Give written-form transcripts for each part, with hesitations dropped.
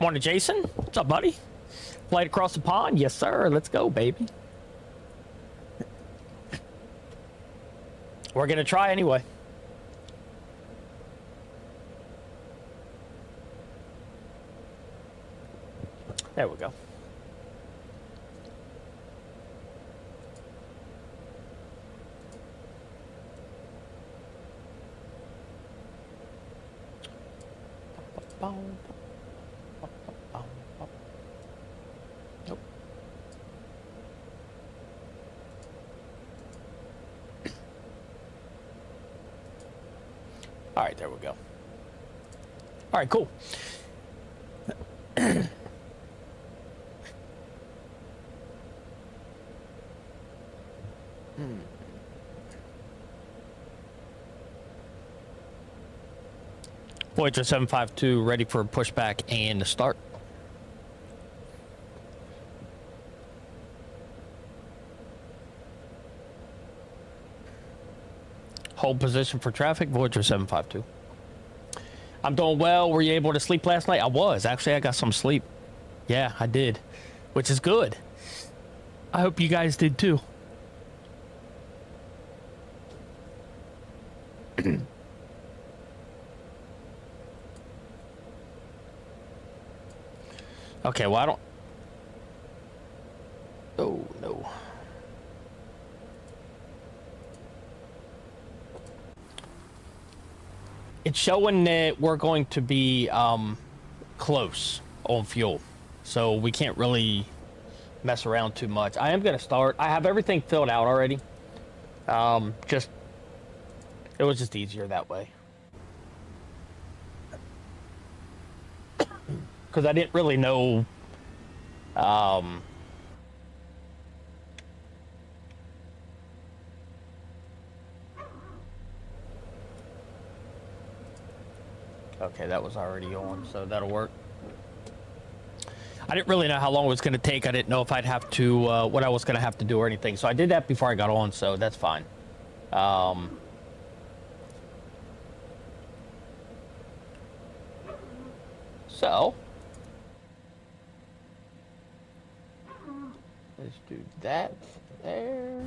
Morning, Jason. What's up, buddy? Flight across the pond? Yes, sir. Let's go, baby. We're gonna try anyway. There we go. Nope. All right, there we go. All right, cool. Voyager 752 ready for pushback and start. Hold position for traffic, Voyager 752. I'm doing well. Were you able to sleep last night? I was. Actually, I got some sleep. Yeah, I did. Which is good. I hope you guys did too. Okay, well, I don't... Oh, no. It's showing that we're going to be close on fuel. So we can't really mess around too much. I am going to start. I have everything filled out already. It was just easier that way. Because I didn't really know okay, that was already on, so that'll work. I didn't really know how long it was going to take. I didn't know if I'd have to, what I was going to have to do or anything. So I did that before I got on, so that's fine. So let's do that there.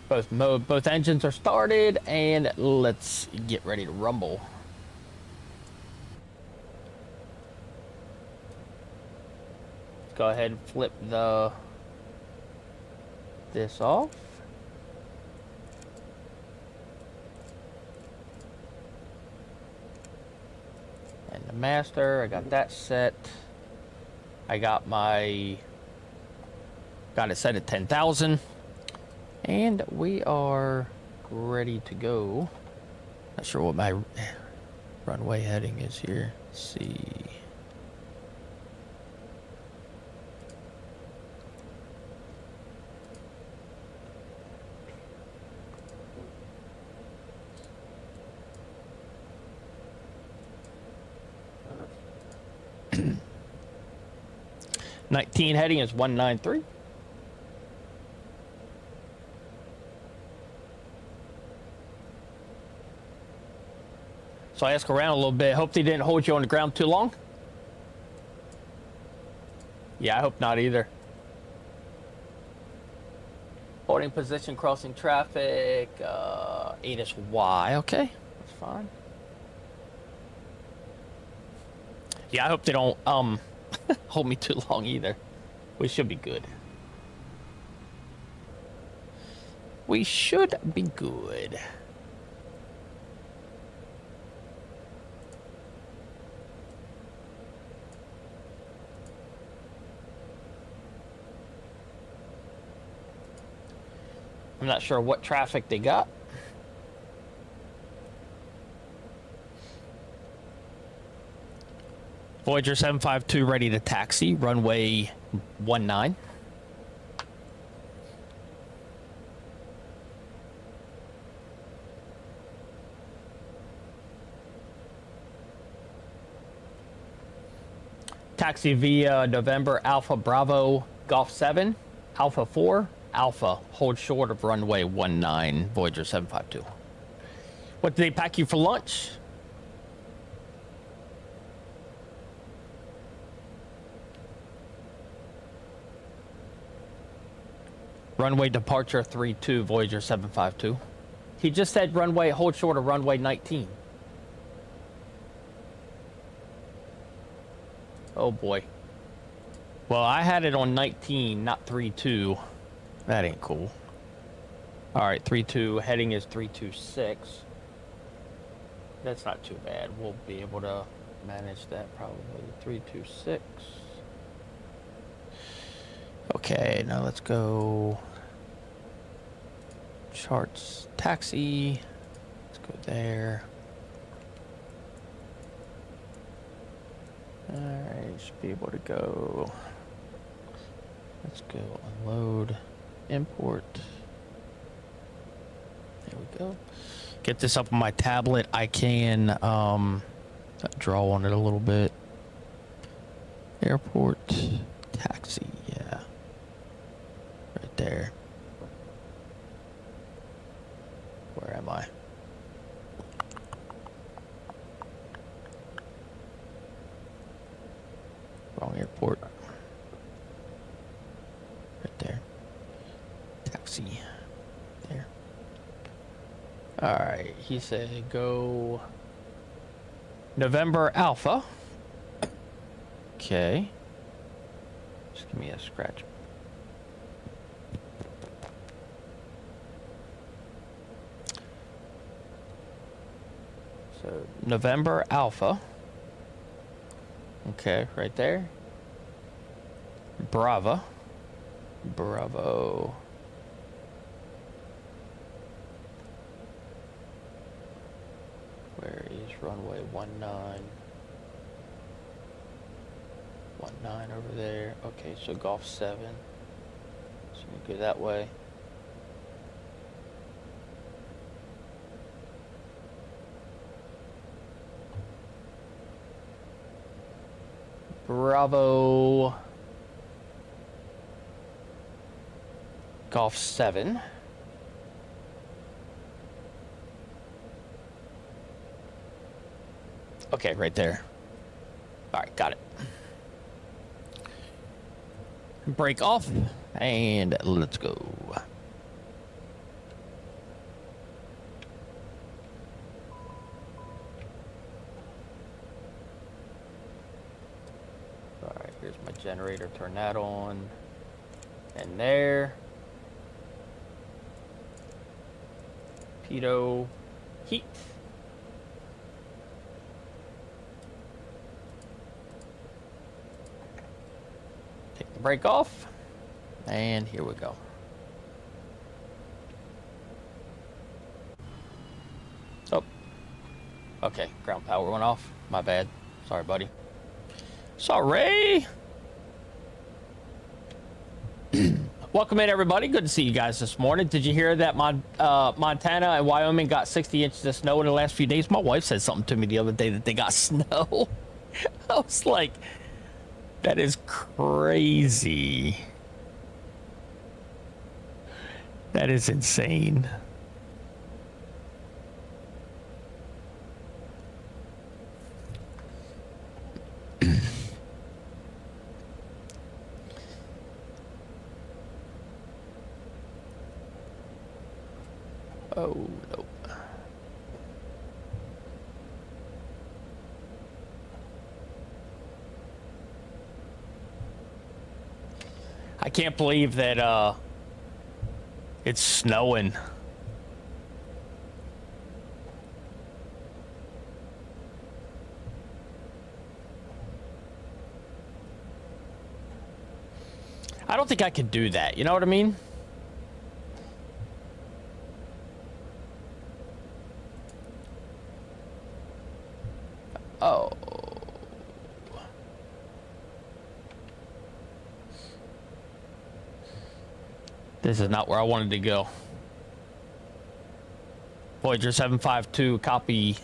Both engines are started, and let's get ready to rumble. Let's go ahead and flip this off. And the master, I got that set. I got it set at 10,000. And we are ready to go. Not sure what my runway heading is here. Let's see. '19 heading is 193. So I ask around a little bit. Hope they didn't hold you on the ground too long. Yeah, I hope not either. Holding position, crossing traffic. 8SY. Okay, that's fine. Yeah, I hope they don't hold me too long either. We should be good. We should be good. I'm not sure what traffic they got. Voyager 752 ready to taxi, runway 19. Taxi via November Alpha Bravo Golf 7, Alpha 4, Alpha, hold short of runway 19, Voyager 752. What did they pack you for lunch? Runway departure 32, Voyager 752. He just said runway, hold short of runway 19. Oh boy. Well, I had it on 19, not 32. That ain't cool. All right, 32, heading is 326. That's not too bad. We'll be able to manage that probably. 326. Okay, now let's go. Charts, taxi. Let's go there. All right, should be able to go. Let's go unload, import. There we go. Get this up on my tablet. I can draw on it a little bit. Airport, taxi, yeah. Right there. Where am I? Wrong airport. Right there. Taxi. There. Alright, he said go November Alpha. Okay. Just give me a scratch. So November Alpha. Okay, right there. Bravo. Bravo. Where is runway 19? 19 over there. Okay, so Golf 7. So we go that way. Bravo. Golf 7. Okay, right there. All right, got it. Break off, and let's go. All right, here's my generator. Turn that on. And there. Pitot heat. Take the brake off, and here we go. Oh, okay, ground power went off. My bad. Sorry, buddy. Sorry. Welcome in, everybody. Good to see you guys this morning. Did you hear that Montana and Wyoming got 60 inches of snow in the last few days? My wife said something to me the other day that they got snow. I was like, that is crazy. That is insane. Oh, no. I can't believe that it's snowing. I don't think I could do that. You know what I mean? Oh. This is not where I wanted to go. Voyager 752, copy.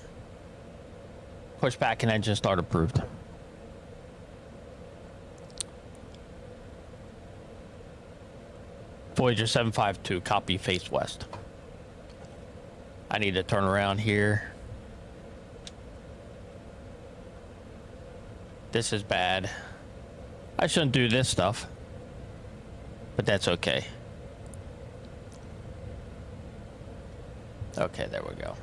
Pushback and engine start approved. Voyager 752, copy, face west. I need to turn around here. This is bad. I shouldn't do this stuff, but that's okay. Okay, there we go.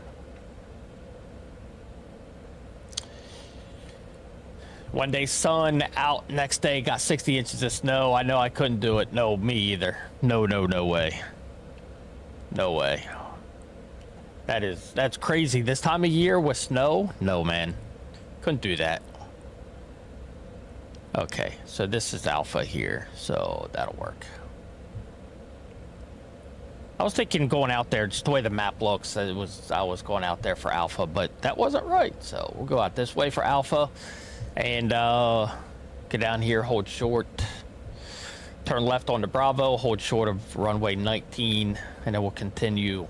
One day sun out, next day got 60 inches of snow. I know I couldn't do it. No, me either. No, no, no way. No way. That's crazy. This time of year with snow? No, man. Couldn't do that. Okay, so this is alpha here, so that'll work. I was thinking going out there, just the way the map looks, I was going out there for alpha, but that wasn't right. So we'll go out this way for alpha. And get down here, hold short, turn left onto Bravo, hold short of runway 19, and then we'll continue.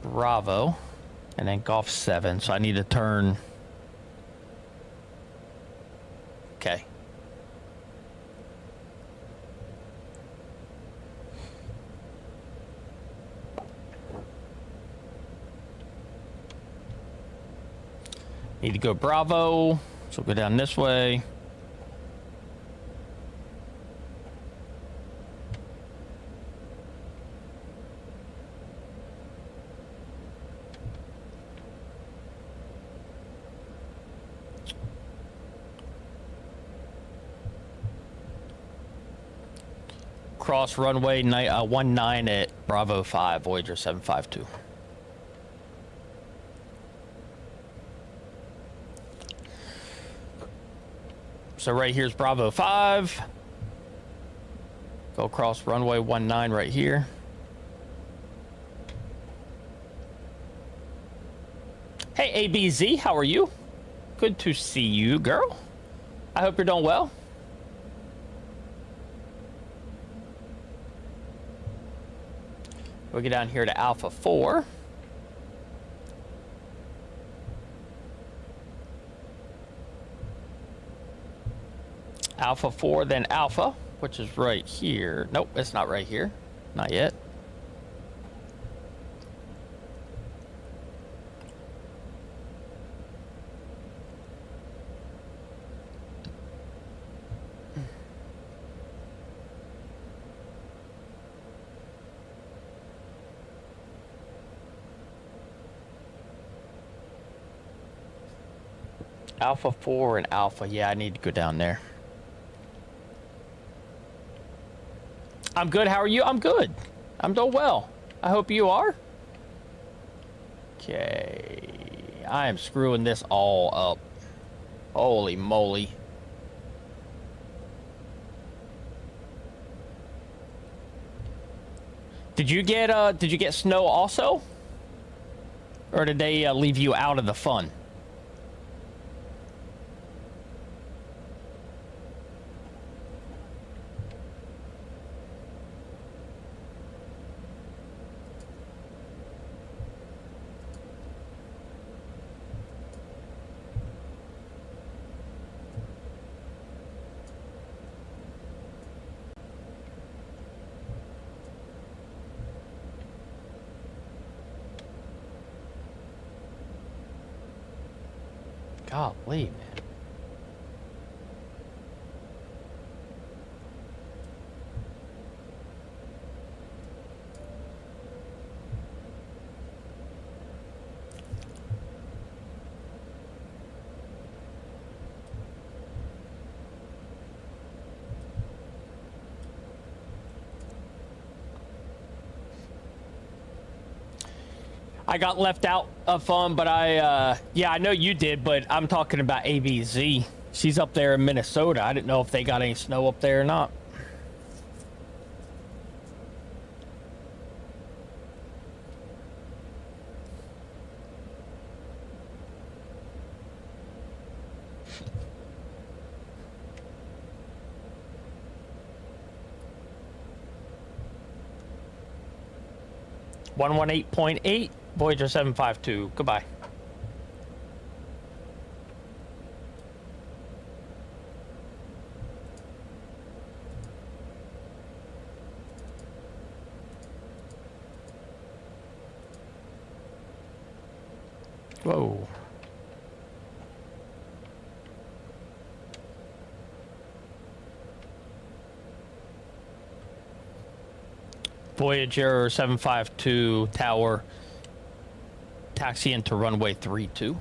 Bravo, and then Golf 7, so I need to turn. Okay. Need to go Bravo, so we'll go down this way. Cross runway 19 at Bravo 5, Voyager 752. So right here's Bravo 5. Go across runway 19 right here. Hey ABZ, how are you? Good to see you, girl. I hope you're doing well. We'll get down here to Alpha 4. Alpha 4, then Alpha, which is right here. Nope, it's not right here. Not yet. Alpha 4 and Alpha. Yeah, I need to go down there. I'm good. How are you? I'm good. I'm doing well. I hope you are. Okay. I am screwing this all up. Holy moly. Did you get snow also? Or did they leave you out of the fun? Golly, man. I got left out of fun, but yeah, I know you did, but I'm talking about ABZ. She's up there in Minnesota. I didn't know if they got any snow up there or not. .8 Voyager 752. Goodbye. Whoa. Voyageur 752 tower, taxi into runway 32.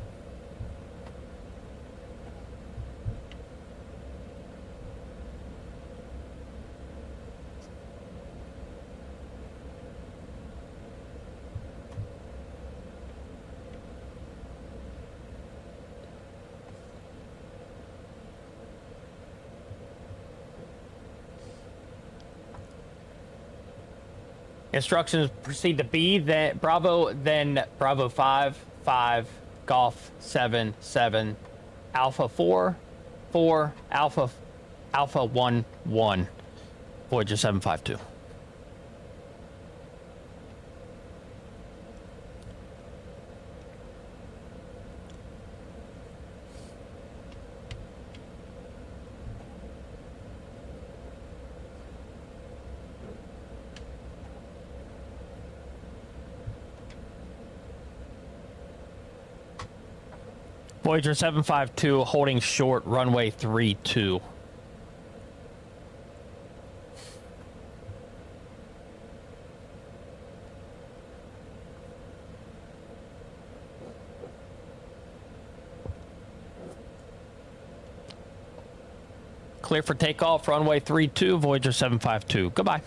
Instructions proceed to B, then Bravo, then Bravo 5, 5, Golf 7, 7, Alpha 4, 4, Alpha 1, 1, Voyager 752. Voyager 752 holding short, runway 32. Clear for takeoff, runway 32, Voyager 752. Goodbye.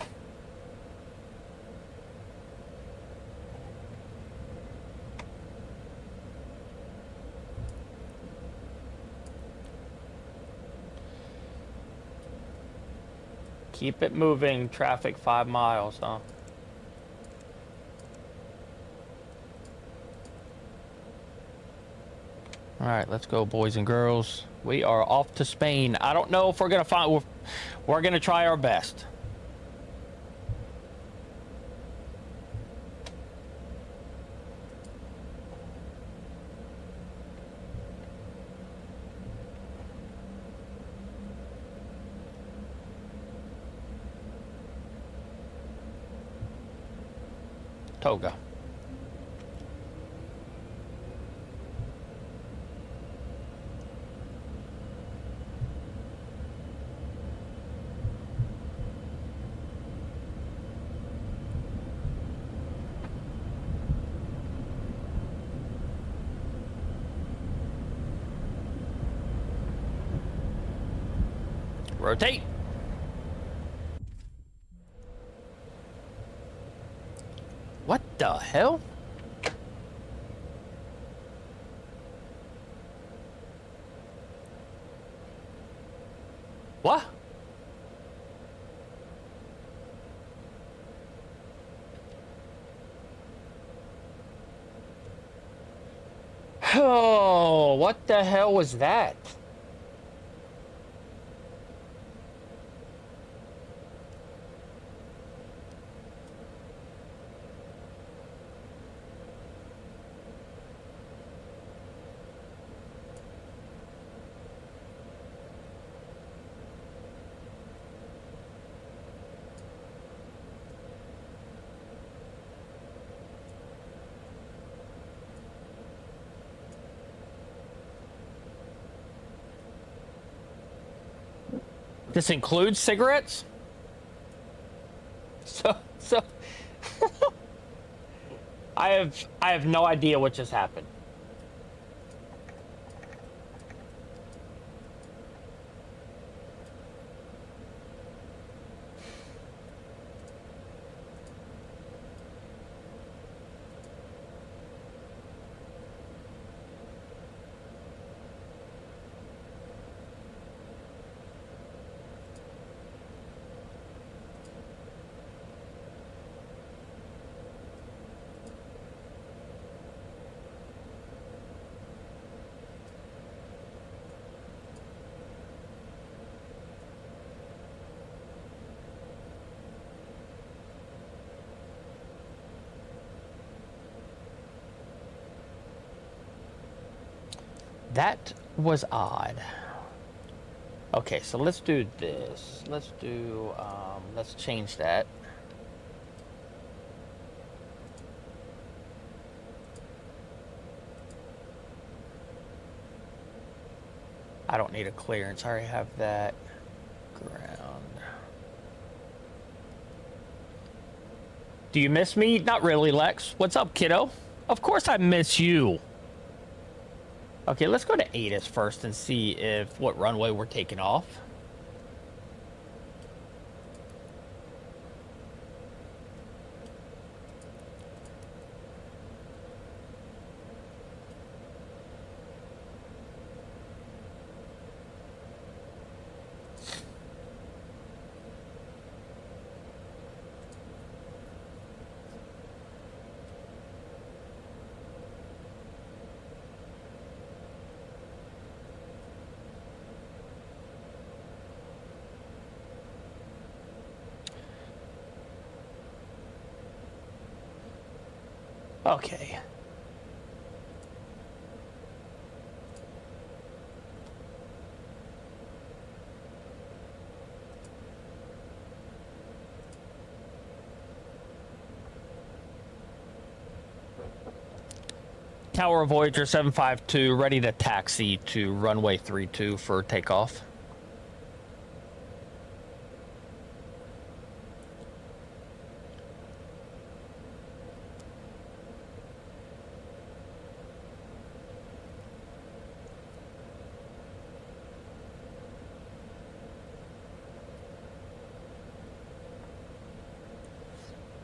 Keep it moving. Traffic 5 miles, huh? All right, let's go, boys and girls. We are off to Spain. I don't know if we're gonna find. We're gonna try our best. Toga. Rotate. What the hell? What? Oh, what the hell was that? This includes cigarettes? So I have no idea what just happened. That was odd. Okay, so let's do this. Let's do, let's change that. I don't need a clearance. I already have that. Ground. Do you miss me? Not really, Lex. What's up, kiddo? Of course I miss you. Okay, let's go to ATIS first and see if what runway we're taking off. Okay. Tower Voyager 752 ready to taxi to runway 32 for takeoff.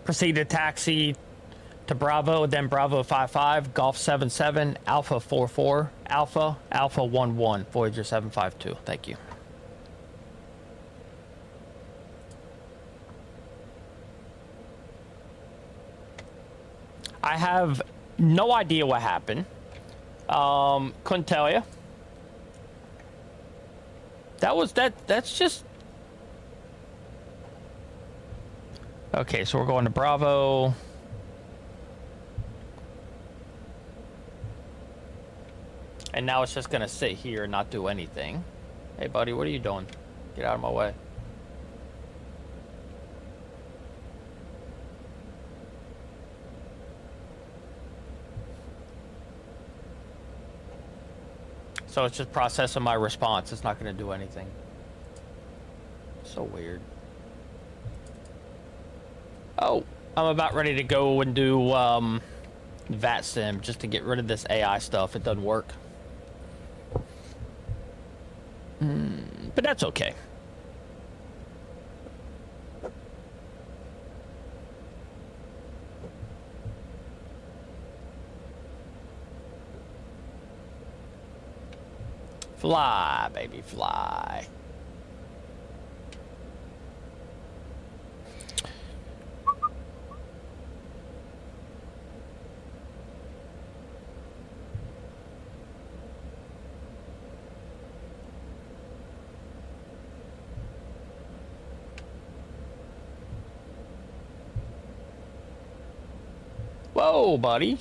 Proceed to taxi to Bravo, then Bravo 55, Golf 77, Alpha 44, Alpha 11, Voyager 752. Thank you. I have no idea what happened. Couldn't tell you. That's just... Okay, so we're going to Bravo. And now it's just going to sit here and not do anything. Hey, buddy, what are you doing? Get out of my way. So it's just processing my response. It's not going to do anything. So weird. Oh, I'm about ready to go and do VAT sim just to get rid of this AI stuff. It doesn't work. But that's okay. Fly, baby, fly. Whoa, buddy.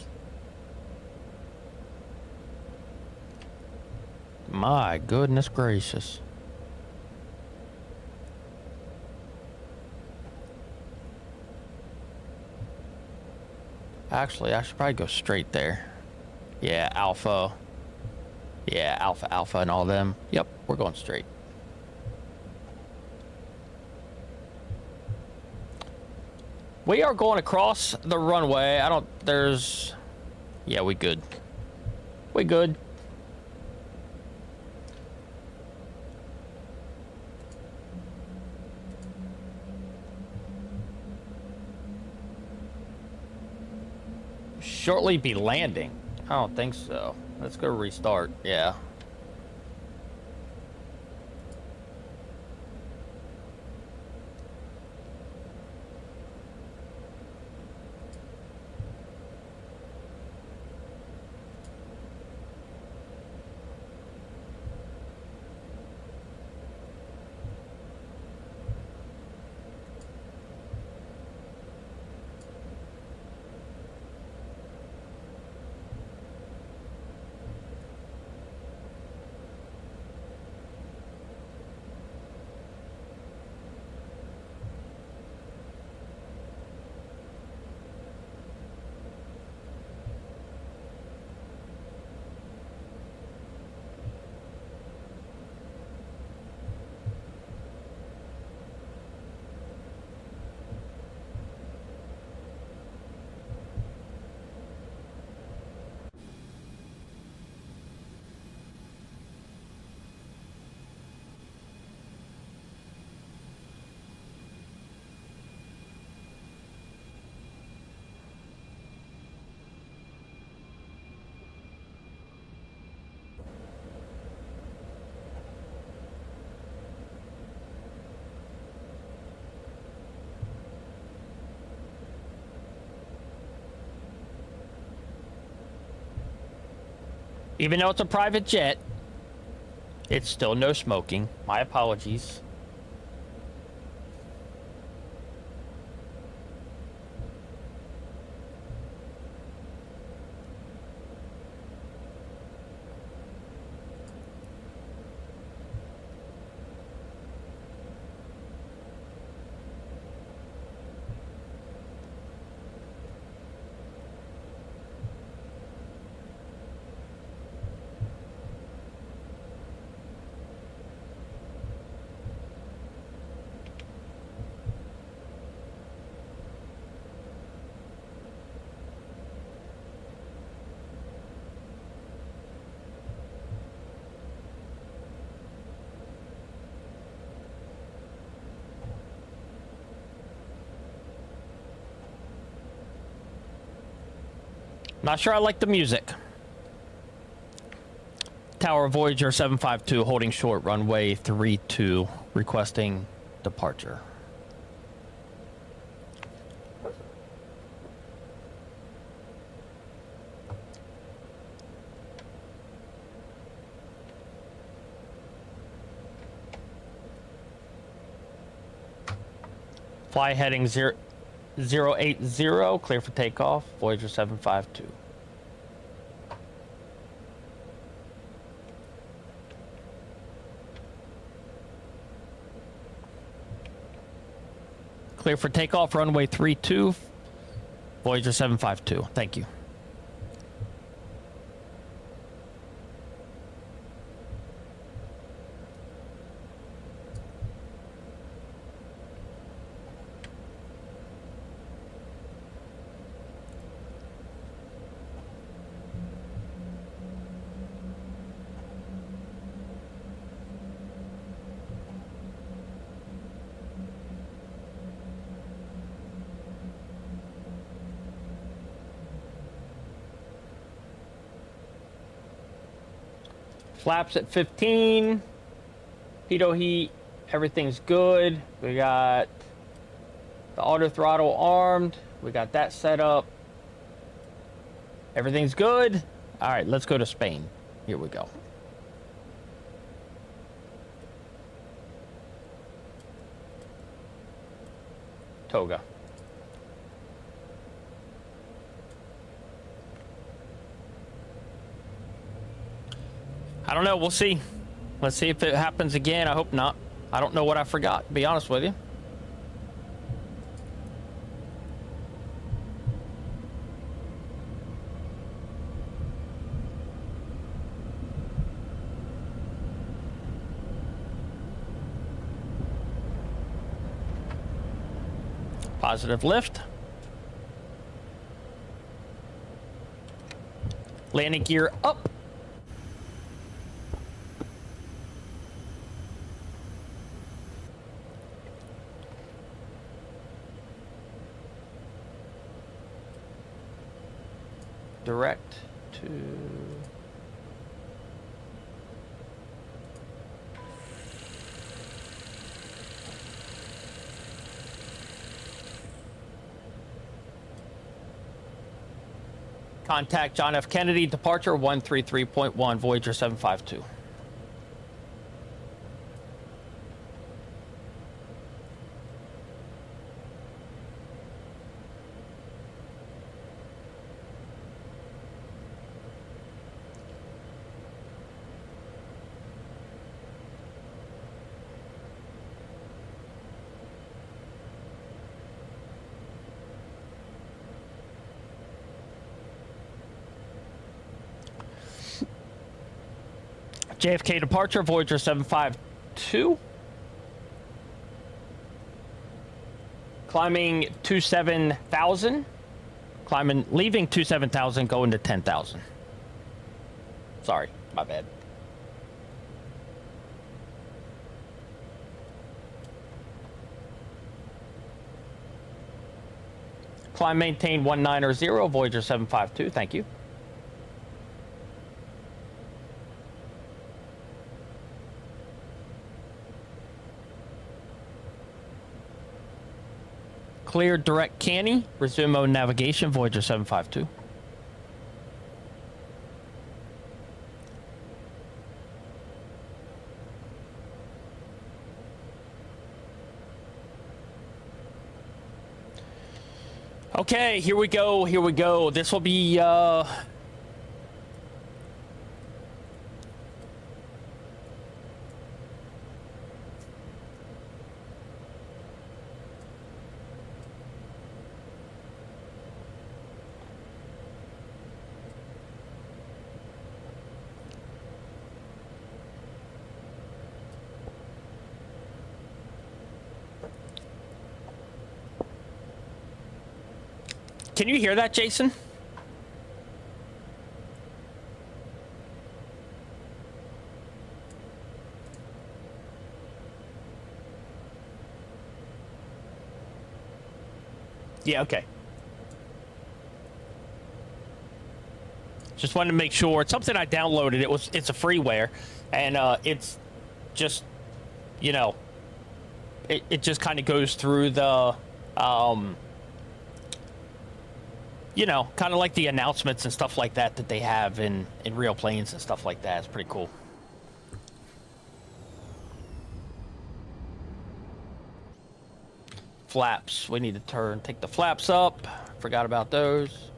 My goodness gracious. Actually, I should probably go straight there. Yeah, Alpha. Yeah, Alpha, and all them. Yep, we're going straight. We are going across the runway. Yeah, we good. We good. Shortly be landing. I don't think so. Let's go restart. Yeah. Even though it's a private jet, it's still no smoking. My apologies. Not sure I like the music. Tower Voyager 752 holding short runway 32 requesting departure. Fly heading 080, clear for takeoff, Voyager 752. Clear for takeoff, runway 32, Voyager 752. Thank you. Flaps at 15. Pitot heat. Everything's good. We got the auto throttle armed. We got that set up. Everything's good. All right, let's go to Spain. Here we go. Toga. I don't know. We'll see. Let's see if it happens again. I hope not. I don't know what I forgot, to be honest with you. Positive lift. Landing gear up. Direct to contact John F. Kennedy, departure 133.1, Voyager 752. JFK departure, Voyager 752. Climbing 27,000. Leaving 27,000, going to 10,000. Sorry, my bad. Climb maintain 190, Voyager 752, thank you. Clear direct canny, resume mode navigation, Voyager 752. Okay, here we go. Here we go. This will be Can you hear that, Jason? Yeah, okay. Just wanted to make sure. It's something I downloaded. It's a freeware, and it's just, you know, it just kind of goes through the you know, kind of like the announcements and stuff like that that they have in real planes and stuff like that. It's pretty cool. Flaps. We need to take the flaps up. Forgot about those.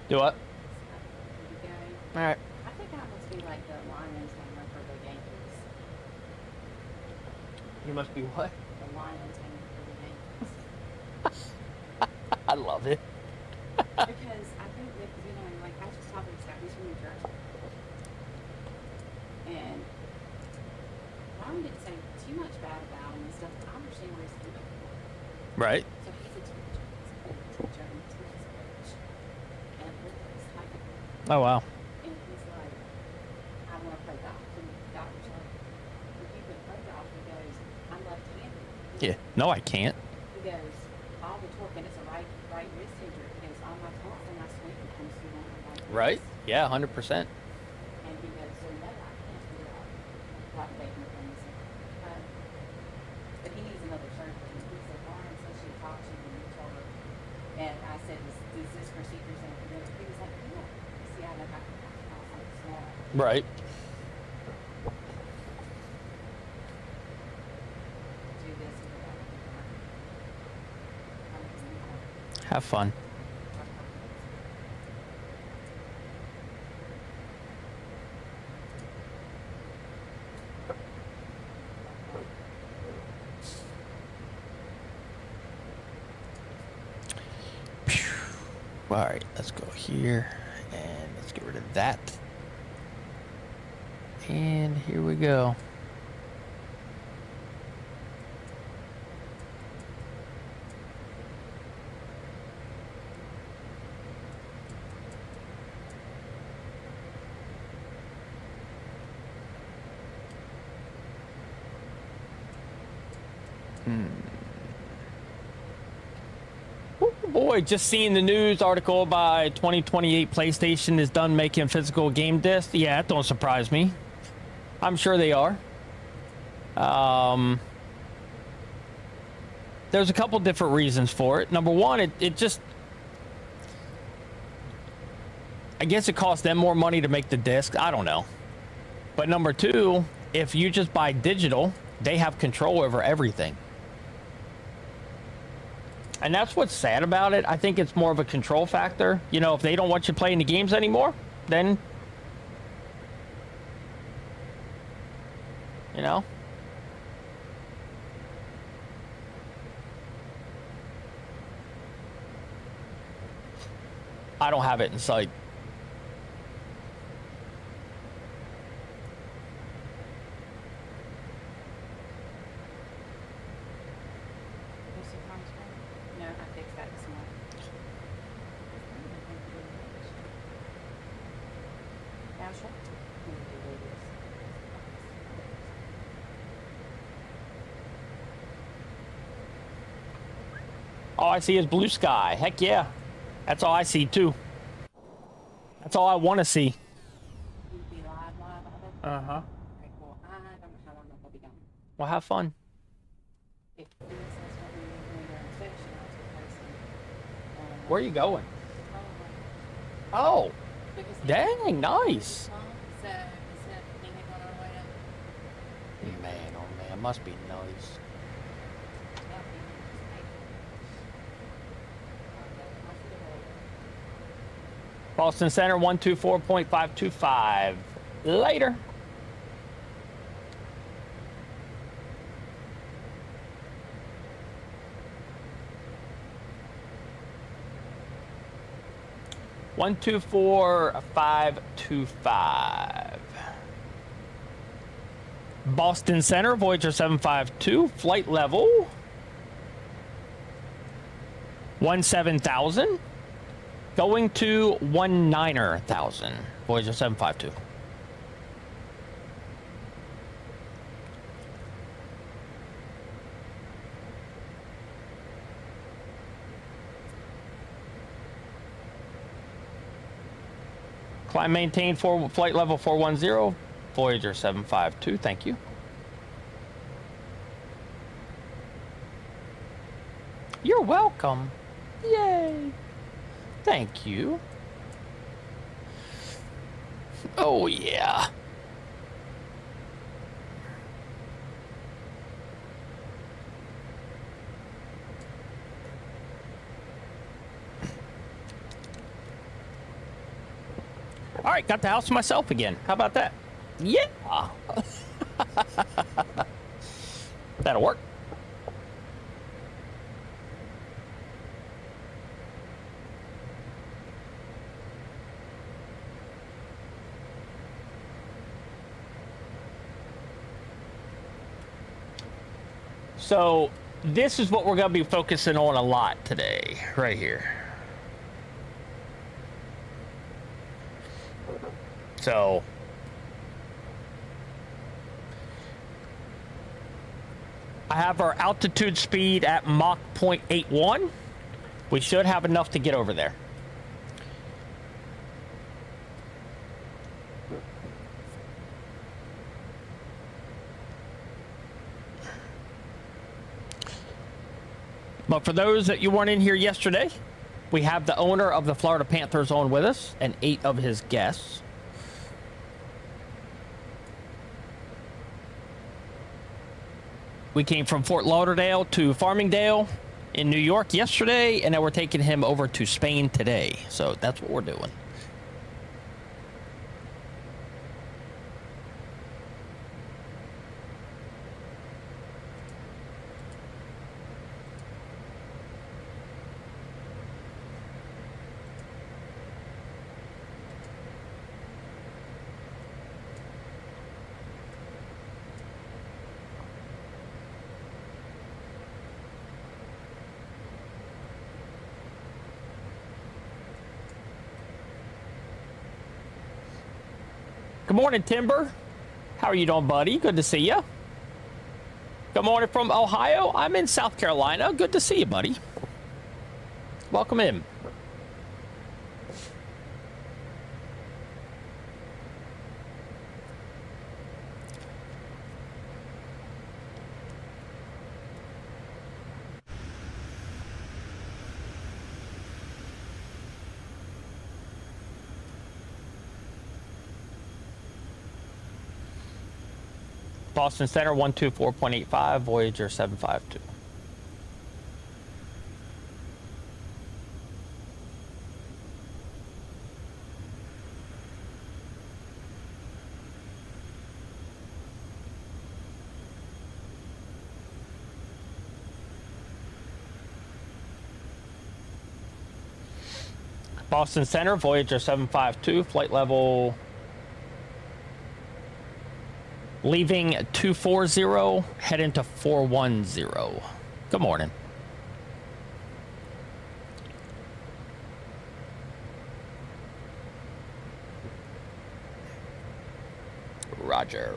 Do what? All right. I think I must be like the Lions hanger for the Yankees. You must be what? The Lions hanger for the Yankees. I love it. Because I think that, you know, like I was just talking to Scott, he's from New Jersey. And Ryan didn't say too much bad about him and stuff, but I understand where he's coming from. Right. So he's a teacher. He's a teacher and he's a coach. And he's like, Oh, wow. and he's like, I want to play golf. And the doctor's like, if you can play golf, he goes, I'm left-handed. Yeah. No, I can't. He goes, all the torque, and it's a right wrist injury. He goes, all my torque when I swing comes through on my right Right. wrist. Yeah, 100%. And he goes, so no, I can't do that. Like making the things. But he needs another surgery. And he said, Lauren said she talked to you and you told her. And I said, is this procedure something good? He was like, yeah. See, I know how to small. Right. Do this and do that. Have fun. All right, let's go here and let's get rid of that. And here we go. Oh boy, just seeing the news article by 2028 PlayStation is done making physical game discs. Yeah, that don't surprise me. I'm sure they are. There's a couple different reasons for it. Number one, it just... I guess it costs them more money to make the disc. I don't know. But number two, if you just buy digital, they have control over everything. And that's what's sad about it. I think it's more of a control factor. You know, if they don't want you playing the games anymore, then, you know. I don't have it in sight. sure. All I see is blue sky. Heck yeah. That's all I see too. That's all I want to see. You'd be live all day? Uh-huh. Okay, cool. I don't know how long I'll be gone. Well, have fun. If this is what we need doing your inspection, I'll take place in, Where are you going? oh, Oh, because dang, nice. So, is that thinking on our way up? Man, oh man, must be nice. Boston Center 124.525. Later. One two four 525. Boston Center Voyager 752 flight level 17,000. Going to 19,000. Voyager 752. Climb maintained for flight level 410. Voyager 752. Thank you. You're welcome. Yay. Thank you. Oh, yeah. All right, got the house to myself again. How about that? Yeah. That'll work. So this is what we're going to be focusing on a lot today, right here. So I have our altitude speed at Mach 0.81. We should have enough to get over there. But for those that you weren't in here yesterday, we have the owner of the Florida Panthers on with us and 8 of his guests. We came from Fort Lauderdale to Farmingdale in New York yesterday, and now we're taking him over to Spain today. So that's what we're doing. Good morning, Timber. How are you doing, buddy? Good to see you. Good morning from Ohio. I'm in South Carolina. Good to see you, buddy. Welcome in. Boston Center 124.85, Voyager 752. Boston Center, Voyager 752, flight level leaving 240, heading to 410. Good morning. Roger.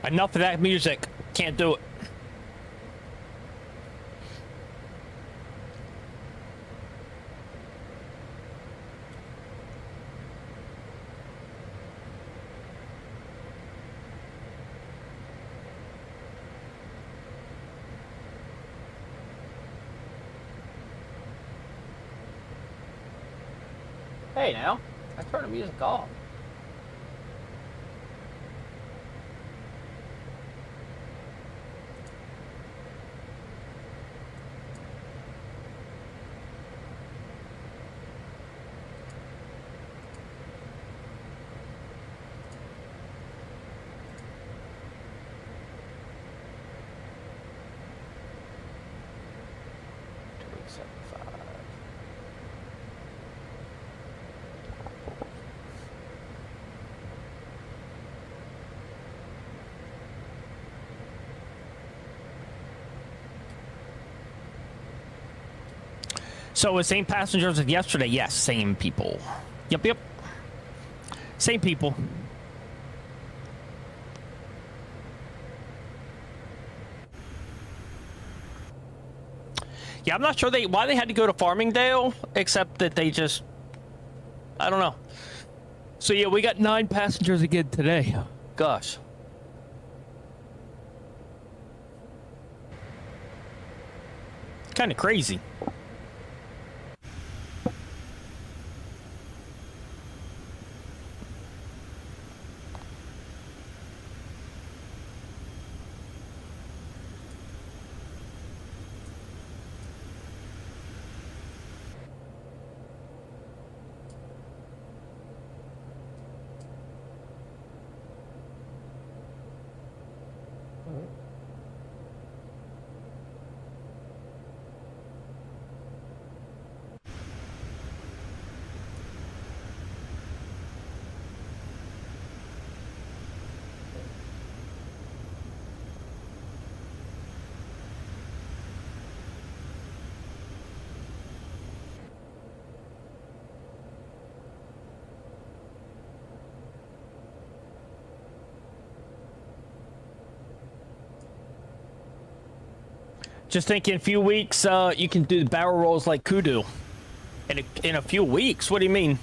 Enough of that music. Can't do it. Hey now, I turned the music off. So the same passengers as yesterday? Yes, same people. Yep. Same people. Yeah, I'm not sure why they had to go to Farmingdale, except that they just, I don't know. So yeah, we got 9 passengers again today. Gosh. Kind of crazy. Just think in a few weeks, you can do the barrel rolls like Kudu. In a few weeks? What do you mean?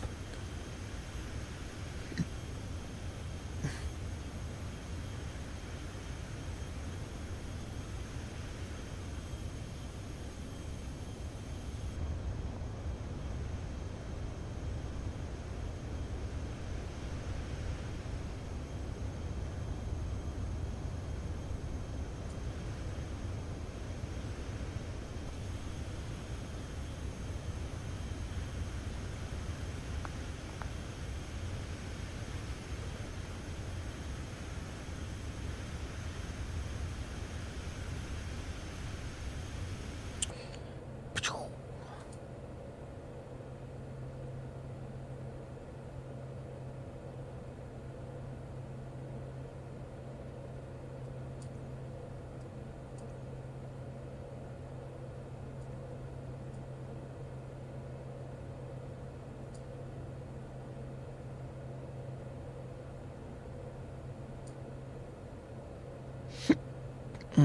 Oh,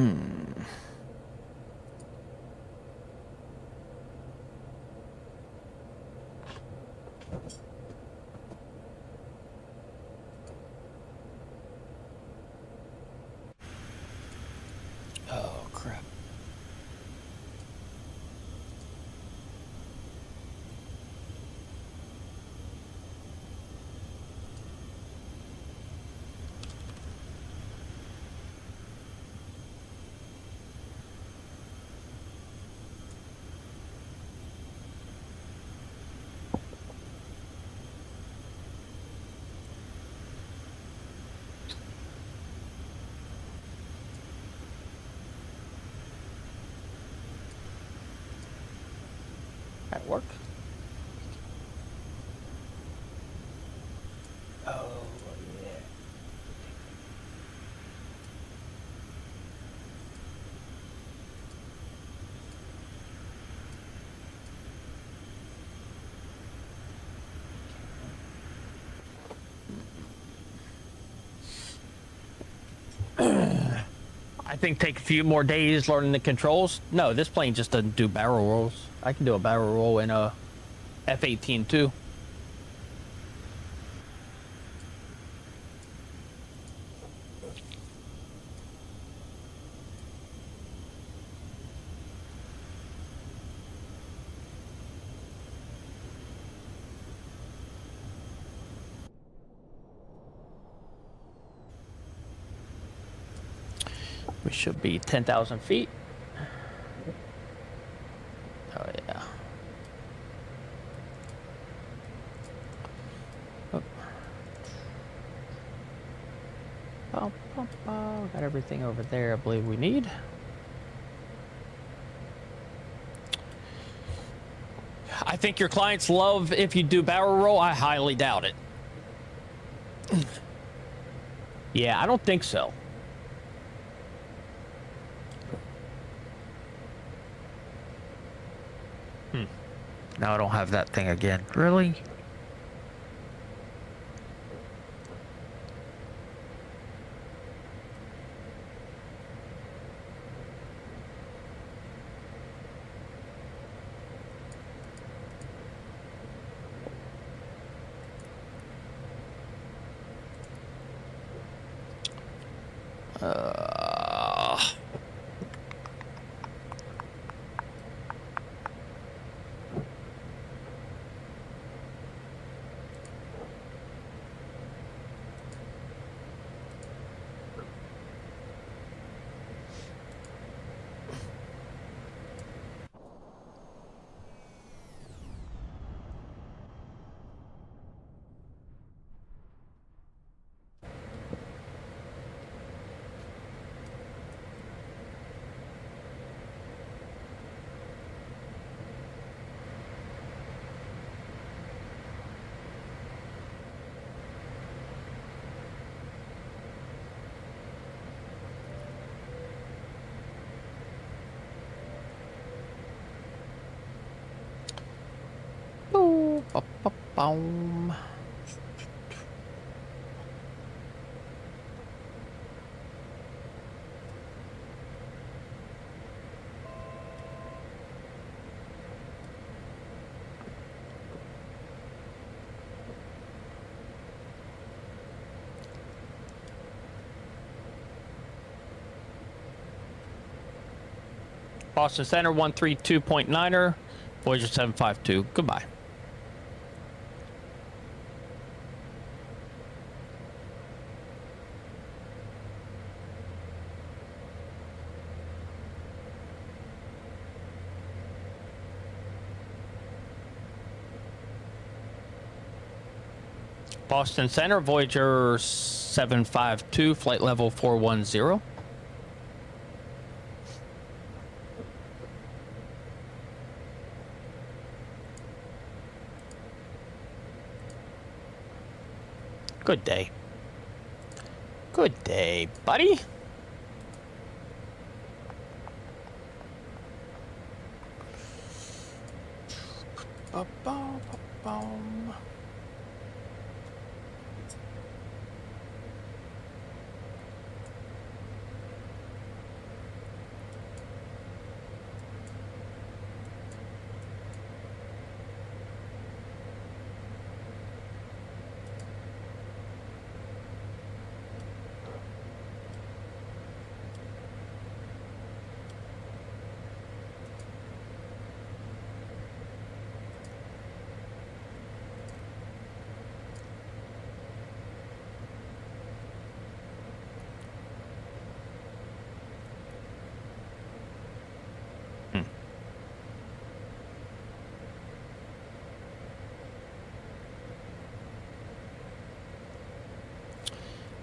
crap. That work? Oh, yeah. I think take a few more days learning the controls. No, this plane just doesn't do barrel rolls. I can do a barrel roll in a F-18 too. We should be 10,000 feet. Oh, yeah. Oh. Got everything over there I believe we need. I think your clients love if you do barrel roll. I highly doubt it. Yeah, I don't think so. Now I don't have that thing again. Really? Boom. Boston Center 132.9er, Voyageur 752. Goodbye. Boston Center, Voyageur 752, flight level 410. Good day. Good day, buddy. Ba-boom.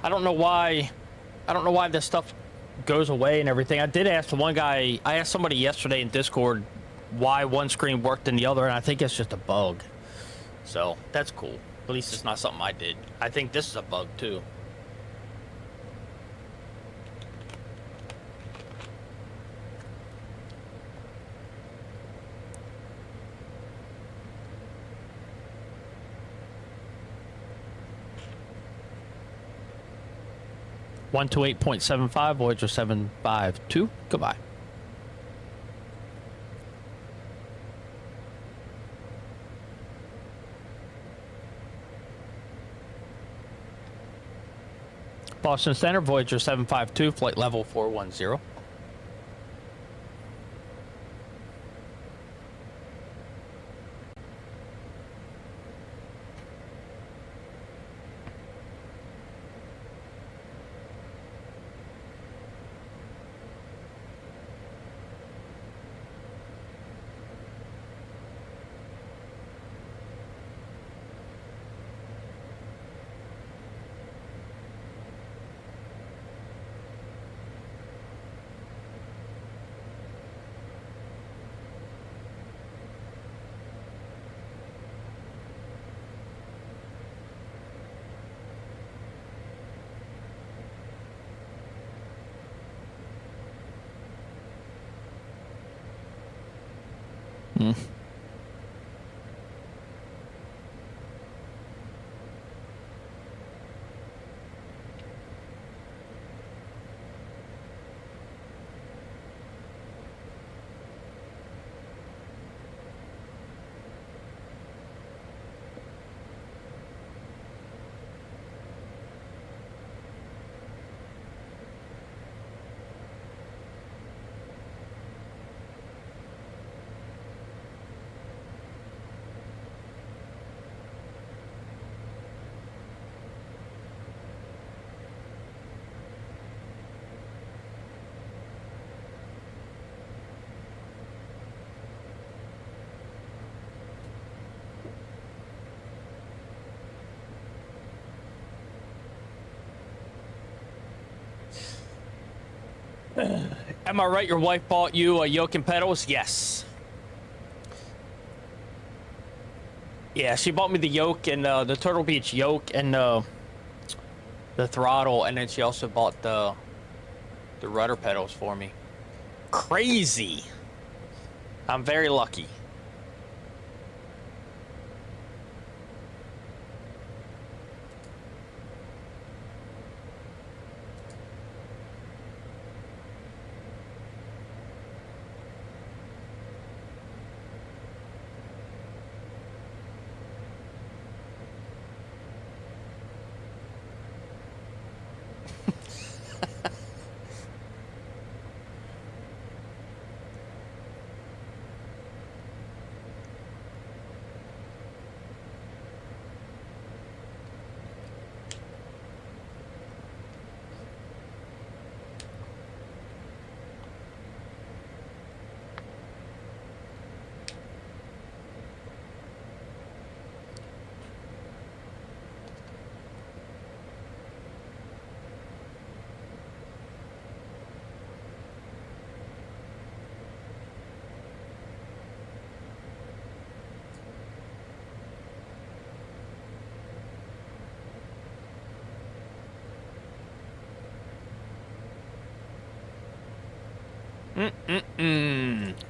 I don't know why this stuff goes away and everything. I did ask the one guy, I asked somebody yesterday in Discord why one screen worked and the other, and I think it's just a bug. So that's cool. At least it's not something I did. I think this is a bug too. One to 8.75, Voyager 752. Goodbye. Boston Center, Voyager 752, flight level 410. Am I right? Your wife bought you a yoke and pedals? Yes. Yeah, she bought me the yoke and the Turtle Beach yoke and the throttle, and then she also bought the rudder pedals for me. Crazy. I'm very lucky.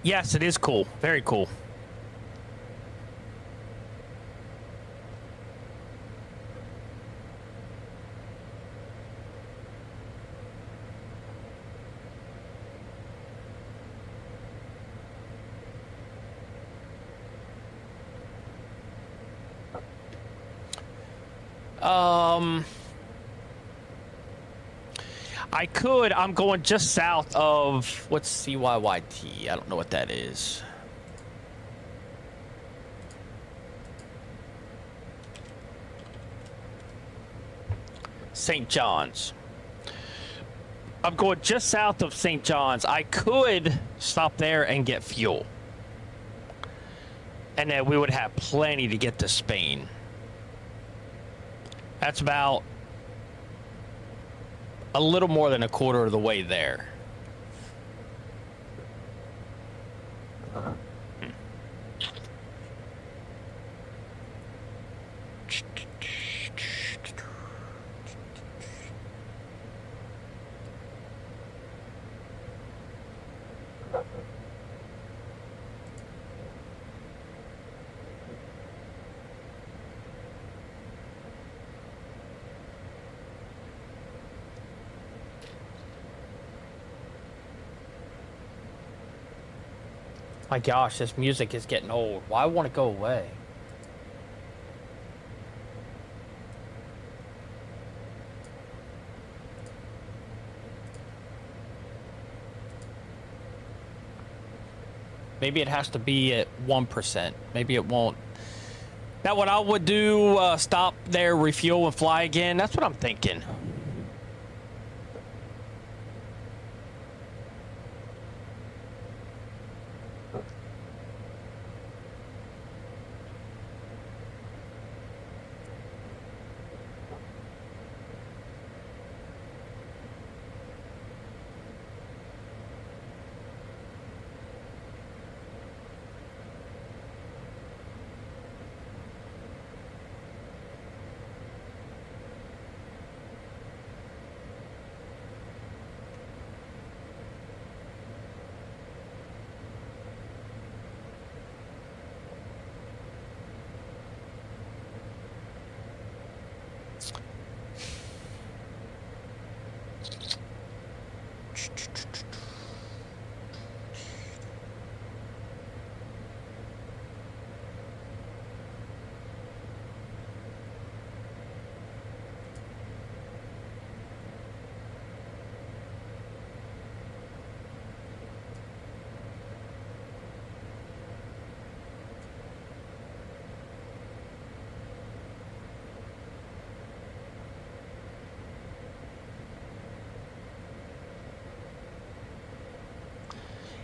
Yes, it is cool. Very cool. I could. I'm going just south of what's CYYT. I don't know what that is. St. John's. I'm going just south of St. John's. I could stop there and get fuel. And then we would have plenty to get to Spain. That's about a little more than a quarter of the way there. My gosh, this music is getting old. Why won't it go away? Maybe it has to be at 1%. Maybe it won't. That what I would do, stop there, refuel, and fly again. That's what I'm thinking.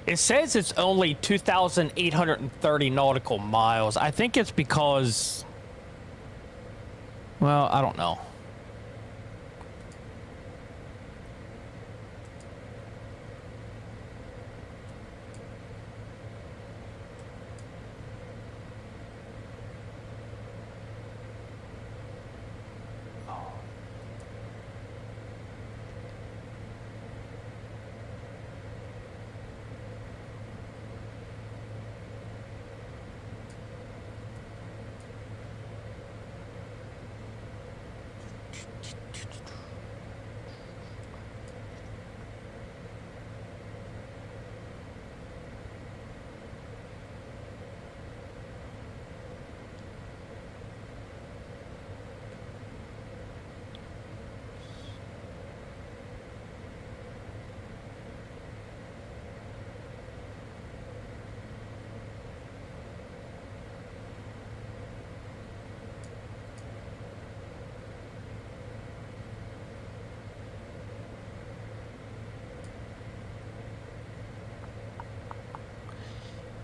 It says it's only 2,830 nautical miles. I think it's because, well, I don't know.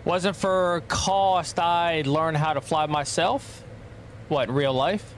Wasn't for cost, I'd learn how to fly myself. What, in real life?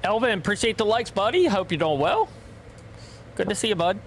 Elvin, appreciate the likes, buddy. Hope you're doing well. Good to see you, bud.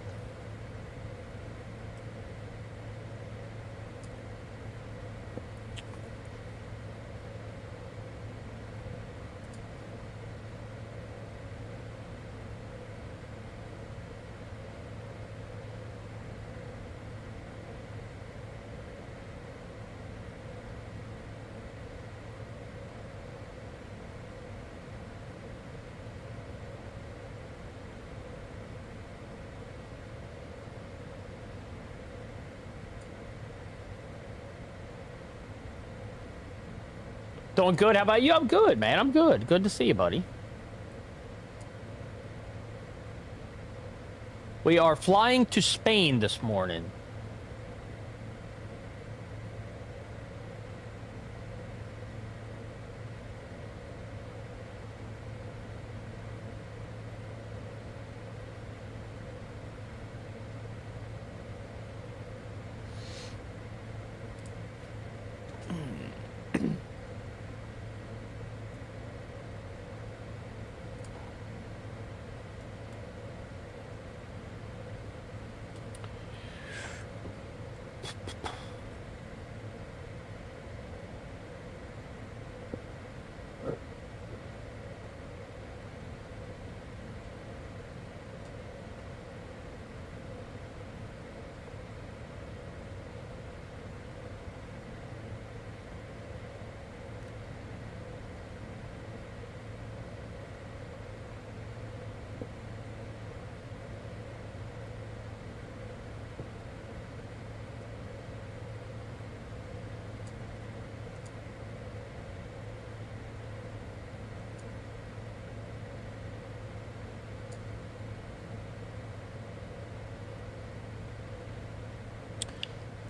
Doing good. How about you? I'm good, man. I'm good. Good to see you, buddy. We are flying to Spain this morning.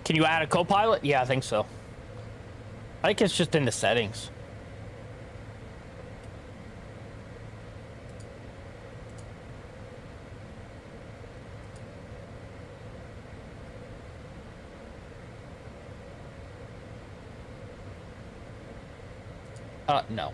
Can you add a co-pilot? Yeah, I think so. I think it's just in the settings. No.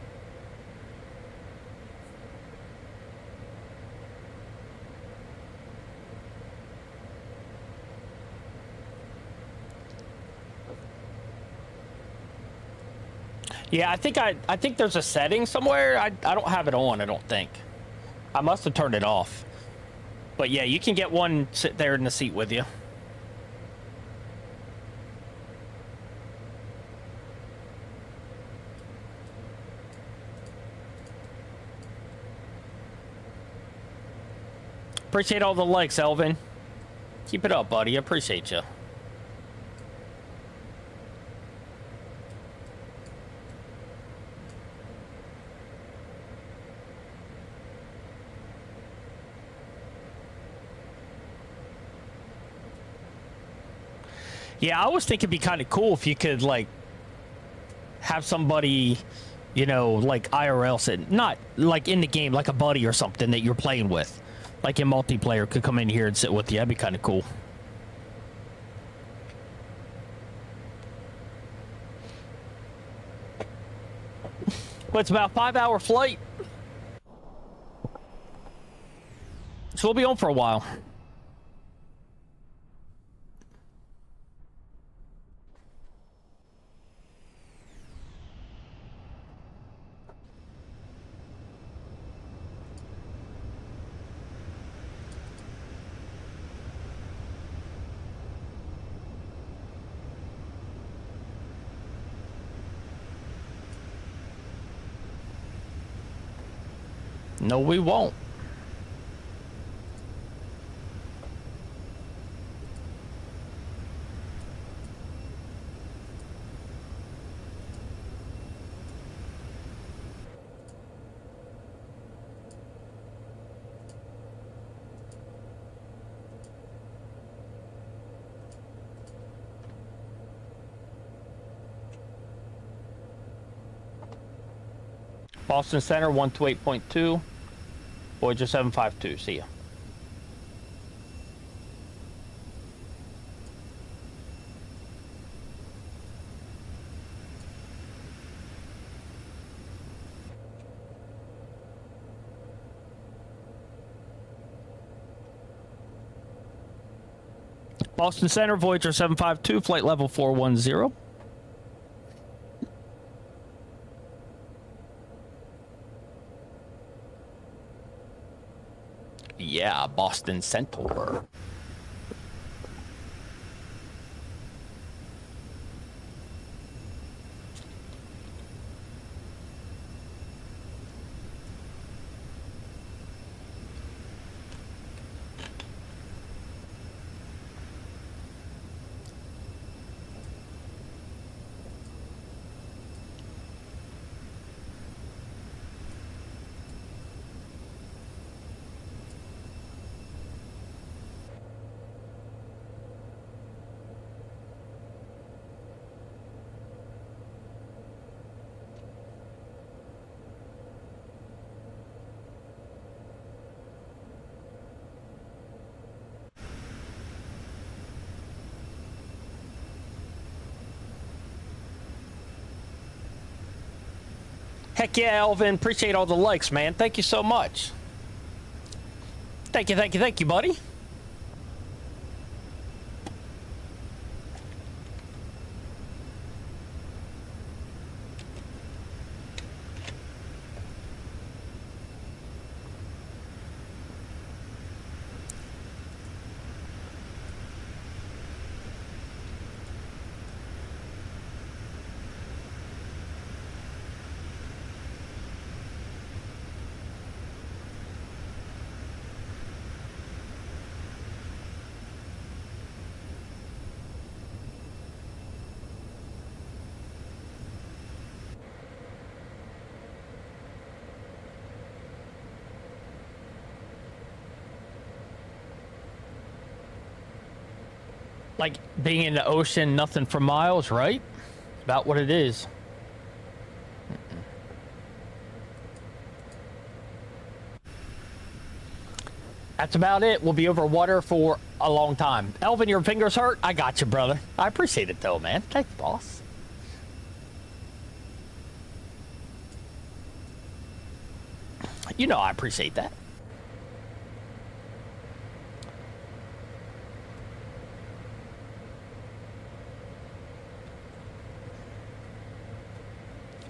Yeah, I think there's a setting somewhere. I don't have it on, I don't think. I must have turned it off. But yeah, you can get one sit there in the seat with you. Appreciate all the likes, Elvin. Keep it up, buddy. I appreciate you. Yeah, I always think it'd be kind of cool if you could, like, have somebody, you know, like IRL sit, not like in the game, like a buddy or something that you're playing with. Like in multiplayer could come in here and sit with you. That'd be kind of cool. But it's about a 5-hour flight. So we'll be on for a while. No, we won't. Boston Center 128.2. Voyageur 752. See ya. Boston Center, Voyageur 752, flight level 410. Yeah, Boston Centaur. Heck yeah, Elvin. Appreciate all the likes, man. Thank you so much. Thank you, buddy. Like being in the ocean, nothing for miles, right? About what it is. That's about it. We'll be over water for a long time. Elvin, your fingers hurt? I got you, brother. I appreciate it, though, man. Thanks, boss. You know I appreciate that.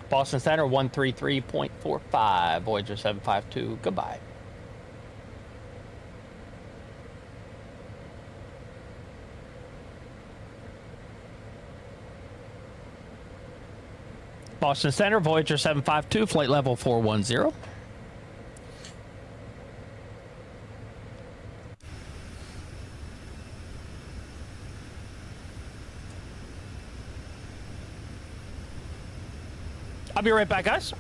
Boston Center 133.45, Voyager 752. Goodbye. Boston Center, Voyager 752, flight level 410. I'll be right back, guys.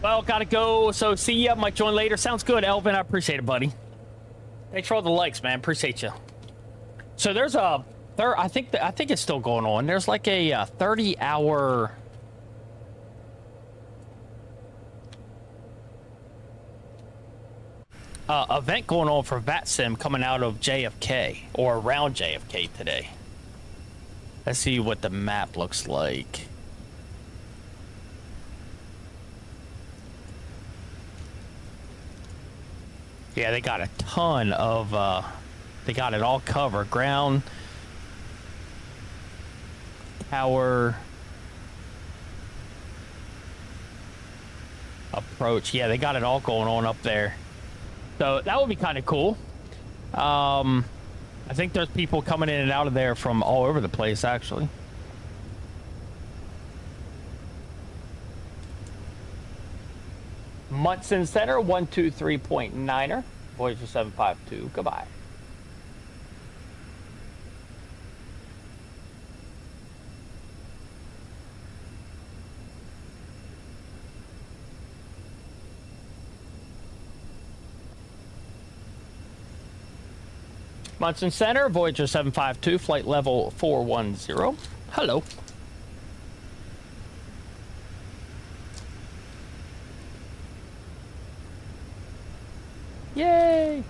Well, gotta go. So see ya. Might join later. Sounds good, Elvin. I appreciate it, buddy. Thanks for all the likes, man. Appreciate you. So there's a I think it's still going on. There's like a 30-hour event going on for VATSIM coming out of JFK or around JFK today. Let's see what the map looks like. Yeah, they got a ton of, they got it all covered. Ground, tower, approach. Yeah, they got it all going on up there. So that would be kind of cool. I think there's people coming in and out of there from all over the place, actually. Munson Center, 123.9er. Voyager 752, goodbye. Munson Center, Voyager 752, flight level 410. Hello. Yay!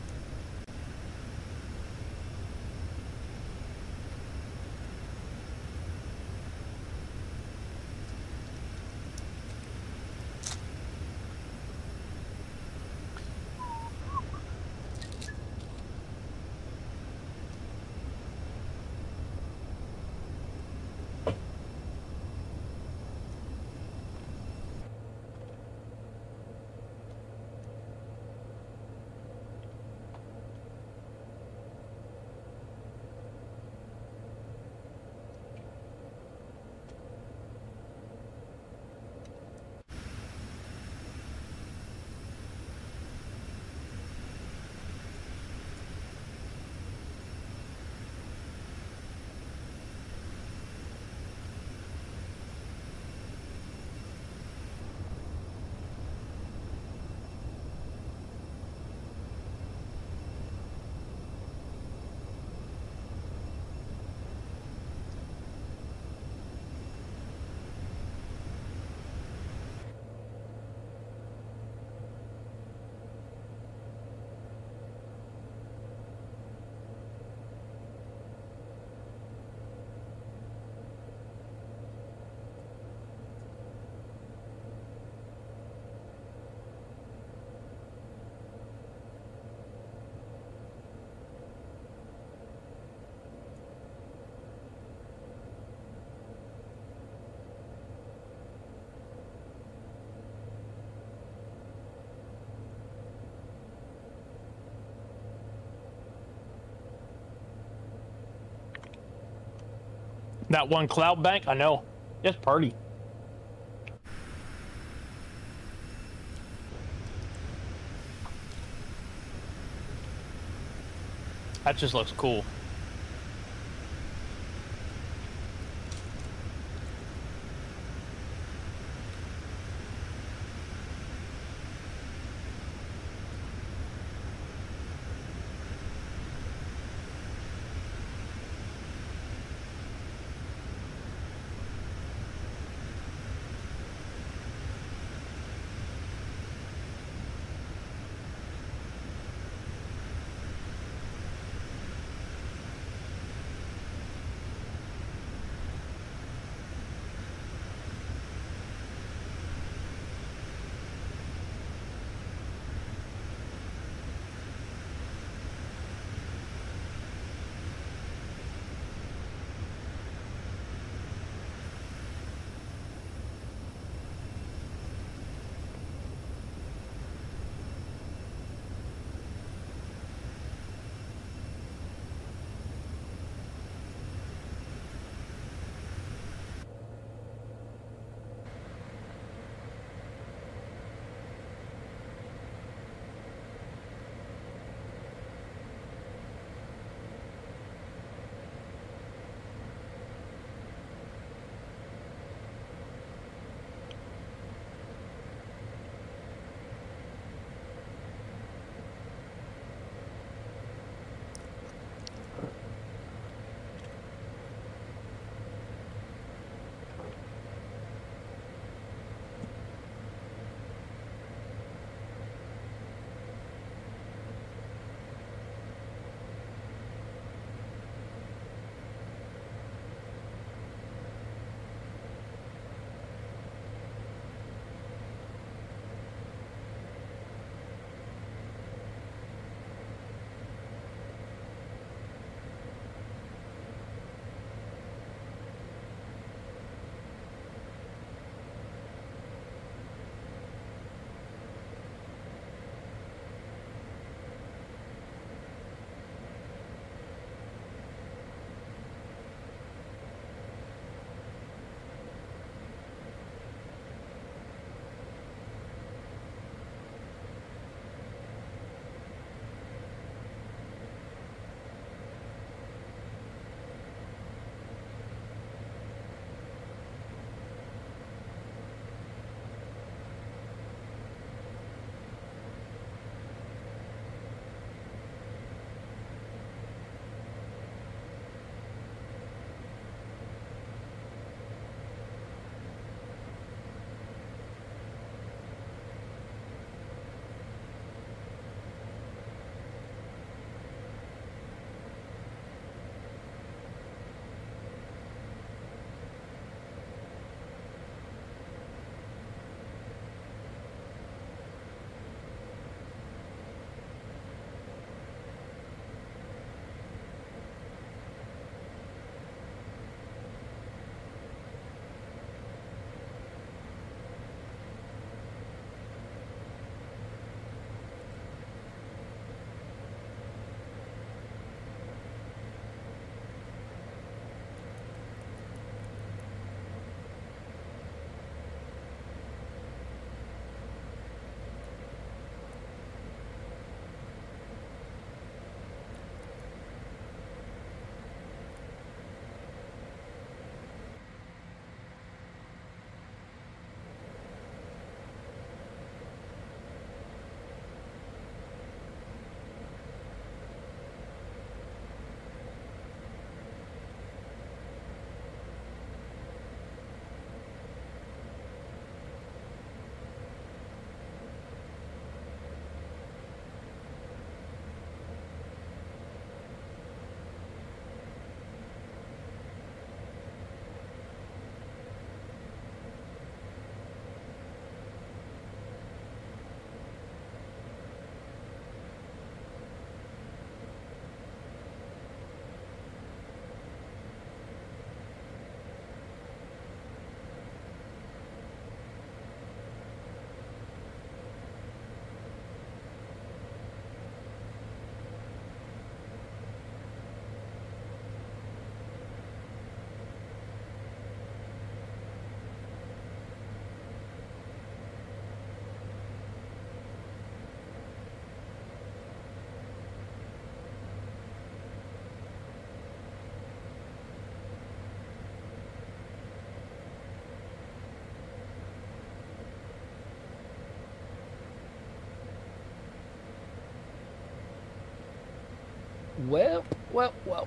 That one cloud bank, I know. It's pretty. That just looks cool. Well, well, well.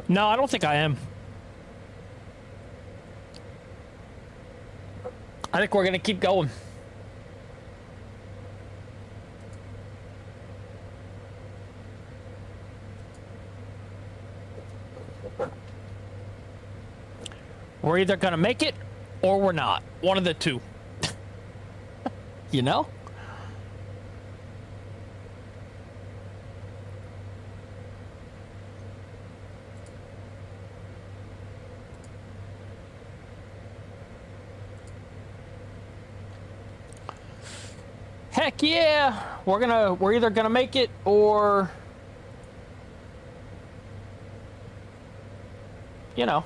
No, I don't think I am. I think we're going to keep going. We're either going to make it or we're not. One of the two. You know? Heck yeah, we're either gonna make it or, you know.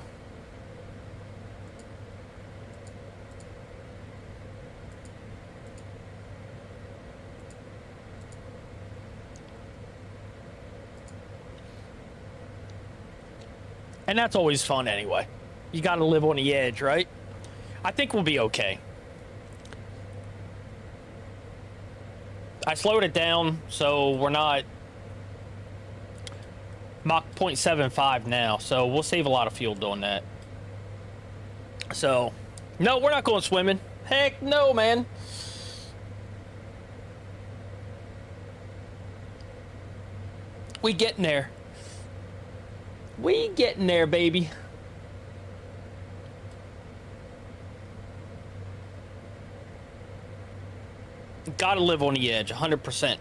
And that's always fun anyway. You gotta live on the edge, right? I think we'll be okay. I slowed it down, so we're not Mach 0.75 now, so we'll save a lot of fuel doing that. So, no, we're not going swimming. Heck no, man. We getting there. We getting there, baby. Gotta live on the edge, 100%.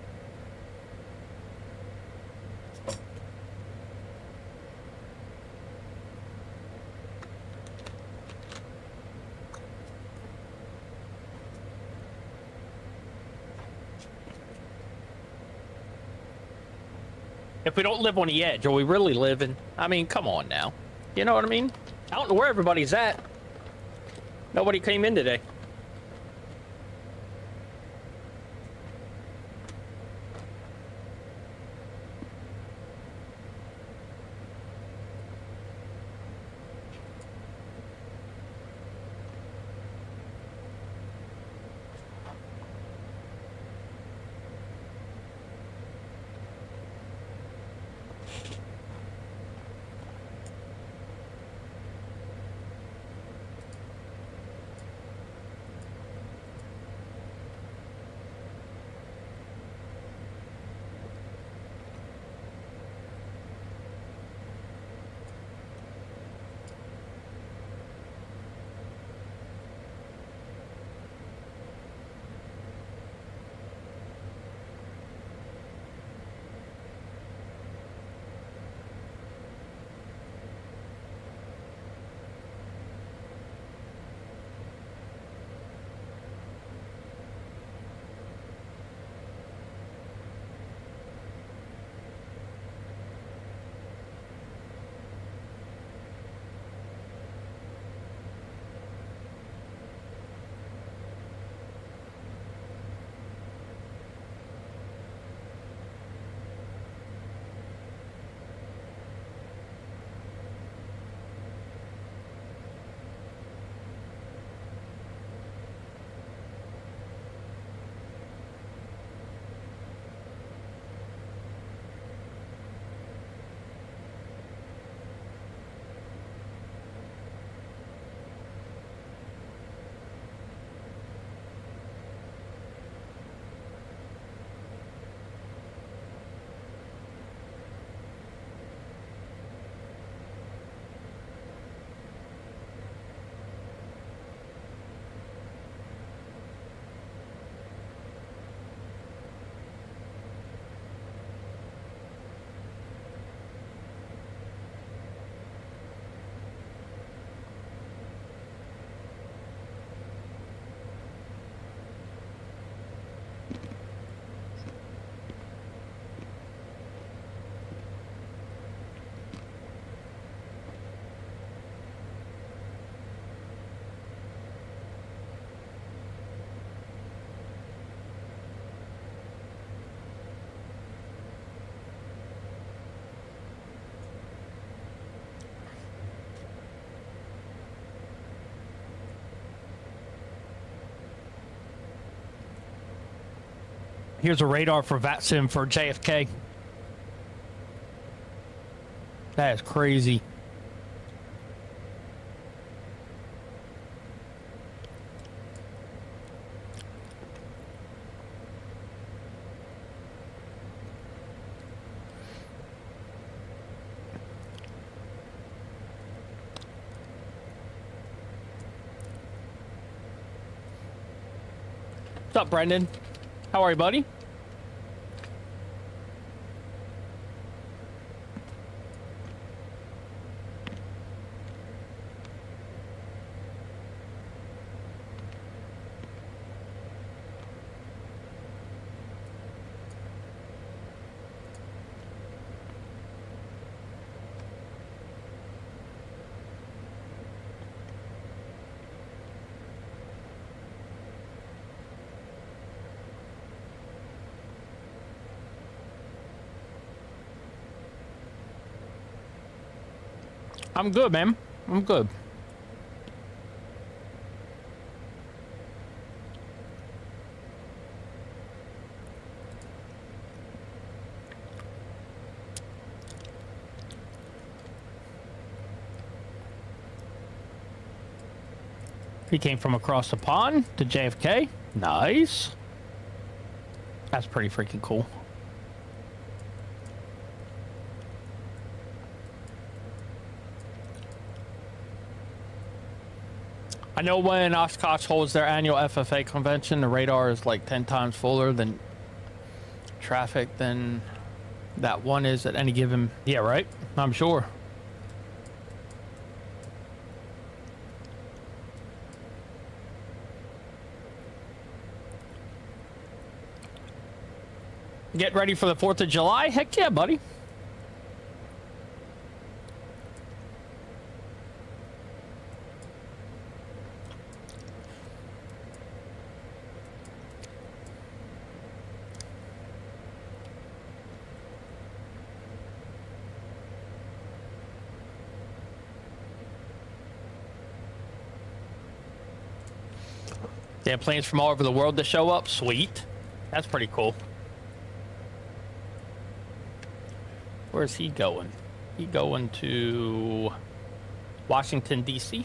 If we don't live on the edge, are we really living? I mean, come on now. You know what I mean? I don't know where everybody's at. Nobody came in today. Here's a radar for VATSIM for JFK. That is crazy. What's up, Brendan? How are you, buddy? I'm good, man. I'm good. He came from across the pond to JFK. Nice. That's pretty freaking cool. I know when Oshkosh holds their annual FFA convention, the radar is like 10 times fuller than traffic than that one is at any given. Yeah, right? I'm sure. Get ready for the 4th of July? Heck yeah, buddy. They have planes from all over the world to show up? Sweet. That's pretty cool. Where's he going? He going to Washington, D.C.?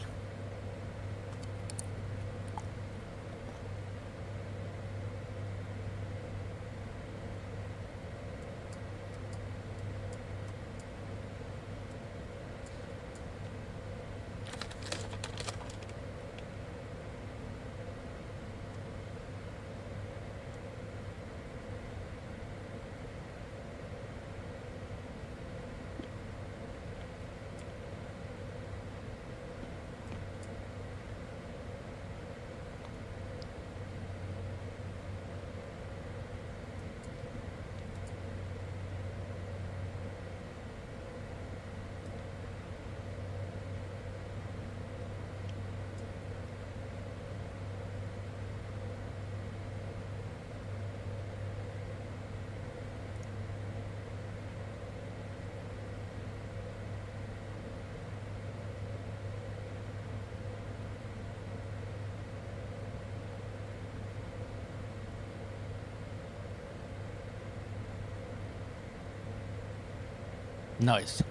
Nice.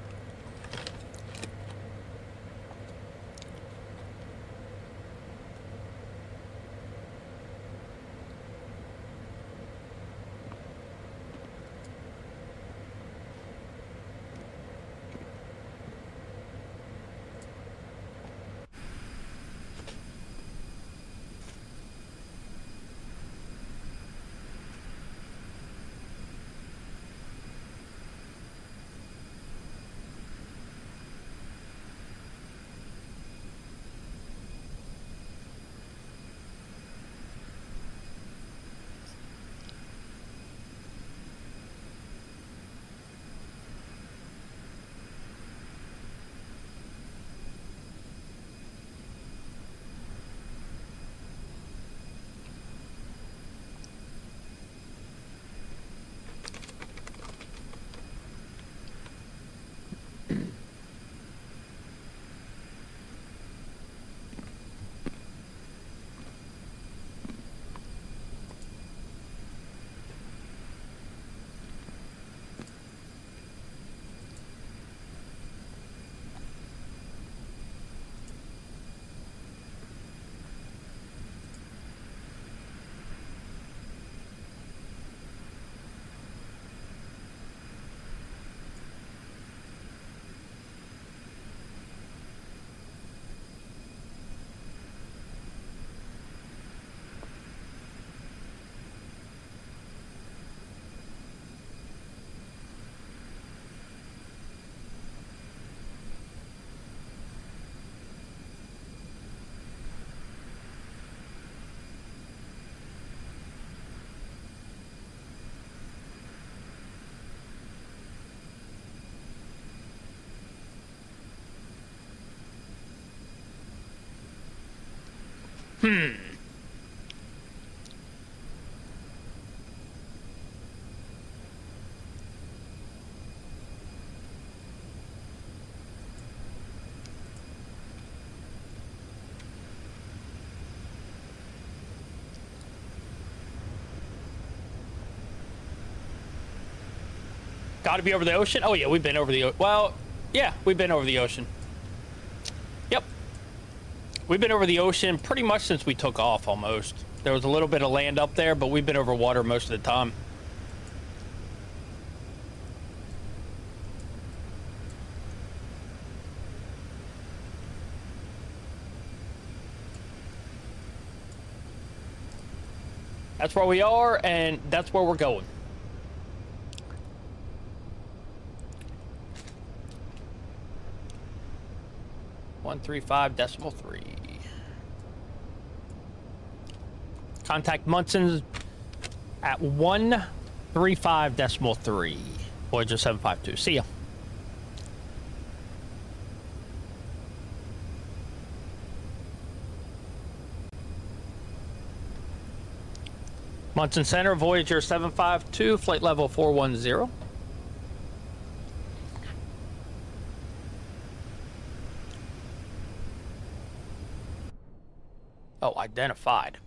Got to be over the ocean? Oh, yeah, we've been over the ocean. Well, yeah, we've been over the ocean. Yep. We've been over the ocean pretty much since we took off, almost. There was a little bit of land up there, but we've been over water most of the time. That's where we are, and that's where we're going. .135.3. Contact Munson at 135.3. Voyager 752. See ya. Munson Center, Voyager 752, flight level 410. Oh, identified.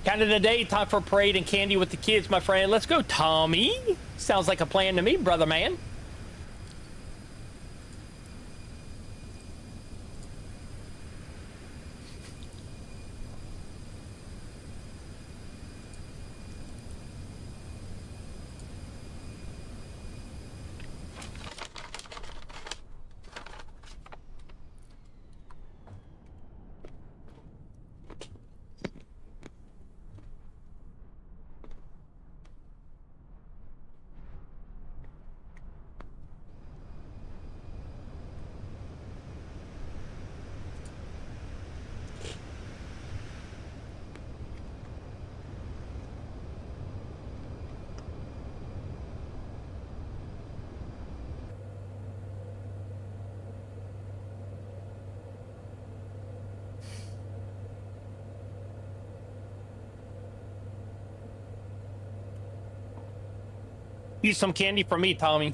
Canada Day, time for parade and candy with the kids, my friend. Let's go, Tommy. Sounds like a plan to me, brother man. Use some candy for me, Tommy.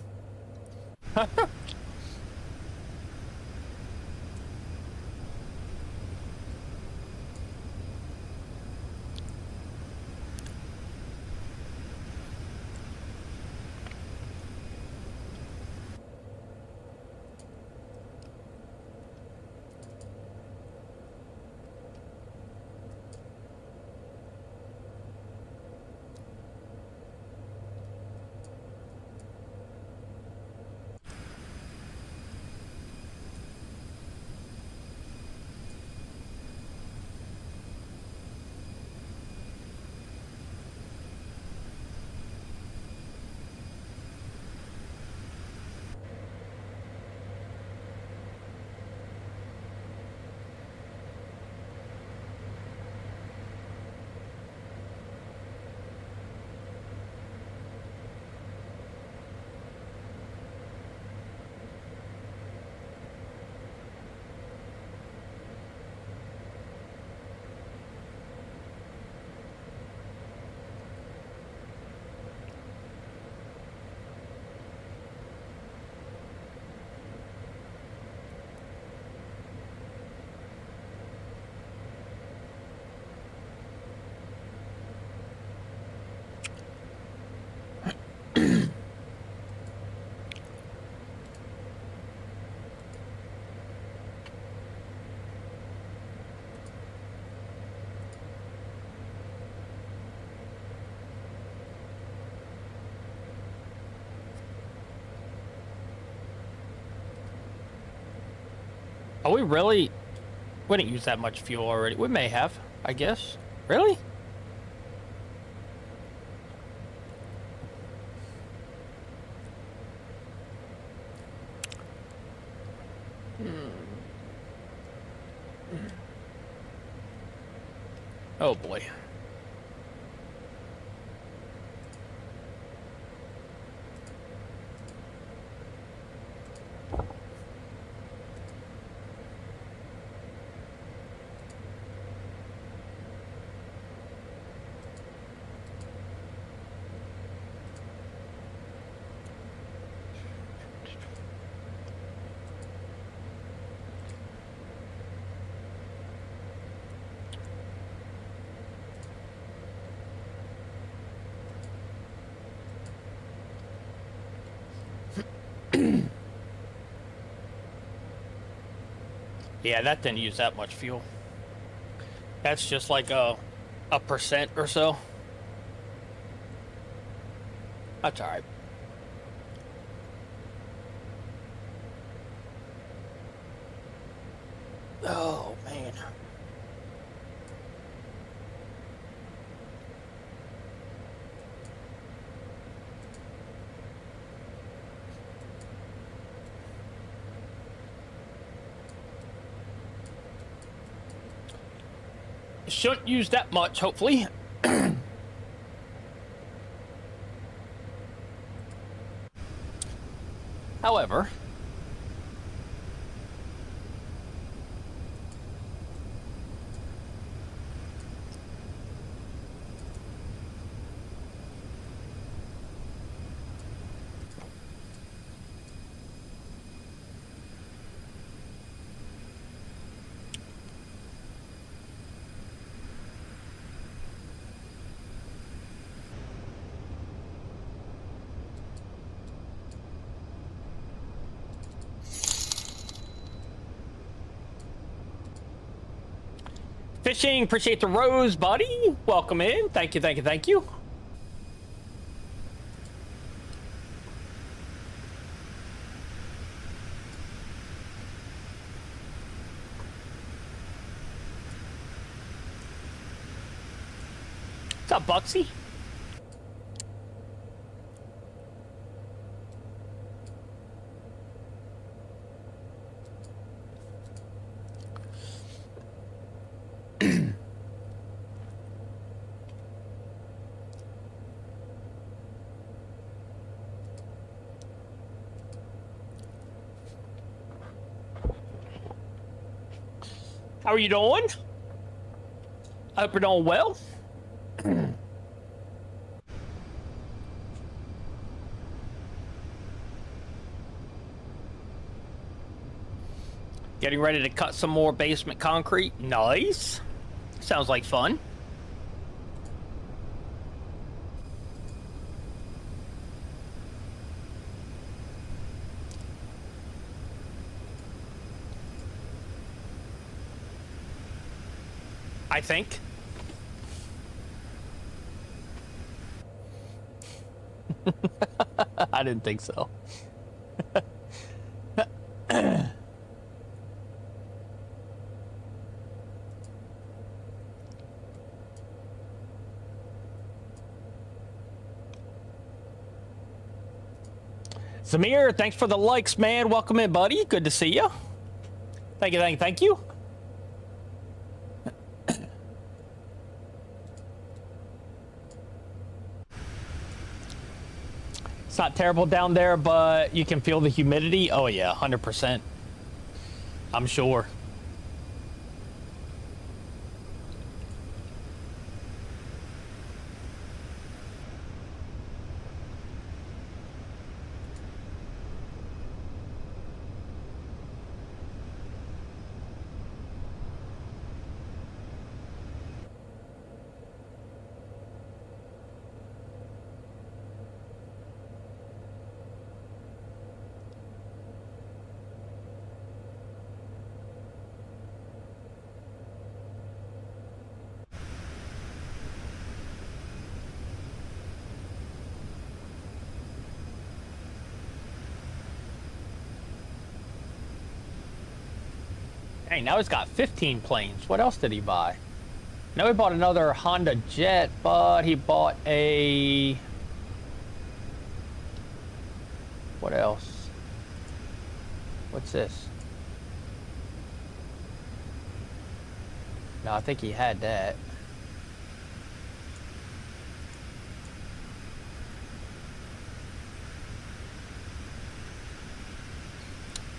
Are we really? We didn't use that much fuel already. We may have, I guess. Really? Oh boy. Yeah, that didn't use that much fuel. That's just like a percent or so. That's all right. Oh, man. Shouldn't use that much, hopefully. However, fishing, appreciate the rose, buddy. Welcome in. Thank you, thank you, thank you. What's up, Bucksy? How are you doing? I hope you're doing well. Getting ready to cut some more basement concrete. Nice. Sounds like fun. I think. I didn't think so. Zamir, thanks for the likes, man. Welcome in, buddy. Good to see you. Thank you, thank you, thank you. It's not terrible down there, but you can feel the humidity. Oh, yeah, 100%. I'm sure. Hey, now he's got 15 planes. What else did he buy? Now he bought another Honda Jet, but he bought a... What else? What's this? No, I think he had that.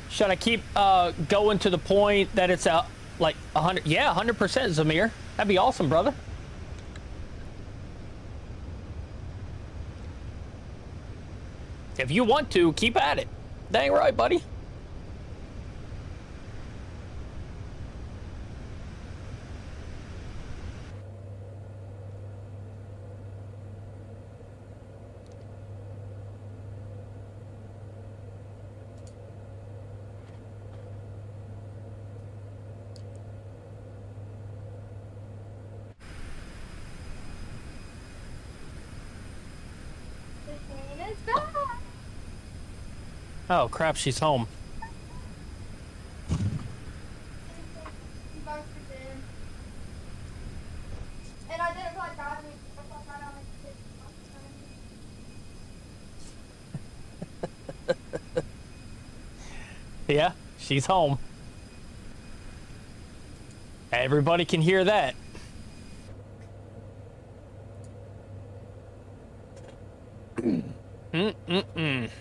Should I keep going to the point that it's like 100? Yeah, 100%, Zamir. That'd be awesome, brother. If you want to, keep at it. Dang right, buddy. Oh crap, she's home. And I didn't like God. Yeah, she's home. Everybody can hear that. Mm-mm-mm.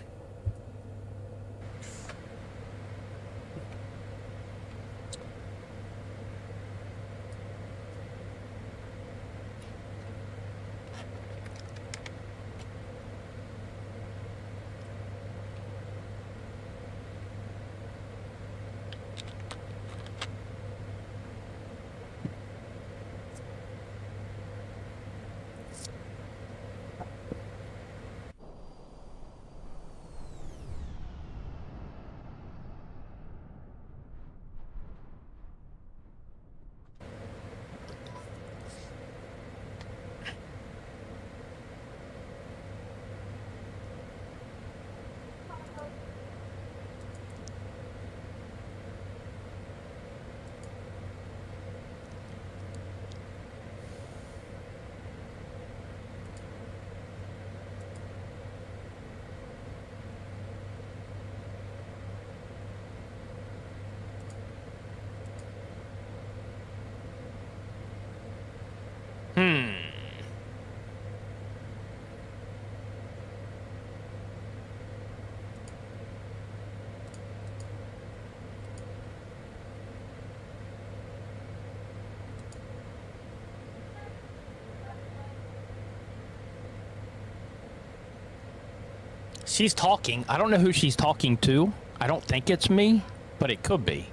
She's talking. I don't know who she's talking to. I don't think it's me, but it could be.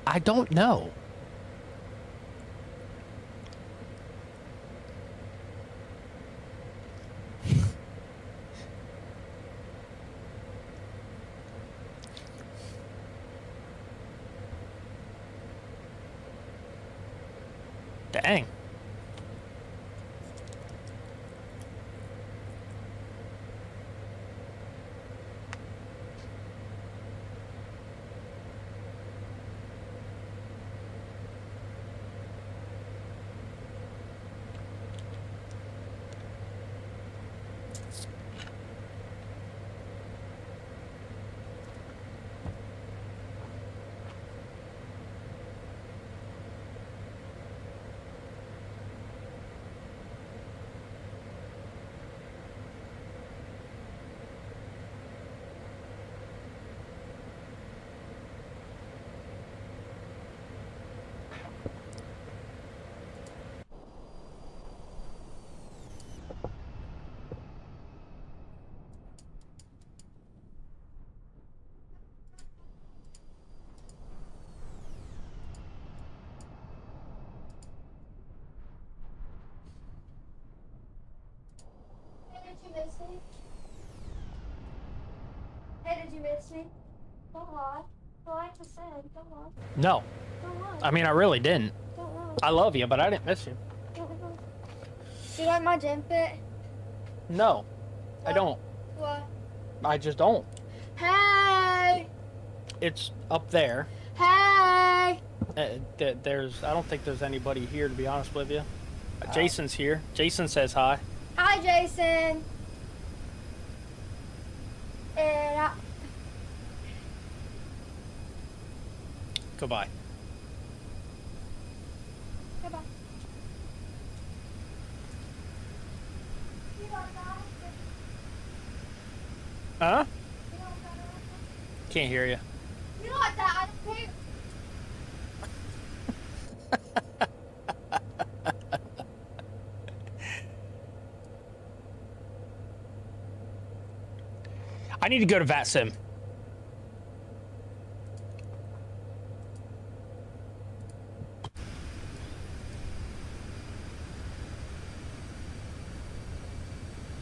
I don't know. Dang. Did you miss me? Hey, did you miss me? Don't lie. Well, like I said, don't lie. No. Don't lie. I mean, I really didn't. Don't lie. I love you, but I didn't miss you. Don't lie. Do you like my gym fit? No, I don't. What? I just don't. Hey! It's up there. Hey! There's, I don't think there's anybody here, to be honest with you. Jason's here. Jason says hi. Hi, Jason. And Goodbye. goodbye. Huh? Can't hear you. You like that? I don't care. I need to go to VATSIM.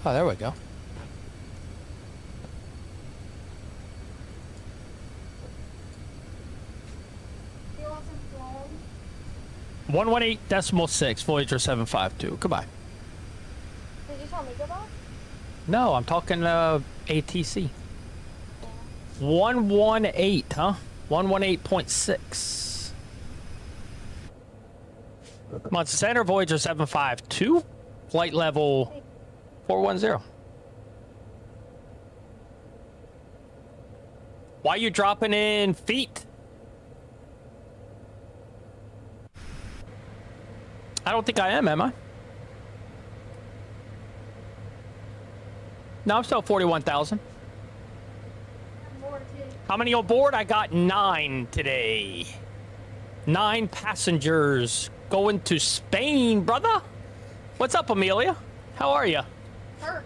Oh, there we go. You want some phone? 118.6 Voyager 752. Goodbye. Did you tell me goodbye? No, I'm talking ATC. 118, huh? 118.6. Come on, center Voyager 752. Flight level 410. Why are you dropping in feet? I don't think I am I? No, I'm still 41,000. More too. How many on board? I got 9 today. 9 passengers going to Spain, brother. What's up, Amelia? How are you? Hurt.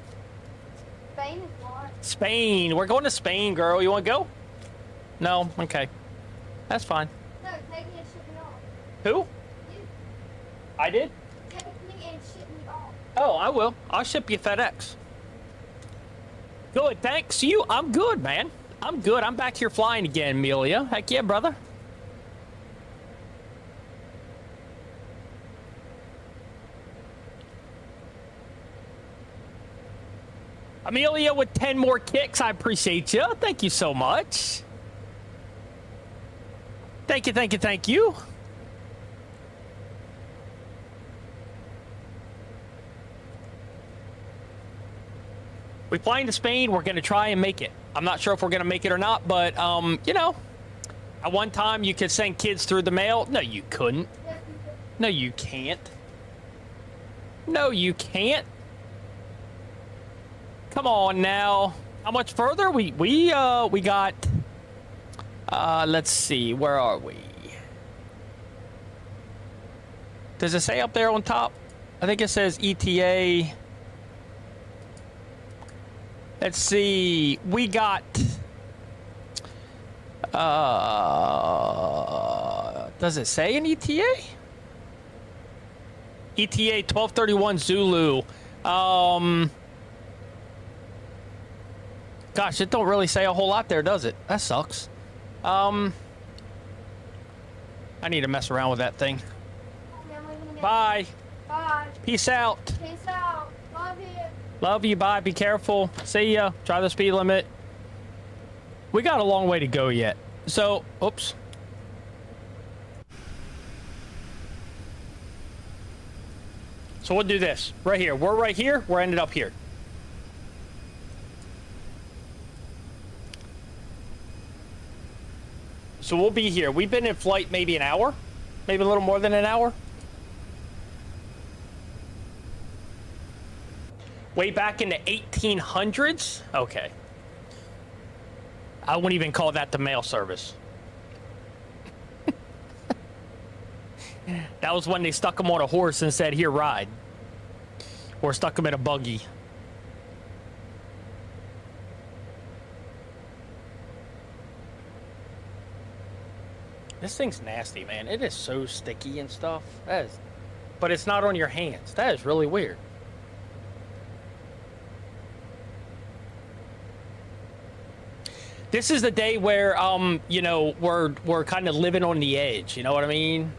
Spain is what? Spain. We're going to Spain, girl. You want to go? No? Okay. That's fine. No, take me and ship me off. Who? You. I did? Take me and ship me off. Oh, I will. I'll ship you FedEx. Good. Thanks. You. I'm good, man. I'm good. I'm back here flying again, Amelia. Heck yeah, brother. Amelia with 10 more kicks. I appreciate you. Thank you so much. Thank you, thank you, thank you. We flying to Spain. We're going to try and make it. I'm not sure if we're going to make it or not, but, you know, at one time you could send kids through the mail. No, you couldn't. Yes, you did. No, you can't. No, you can't. Come on now. How much further? We got, let's see. Where are we? Does it say up there on top? I think it says ETA. Let's see. We got, does it say an ETA? ETA 1231 Zulu. Gosh, it don't really say a whole lot there, does it? That sucks. I need to mess around with that thing. Okay, I'm leaving again. Bye. Bye. Peace out. Peace out. Love you. Love you. Bye. Be careful. See ya. Try the speed limit. We got a long way to go yet. So, oops. So we'll do this right here. We're right here. We're ended up here. So we'll be here. We've been in flight maybe an hour, maybe a little more than an hour. Way back in the 1800s? Okay. I wouldn't even call that the mail service. That was when they stuck him on a horse and said, here, ride. Or stuck him in a buggy. This thing's nasty, man. It is so sticky and stuff. That is, but it's not on your hands. That is really weird. This is the day where, you know, we're kind of living on the edge. You know what I mean?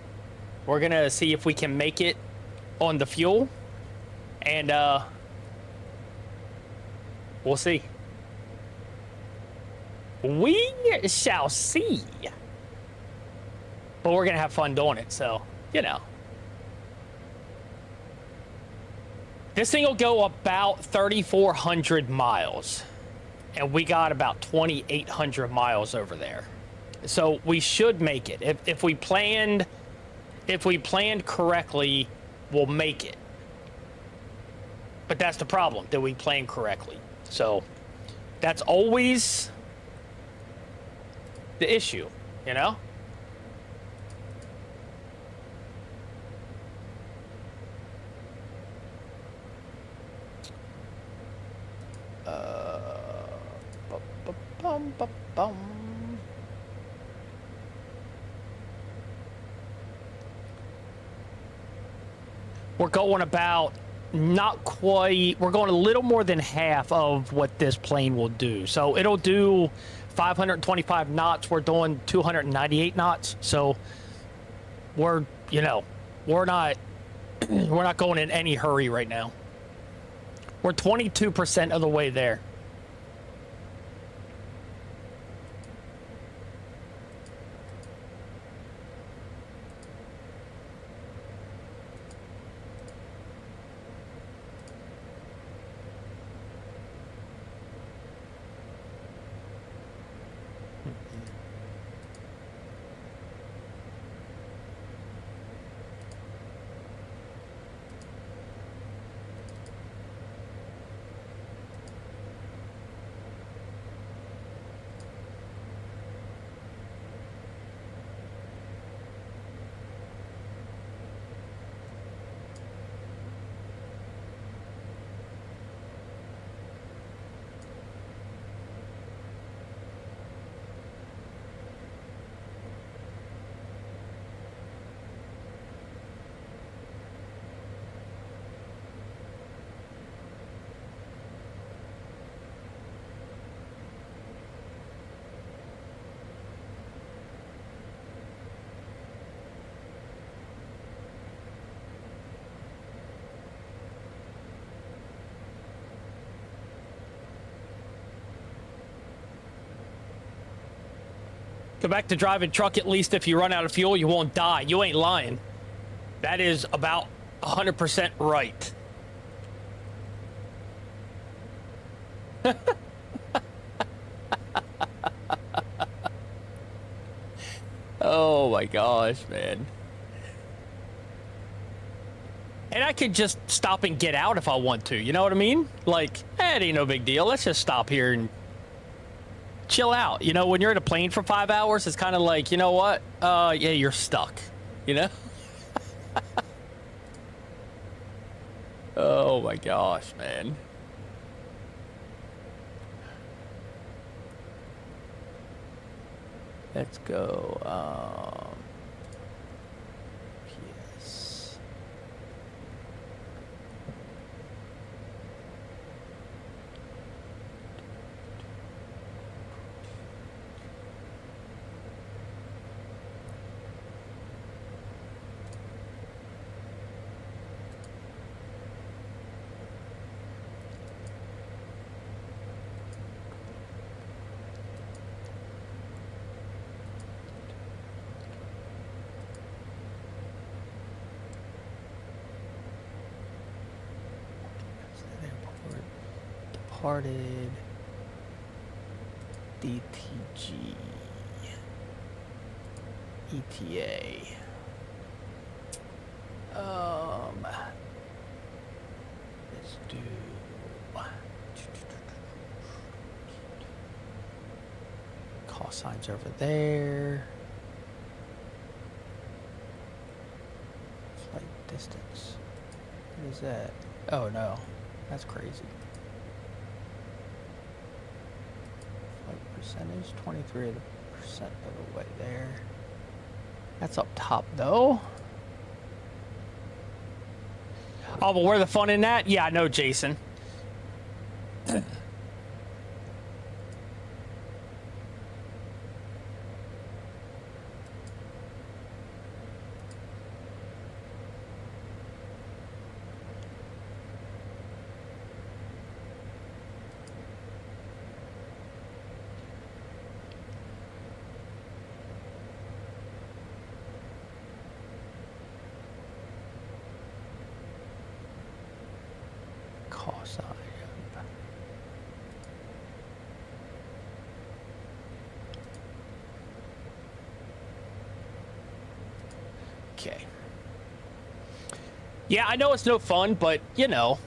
We're gonna see if we can make it on the fuel, and we'll see. We shall see. but we're gonna have fun doing it. So, you know, this thing will go about 3,400 miles, and we got about 2,800 miles over there. So we should make it. If we planned correctly, we'll make it. But that's the problem. Did we plan correctly? So that's always the issue, you know? Bum. We're going about not quite, we're going a little more than half of what this plane will do. So it'll do 525 knots. We're doing 298 knots. So we're, you know, we're not going in any hurry right now. We're 22% of the way there. Go back to driving truck. At least if you run out of fuel, you won't die. You ain't lying. That is about 100% right. Oh my gosh, man. And I could just stop and get out if I want to. You know what I mean? Like, it ain't no big deal. Let's just stop here and chill out. You know, when you're in a plane for 5 hours, it's kind of like, you know what? Yeah, you're stuck. You know? Oh my gosh, man. Let's go. Yes. Departed DTG ETA. Let's do call signs over there. Flight distance. What is that? Oh no, that's crazy. Percentage 23% of the way there. That's up top though. Oh, but where the fun in that? Yeah, I know, Jason. Okay. Yeah, I know it's no fun, but, you know.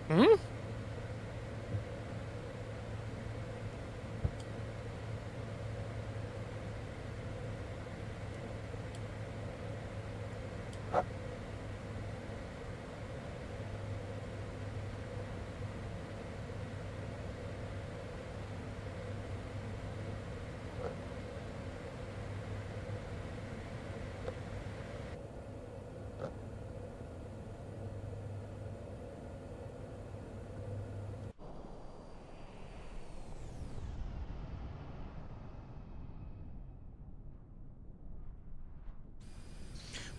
Hmm?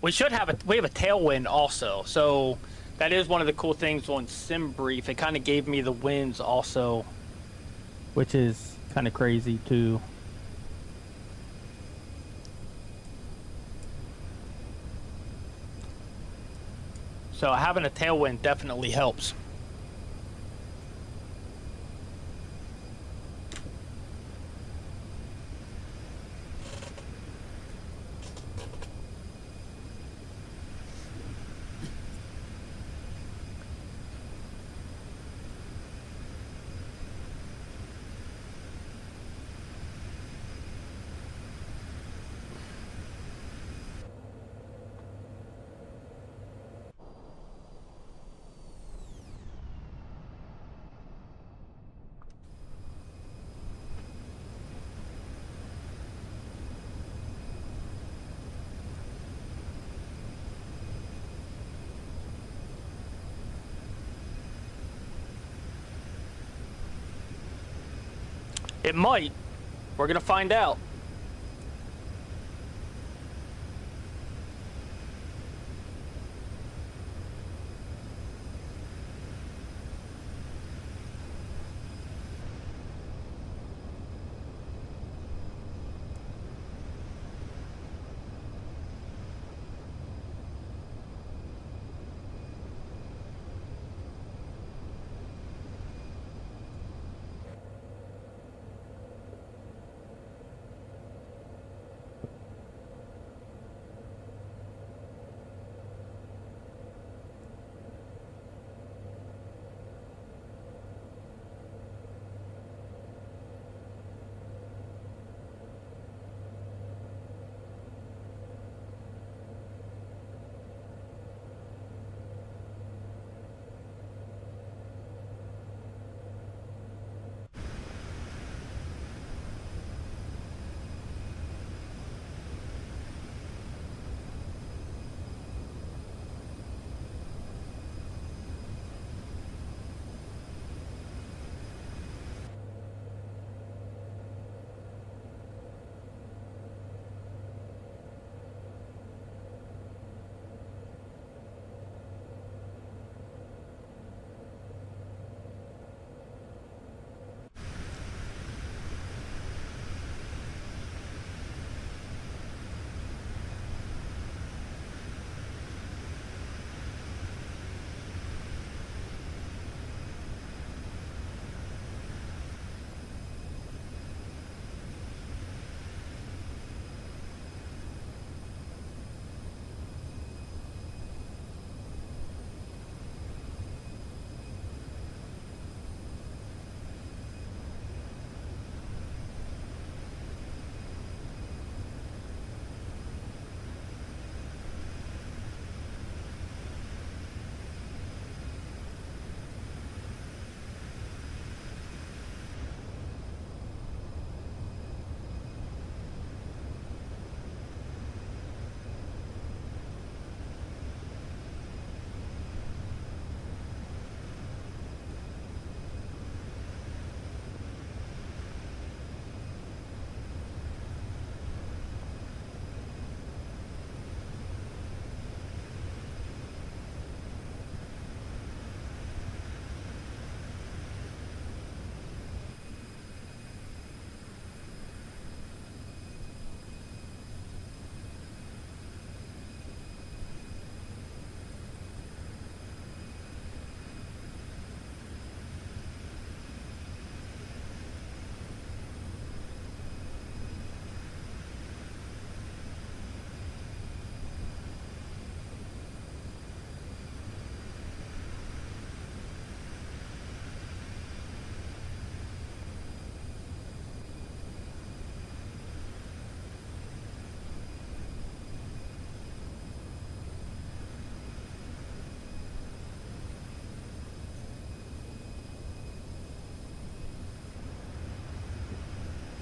We should have we have a tailwind also, so that is one of the cool things on SimBrief. It kind of gave me the winds also, which is kind of crazy too. So having a tailwind definitely helps. It might. We're gonna find out.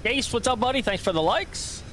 Ace, what's up, buddy? Thanks for the likes.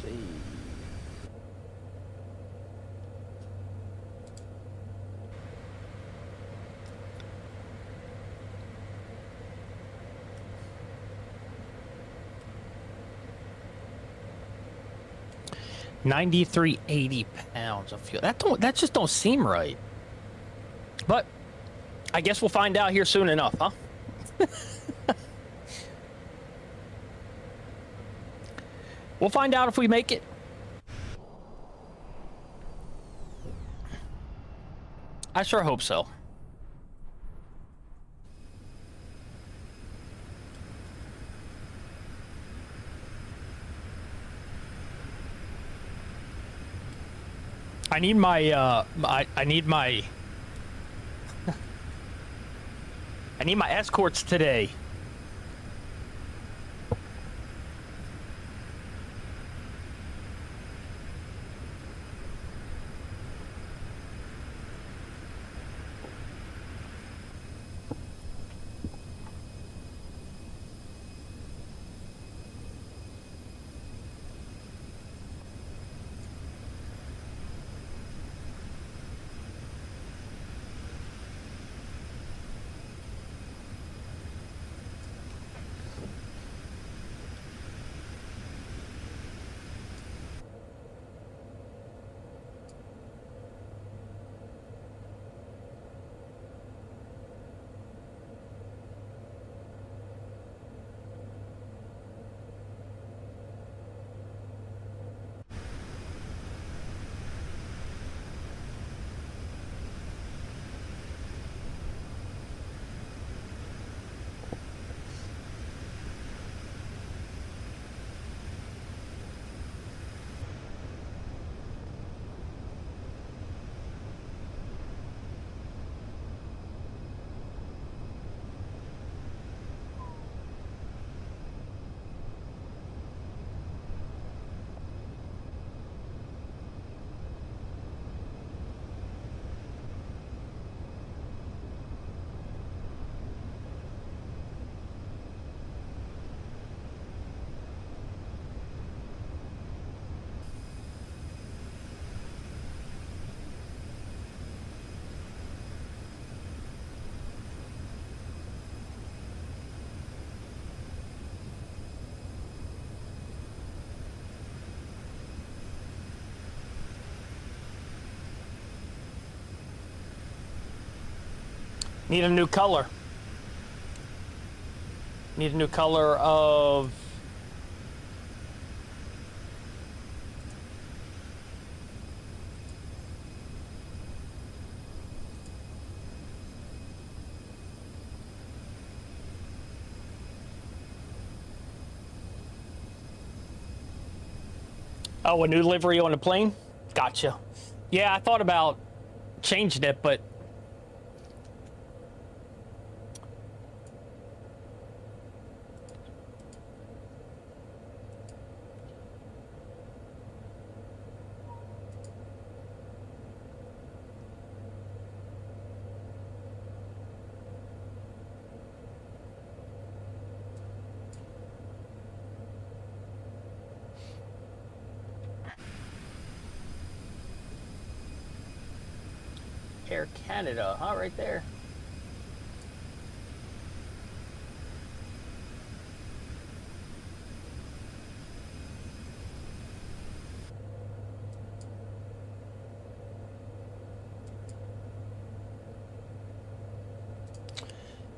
See. $93.80 of fuel. That just don't seem right. But I guess we'll find out here soon enough, huh? We'll find out if we make it. I sure hope so. I need my I need my I need my escorts today. Need a new color. Need a new color of... Oh, a new livery on the plane? Gotcha. Yeah, I thought about changing it, but... Air Canada, huh? Right there.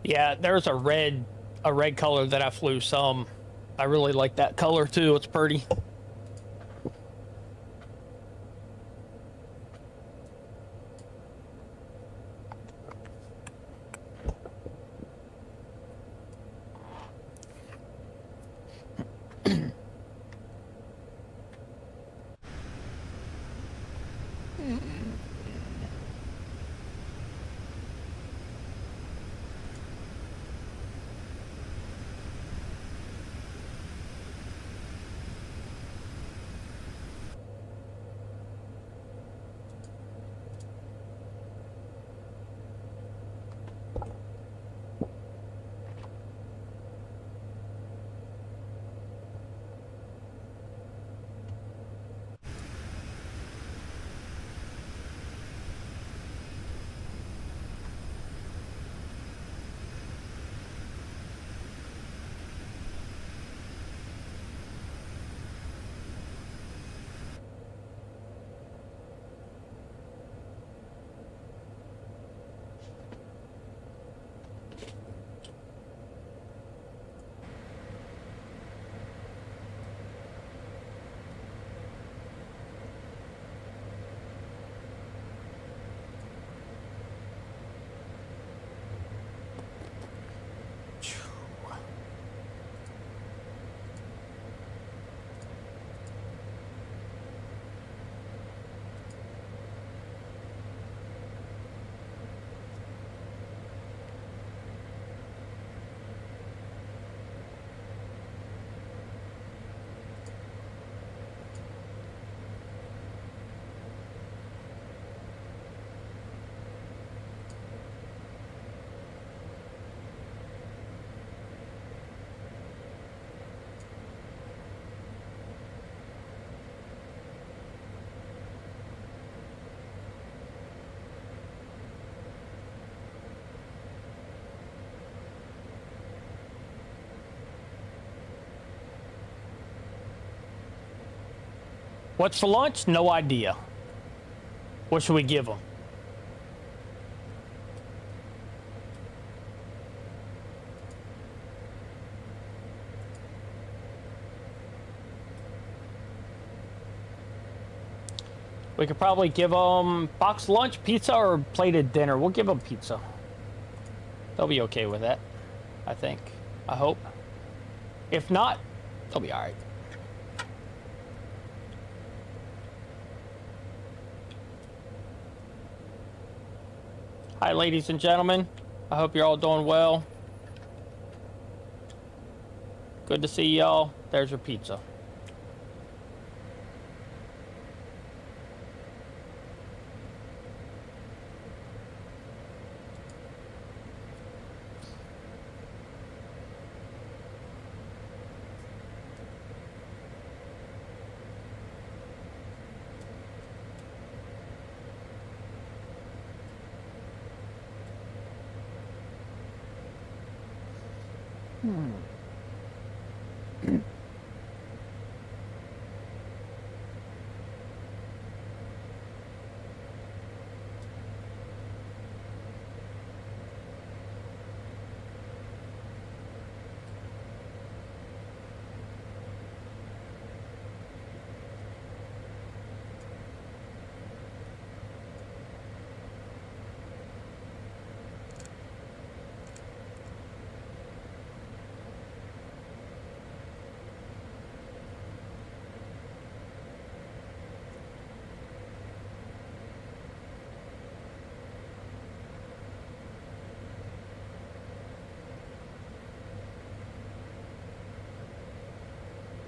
Yeah, there's a red color that I flew some. I really like that color too. It's pretty. What's for lunch? No idea. What should we give them? We could probably give them box lunch, pizza, or plated dinner. We'll give them pizza. They'll be okay with that, I think. I hope. If not, they'll be all right. Hi, ladies and gentlemen. I hope you're all doing well. Good to see y'all. There's your pizza.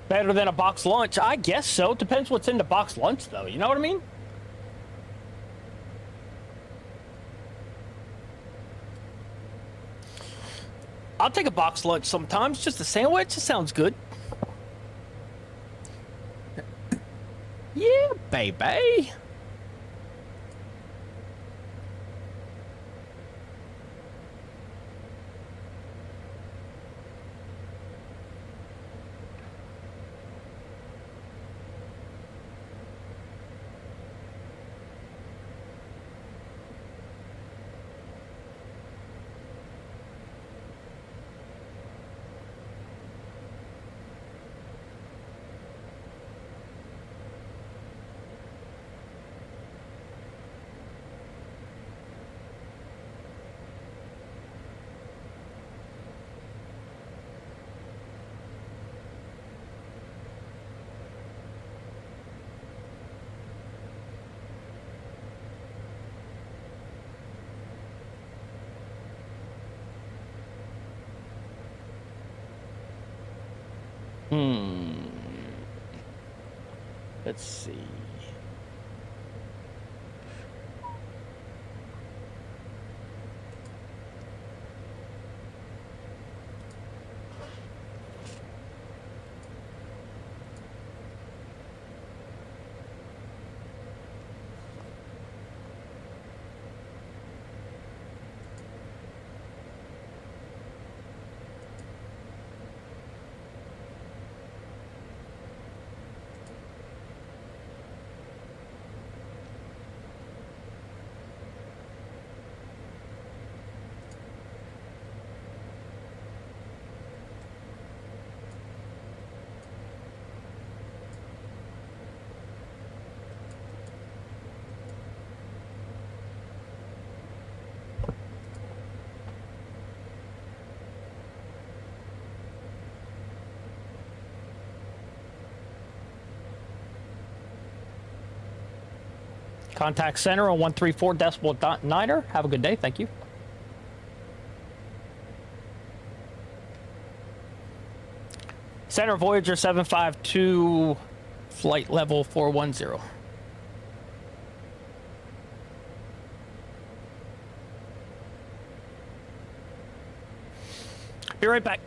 Better than a box lunch? I guess so. Depends what's in the box lunch, though. You know what I mean? I'll take a box lunch sometimes. Just a sandwich. It sounds good. Yeah, baby. Let's see. Contact center on 134.9er. Have a good day. Thank you. Center Voyager 752, flight level 410. Be right back.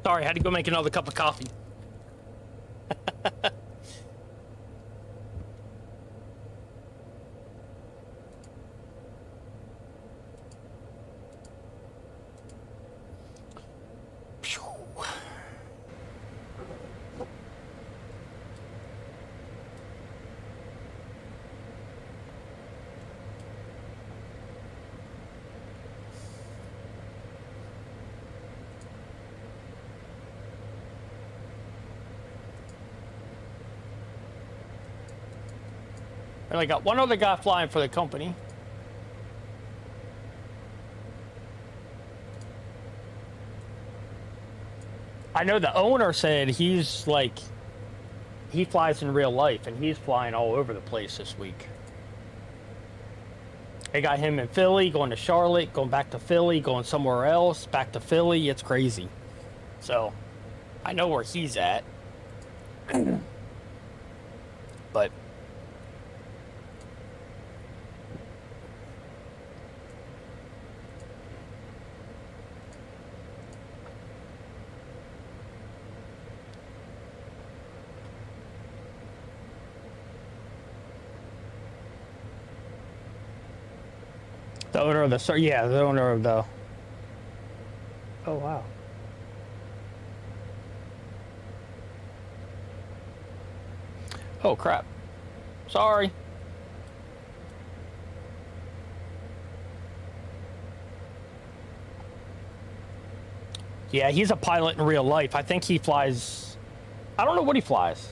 Sorry, I had to go make another cup of coffee. And I got one other guy flying for the company. I know the owner said he's like, he flies in real life and he's flying all over the place this week. They got him in Philly, going to Charlotte, going back to Philly, going somewhere else, back to Philly. It's crazy. So I know where he's at. But the owner of the, yeah, the owner of the, oh wow. Oh crap. Sorry. Yeah, he's a pilot in real life. I think he flies, I don't know what he flies.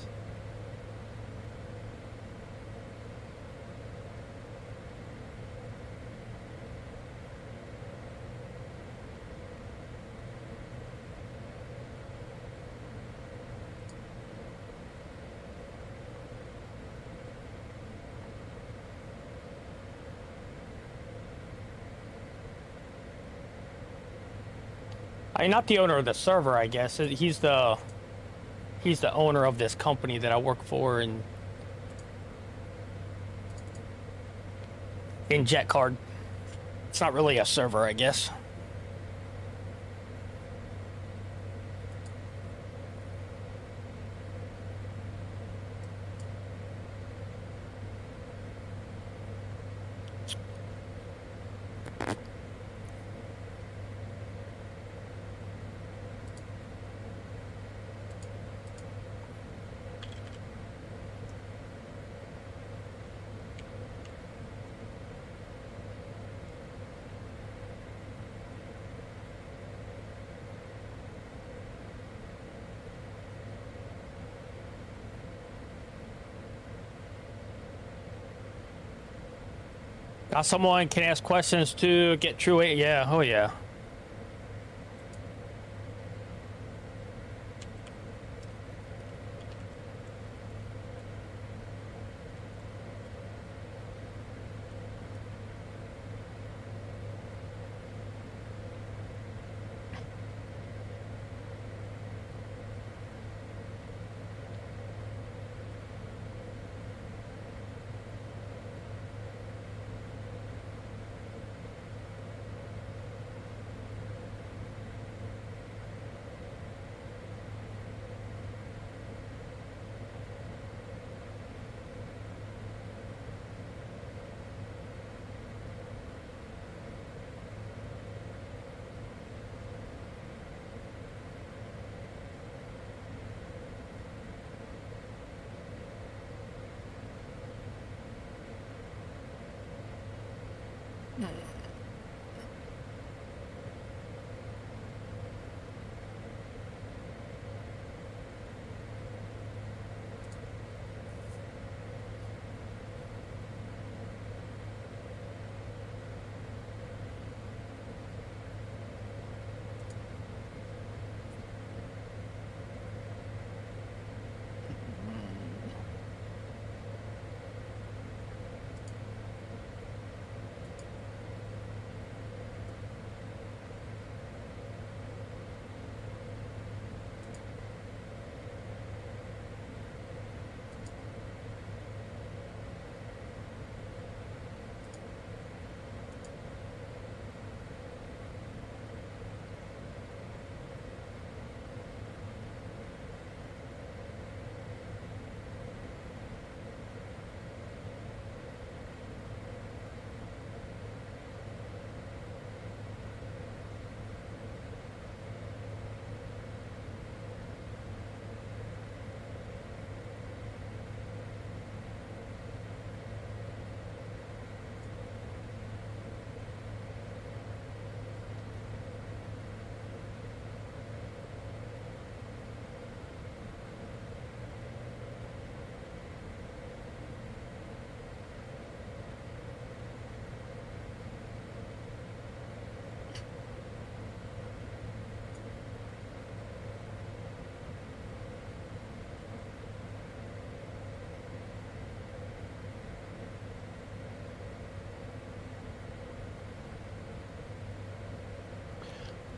I mean, not the owner of the server, I guess. He's the owner of this company that I work for in JETCARD. It's not really a server, I guess. Now someone can ask questions to get true. Yeah, oh yeah.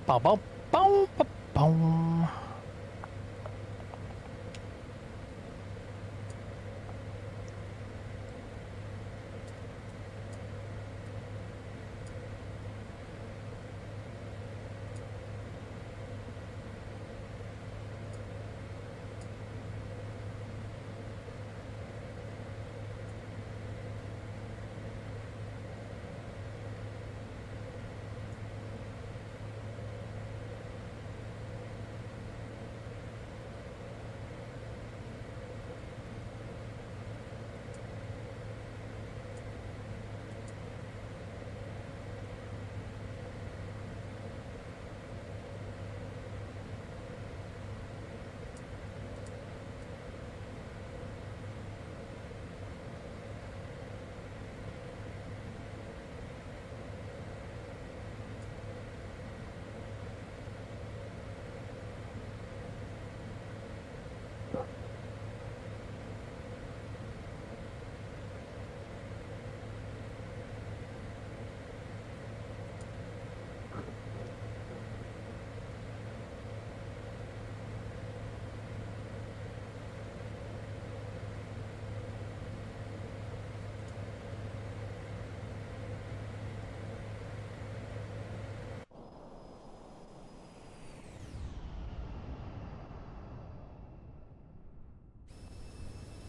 Bow, bow, bow, bow, bow.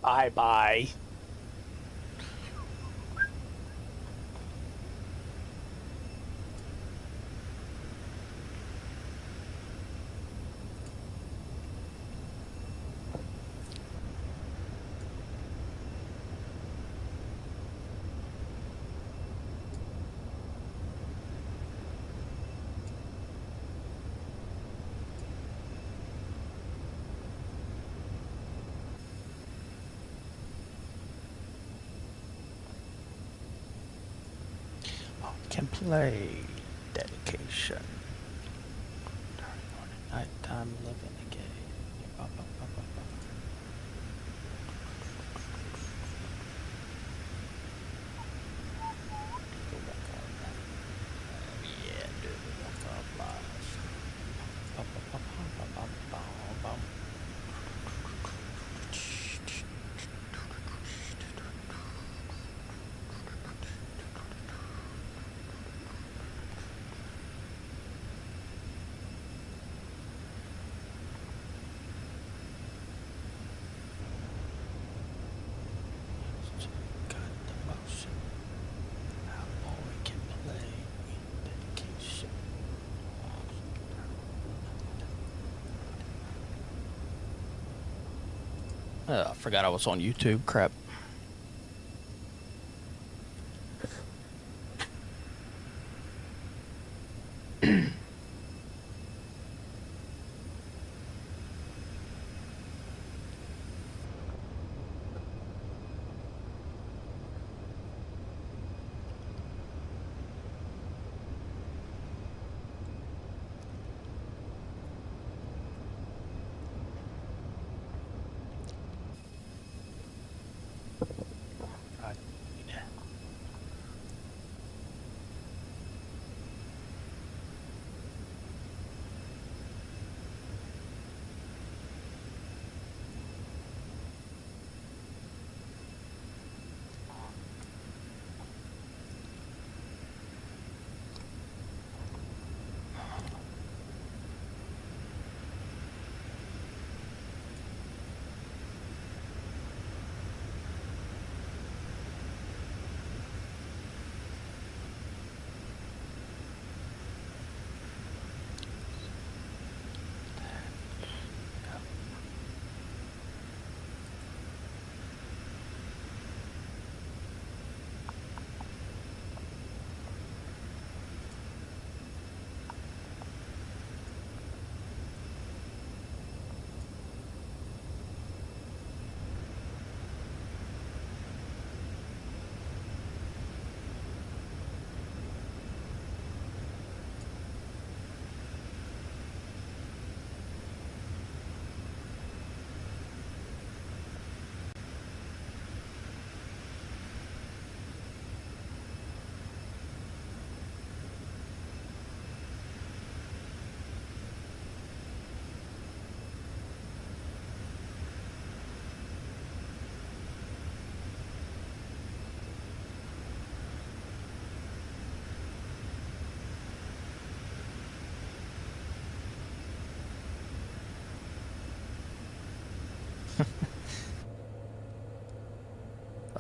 Bye bye. Can play dedication. Nighttime living again. Yeah, dude. Got the motion. How long we can play dedication. I forgot I was on YouTube. Crap.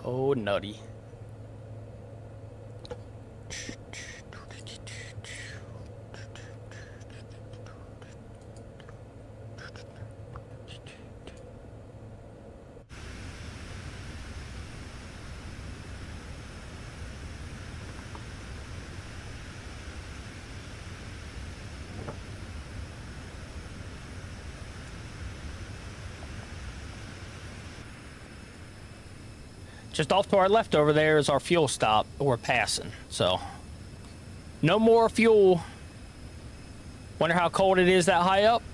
Oh, nutty. Just off to our left over there is our fuel stop. We're passing, so no more fuel. Wonder how cold it is that high up?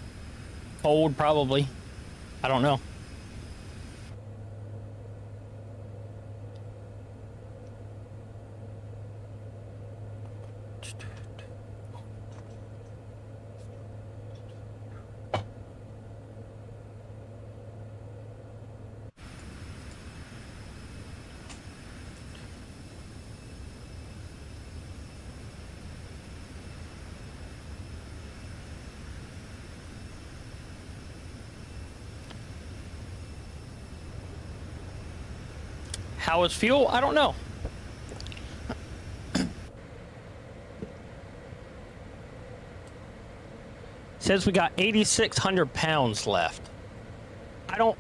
Cold, probably. I don't know. How is fuel? I don't know. Says we got 8,600 pounds left. I don't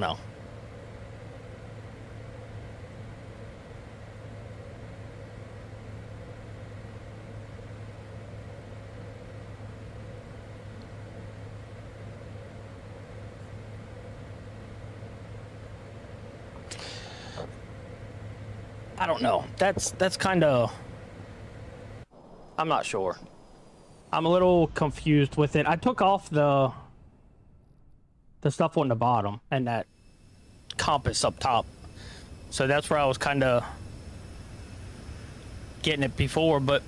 know. I don't know. That's kind of... I'm not sure. I'm a little confused with it. I took off the stuff on the bottom and that compass up top. So that's where I was kind of getting it before, but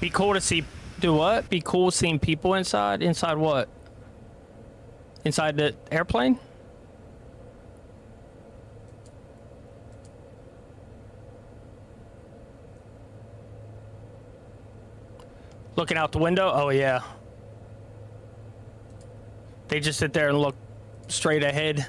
be cool to see. Do what? Be cool seeing people inside? Inside what? Inside the airplane? Looking out the window? Oh, yeah. They just sit there and look straight ahead.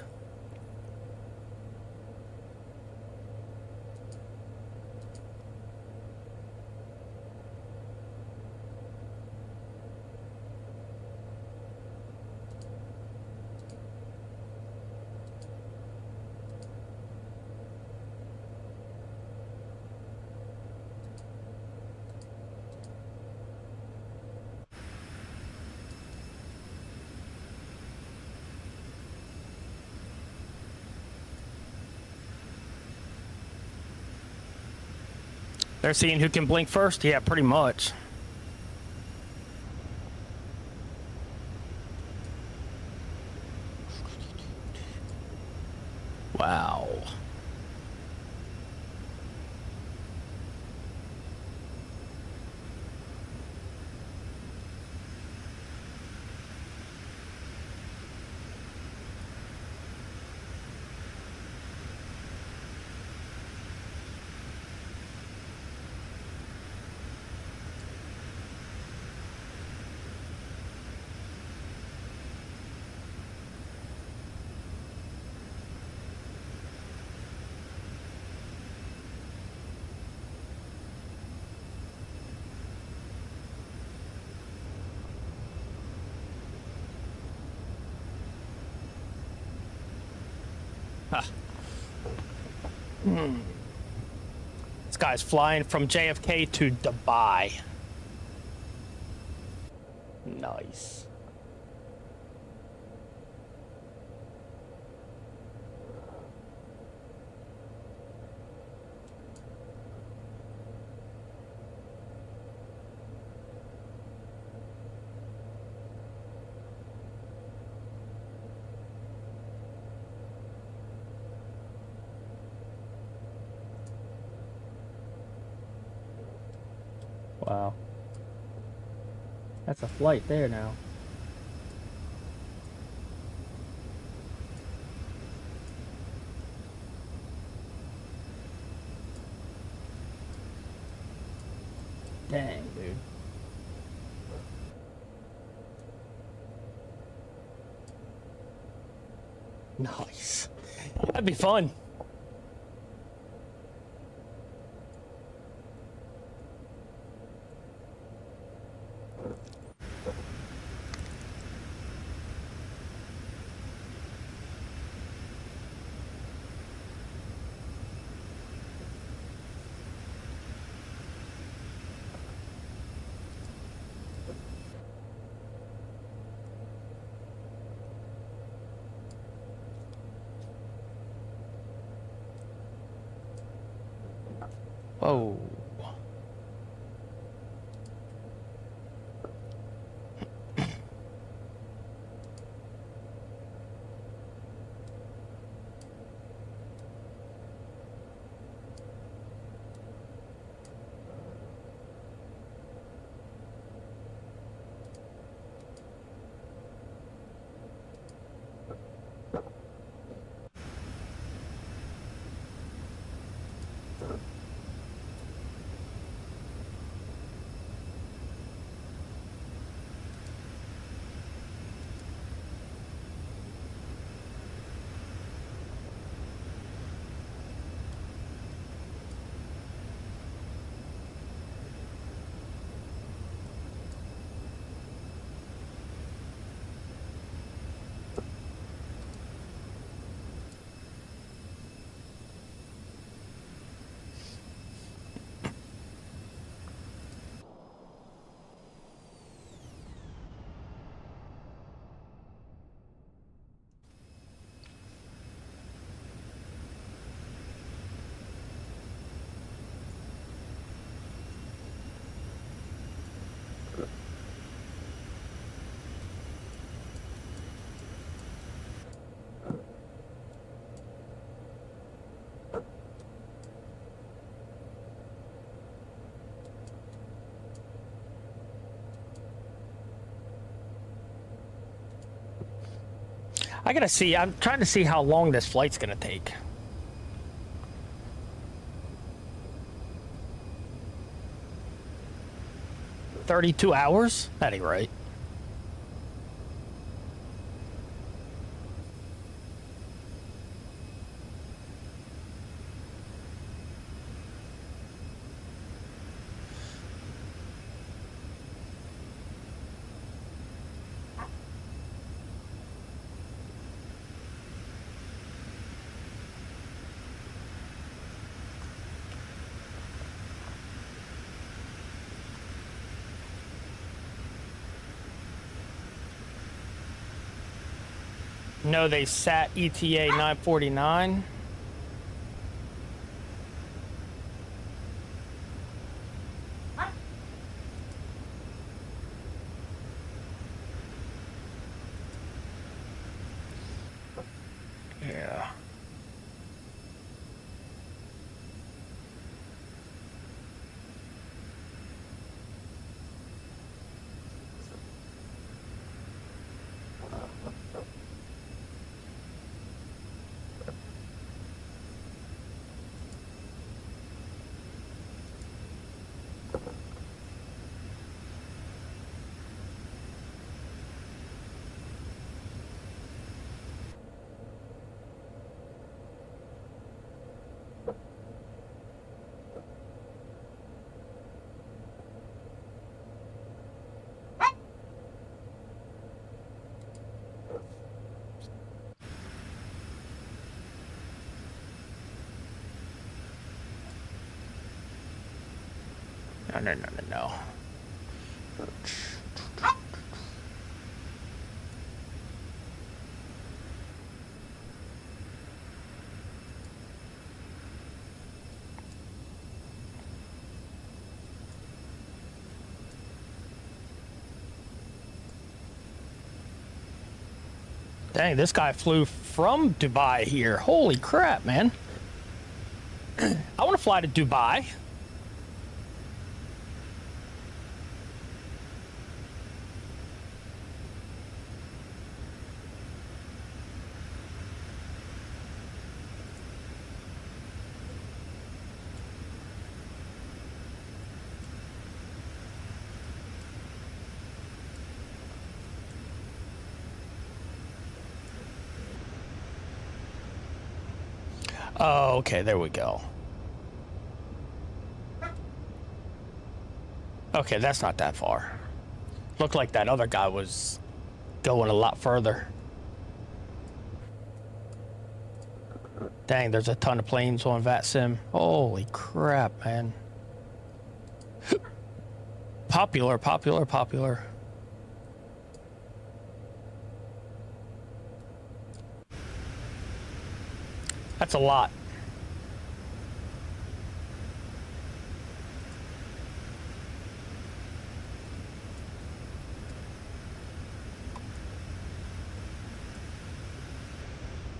They're seeing who can blink first? Yeah, pretty much. Wow. Huh. This guy's flying from JFK to Dubai. Nice. Wow. That's a flight there now. Dang, dude. Nice. That'd be fun. Whoa. I gotta see. I'm trying to see how long this flight's gonna take. 32 hours? That ain't right. No, they sat ETA 949. Yeah. No, no, no, no, no. Dang, this guy flew from Dubai here. Holy crap, man. I want to fly to Dubai. Oh, okay, there we go. Okay, that's not that far. Looked like that other guy was going a lot further. Dang, there's a ton of planes on VATSIM. Holy crap, man. Popular, popular, popular. That's a lot.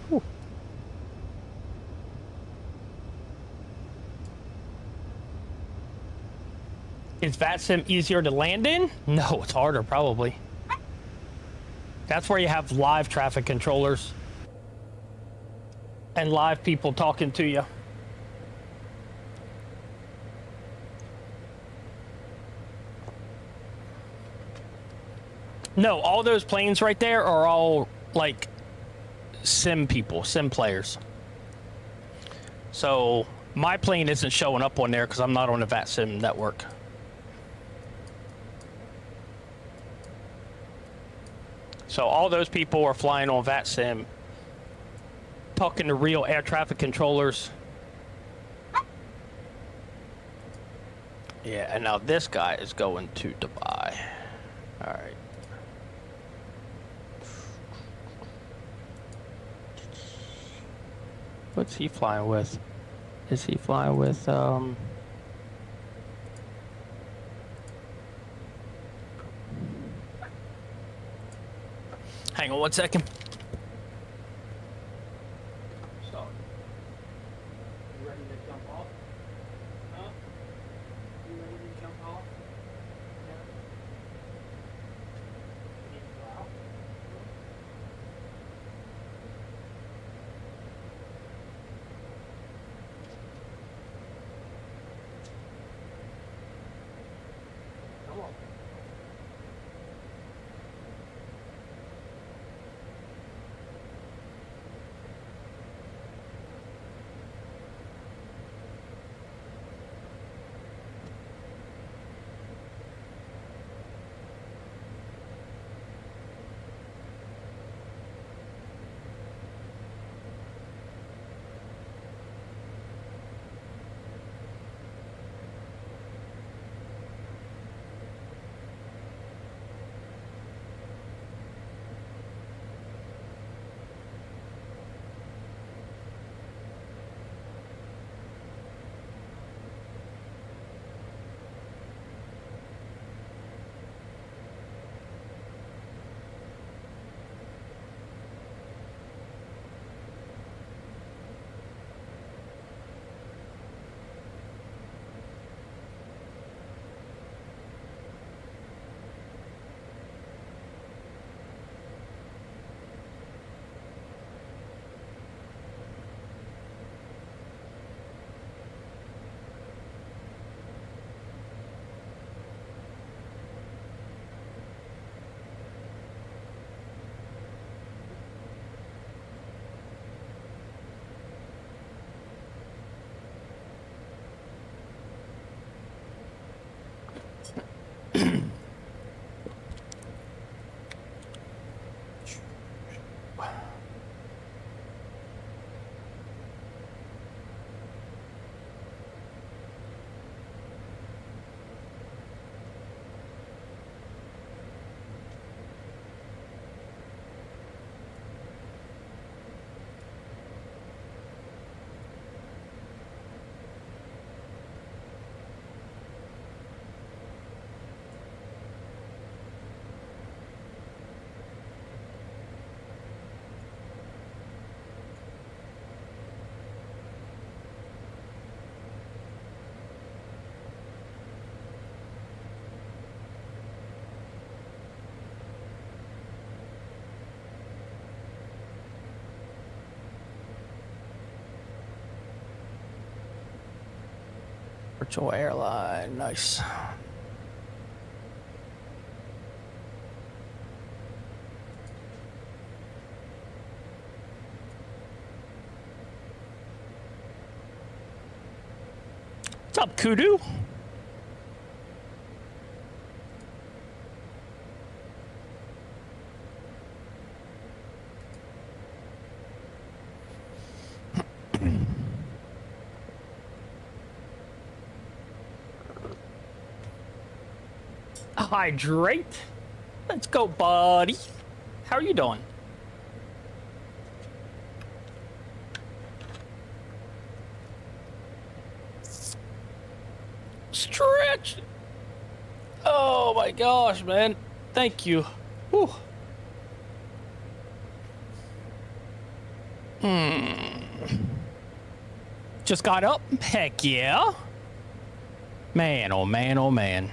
Whew. Is VATSIM easier to land in? No, it's harder, probably. That's where you have live traffic controllers and live people talking to you. No, all those planes right there are all like sim people, sim players. So my plane isn't showing up on there because I'm not on the VATSIM network. So all those people are flying on VATSIM, talking to real air traffic controllers. Yeah, and now this guy is going to Dubai. All right. What's he flying with? Is he flying with, hang on one second. So, you ready to jump off? Huh? You ready to jump off? Yeah. You need to go out? Come on. Virtual airline, nice. What's up, Kudu? Hydrate. Let's go, buddy. How are you doing? Stretch. Oh my gosh, man. Thank you. Whew. Just got up? Heck yeah. Man, oh man, oh man.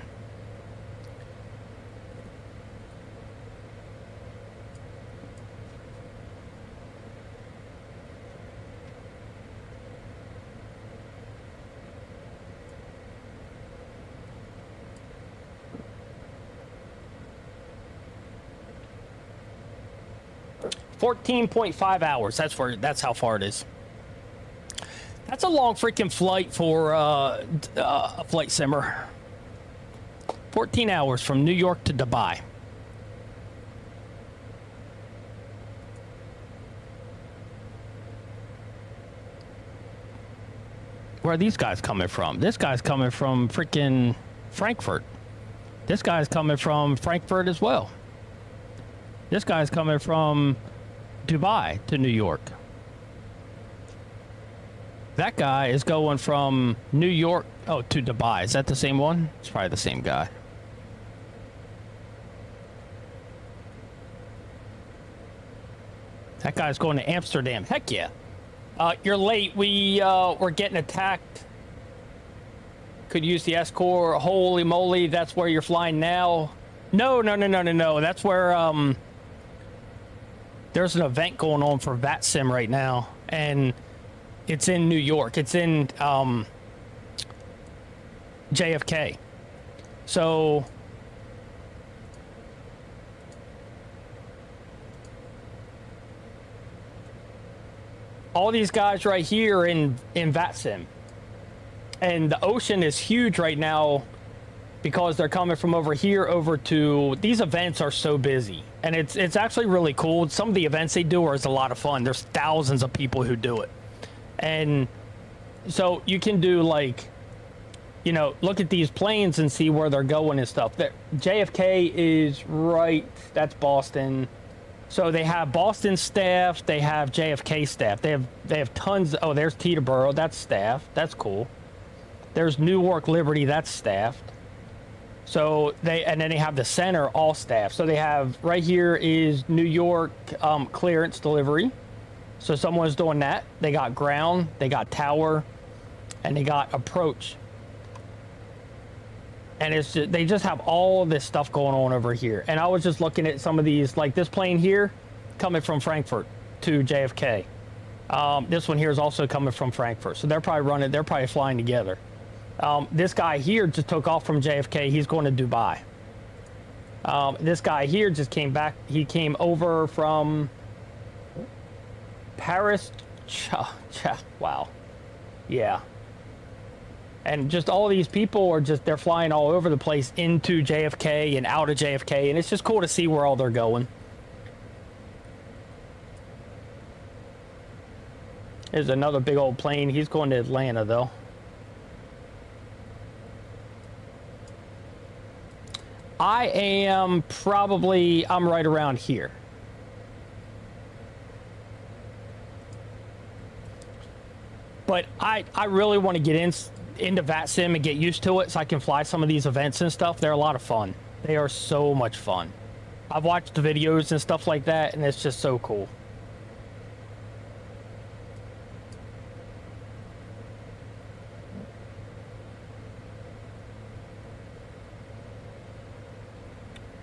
$14.5 hours. That's how far it is. That's a long freaking flight for a flight simmer. 14 hours from New York to Dubai. Where are these guys coming from? This guy's coming from freaking Frankfurt. This guy's coming from Frankfurt as well. This guy's coming from Dubai to New York. That guy is going from New York, to Dubai. Is that the same one? It's probably the same guy. That guy's going to Amsterdam. Heck yeah. You're late. We're getting attacked. Could use the escort. Holy moly, that's where you're flying now. No. That's where there's an event going on for VATSIM right now, and it's in New York. It's in JFK. So all these guys right here in VATSIM, and the ocean is huge right now because they're coming from over here over to, these events are so busy, and it's actually really cool. Some of the events they do is a lot of fun. There's thousands of people who do it, and so you can do, like, you know, look at these planes and see where they're going and stuff. JFK is right, that's Boston. So they have Boston staff, they have JFK staff, they have tons. Oh, there's Teterboro, that's staff, that's cool. There's Newark Liberty, that's staffed. So and then they have the center, all staff. So they have, right here is New York clearance delivery. So someone's doing that. They got ground, they got tower, and they got approach. And it's just, they just have all this stuff going on over here. And I was just looking at some of these, like this plane here, coming from Frankfurt to JFK. This one here is also coming from Frankfurt. So they're probably flying together. This guy here just took off from JFK. He's going to Dubai. This guy here just came back. He came over from Paris. Wow. Yeah. And just all these people are just, they're flying all over the place into JFK and out of JFK. And it's just cool to see where all they're going. There's another big old plane. He's going to Atlanta, though. I'm right around here. But I really want to get into VATSIM and get used to it so I can fly some of these events and stuff. They're a lot of fun. They are so much fun. I've watched the videos and stuff like that, and it's just so cool.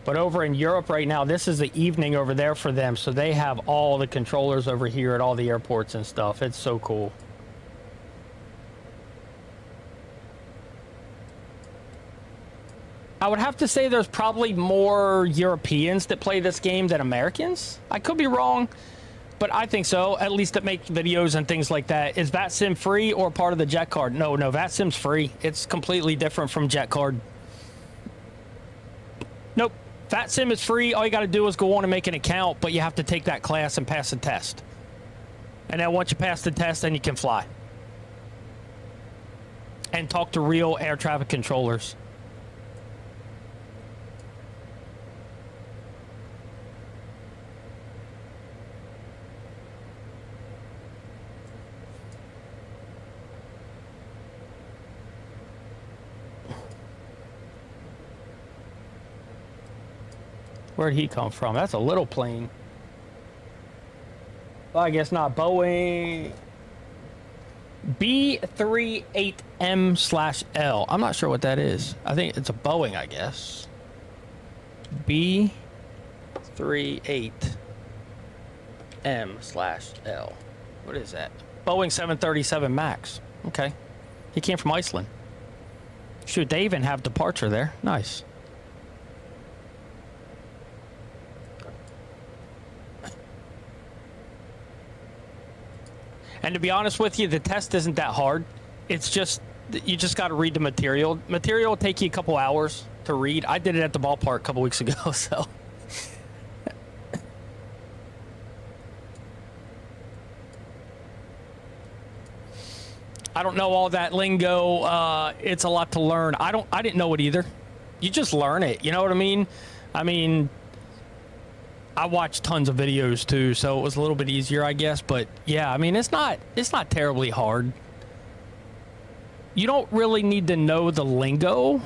But over in Europe right now, this is the evening over there for them, so they have all the controllers over here at all the airports and stuff. It's so cool. I would have to say there's probably more Europeans that play this game than Americans. I could be wrong, but I think so. At least that make videos and things like that. Is VATSIM free or part of the JETCARD? No, VATSIM's free. It's completely different from JETCARD. Nope. VATSIM is free. All you got to do is go on and make an account, but you have to take that class and pass the test. And then once you pass the test, then you can fly. And talk to real air traffic controllers. Where'd he come from? That's a little plane. Well, I guess not. Boeing B38M/L. I'm not sure what that is. I think it's a Boeing, I guess. B38M/L. What is that? Boeing 737 Max. Okay. He came from Iceland. Shoot, they even have departure there. Nice. And to be honest with you, the test isn't that hard. It's just, you just got to read the material. Material will take you a couple hours to read. I did it at the ballpark a couple weeks ago, so. I don't know all that lingo. It's a lot to learn. I didn't know it either. You just learn it. You know what I mean? I watched tons of videos too, so it was a little bit easier, I guess. But yeah, I mean, it's not terribly hard. You don't really need to know the lingo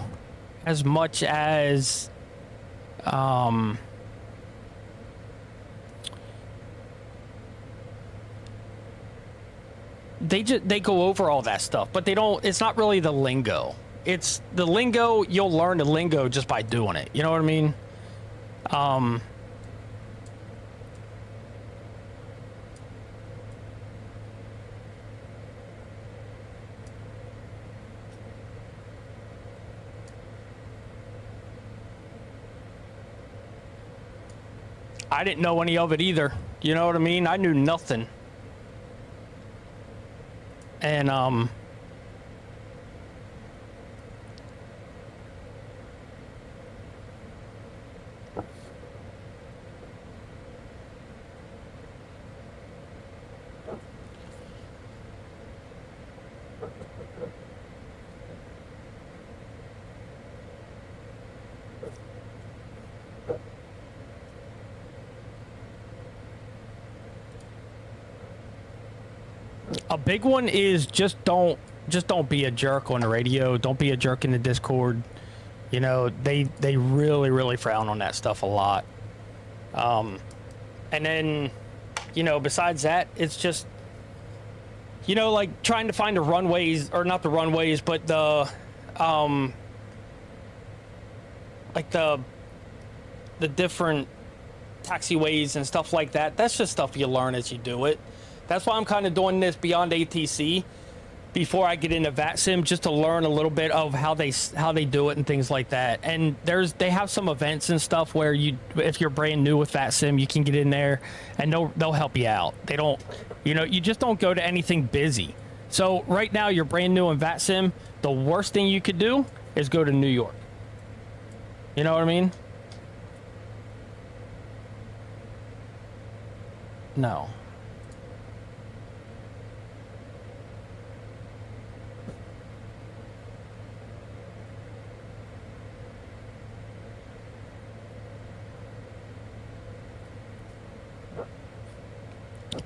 as much as they go over all that stuff, but they don't. It's not really the lingo. It's the lingo. You'll learn the lingo just by doing it. You know what I mean? I didn't know any of it either. You know what I mean? I knew nothing. And a big one is just don't be a jerk on the radio. Don't be a jerk in the Discord. You know, they really frown on that stuff a lot. And then, you know, besides that, it's just, you know, like trying to find the runways, or not the runways, but the like the different taxiways and stuff like that. That's just stuff you learn as you do it. That's why I'm kind of doing this beyond ATC before I get into VATSIM, just to learn a little bit of how they do it and things like that. And they have some events and stuff where if you're brand new with VATSIM, you can get in there and they'll help you out. They don't, you know, you just don't go to anything busy. So right now you're brand new in VATSIM. The worst thing you could do is go to New York. You know what I mean? No.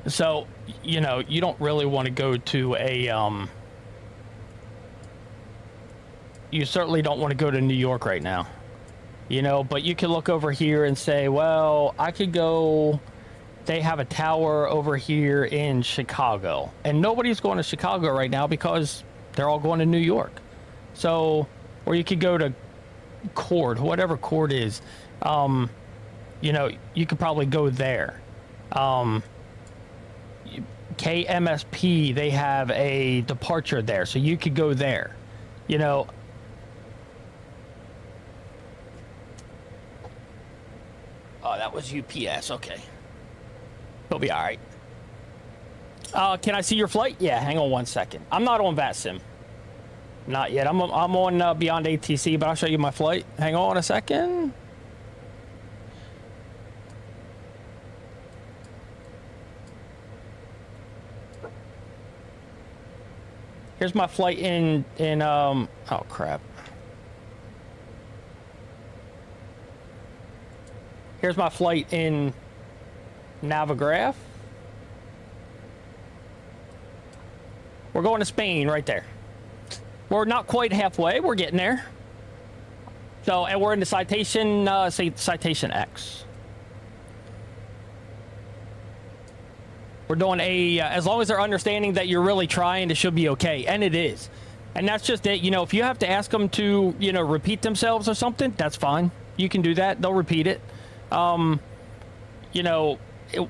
So, you know, you don't really want to go to a, you certainly don't want to go to New York right now, you know, but you can look over here and say, well, I could go, they have a tower over here in Chicago, and nobody's going to Chicago right now because they're all going to New York. So, or you could go to Cord, whatever Cord is, you know, you could probably go there. KMSP, they have a departure there, so you could go there. You know, Oh, that was UPS. Okay. He'll be all right. Can I see your flight? Yeah, hang on 1 second. I'm not on VATSIM. Not yet. I'm on Beyond ATC, but I'll show you my flight. Hang on a second. Here's my flight in oh crap. Here's my flight in Navigraph. We're going to Spain right there. We're not quite halfway. We're getting there. So, and we're in the Citation X. We're doing a, as long as they're understanding that you're really trying, it should be okay. And it is. And that's just it. You know, if you have to ask them to, you know, repeat themselves or something, that's fine. You can do that. They'll repeat it. You know,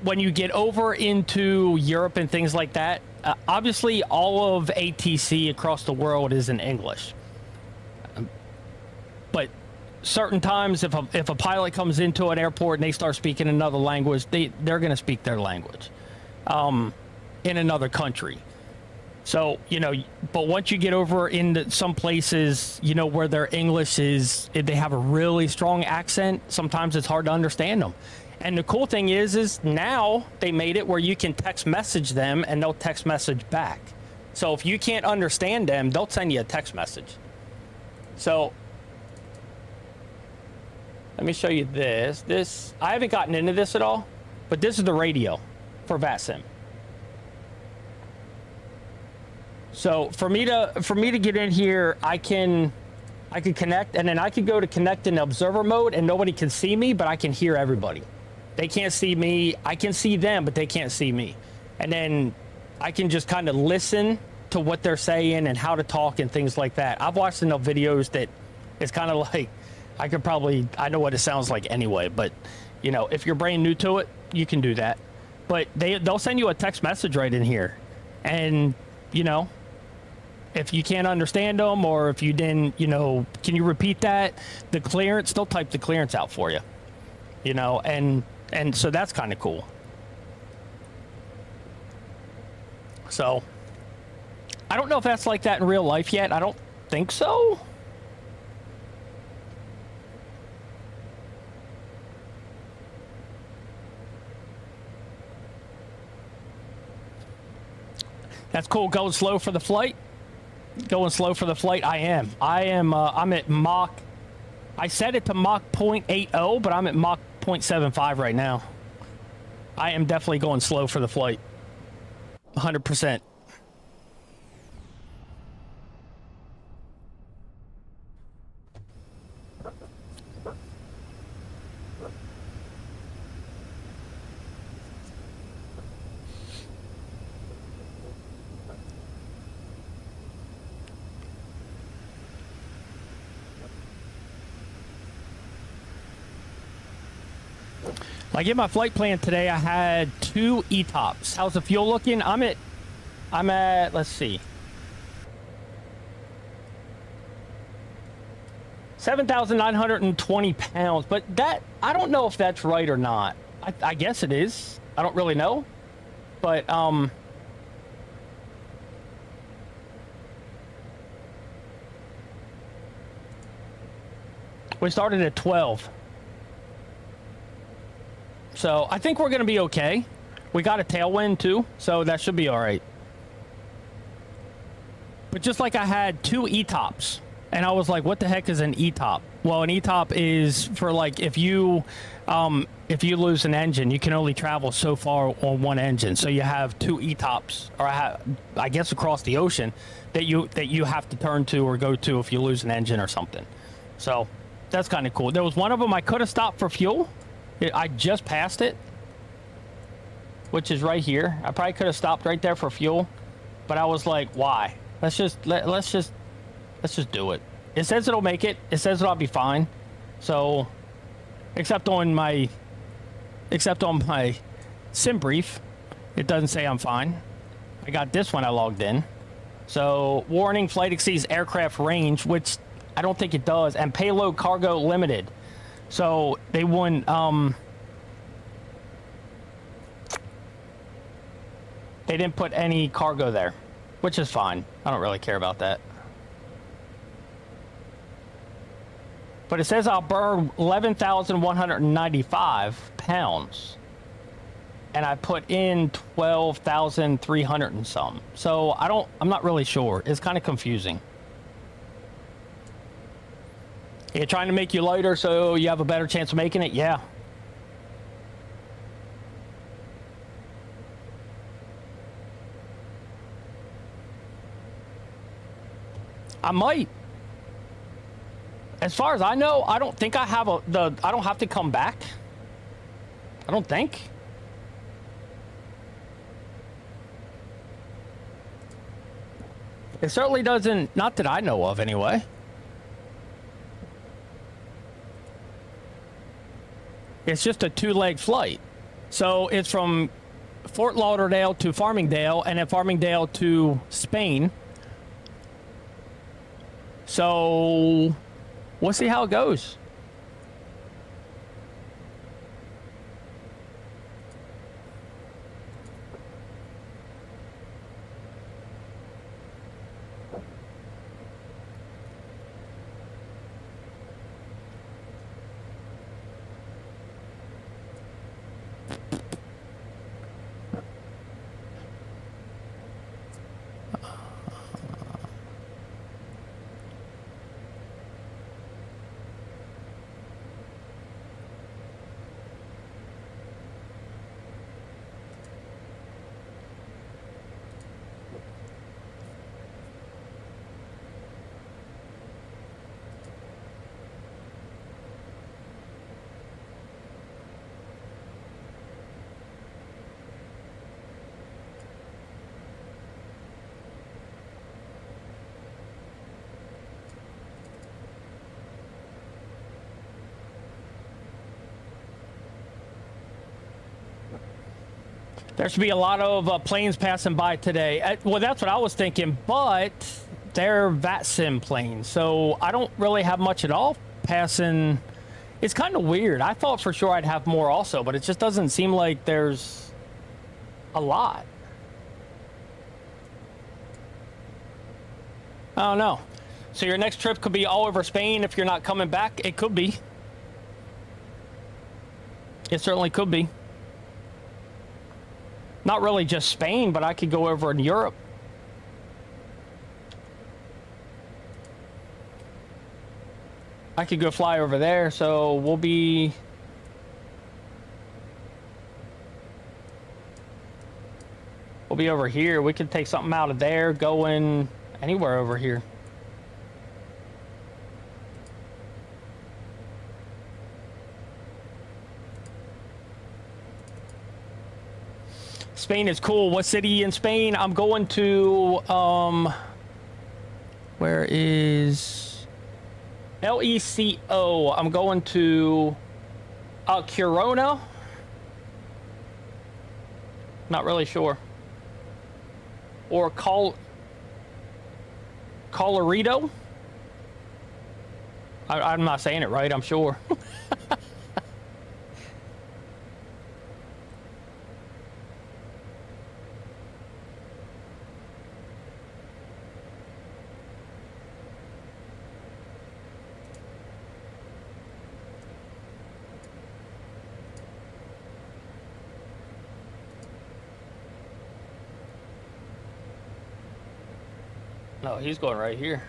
when you get over into Europe and things like that, obviously all of ATC across the world is in English. But certain times if a pilot comes into an airport and they start speaking another language, they're going to speak their language in another country. So, you know, but once you get over into some places, you know, where their English is, they have a really strong accent, sometimes it's hard to understand them. And the cool thing is now they made it where you can text message them and they'll text message back. So if you can't understand them, they'll send you a text message. So let me show you this. I haven't gotten into this at all, but this is the radio for VATSIM. So for me to get in here, I could connect, and then I could go to connect in observer mode, and nobody can see me, but I can hear everybody. They can't see me. I can see them, but they can't see me. And then I can just kind of listen to what they're saying and how to talk and things like that. I've watched enough videos that it's kind of like I know what it sounds like anyway, but you know, if you're brand new to it, you can do that. But they'll send you a text message right in here, and you know, if you can't understand them, or if you didn't, you know, can you repeat that? The clearance, they'll type the clearance out for you, you know, and so that's kind of cool. So I don't know if that's like that in real life yet. I don't think so. That's cool. Going slow for the flight. Going slow for the flight. I am. I'm at Mach. I set it to Mach 0.80, but I'm at Mach 0.75 right now. I am definitely going slow for the flight. 100%. Like in my flight plan today, I had 2 ETOPS. How's the fuel looking? I'm at, let's see, 7,920 pounds. But that, I don't know if that's right or not. I guess it is. I don't really know. But, we started at 12. So I think we're going to be okay. We got a tailwind too, so that should be all right. But just like I had 2 ETOPS, and I was like, what the heck is an ETOP? Well, an ETOP is for like if you lose an engine, you can only travel so far on one engine. So you have 2 ETOPs, or I guess across the ocean, that you have to turn to or go to if you lose an engine or something. So that's kind of cool. There was one of them I could have stopped for fuel. I just passed it, which is right here. I probably could have stopped right there for fuel, but I was like, why? Let's just do it. It says it'll make it. It says I'll be fine. So, except on my sim brief, it doesn't say I'm fine. I got this one I logged in. So, warning, flight exceeds aircraft range, which I don't think it does, and payload cargo limited. So they wouldn't, They didn't put any cargo there, which is fine. I don't really care about that. But it says I'll burn 11,195 pounds. And I put in 12,300 and some. So I'm not really sure. It's kind of confusing. You're trying to make you lighter so you have a better chance of making it? Yeah. I might. As far as I know, I don't think I have I don't have to come back. I don't think. It certainly doesn't, not that I know of anyway. It's just a 2-leg flight. So it's from Fort Lauderdale to Farmingdale and then Farmingdale to Spain. So we'll see how it goes. There should be a lot of planes passing by today. Well, that's what I was thinking, but they're VATSIM planes, so I don't really have much at all passing. It's kind of weird. I thought for sure I'd have more also, but it just doesn't seem like there's a lot. I don't know. So your next trip could be all over Spain if you're not coming back. It could be. It certainly could be. Not really just Spain, but I could go over in Europe. I could go fly over there, so we'll be... We'll be over here. We could take something out of there, going anywhere over here. Spain is cool. What city in Spain? I'm going to, where is LECO? I'm going to Coruna. Not really sure. Or Colorado. I'm not saying it right, I'm sure. No, he's going right here.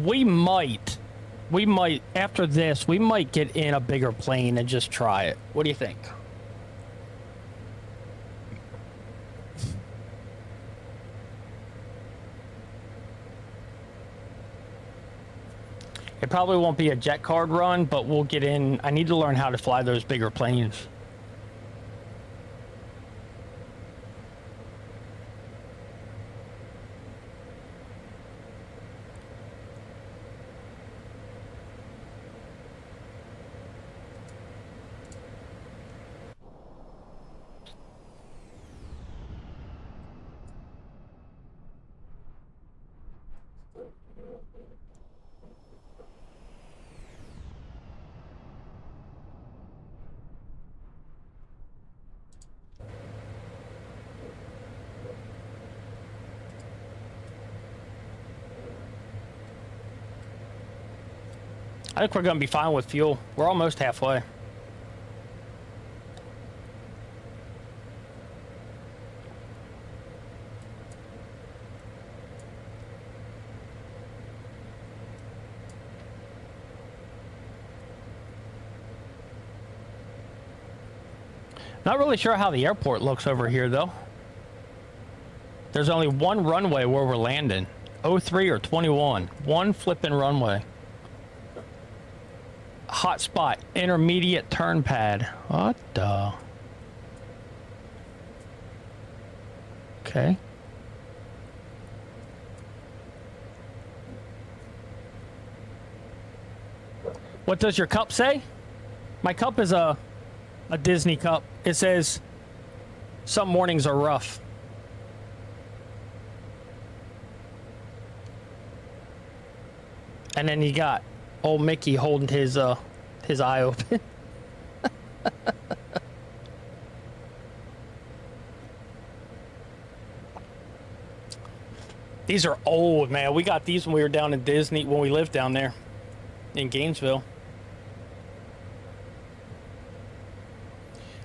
We might, after this, we might get in a bigger plane and just try it. What do you think? It probably won't be a JETCARD run, but we'll get in. I need to learn how to fly those bigger planes. I think we're going to be fine with fuel. We're almost halfway. Not really sure how the airport looks over here, though. There's only one runway where we're landing. 03 or 21. One flipping runway. Hotspot. Intermediate turn pad. What the? Okay. What does your cup say? My cup is a Disney cup. It says, some mornings are rough. And then you got old Mickey holding his eye open. These are old, man. We got these when we were down in Disney, when we lived down there in Gainesville.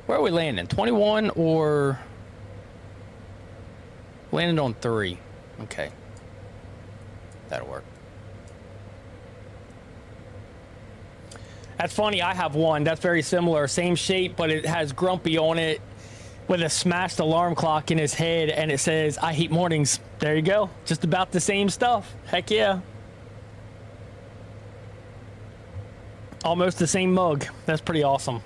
Where are we landing? 21 or landing on 3? Okay. That'll work. That's funny. I have one that's very similar. Same shape, but it has Grumpy on it with a smashed alarm clock in his head, and it says, I hate mornings. There you go. Just about the same stuff. Heck yeah. Almost the same mug. That's pretty awesome.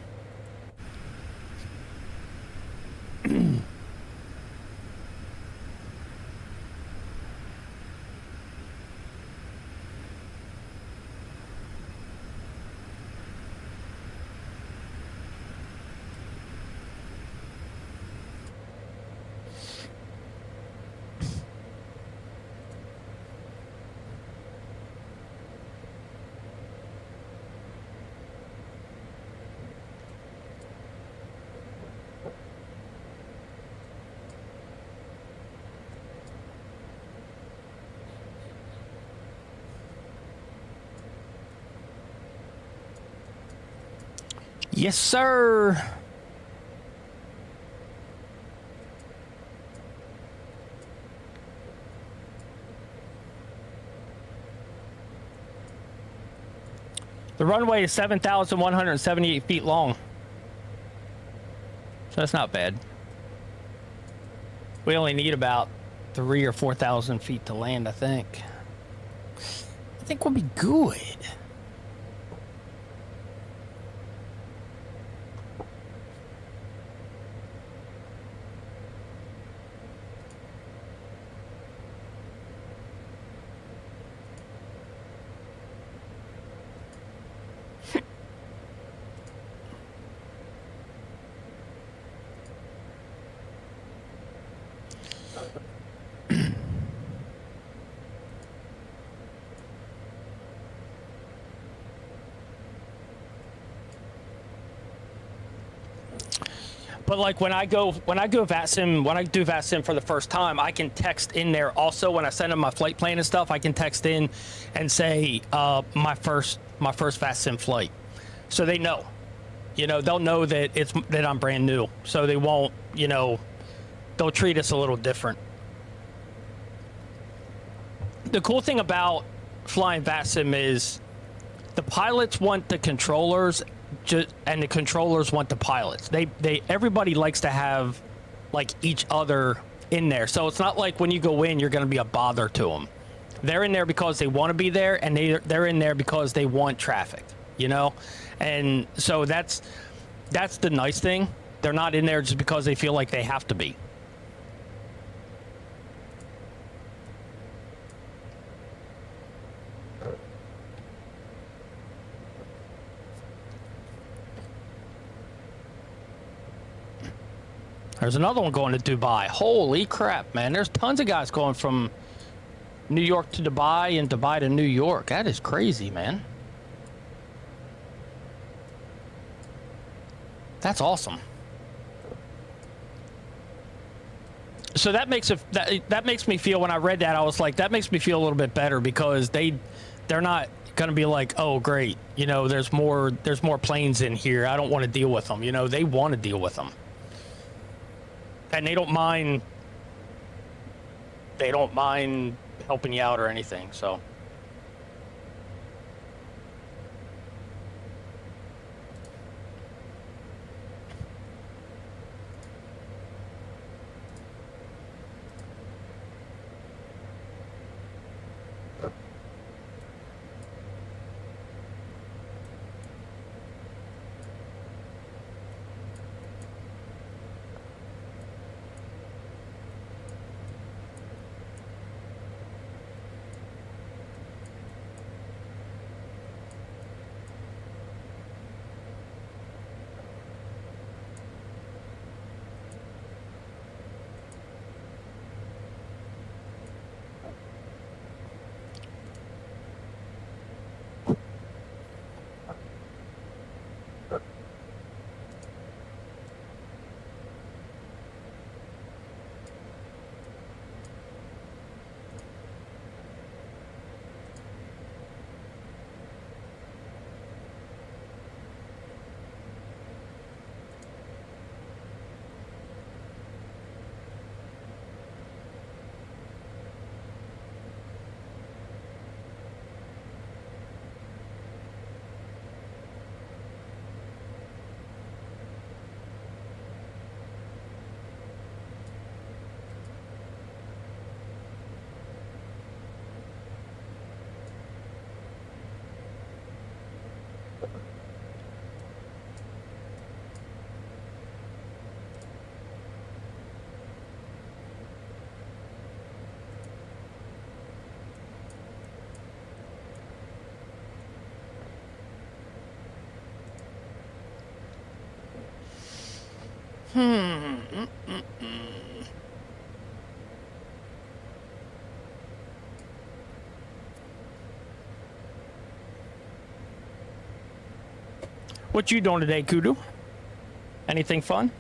Yes, sir. The runway is 7,178 feet long. So that's not bad. We only need about 3,000 or 4,000 feet to land, I think. I think we'll be good. But like when I do VATSIM for the first time, I can text in there also when I send them my flight plan and stuff. I can text in and say my first VATSIM flight, so they know. You know, they'll know that that I'm brand new, so they won't. You know, they'll treat us a little different. The cool thing about flying VATSIM is the pilots want the controllers. And the controllers want the pilots. Everybody likes to have like each other in there. So it's not like when you go in, you're going to be a bother to them. They're in there because they want to be there, and they're in there because they want traffic, you know? And so that's the nice thing. They're not in there just because they feel like they have to be. There's another one going to Dubai. Holy crap, man. There's tons of guys going from New York to Dubai and Dubai to New York. That is crazy, man. That's awesome. So that makes me feel, when I read that, I was like, that makes me feel a little bit better, because they're not, gonna be like, oh great, you know, there's more planes in here. I don't want to deal with them. You know, they want to deal with them, and they don't mind. They don't mind helping you out or anything. So. What you doing today, Kudu? Anything fun?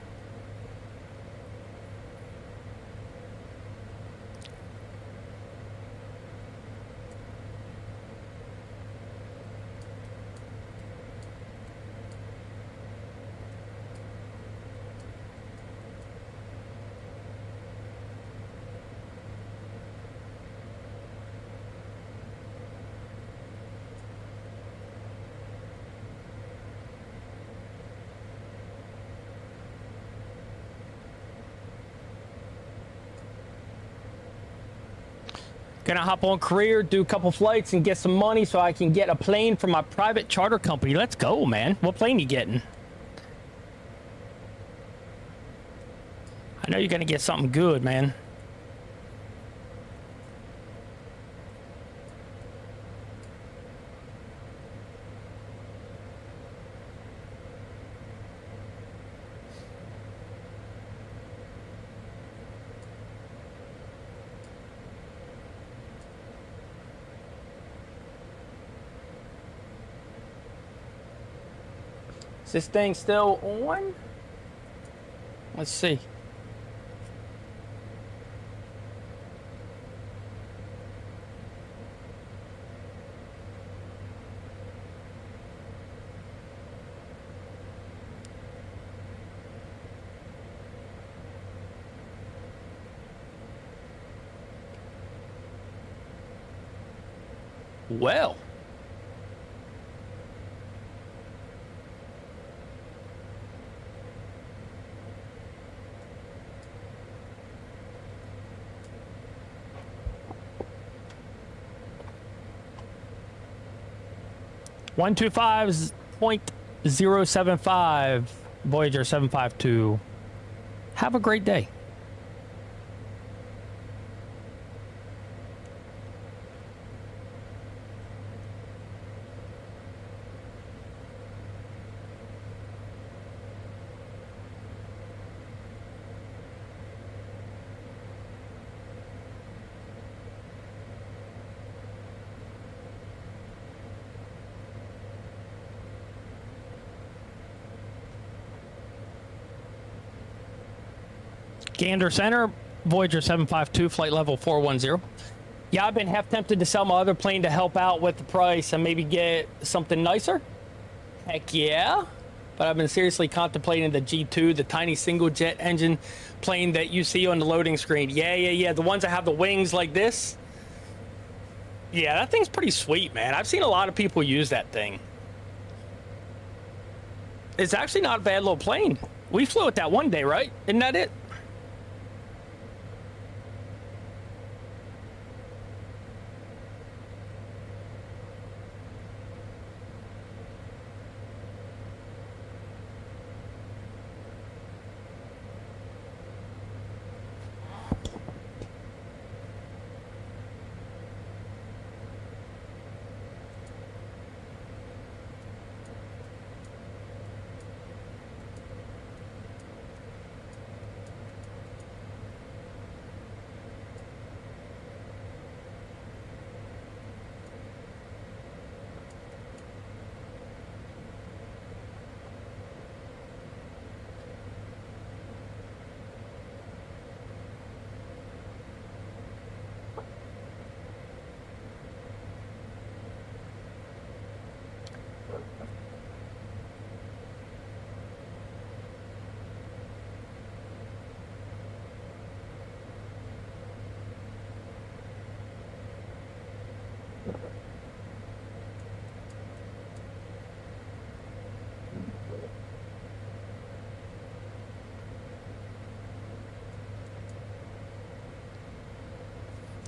Gonna hop on Career, do a couple flights, and get some money so I can get a plane for my private charter company. Let's go, man. What plane you getting? I know you're gonna get something good, man. Is this thing still on? Let's see. Well. .075 Voyager 752. Have a great day. Gander Center, Voyager 752, flight level 410. Yeah, I've been half tempted to sell my other plane to help out with the price and maybe get something nicer. Heck yeah. But I've been seriously contemplating the G2, the tiny single jet engine plane that you see on the loading screen. Yeah. The ones that have the wings like this. Yeah, that thing's pretty sweet, man. I've seen a lot of people use that thing. It's actually not a bad little plane. We flew it that one day, right? Isn't that it?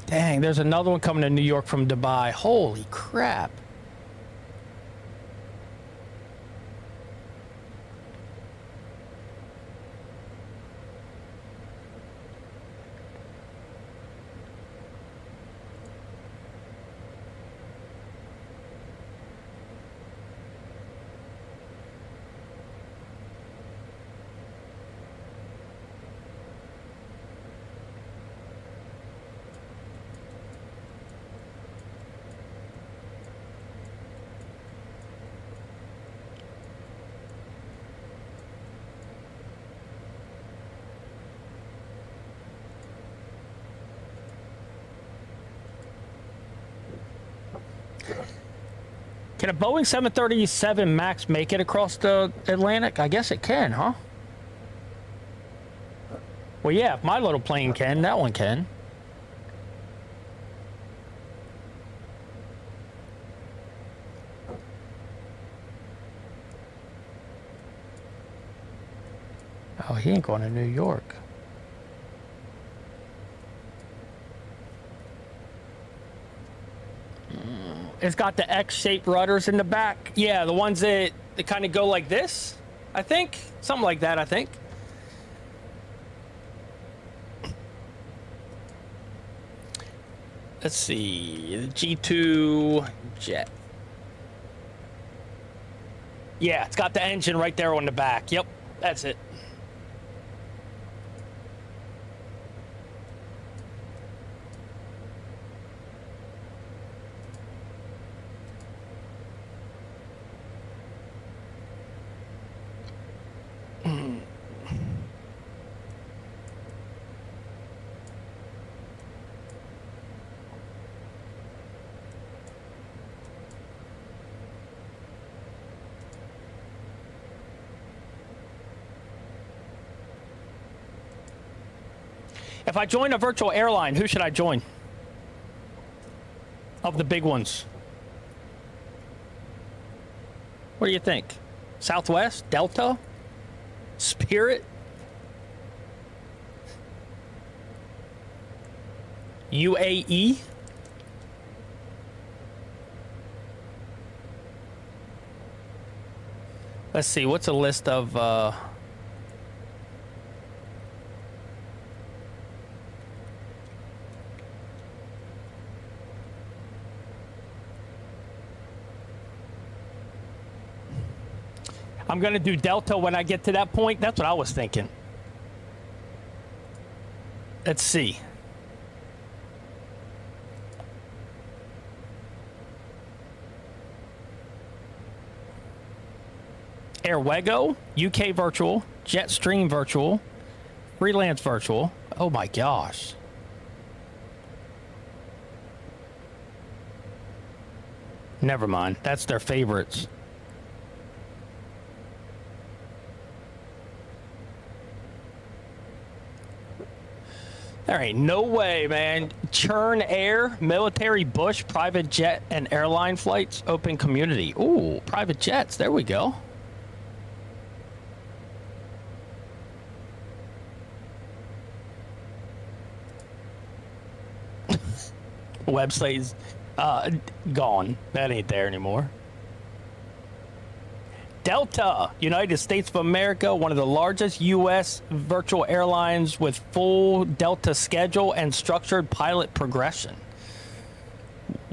Dang, there's another one coming to New York from Dubai. Holy crap. Can a Boeing 737 MAX make it across the Atlantic? I guess it can, huh? Well, yeah, if my little plane can, that one can. Oh, he ain't going to New York. It's got the X-shaped rudders in the back. Yeah, the ones that kind of go like this, I think. Something like that, I think. Let's see. The G2 jet. Yeah, it's got the engine right there on the back. Yep, that's it. If I join a virtual airline, who should I join? Of the big ones. What do you think? Southwest? Delta? Spirit? UAE? Let's see, what's a list of... I'm going to do Delta when I get to that point. That's what I was thinking. Let's see. Airwego, UK Virtual, Jetstream Virtual, Freelance Virtual. Oh my gosh. Never mind. That's their favorites. There ain't no way, man. Churn Air, military, bush, private jet, and airline flights, open community. Ooh, private jets. There we go. Website's gone. That ain't there anymore. Delta, United States of America, one of the largest U.S. virtual airlines with full Delta schedule and structured pilot progression.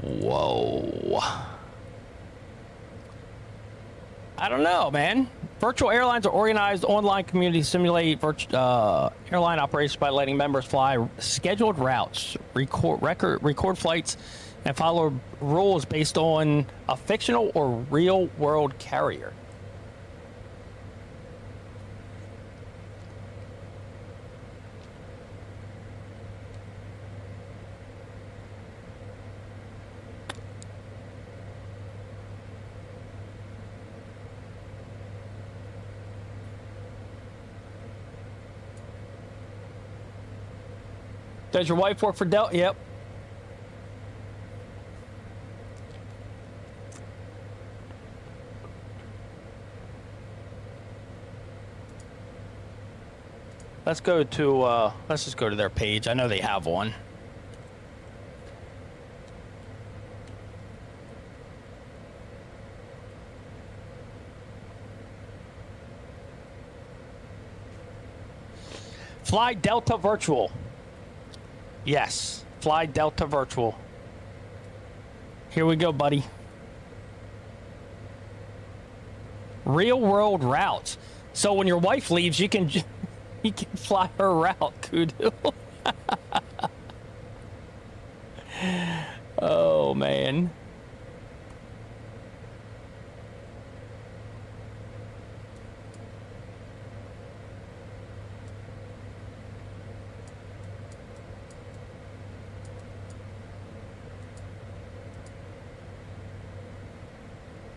Whoa. I don't know, man. Virtual airlines are organized online communities simulate airline operations by letting members fly scheduled routes, record flights, and follow rules based on a fictional or real-world carrier. Does your wife work for Delta? Yep. Let's go to, let's just go to their page. I know they have one. Fly Delta Virtual. Yes, Fly Delta Virtual. Here we go, buddy. Real world routes. So when your wife leaves, you can fly her route, Kudu. Oh, man.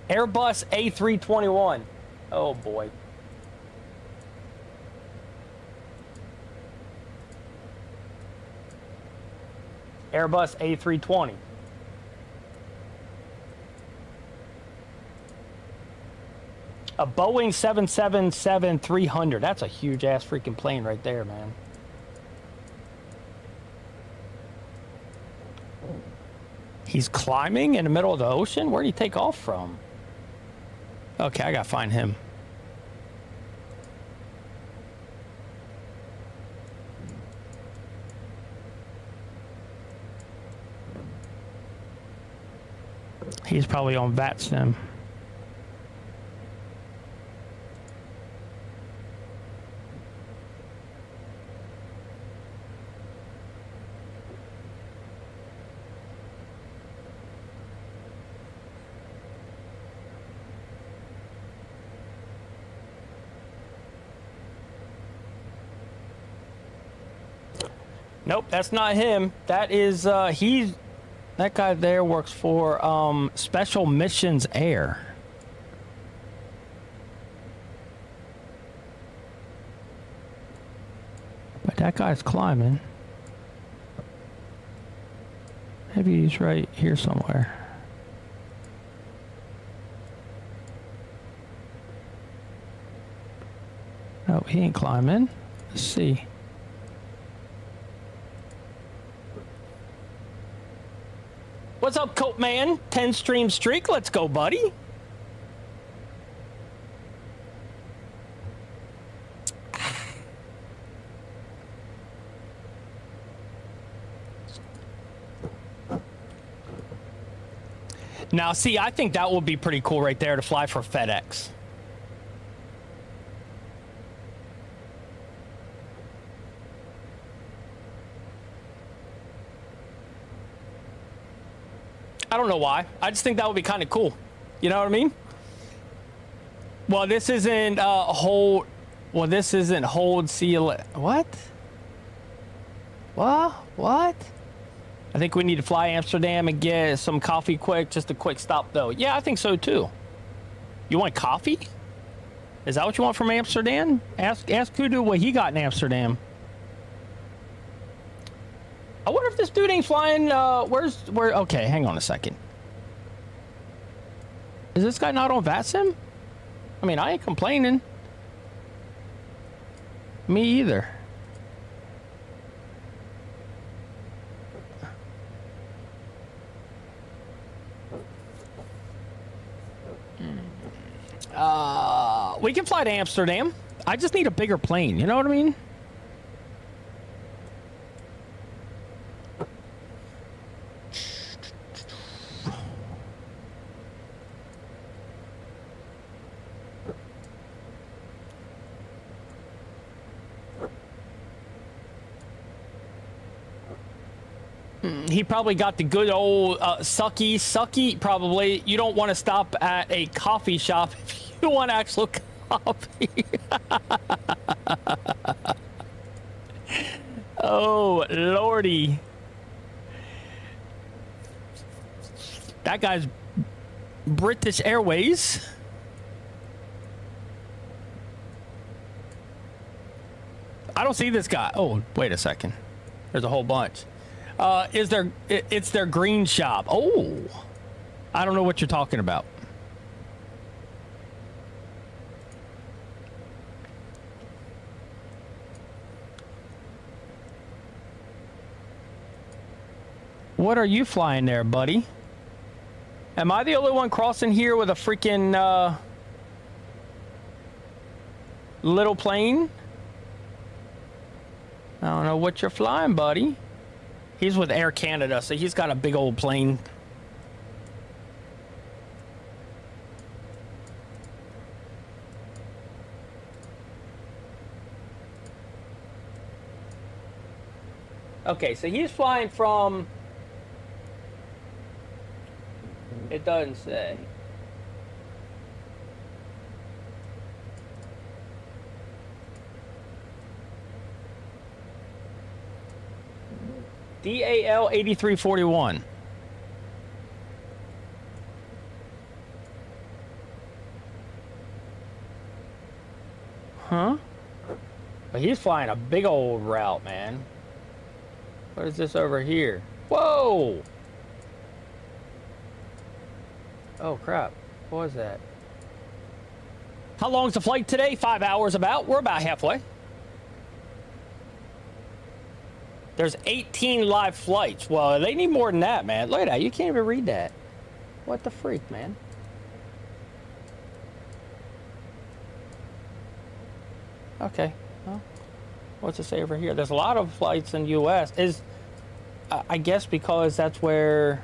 Airbus A321. Oh, boy. Airbus A320. A Boeing 777-300. That's a huge ass freaking plane right there, man. He's climbing in the middle of the ocean? Where'd he take off from? Okay, I gotta find him. He's probably on VATSIM. Nope, that's not him. That is, that guy there works for, Special Missions Air. But that guy's climbing. Maybe he's right here somewhere. No, he ain't climbing. Let's see. What's up, Coat Man? 10 stream streak. Let's go, buddy. Now, see, I think that would be pretty cool right there to fly for FedEx. I don't know why. I just think that would be kind of cool. You know what I mean? Well, this isn't hold. Well, this isn't hold. See you. What? What? What? I think we need to fly Amsterdam and get some coffee quick. Just a quick stop, though. Yeah, I think so, too. You want coffee? Is that what you want from Amsterdam? Ask Kudu what he got in Amsterdam. I wonder if this dude ain't flying, okay, hang on a second. Is this guy not on VATSIM? I mean, I ain't complaining. Me either. We can fly to Amsterdam. I just need a bigger plane, you know what I mean? He probably got the good old sucky probably. You don't want to stop at a coffee shop if you want actual coffee. Oh, lordy. That guy's British Airways. I don't see this guy. Oh, wait a second. There's a whole bunch. It's their green shop. Oh, I don't know what you're talking about. What are you flying there, buddy? Am I the only one crossing here with a freaking little plane? I don't know what you're flying, buddy. He's with Air Canada, so he's got a big old plane. Okay, so he's flying from... It doesn't say. DAL 8341. Huh? But he's flying a big old route, man. What is this over here? Whoa! Oh, crap. What was that? How long's the flight today? 5 hours about. We're about halfway. There's 18 live flights. Well, they need more than that, man. Look at that. You can't even read that. What the freak, man? Okay. Well, what's it say over here? There's a lot of flights in the U.S. I guess because that's where...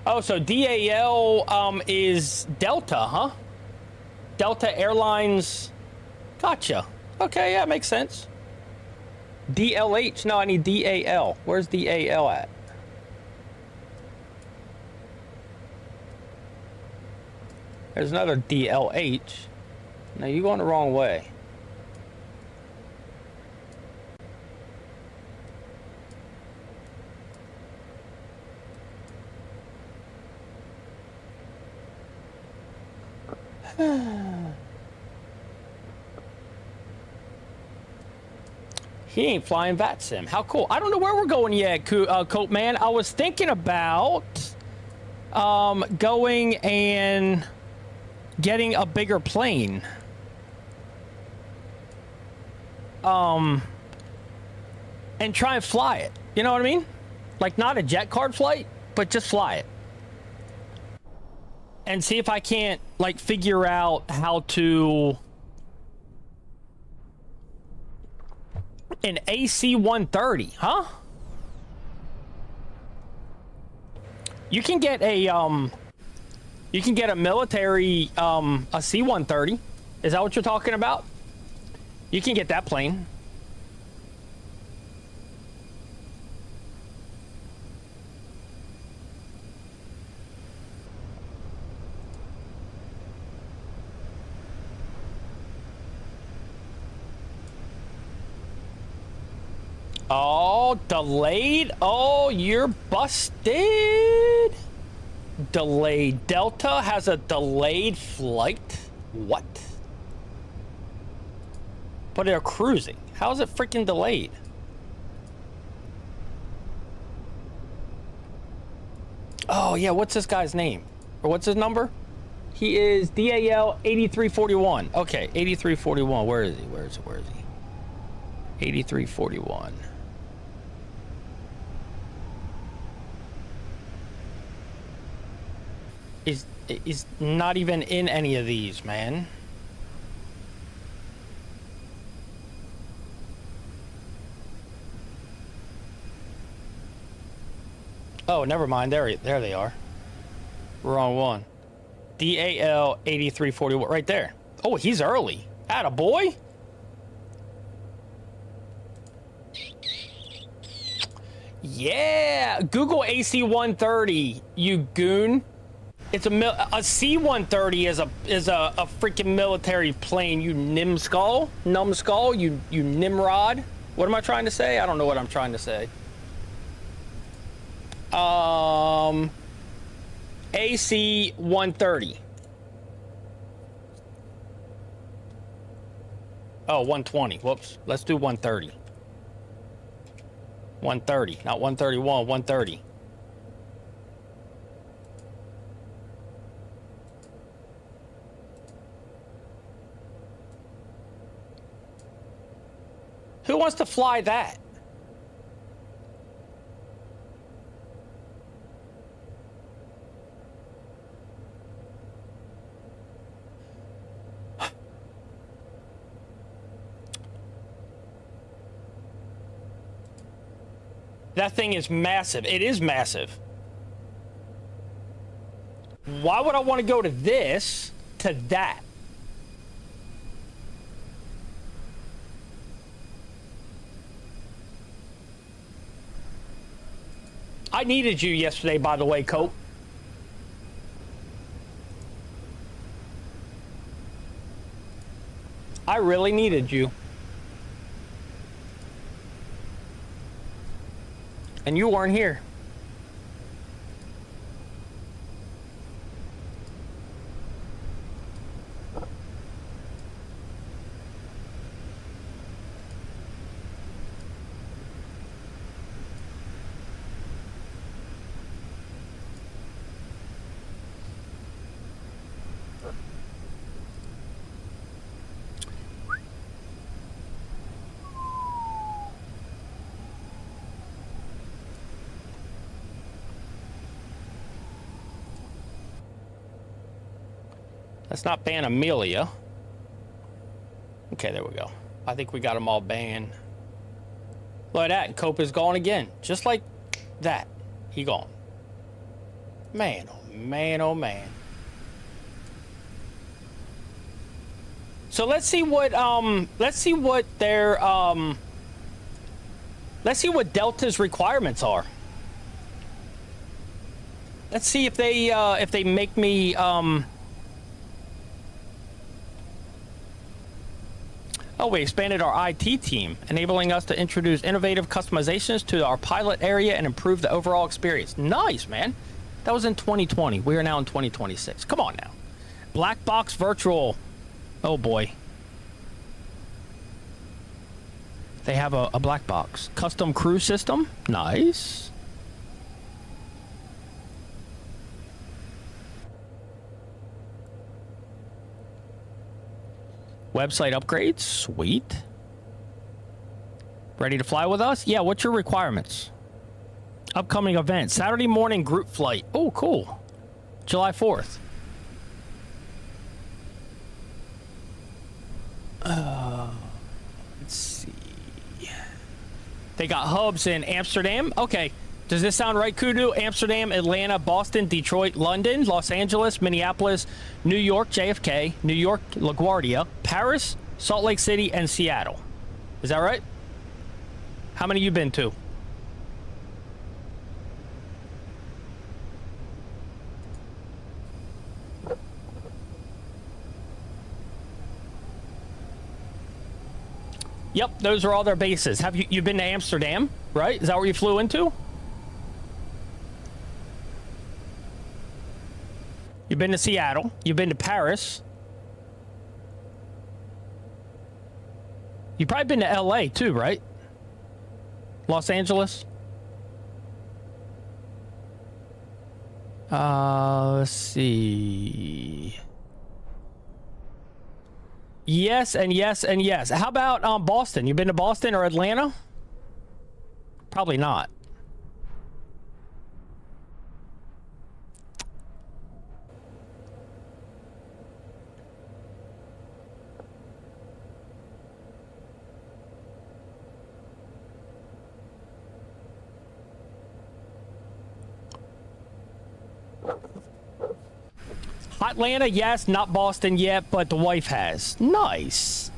Oh, so DAL is Delta, huh? Delta Airlines. Gotcha. Okay, yeah, makes sense. DLH. No, I need DAL. Where's DAL at? There's another DLH. No, you're going the wrong way. He ain't flying VATSIM. How cool. I don't know where we're going yet, Cope Man. I was thinking about going and getting a bigger plane. And try and fly it. You know what I mean? Like not a JETCARD flight, but just fly it. And see if I can't, like, figure out how to... An AC-130, huh? You can get a, You can get a military, a C-130. Is that what you're talking about? You can get that plane. Oh, delayed? Oh, you're busted. Delayed. Delta has a delayed flight? What? But they're cruising. How is it freaking delayed? Oh, yeah, what's this guy's name? Or what's his number? He is DAL 8341. Okay, 8341. Where is he? Where is he? 8341. He's not even in any of these, man. Oh, never mind. There they are. Wrong one. DAL 8341. Right there. Oh, he's early. Atta boy. Yeah. Google AC-130, you goon. It's a C-130 is a freaking military plane, you numbskull, you Nimrod. What am I trying to say? I don't know what I'm trying to say. AC-130. Oh, 120. Whoops. Let's do 130. 130, not 131, 130. Who wants to fly that? That thing is massive. It is massive. Why would I want to go to this to that? I needed you yesterday, by the way, Cope. I really needed you. And you weren't here. That's not ban Amelia. Okay, there we go. I think we got them all banned. Look at that. Cope is gone again. Just like that. He gone. Man, oh man, oh man. So let's see what their let's see what Delta's requirements are. Let's see if they make me Oh, we expanded our IT team, enabling us to introduce innovative customizations to our pilot area and improve the overall experience. Nice, man. That was in 2020. We are now in 2026. Come on now. Black box virtual. Oh, boy. They have a black box. Custom crew system. Nice. Website upgrades, sweet. Ready to fly with us? Yeah, what's your requirements? Upcoming event, Saturday morning group flight. Oh, cool. July 4th. Let's see. They got hubs in Amsterdam. Okay. Does this sound right, Kudu? Amsterdam, Atlanta, Boston, Detroit, London, Los Angeles, Minneapolis, New York, JFK, New York, LaGuardia, Paris, Salt Lake City, and Seattle. Is that right? How many you been to? Yep, those are all their bases. Have you been to Amsterdam, right? Is that where you flew into? You've been to Seattle. You've been to Paris. You've probably been to LA too, right? Los Angeles. Let's see. Yes and yes and yes. How about Boston? You been to Boston or Atlanta? Probably not. Atlanta, yes. Not Boston yet, but the wife has. Nice.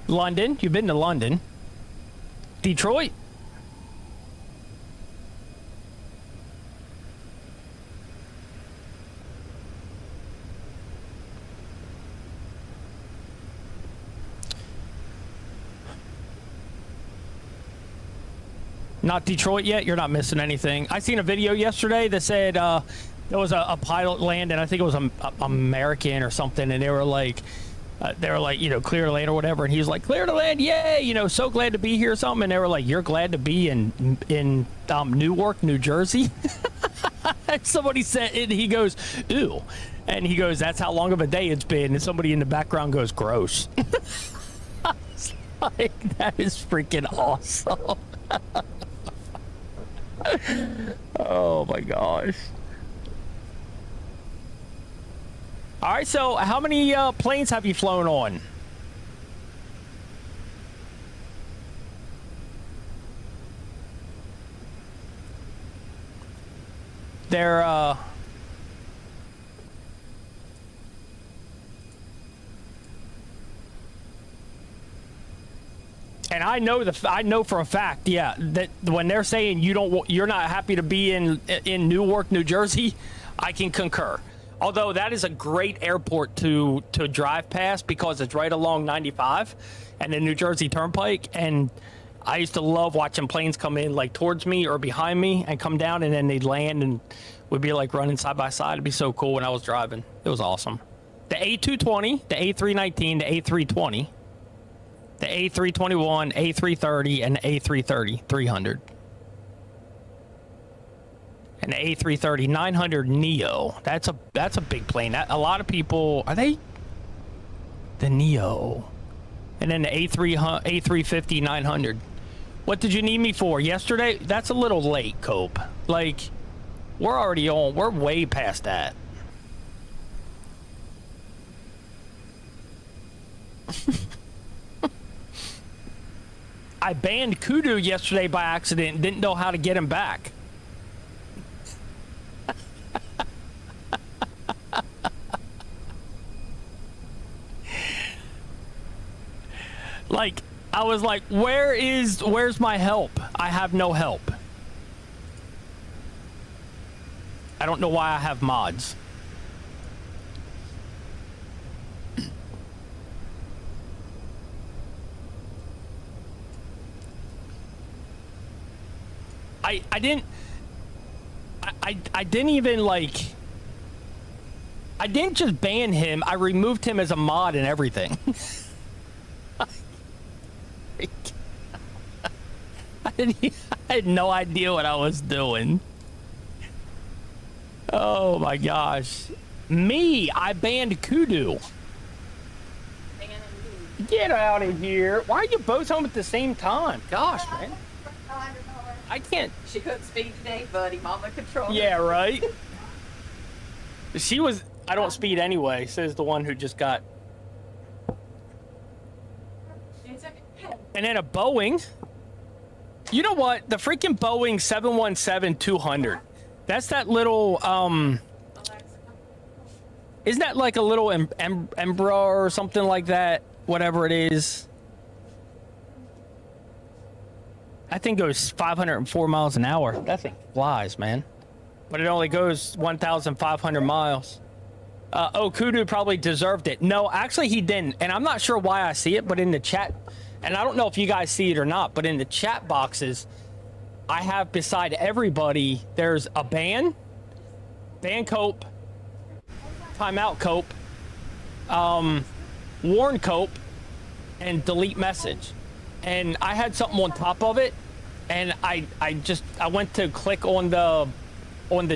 London. You've been to London. Detroit. Not Detroit yet? You're not missing anything. I seen a video yesterday that said there was a pilot land, and I think it was a American or something, and they were like, you know, clear to land or whatever, and he was like, clear to land, yay, you know, so glad to be here or something, and they were like, you're glad to be in Newark, New Jersey? And somebody said, and he goes, ew, and he goes, that's how long of a day it's been, and somebody in the background goes, gross. I was like, that is freaking awesome. Oh my gosh. All right, so how many planes have you flown on? They're and I know for a fact, yeah, that when they're saying you're not happy to be in Newark, New Jersey, I can concur. Although that is a great airport to drive past because it's right along 95 and the New Jersey Turnpike, and I used to love watching planes come in like towards me or behind me and come down, and then they'd land and we'd be like running side by side. It'd be so cool when I was driving. It was awesome. The A220, the A319, the A320, the A321, A330, and the A330-300. And the A330-900 Neo. That's a big plane. A lot of people, are they? The Neo. And then the A350-900. What did you need me for? Yesterday? That's a little late, Cope. Like, we're way past that. I banned Kudu yesterday by accident and didn't know how to get him back. Like, I was like, where's my help? I have no help. I don't know why I have mods. I didn't even like, I didn't just ban him, I removed him as a mod and everything. I had no idea what I was doing. Oh my gosh. Me, I banned Kudu. Get out of here. Why are you both home at the same time? Gosh, man. I can't. She couldn't speed today, buddy. Mama controlled. Yeah, right? She was. I don't speed anyway, says the one who just got. And then a Boeing. You know what? The freaking Boeing 717-200. That's that little, isn't that like a little Embra or something like that? Whatever it is. That thing goes 504 miles an hour. That thing flies, man. But it only goes 1,500 miles. Kudu probably deserved it. No, actually he didn't. And I'm not sure why I see it, but in the chat, And I don't know if you guys see it or not, but in the chat boxes, I have beside everybody, there's a ban cope, timeout cope, warn cope, and delete message. And I had something on top of it, and I went to click on the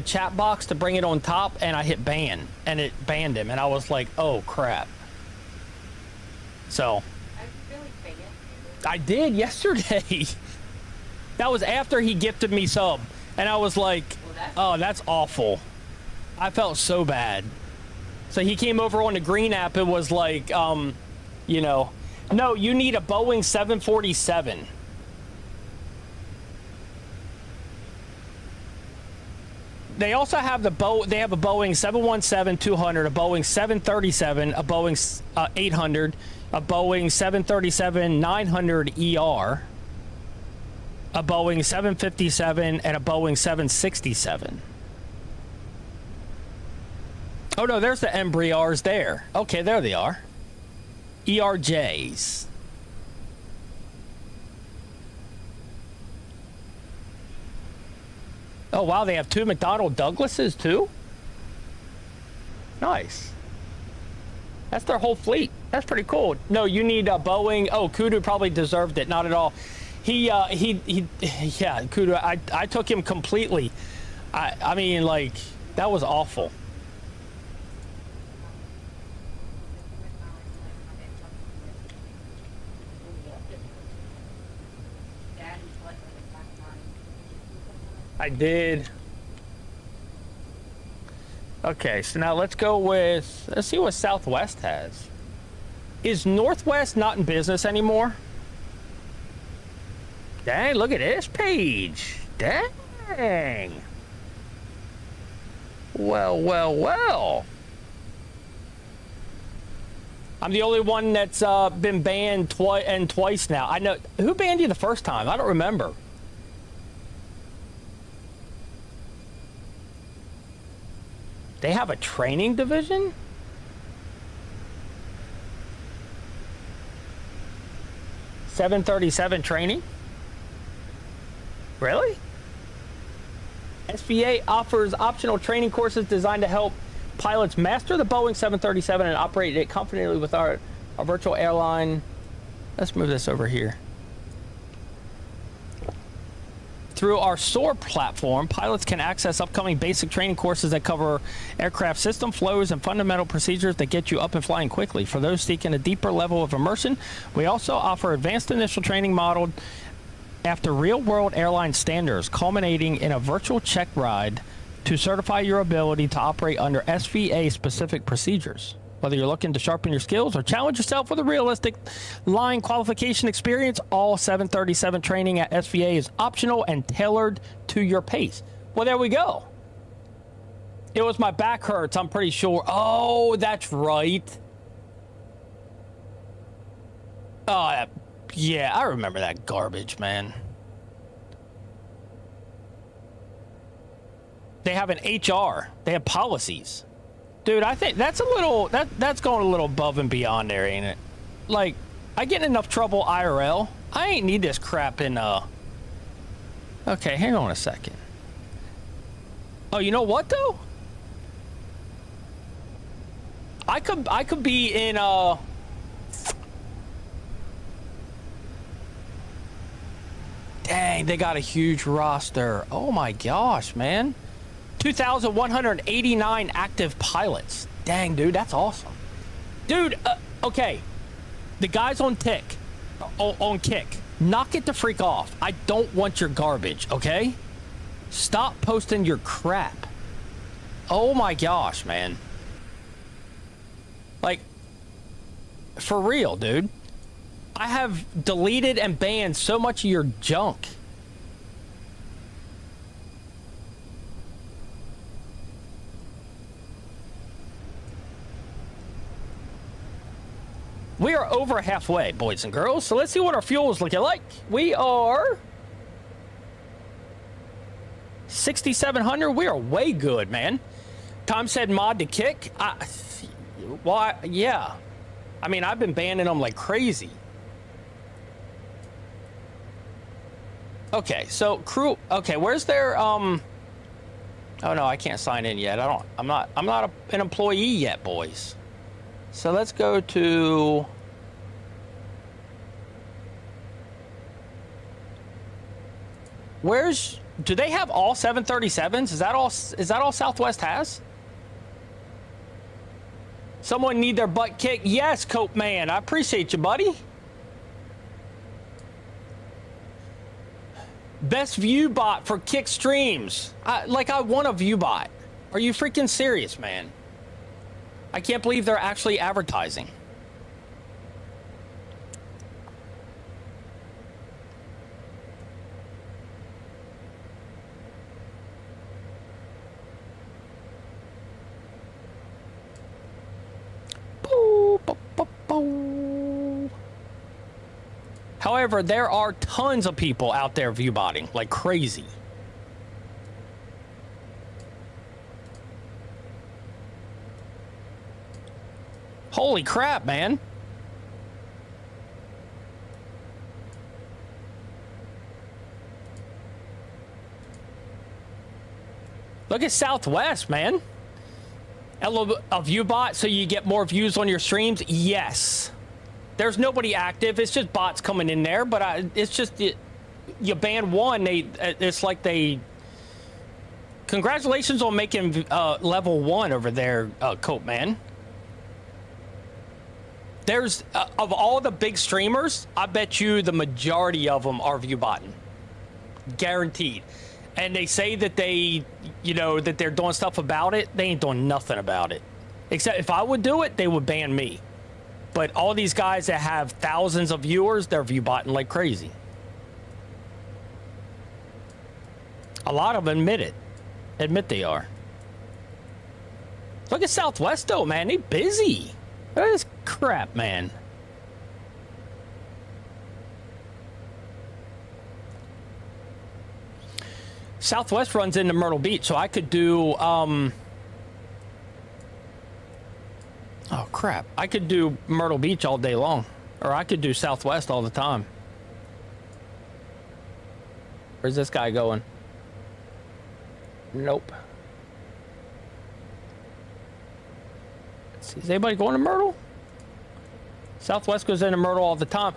chat box to bring it on top, and I hit ban, and it banned him, and I was like, oh crap. So I did yesterday. That was after he gifted me sub, and I was like, oh, that's awful. I felt so bad. So he came over on the green app. It was like, you know, no, you need a Boeing 747. They also have they have a Boeing 717-200, a Boeing 737, a Boeing 800, a Boeing 737-900ER, a Boeing 757, and a Boeing 767. Oh no, there's the Embraers there. Okay, there they are. ERJs. Oh wow, they have 2 McDonnell Douglases too? Nice. That's their whole fleet. That's pretty cool. No, you need a Boeing. Oh, Kudu probably deserved it. Not at all. Yeah, Kudu, I took him completely. I mean, like, that was awful. I did. Okay, so now let's go with, let's see what Southwest has. Is Northwest not in business anymore? Dang, look at this page. Dang. Well. I'm the only one that's been banned twice now. I know. Who banned you the first time? I don't remember. They have a training division? $737 training? Really? SVA offers optional training courses designed to help pilots master the Boeing 737 and operate it confidently with our virtual airline. Let's move this over here. Through our SOAR platform, pilots can access upcoming basic training courses that cover aircraft system flows and fundamental procedures that get you up and flying quickly. For those seeking a deeper level of immersion, we also offer advanced initial training modeled after real-world airline standards, culminating in a virtual check ride to certify your ability to operate under SVA-specific procedures. Whether you're looking to sharpen your skills or challenge yourself with a realistic line qualification experience, all 737 training at SVA is optional and tailored to your pace. Well, there we go. It was my back hurts, I'm pretty sure. Oh, that's right. Oh, yeah, I remember that garbage, man. They have an HR. They have policies. Dude, I think that's a little, that's going a little above and beyond there, ain't it? Like, I get in enough trouble IRL. I ain't need this crap in, Okay, hang on a second. Oh, you know what, though? I could be in, Dang, they got a huge roster. Oh my gosh, man. 2,189 active pilots. Dang, dude, that's awesome. Dude, okay. The guys on Kick, knock it the freak off. I don't want your garbage, okay? Stop posting your crap. Oh my gosh, man. Like, for real, dude. I have deleted and banned so much of your junk. We are over halfway, boys and girls. So let's see what our fuel is looking like. We are 6,700. We are way good, man. Tom said mod to Kick. Why? Yeah. I mean, I've been banning them like crazy. Okay, so crew. Okay, where's their Oh no, I can't sign in yet. I'm not an employee yet, boys. So let's go to. Do they have all 737s? Is that all Southwest has? Someone need their butt kicked? Yes, Cope Man. I appreciate you, buddy. Best view bot for kick streams. I want a view bot. Are you freaking serious, man? I can't believe they're actually advertising. However, there are tons of people out there view botting like crazy. Holy crap, man. Look at Southwest, man. A view bot so you get more views on your streams? Yes. There's nobody active. It's just bots coming in there, but it's just you ban one. It's like they. Congratulations on making level 1 over there, Cope Man. There's of all the big streamers, I bet you the majority of them are view botting, guaranteed. And they say that that they're doing stuff about it. They ain't doing nothing about it. Except if I would do it, they would ban me. But all these guys that have thousands of viewers, they're view botting like crazy. A lot of them admit they are. Look at Southwest though, man. They busy. Look at this crap, man. Southwest runs into Myrtle Beach, so I could do oh crap, I could do Myrtle Beach all day long, or I could do Southwest all the time. Where's this guy going? Nope. Let's see, is anybody going to Myrtle? Southwest goes into Myrtle all the time.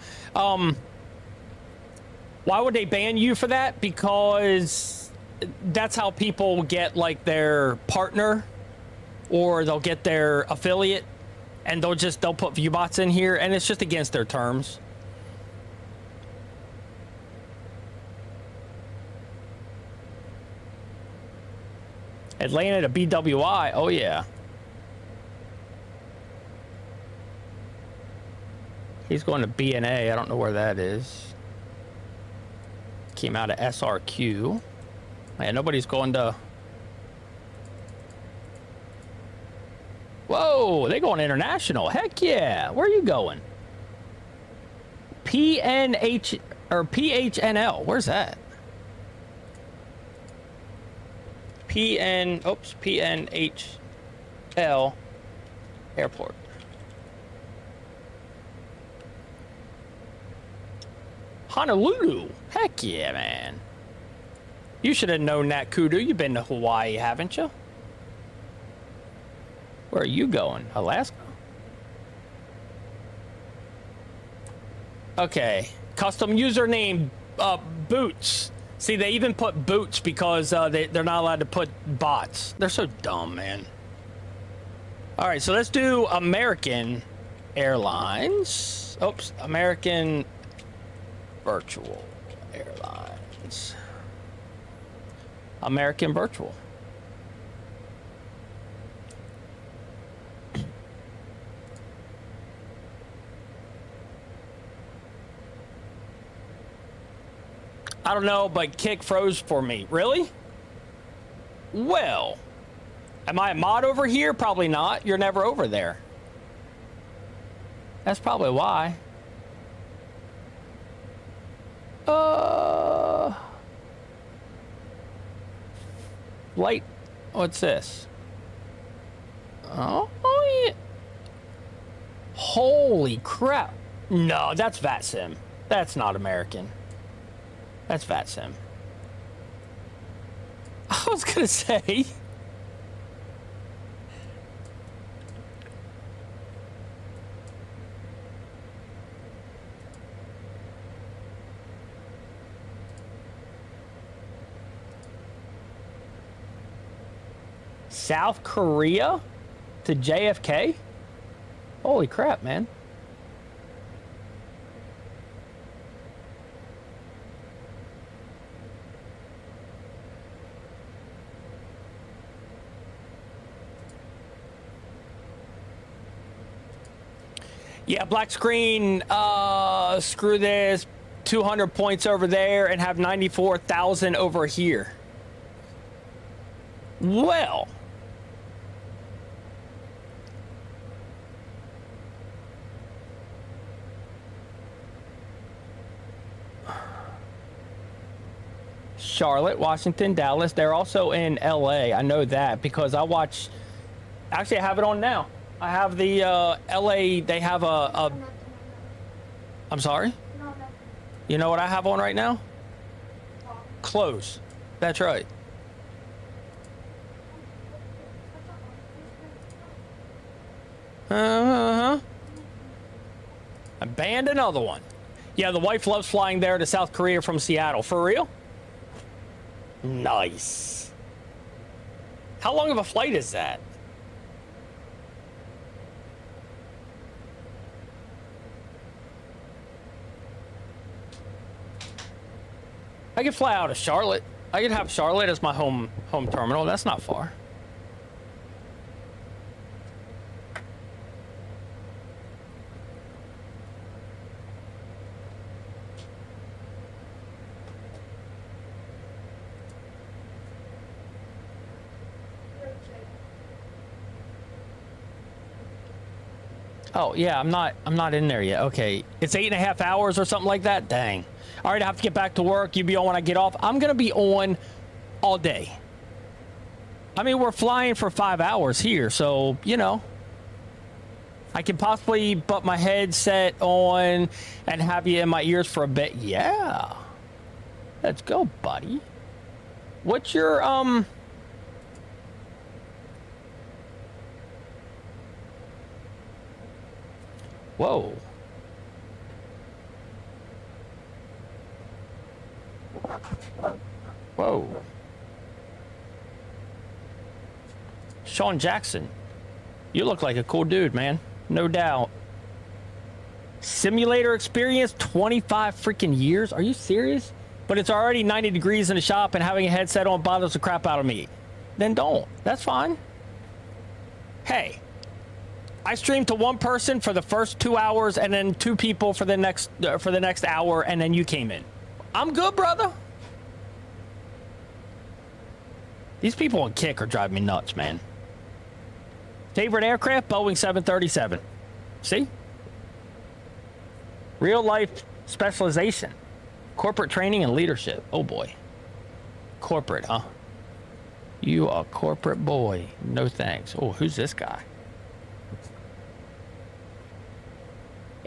Why would they ban you for that? Because that's how people get like their partner, or they'll get their affiliate, and they'll put view bots in here, and it's just against their terms. Atlanta to BWI. Oh yeah. He's going to BNA. I don't know where that is. Came out of SRQ. Man, nobody's going to... Whoa, they going international. Heck yeah. Where are you going? PNH or PHNL. Where's that? PNHL Airport. Honolulu. Heck yeah, man. You should have known that, Kudu. You've been to Hawaii, haven't you? Where are you going? Alaska? Okay. Custom username, Boots. See, they even put Boots because they're not allowed to put bots. They're so dumb, man. All right, so let's do American Airlines. Oops, American Virtual Airlines. American Virtual. I don't know, but Kick froze for me. Really? Well, am I a mod over here? Probably not. You're never over there. That's probably why. Light. What's this? Oh yeah. Holy crap. No, that's VATSIM. That's not American. That's VATSIM. I was gonna say. South Korea to JFK? Holy crap, man. Yeah, black screen, screw this, 200 points over there and have 94,000 over here. Well. Charlotte, Washington, Dallas. They're also in LA. I know that because I watch. Actually, I have it on now. I have the LA. They have a. I'm sorry? No, no. You know what I have on right now? Close. That's right. Uh-huh. I banned another one. Yeah, the wife loves flying there to South Korea from Seattle. For real? Nice. How long of a flight is that? I could fly out of Charlotte. I could have Charlotte as my home terminal. That's not far. Oh yeah, I'm not in there yet. Okay, it's 8.5 hours or something like that. Dang. All right, I have to get back to work. You be on when I get off. I'm gonna be on all day. I mean, we're flying for 5 hours here, so you know, I can possibly put my headset on and have you in my ears for a bit. Yeah, let's go, buddy. What's your Whoa. Whoa. Sean Jackson, you look like a cool dude, man. No doubt. Simulator experience, 25 freaking years? Are you serious? But it's already 90 degrees in the shop and having a headset on bothers the crap out of me. Then don't. That's fine. Hey. I streamed to one person for the first 2 hours and then 2 people for the next hour, and then you came in. I'm good, brother. These people on Kick are driving me nuts, man. Favorite aircraft? Boeing 737. See? Real life specialization. Corporate training and leadership. Oh boy. Corporate, huh? You a corporate boy. No thanks. Oh, who's this guy?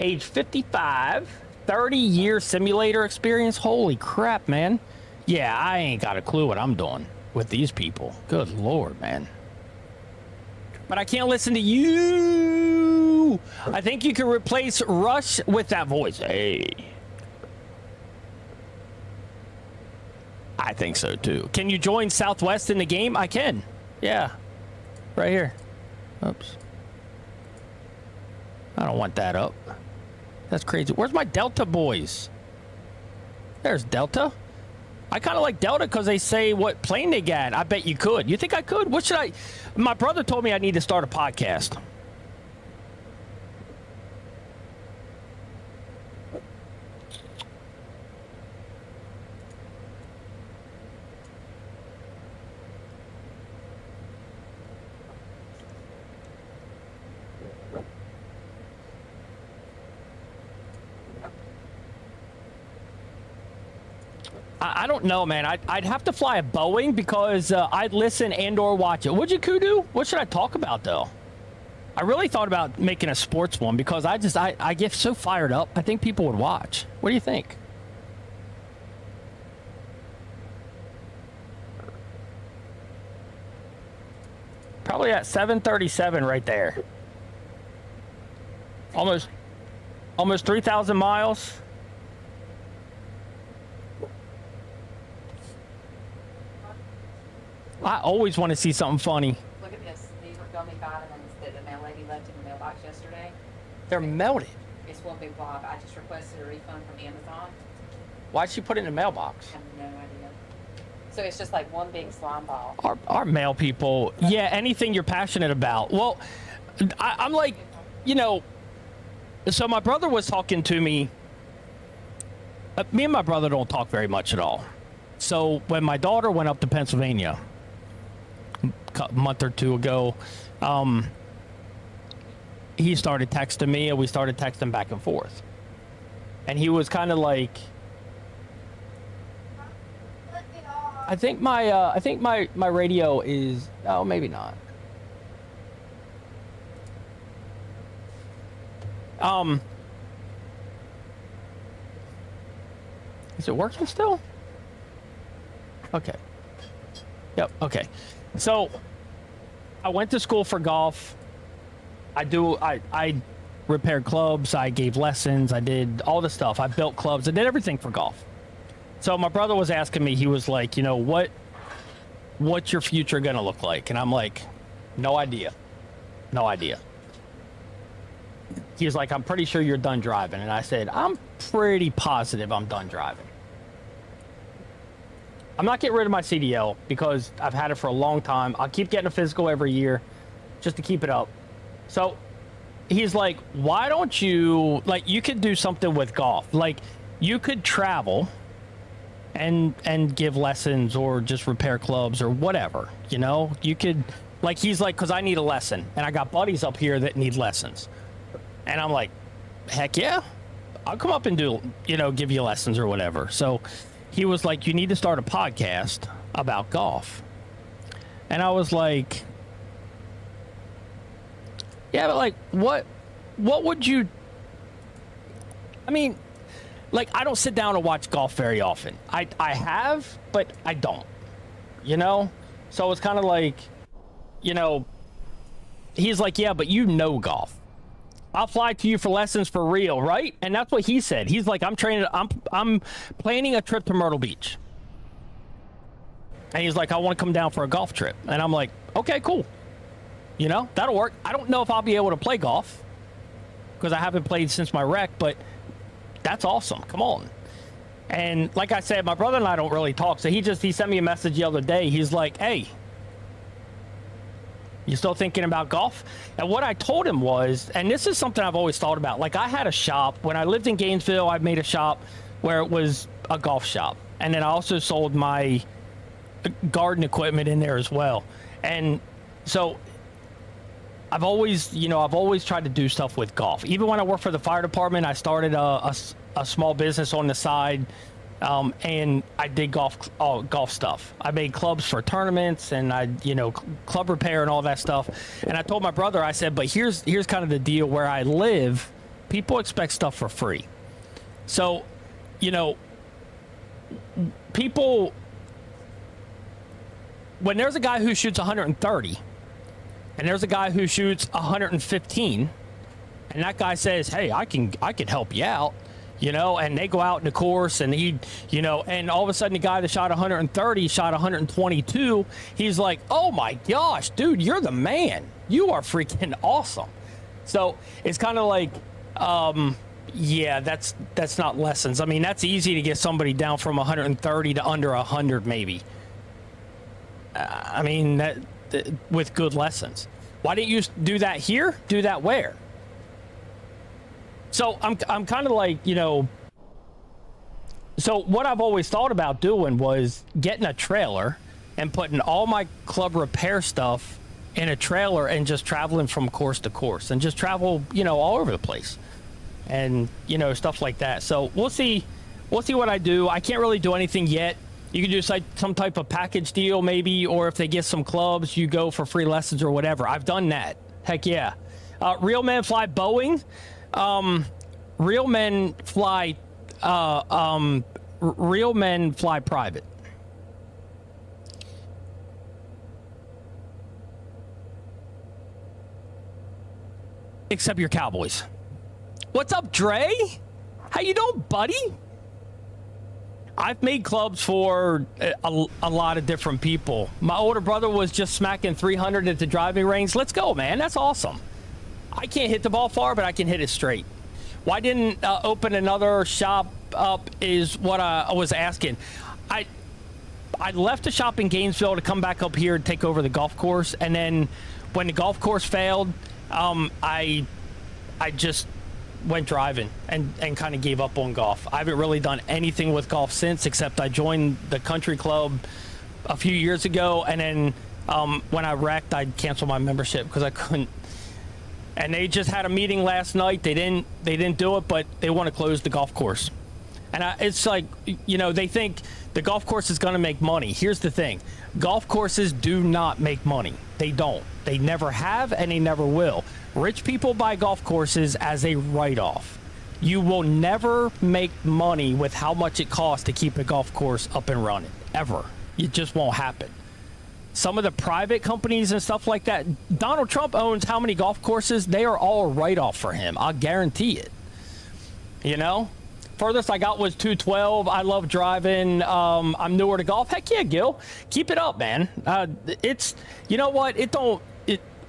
Age 55, 30-year simulator experience. Holy crap, man. Yeah, I ain't got a clue what I'm doing with these people. Good Lord, man. But I can't listen to you. I think you can replace Rush with that voice. Hey. I think so, too. Can you join Southwest in the game? I can. Yeah. Right here. Oops. I don't want that up. That's crazy. Where's my Delta boys? There's Delta. I kind of like Delta because they say what plane they got. I bet you could. You think I could? What should I? My brother told me I need to start a podcast. I don't know, man. I'd have to fly a Boeing because I'd listen and or watch it. Would you, Kudu? What should I talk about, though? I really thought about making a sports one because I get so fired up. I think people would watch. What do you think? Probably at 737 right there. Almost 3,000 miles. I always want to see something funny. Look at this. These were gummy vitamins that the mail lady left in the mailbox yesterday. They're melted. It's one big blob. I just requested a refund from Amazon. Why'd she put it in the mailbox? I have no idea. So it's just like one big slime ball. Our mail people, yeah, anything you're passionate about. Well, I'm like, you know, so my brother was talking to me. Me and my brother don't talk very much at all. So when my daughter went up to Pennsylvania a month or two ago, he started texting me and we started texting back and forth. And he was kind of like, I think my radio is, oh, maybe not. Is it working still? Okay. Yep. Okay. So I went to school for golf. I repaired clubs. I gave lessons. I did all the stuff. I built clubs. I did everything for golf. So my brother was asking me, he was like, you know, what's your future going to look like? And I'm like, no idea. No idea. He was like, I'm pretty sure you're done driving. And I said, I'm pretty positive I'm done driving. I'm not getting rid of my CDL because I've had it for a long time. I'll keep getting a physical every year just to keep it up. So he's like, why don't you, like, you could do something with golf. Like, you could travel and give lessons or just repair clubs or whatever, you know? You could, like, he's like, because I need a lesson. And I got buddies up here that need lessons. And I'm like, heck yeah. I'll come up and do, you know, give you lessons or whatever. So he was like, you need to start a podcast about golf. And I was like, yeah, but like, what would you, I mean, like, I don't sit down and watch golf very often. I have, but I don't, you know? So it's kind of like, you know, he's like, yeah, but you know golf. I'll fly to you for lessons for real, right? And that's what he said. He's like, I'm planning a trip to Myrtle Beach. And he's like, I want to come down for a golf trip. And I'm like, okay, cool. You know, that'll work. I don't know if I'll be able to play golf because I haven't played since my wreck, but that's awesome. Come on. And like I said, my brother and I don't really talk. So he sent me a message the other day. He's like, hey, you still thinking about golf? And what I told him was, and this is something I've always thought about. Like, I had a shop when I lived in Gainesville. I made a shop where it was a golf shop. And then I also sold my garden equipment in there as well. And so I've always tried to do stuff with golf. Even when I worked for the fire department, I started a small business on the side, and I did golf stuff. I made clubs for tournaments, and I, you know, club repair and all that stuff. And I told my brother, I said, but here's kind of the deal where I live. People expect stuff for free. So, you know, people, when there's a guy who shoots 130, and there's a guy who shoots 115, and that guy says, hey, I can help you out, you know, and they go out in the course, and he, you know, and all of a sudden the guy that shot 130 shot 122. He's like, oh my gosh, dude, you're the man. You are freaking awesome. So it's kind of like, yeah, that's not lessons. I mean, that's easy to get somebody down from 130 to under 100 maybe. I mean, that with good lessons. Why didn't you do that here? Do that where? So I'm kind of like, you know, so what I've always thought about doing was getting a trailer and putting all my club repair stuff in a trailer and just traveling from course to course and just travel, you know, all over the place and, you know, stuff like that. So we'll see what I do. I can't really do anything yet. You can do some type of package deal maybe, or if they get some clubs, you go for free lessons or whatever. I've done that. Heck yeah. Real men fly Boeing. Real men fly private. except your Cowboys. What's up, Dre? How you doing, buddy? I've made clubs for a lot of different people. My older brother was just smacking 300 at the driving range. Let's go, man. That's awesome. I can't hit the ball far, but I can hit it straight. Why didn't open another shop up is what I was asking. I left the shop in Gainesville to come back up here and take over the golf course. And then when the golf course failed, I just went driving and kind of gave up on golf. I haven't really done anything with golf since, except I joined the country club a few years ago. And then when I wrecked, I canceled my membership because I couldn't. And they just had a meeting last night. They didn't do it, but they want to close the golf course. And it's like, you know, they think the golf course is going to make money. Here's the thing. Golf courses do not make money. They don't. They never have, and they never will. Rich people buy golf courses as a write-off. You will never make money with how much it costs to keep a golf course up and running, ever. It just won't happen. Some of the private companies and stuff like that, Donald Trump owns how many golf courses? They are all a write-off for him. I'll guarantee it. You know? Furthest I got was 212. I love driving. I'm newer to golf. Heck yeah, Gil. Keep it up, man. It's, you know what?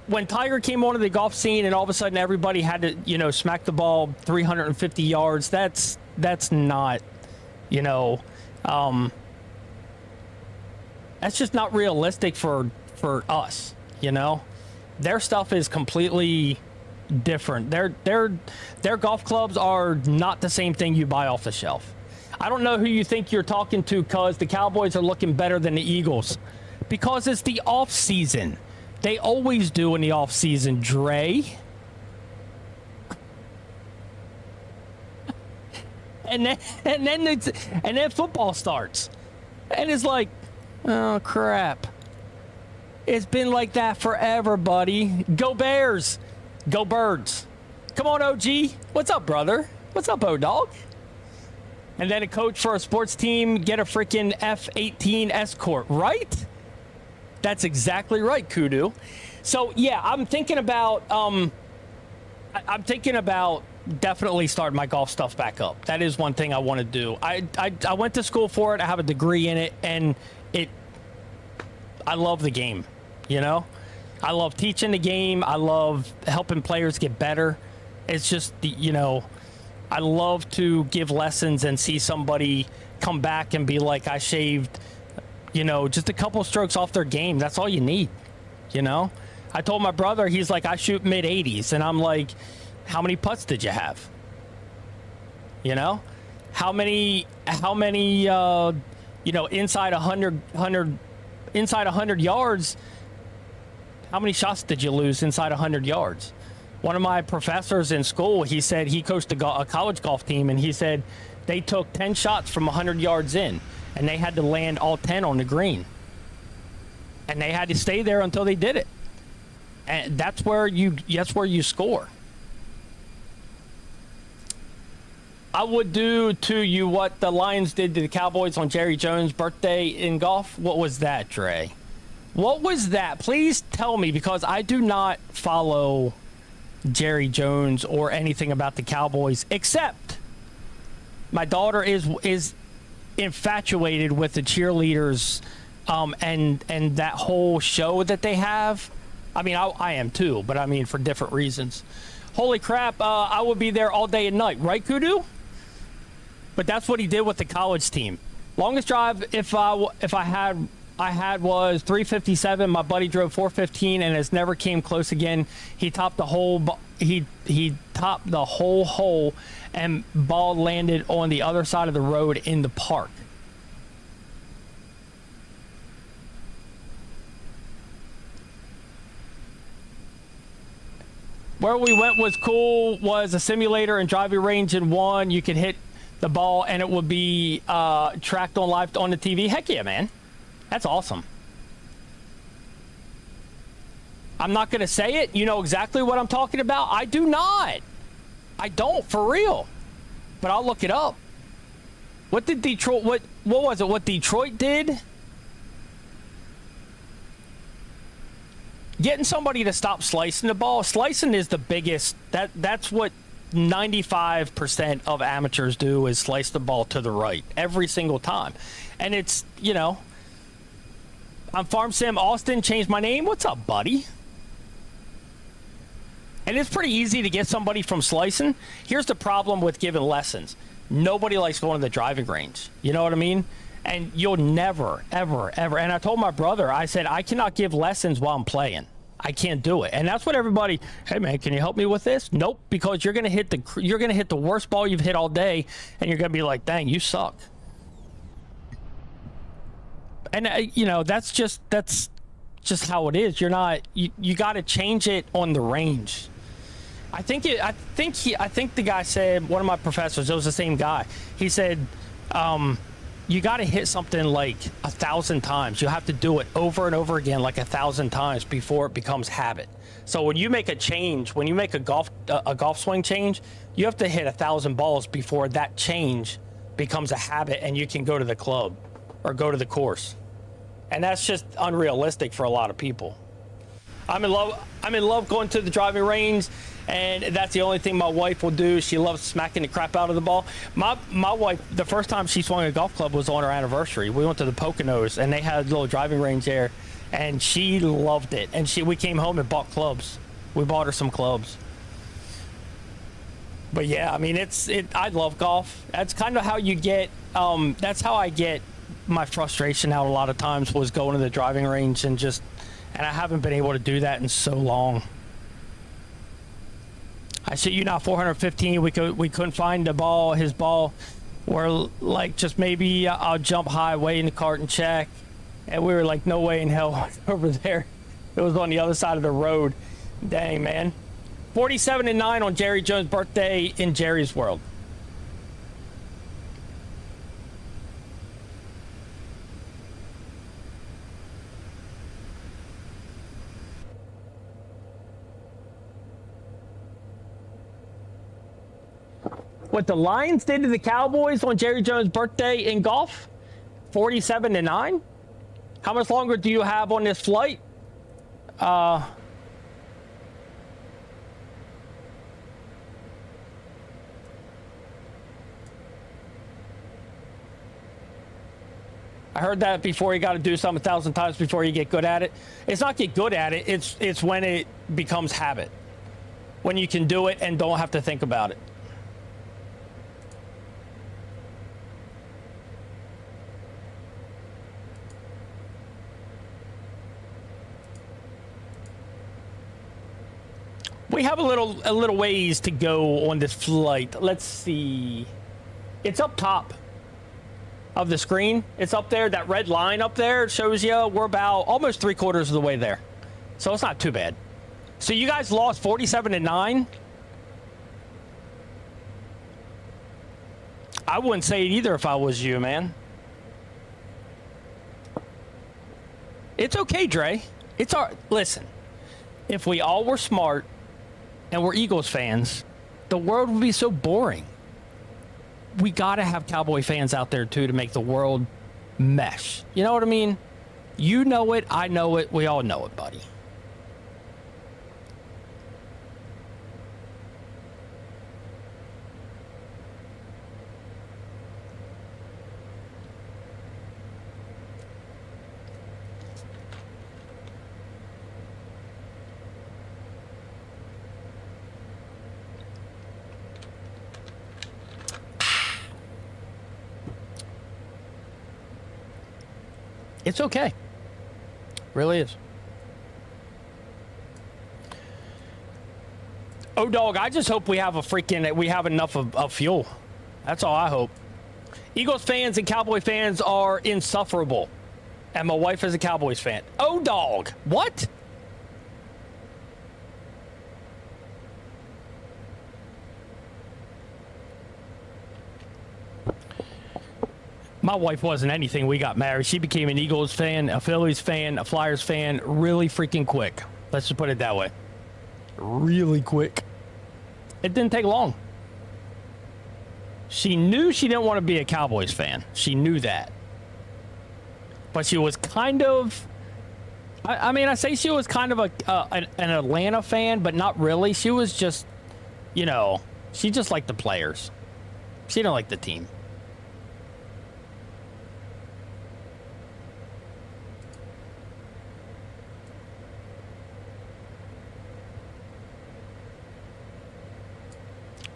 When Tiger came onto the golf scene and all of a sudden everybody had to, you know, smack the ball 350 yards, that's not, you know, that's just not realistic for us, you know? Their stuff is completely different. Their golf clubs are not the same thing you buy off the shelf. I don't know who you think you're talking to, cuz the Cowboys are looking better than the Eagles because it's the off season. They always do in the off season, Dre. And then football starts. And it's like, oh crap. It's been like that forever, buddy. Go Bears. Go Birds. Come on, OG. What's up, brother? What's up, O-Dog? And then a coach for a sports team, get a freaking F-18 escort, right? That's exactly right, Kudu. So, yeah, I'm thinking about definitely starting my golf stuff back up. That is one thing I want to do. I went to school for it. I have a degree in it, and I love the game, you know? I love teaching the game. I love helping players get better. It's just, you know, I love to give lessons and see somebody come back and be like, I shaved, you know, just a couple strokes off their game. That's all you need, you know? I told my brother, he's like, I shoot mid-80s. And I'm like, how many putts did you have? You know? How many you know, inside 100 yards, how many shots did you lose inside 100 yards? One of my professors in school, he said he coached a college golf team, and he said they took 10 shots from 100 yards in, and they had to land all 10 on the green. And they had to stay there until they did it. And that's where you score. I would do to you what the Lions did to the Cowboys on Jerry Jones' birthday in golf. What was that, Dre? What was that? Please tell me, because I do not follow Jerry Jones or anything about the Cowboys, except my daughter is infatuated with the cheerleaders and that whole show that they have. I mean, I am too, but I mean for different reasons. Holy crap, I would be there all day and night, right, Kudu? But that's what he did with the college team. Longest drive if I had was 357. My buddy drove 415 and has never came close again. He topped the whole hole, and ball landed on the other side of the road in the park. Where we went was cool. Was a simulator and driving range in one. You could hit the ball and it would be tracked on live on the TV. Heck yeah, man. That's awesome. I'm not going to say it. You know exactly what I'm talking about. I do not. I don't, for real. But I'll look it up. What did Detroit, what was it? What Detroit did? getting somebody to stop slicing the ball. Slicing is the biggest. That's what 95% of amateurs do, is slice the ball to the right every single time. And it's, you know, I'm Farm Sim Austin, changed my name. What's up, buddy? And it's pretty easy to get somebody from slicing. Here's the problem with giving lessons. Nobody likes going to the driving range. You know what I mean? And you'll never, ever, ever. And I told my brother, I said, I cannot give lessons while I'm playing. I can't do it. And that's what everybody, hey man, can you help me with this? Nope, because you're gonna hit the worst ball you've hit all day, and you're gonna be like, dang, you suck. And you know, that's just how it is. You're not, you got to change it on the range. I think the guy said, one of my professors, it was the same guy. He said, you got to hit something like 1,000 times. You have to do it over and over again, like 1,000 times before it becomes habit. So when you make a change, when you make a golf swing change, you have to hit 1,000 balls before that change becomes a habit, and you can go to the club or go to the course. And that's just unrealistic for a lot of people. I'm in love going to the driving range, and that's the only thing my wife will do. She loves smacking the crap out of the ball. My wife, the first time she swung a golf club was on her anniversary. We went to the Poconos, and they had a little driving range there, and she loved it. And we came home and bought clubs. We bought her some clubs. But yeah, I mean, I love golf. That's kind of how you get, that's how I get my frustration out a lot of times, was going to the driving range and I haven't been able to do that in so long. I see you now 415. We couldn't find the ball, his ball. We're like, just maybe I'll jump high, way in the cart and check. And we were like, no way in hell over there. It was on the other side of the road. Dang, man. 47-9 on Jerry Jones' birthday in Jerry's World. What the Lions did to the Cowboys on Jerry Jones' birthday in golf? 47-9? How much longer do you have on this flight? I heard that before. You got to do something 1,000 times before you get good at it. It's not get good at it. It's when it becomes habit. When you can do it and don't have to think about it. We have a little ways to go on this flight. Let's see. It's up top of the screen. It's up there. That red line up there shows you we're about almost 3/4 of the way there. So it's not too bad. So you guys lost 47-9. I wouldn't say it either if I was you, man. It's okay, Dre. Listen, if we all were smart and we're Eagles fans, the world would be so boring. We got to have Cowboy fans out there, too, to make the world mesh. You know what I mean? You know it. I know it. We all know it, buddy. It's okay. Really is. Oh, dog, I just hope we have enough of fuel. That's all I hope. Eagles fans and Cowboy fans are insufferable. And my wife is a Cowboys fan. Oh, dog. What? My wife wasn't anything. We got married. She became an Eagles fan, a Phillies fan, a Flyers fan really freaking quick. Let's just put it that way. Really quick. It didn't take long. She knew she didn't want to be a Cowboys fan. She knew that. But she was kind of I mean, I say she was kind of an Atlanta fan, but not really. She was just, you know, she just liked the players. She didn't like the team.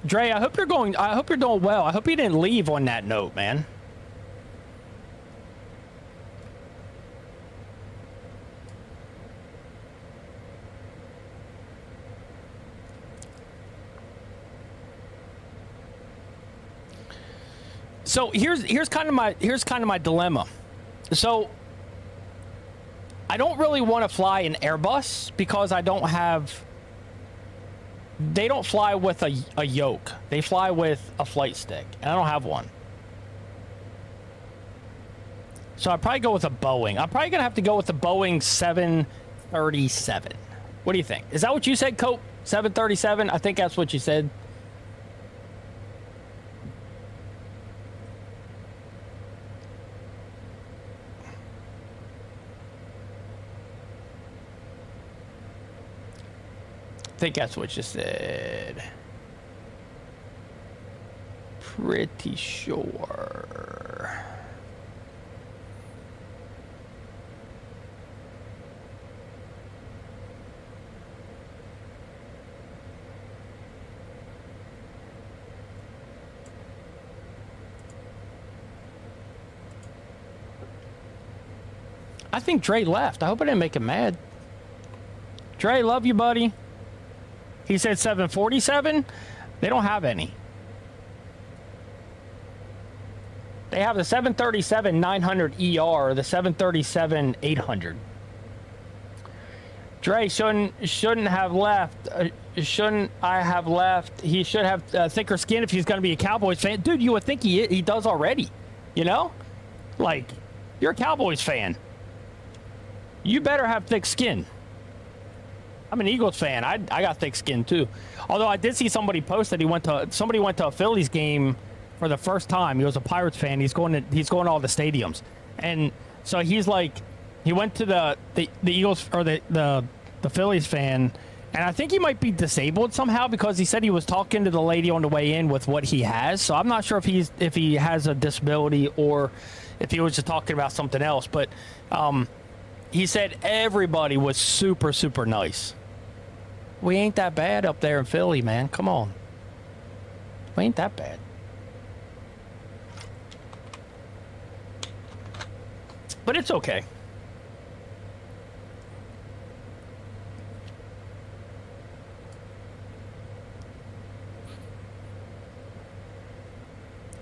Dre, I hope you're doing well. I hope you didn't leave on that note, man. So here's kind of my dilemma. So I don't really want to fly an Airbus because I don't have. They don't fly with a yoke. They fly with a flight stick, and I don't have one. So I'd probably go with a Boeing. I'm probably gonna have to go with the Boeing 737. What do you think? Is that what you said, Cope? 737? I think that's what you said. I think that's what you said. Pretty sure. I think Dre left. I hope I didn't make him mad. Dre, love you, buddy. He said 747. They don't have any. They have the 737-900 ER, the 737-800. Dre shouldn't have left. Shouldn't I have left? He should have thicker skin if he's going to be a Cowboys fan. Dude, you would think he does already. You know? Like, you're a Cowboys fan. You better have thick skin. I'm an Eagles fan. I got thick skin too. Although I did see somebody post that somebody went to a Phillies game for the first time. He was a Pirates fan. He's going to all the stadiums, and so he's like, he went to the Eagles or the Phillies fan, and I think he might be disabled somehow because he said he was talking to the lady on the way in with what he has. So I'm not sure if he has a disability or if he was just talking about something else. But he said everybody was super, super nice. We ain't that bad up there in Philly, man. Come on. We ain't that bad. But it's okay.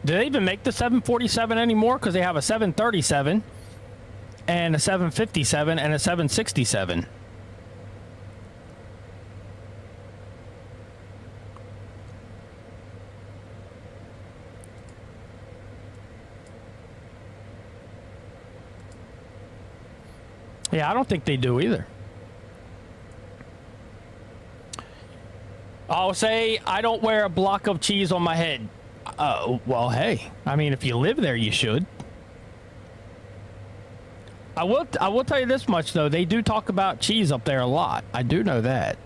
Do they even make the 747 anymore? Because they have a 737 and a 757 and a 767. Yeah, I don't think they do either. I'll say I don't wear a block of cheese on my head. Well, hey, I mean, if you live there, you should. I will tell you this much though. They do talk about cheese up there a lot. I do know that.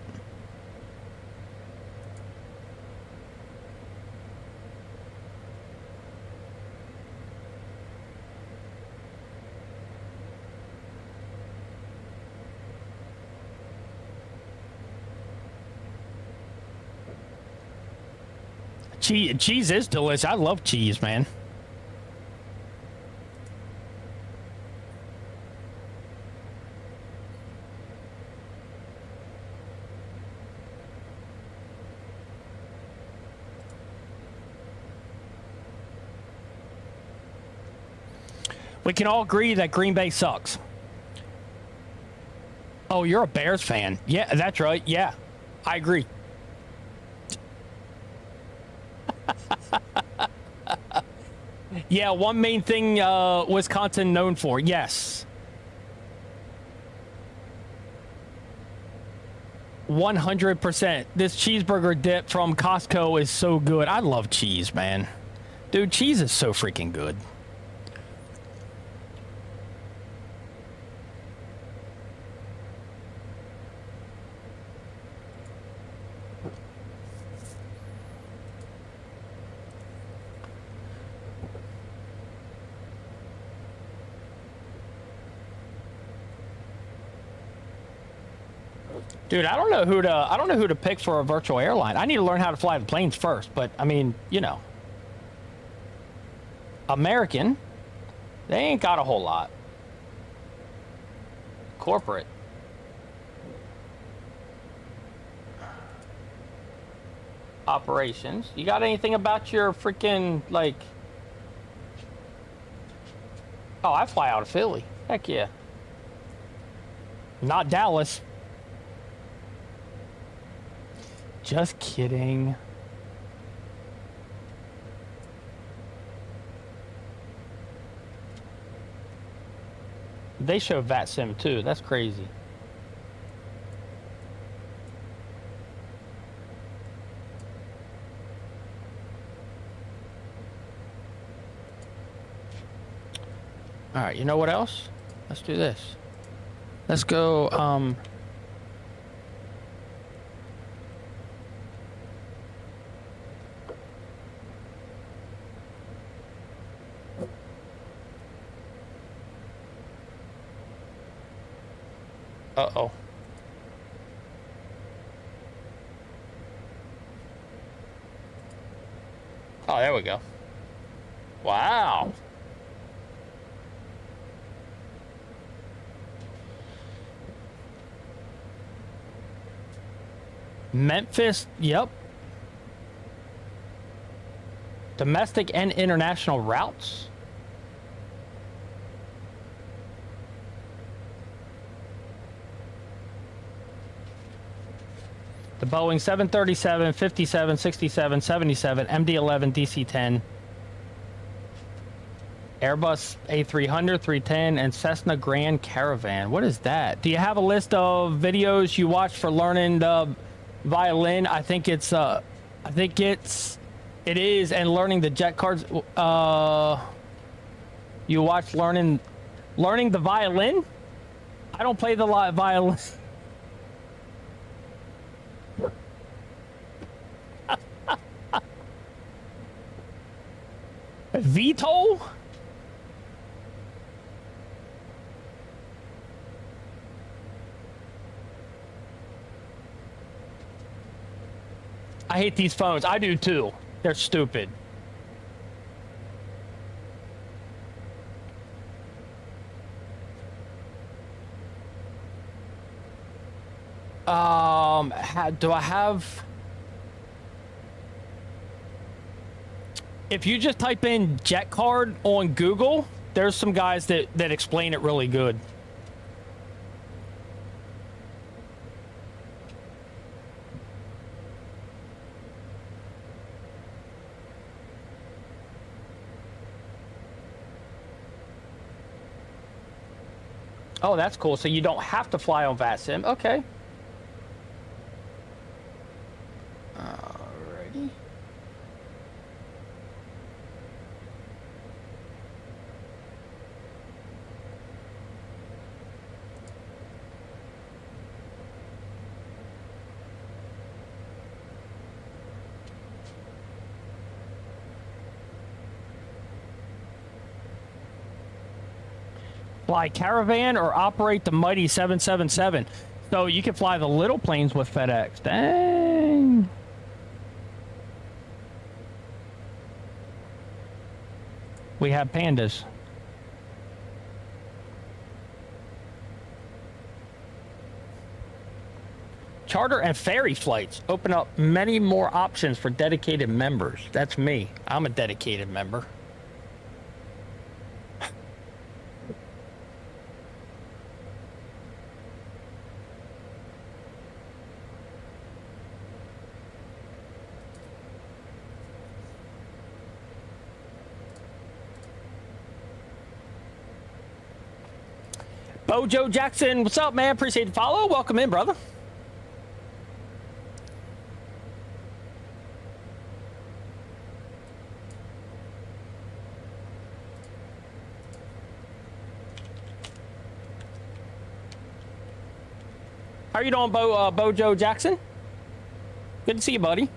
Cheese is delicious. I love cheese, man. We can all agree that Green Bay sucks. Oh, you're a Bears fan. Yeah, that's right. Yeah, I agree. Yeah, one main thing Wisconsin known for. Yes. 100%. This cheeseburger dip from Costco is so good. I love cheese, man. Dude, cheese is so freaking good. Dude, I don't know who to pick for a virtual airline. I need to learn how to fly the planes first, but I mean, you know. American, they ain't got a whole lot. Corporate. Operations. You got anything about your freaking, like... Oh, I fly out of Philly. Heck yeah. Not Dallas. Just kidding. They show VAT sim too. That's crazy. All right, you know what else? Let's do this. Let's go, uh-oh. Oh, there we go. Wow. Memphis, yep. Domestic and international routes. The Boeing 737, 57, 67, 77, MD-11, DC-10, Airbus A300, 310, and Cessna Grand Caravan. What is that? Do you have a list of videos you watch for learning the violin? I think it is, and learning the JETCARDs. You watch learning the violin? I don't play the violin. VTOL? I hate these phones. I do too. They're stupid. Do I have... If you just type in JETCARD on Google, there's some guys that explain it really good. Oh, that's cool. So you don't have to fly on VATSIM. Okay. Alrighty. Fly Caravan or operate the mighty 777. So you can fly the little planes with FedEx. Dang. We have pandas. Charter and ferry flights open up many more options for dedicated members. That's me. I'm a dedicated member. Bojo Jackson, what's up, man? Appreciate the follow. Welcome in, brother. How are you doing, Bojo Jackson? Good to see you, buddy.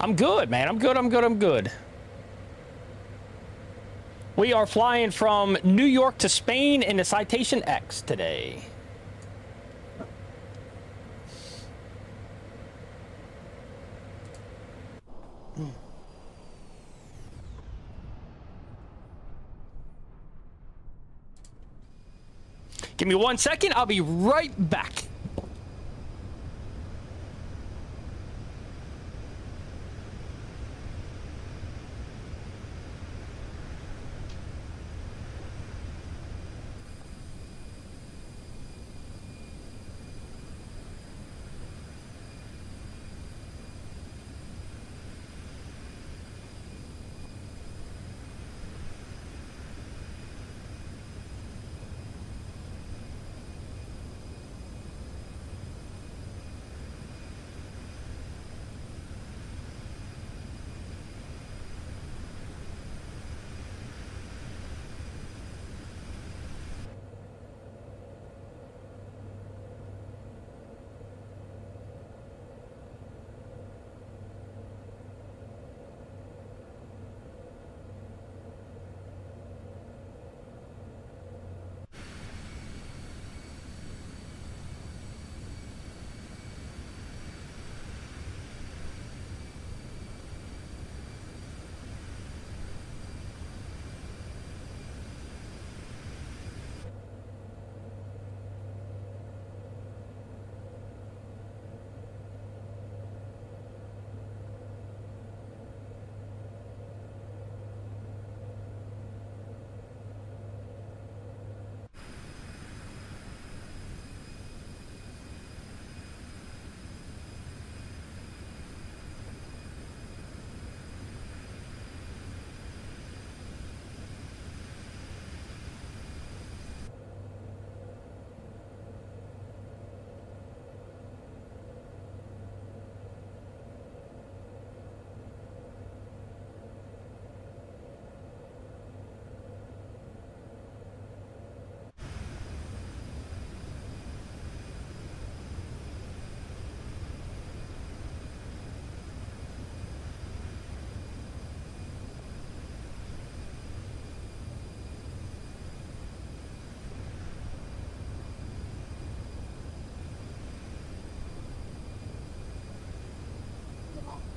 I'm good, man. I'm good. We are flying from New York to Spain in the Citation X today. Give me 1 second. I'll be right back.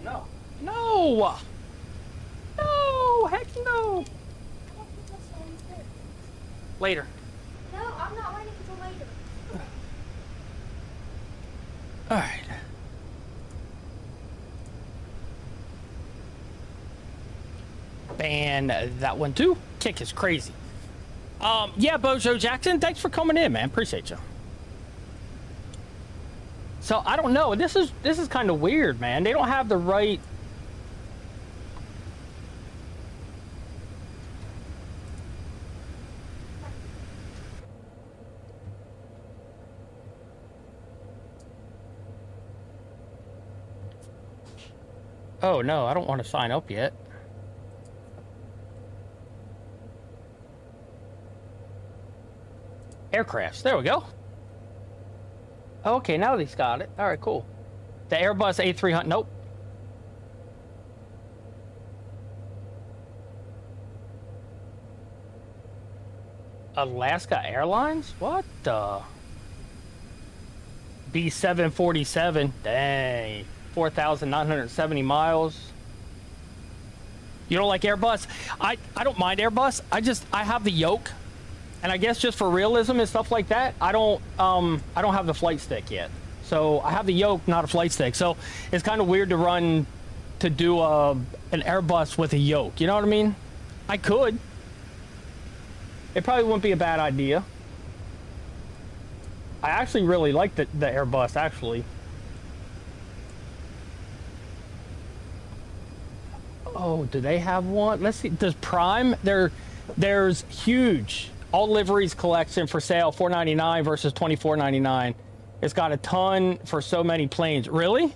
No. No! No! Heck no! Later. No, I'm not waiting until later. Alright. Ban that one too. Kick is crazy. Yeah, Bojo Jackson, thanks for coming in, man. Appreciate you. So I don't know. This is kind of weird, man. They don't have the right. Oh no, I don't want to sign up yet. Aircrafts. There we go. Okay, now he's got it. All right, cool. The Airbus A300. Nope. Alaska Airlines? What the? B747. Dang. 4,970 miles. You don't like Airbus? I don't mind Airbus. I have the yoke. And I guess just for realism and stuff like that, I don't have the flight stick yet. So I have the yoke, not a flight stick. So it's kind of weird to do an Airbus with a yoke. You know what I mean? I could. It probably wouldn't be a bad idea. I actually really like the Airbus, actually. Oh, do they have one? Let's see. Does Prime? There's huge. All liveries collection for sale, $499 versus $24.99. It's got a ton for so many planes. Really?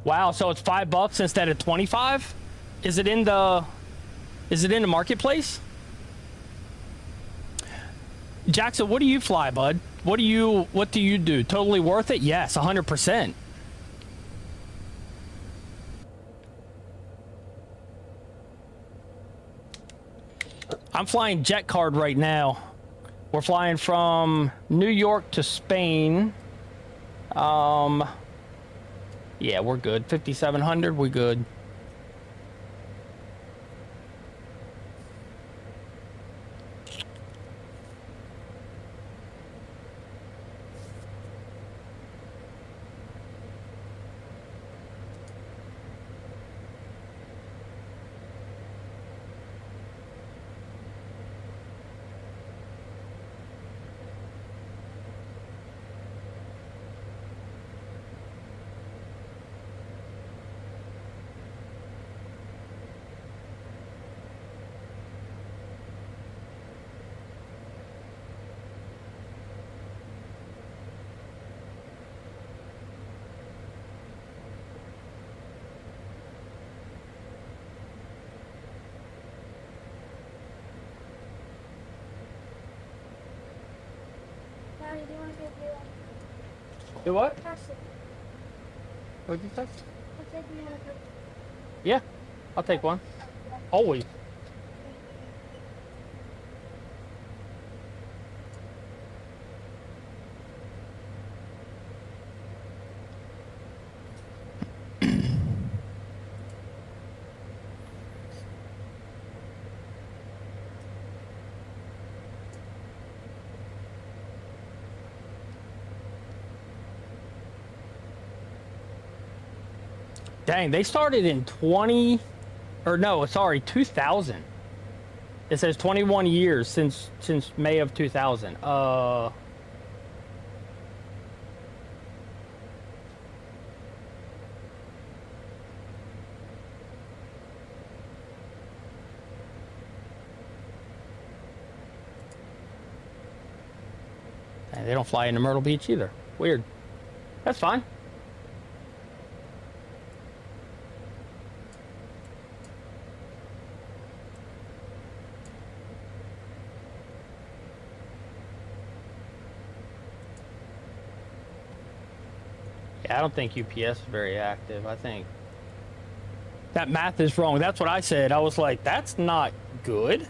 Wow, so it's $5 instead of 25? Is it in the marketplace? Jackson, what do you fly, bud? What do you do? Totally worth it? Yes, 100%. I'm flying JETCARD right now. We're flying from New York to Spain. Yeah, we're good. 5,700, we good. Daddy, do you want to give me Do what? a person? What'd you say? I said you want to go. Yeah, I'll take one. Always. Dang, they started in 20, or no, sorry, 2000. It says 21 years since May of 2000. Dang, they don't fly into Myrtle Beach either. Weird. That's fine. I don't think UPS is very active. I think that math is wrong. That's what I said. I was like, that's not good.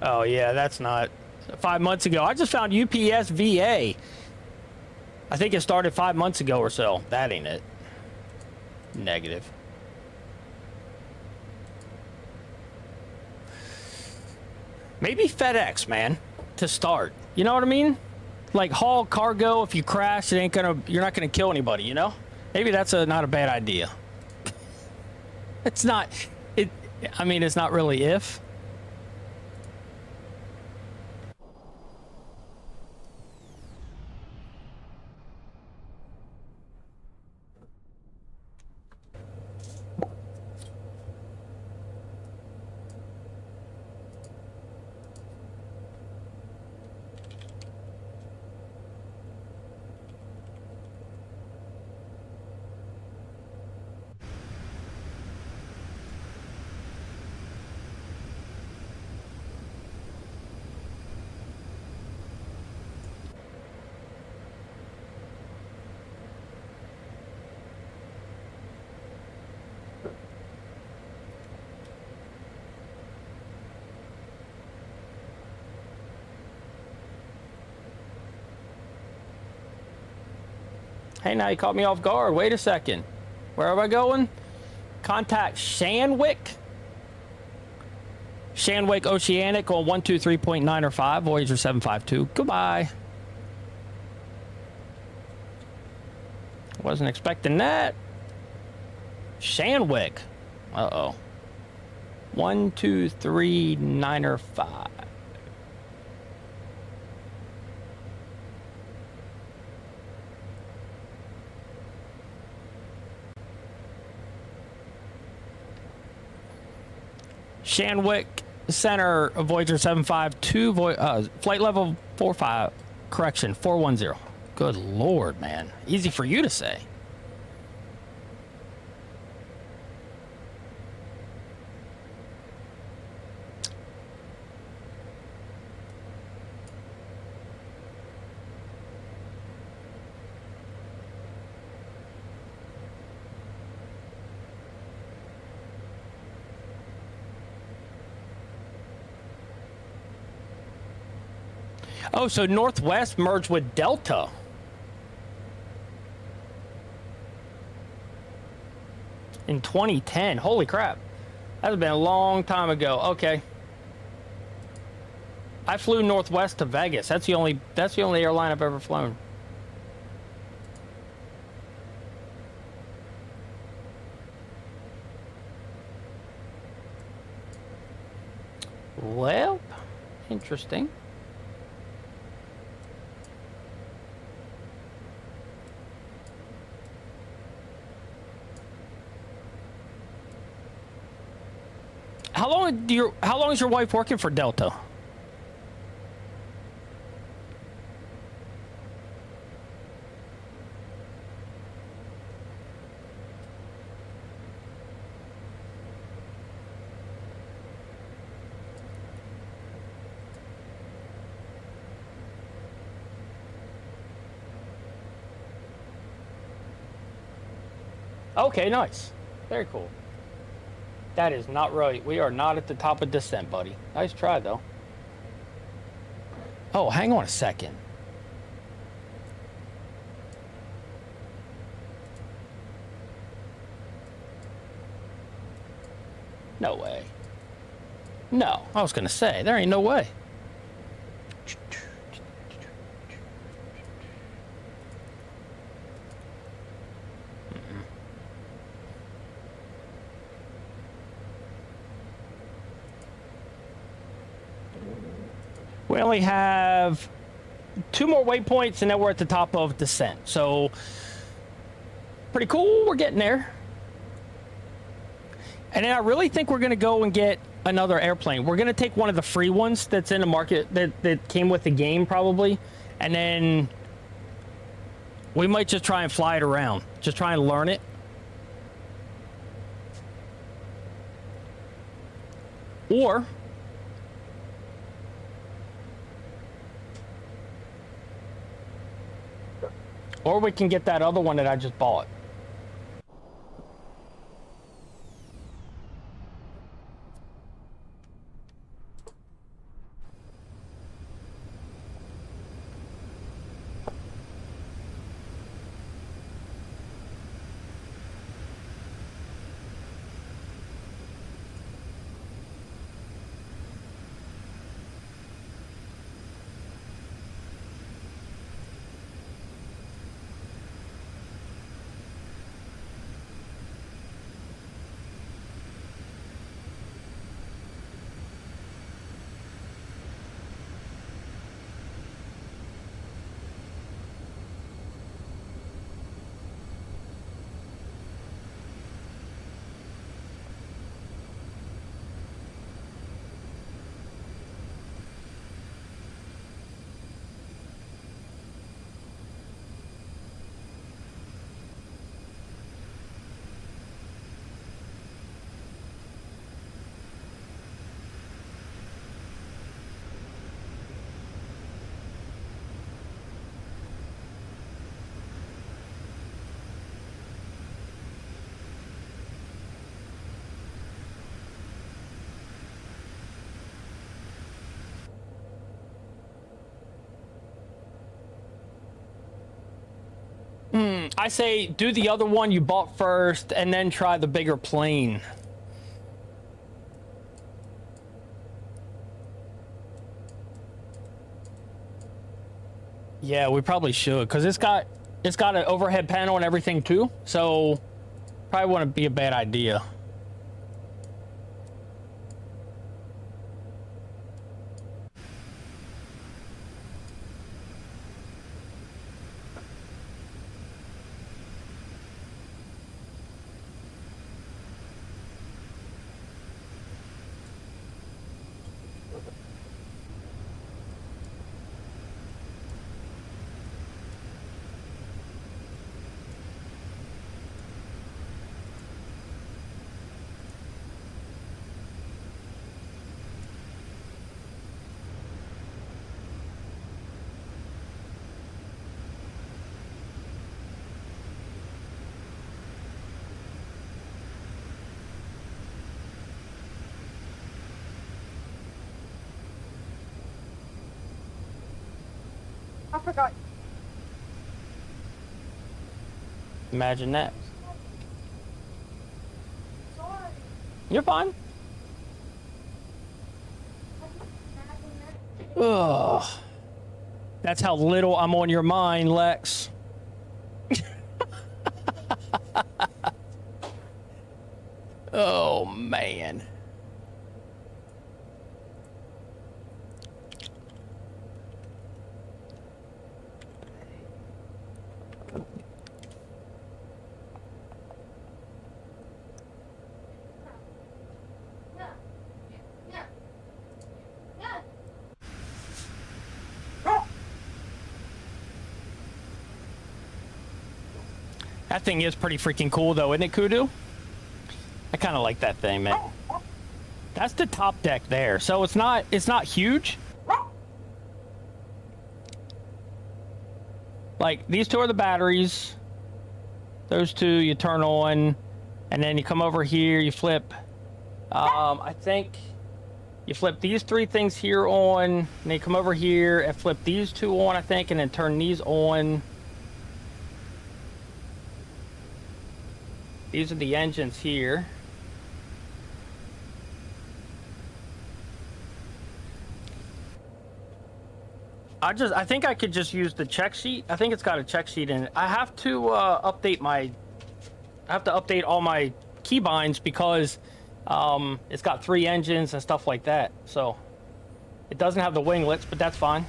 Oh, yeah, that's not 5 months ago. I just found UPS VA. I think it started 5 months ago or so. That ain't it. Negative. Maybe FedEx, man, to start. You know what I mean? Like haul cargo. If you crash, you're not gonna kill anybody. You know? Maybe that's not a bad idea. It's not. I mean, it's not really if. Hey, now you caught me off guard. Wait a second. Where am I going? Contact Shanwick. Shanwick Oceanic on 123.9 or 5, Voyageur 752. Goodbye. Wasn't expecting that. Shanwick. Uh-oh. 123.9 or 5. Shanwick Center, Voyager 752, flight level 45, correction, 410. Good Lord, man. Easy for you to say. Oh, so Northwest merged with Delta. In 2010. Holy crap. That's been a long time ago. Okay. I flew Northwest to Vegas. That's the only airline I've ever flown. Well, interesting. How long is your wife working for Delta? Okay, nice. Very cool. That is not right. We are not at the top of descent, buddy. Nice try, though. Oh, hang on a second. No way. No, I was going to say, there ain't no way. We only have 2 more waypoints, and then we're at the top of descent. So, pretty cool. We're getting there. And then I really think we're going to go and get another airplane. We're going to take one of the free ones that's in the market that came with the game, probably. And then we might just try and fly it around. Just try and learn it. Or we can get that other one that I just bought. I say do the other one you bought first and then try the bigger plane. Yeah, we probably should, because it's got an overhead panel and everything too, so probably wouldn't be a bad idea. I forgot. Imagine that. Sorry. You're fine. Imagine that. Ugh. That's how little I'm on your mind, Lex. Oh, man. Yeah. Yeah. Yeah. That thing is pretty freaking cool, though, isn't it, Kudu? I kind of like that thing, man. That's the top deck there, so it's not huge. Like, these two are the batteries. Those two you turn on, and then you come over here, you flip. I think you flip these three things here on, and then you come over here and flip these two on, I think, and then turn these on. These are the engines here. I think I could just use the check sheet. I think it's got a check sheet in it. I have to update all my keybinds because it's got 3 engines and stuff like that. So it doesn't have the winglets, but that's fine.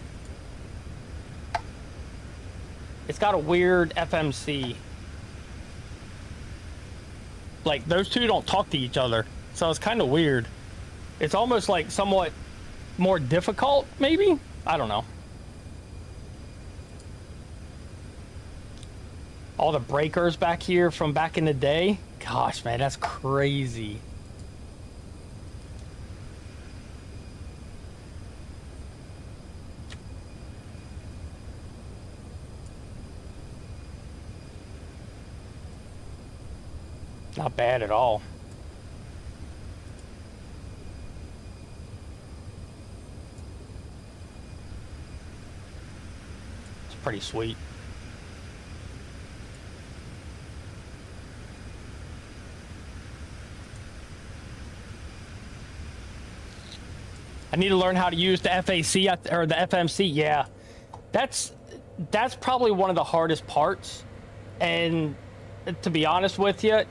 It's got a weird FMC. Like, those two don't talk to each other, so it's kind of weird. It's almost like somewhat more difficult, maybe? I don't know. All the breakers back here from back in the day. Gosh, man, that's crazy. Not bad at all. It's pretty sweet. I need to learn how to use the FAC or the FMC. Yeah, that's probably one of the hardest parts. And to be honest with you,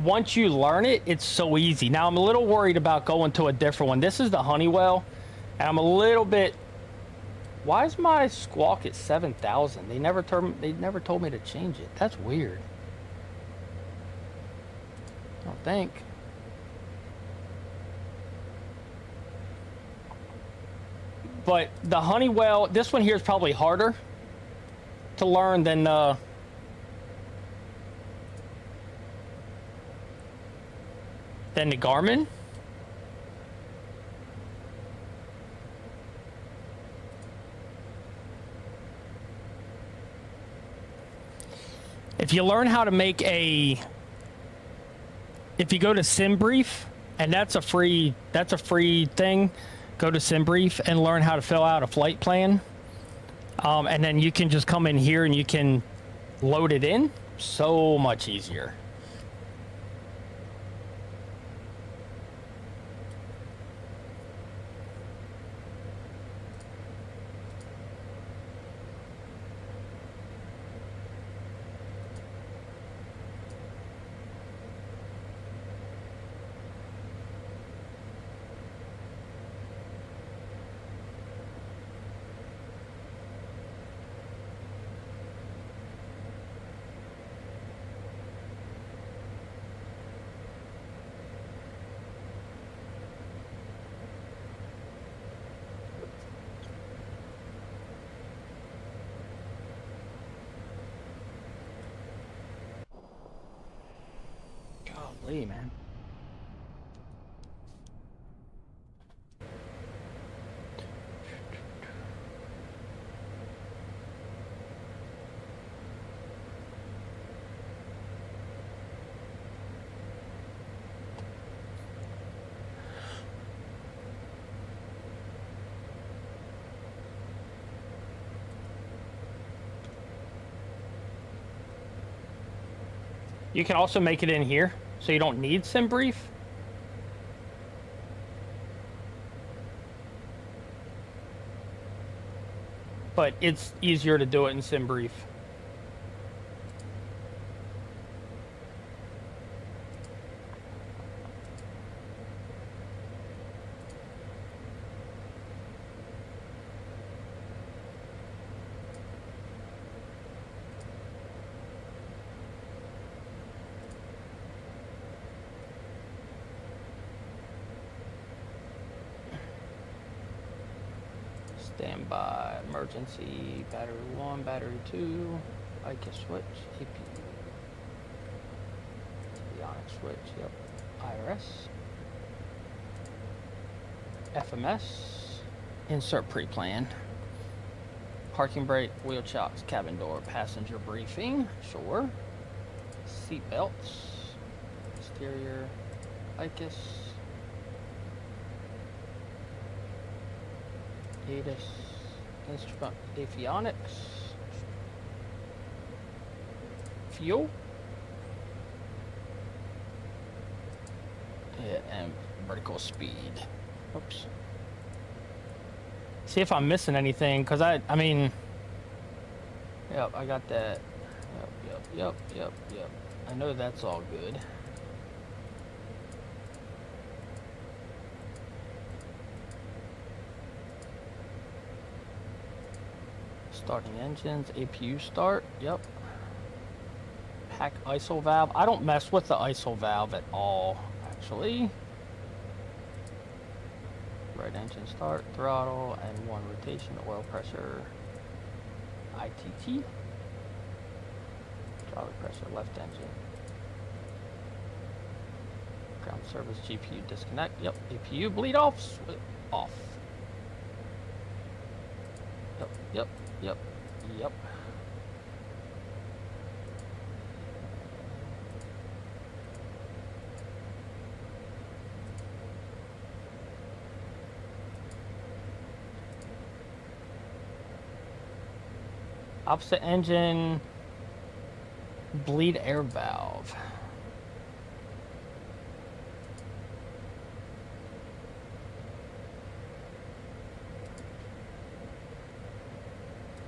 once you learn it, it's so easy. Now I'm a little worried about going to a different one. This is the Honeywell, and I'm a little bit. Why is my squawk at 7,000? They never told me to change it. That's weird. I don't think. But the Honeywell, this one here is probably harder to learn than the Garmin. If you learn how to make if you go to SimBrief, and that's a free thing, go to SimBrief and learn how to fill out a flight plan. And then you can just come in here and you can load it in. So much easier. Golly, man. You can also make it in here, so you don't need sim brief. But it's easier to do it in sim brief. Standby, emergency, battery 1, battery 2, IKEA switch, APU, avionics switch, yep, IRS, FMS, insert pre-plan, parking brake, wheel chocks, cabin door, passenger briefing, sure, seat belts, exterior, IKES, ADAS, instrument, avionics, fuel, yeah, and vertical speed. Oops. See if I'm missing anything, because I mean, yep, I got that. Yep. I know that's all good. Starting engines, APU start, yep. Pack ISO valve. I don't mess with the ISO valve at all, actually. Right engine start, throttle, and 1 rotation, oil pressure, ITT. Throttle pressure, left engine. Ground service, GPU disconnect, yep. APU bleed off, off. Yep. Opposite engine, bleed air valve.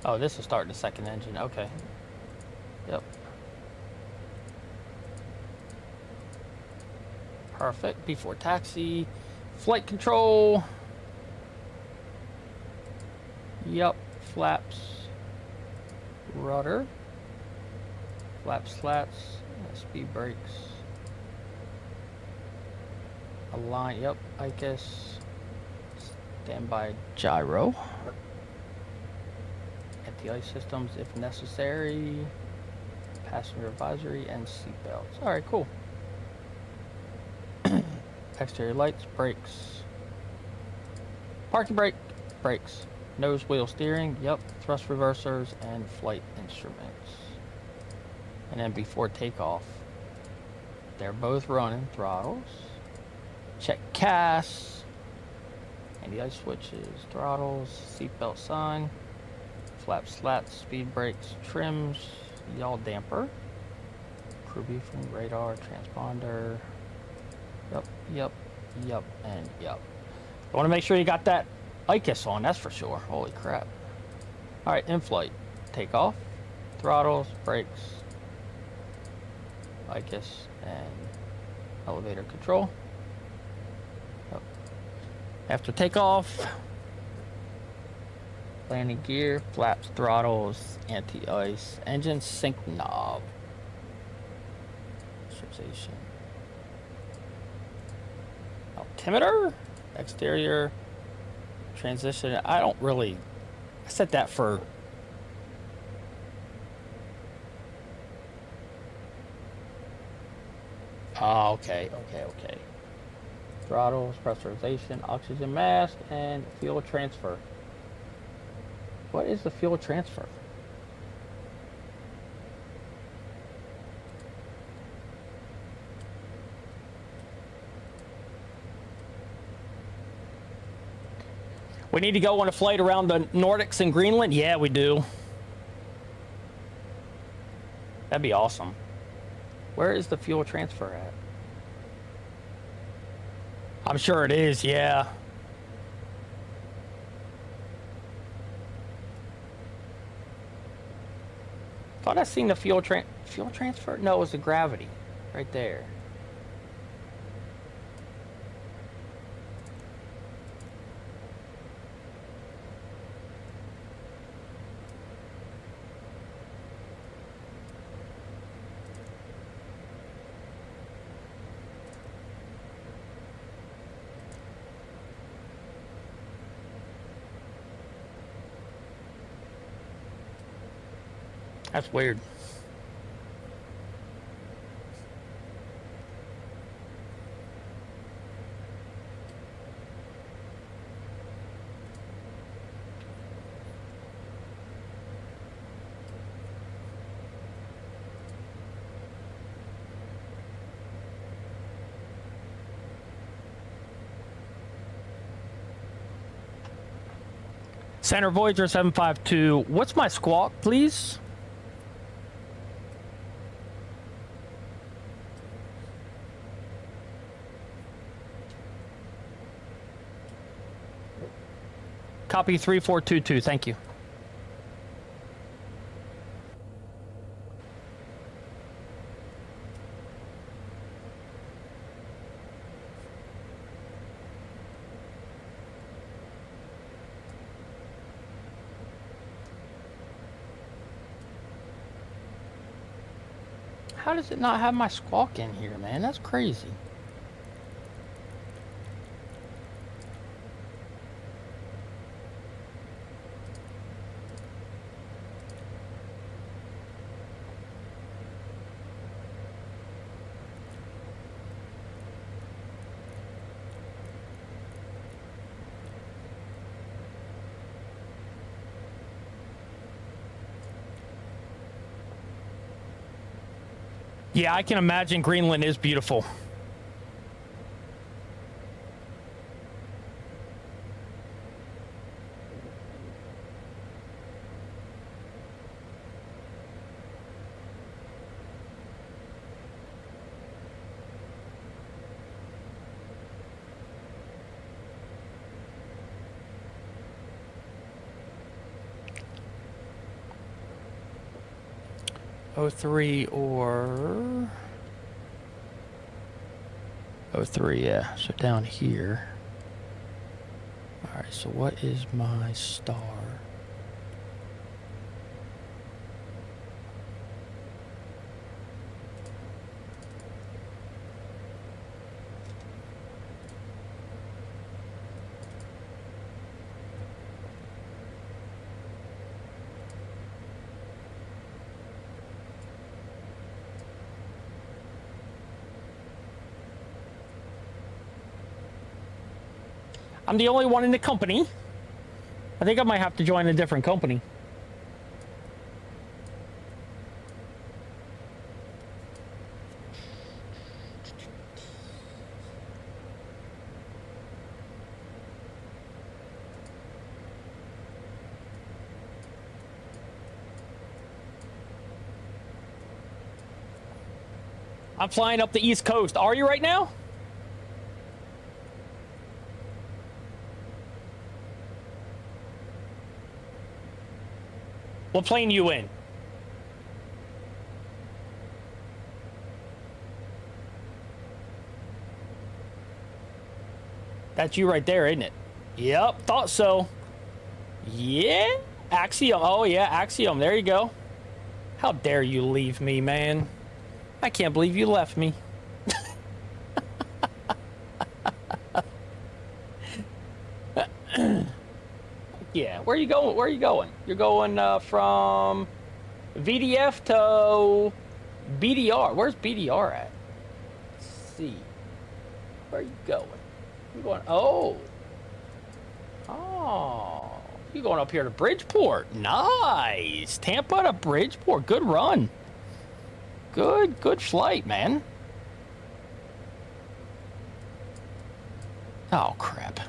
Oh, this is starting the second engine. Okay. Yep. Perfect. Before taxi. Flight control. Yep. Flaps. Rudder. Flaps, slats. Speed brakes. Align. Yep. I guess. Standby gyro. Anti-ice systems if necessary. Passenger advisory and seat belts. All right, cool. Exterior lights, brakes. Parking brake, brakes. Nose wheel steering, yep. Thrust reversers and flight instruments. And then before takeoff, they're both running throttles. Check CAS. Anti-ice switches, throttles, seatbelt sign. Flap slats, speed brakes, trims, yaw damper, crew briefing, radar, transponder, yep, and yep. I want to make sure you got that IKES on, that's for sure. Holy crap. All right, in-flight, takeoff, throttles, brakes, IKES, and elevator control. Yep. After takeoff, landing gear, flaps, throttles, anti-ice, engine sync knob, stabilization, altimeter, exterior, transition. I don't really, I set that for, oh, okay. Throttles, pressurization, oxygen mask, and fuel transfer. What is the fuel transfer? We need to go on a flight around the Nordics and Greenland? Yeah, we do. That'd be awesome. Where is the fuel transfer at? I'm sure it is, yeah. Thought I seen the fuel transfer? No, it was the gravity. Right there. That's weird. Center Voyager 752. What's my squawk, please? Copy 3422, thank you. How does it not have my squawk in here, man? That's crazy. Yeah, I can imagine Greenland is beautiful. O3 or O3, yeah. So down here. All right, so what is my star? I'm the only one in the company. I think I might have to join a different company. I'm flying up the East Coast. Are you right now? What plane you in? That's you right there, isn't it? Yep, thought so. Yeah, Axiom. Oh yeah, Axiom. There you go. How dare you leave me, man? I can't believe you left me. Yeah, where are you going? Where are you going? You're going from VDF to BDR. Where's BDR at? Let's see. Where are you going? You're going. Oh. You're going up here to Bridgeport. Nice. Tampa to Bridgeport. Good run. Good flight, man. Oh, crap.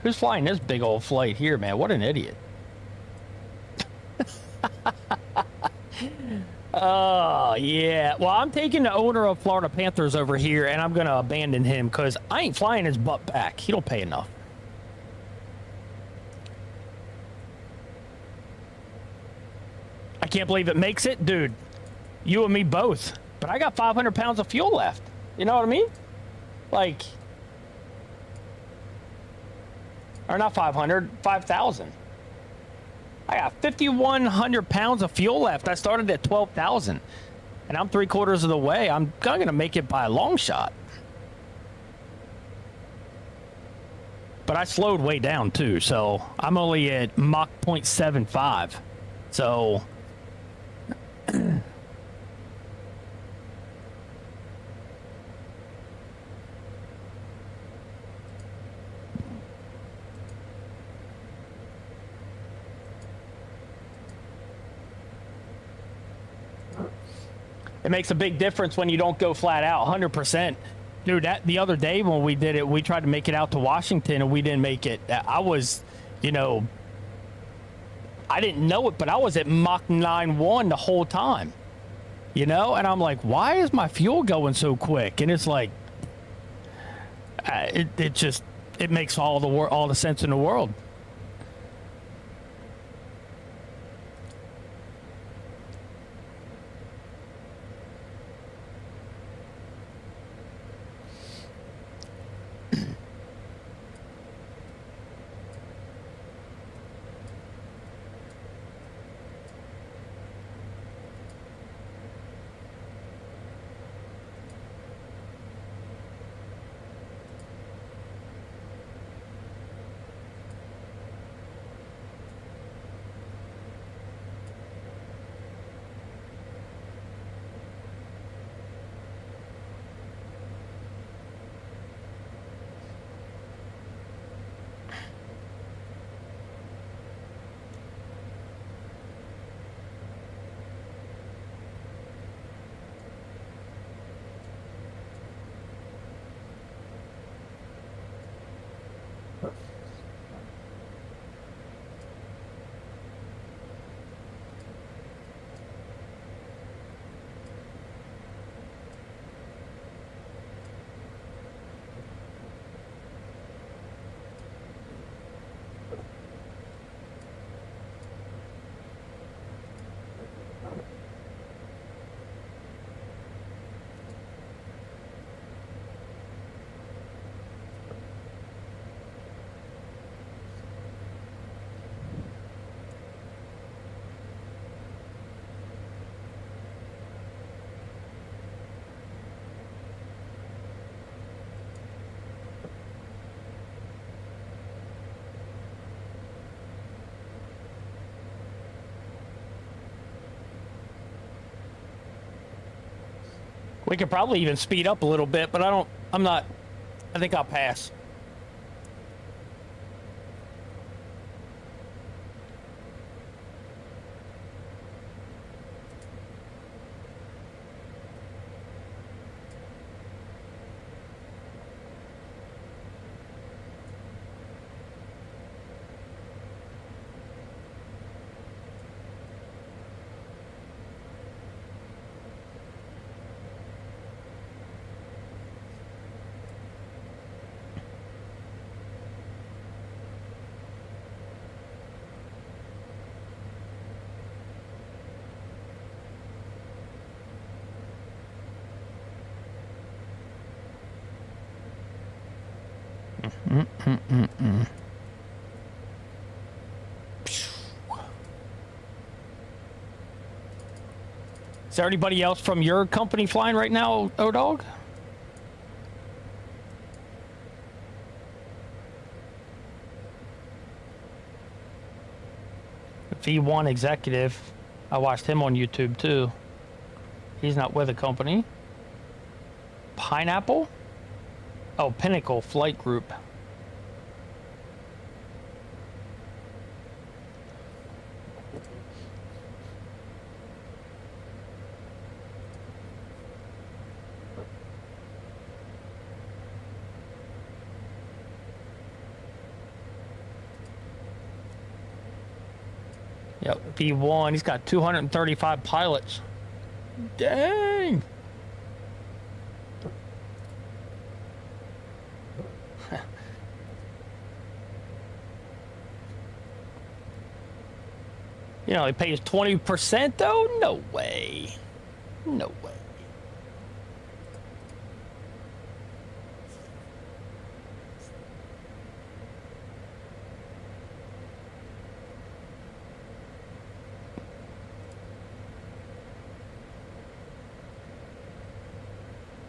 Who's flying this big old flight here, man? What an idiot. Oh, yeah. Well, I'm taking the owner of Florida Panthers over here, and I'm going to abandon him because I ain't flying his butt back. He don't pay enough. I can't believe it makes it. Dude, you and me both. But I got 500 pounds of fuel left. You know what I mean? Like, or not 500, 5,000. I got 5,100 pounds of fuel left. I started at 12,000. And I'm 3/4 of the way. I'm going to make it by a long shot. But I slowed way down too. So I'm only at Mach 0.75. So... It makes a big difference when you don't go flat out, 100%. Dude, that the other day when we did it, we tried to make it out to Washington and we didn't make it. I was, you know, I didn't know it, but I was at Mach 9.1 the whole time, you know? And I'm like, why is my fuel going so quick? And it's like, it makes all the sense in the world. We could probably even speed up a little bit, but I think I'll pass. Is there anybody else from your company flying right now, O-Dog? V1 executive. I watched him on YouTube too. He's not with a company. Pineapple? Oh, Pinnacle Flight Group. Yep, V1. He's got 235 pilots. Dang. You know, he pays 20% though? No way. No way.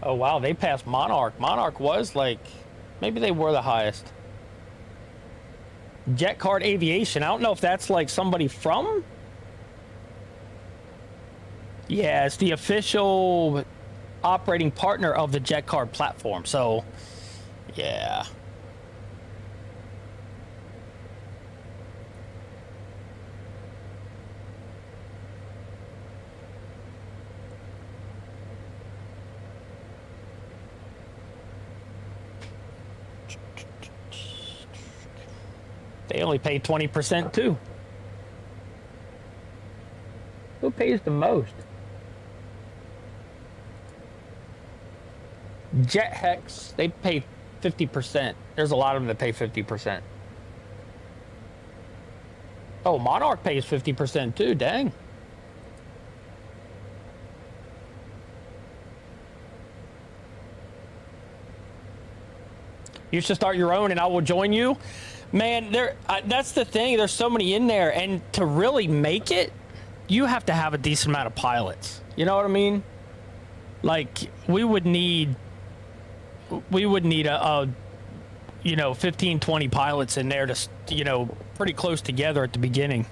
Oh wow, they passed Monarch. Monarch was like, maybe they were the highest. JETCARD Aviation. I don't know if that's like somebody from. Yeah, it's the official operating partner of the JETCARD platform. So, yeah. They only pay 20% too. Who pays the most? JetHex, they pay 50%. There's a lot of them that pay 50%. Oh, Monarch pays 50% too, dang. You should start your own and I will join you. Man, that's the thing. There's so many in there. And to really make it, you have to have a decent amount of pilots. You know what I mean? Like, we would need a you know, 15, 20 pilots in there to, you know, pretty close together at the beginning.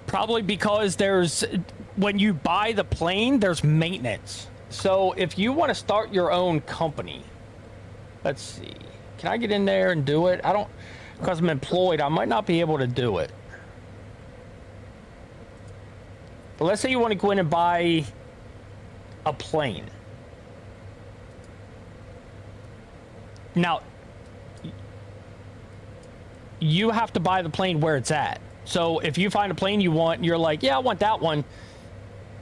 Probably because when you buy the plane, there's maintenance. So if you want to start your own company, let's see, can I get in there and do it? I don't, because I'm employed, I might not be able to do it. But let's say you want to go in and buy a plane. Now, you have to buy the plane where it's at. So if you find a plane you want, and you're like, yeah, I want that one,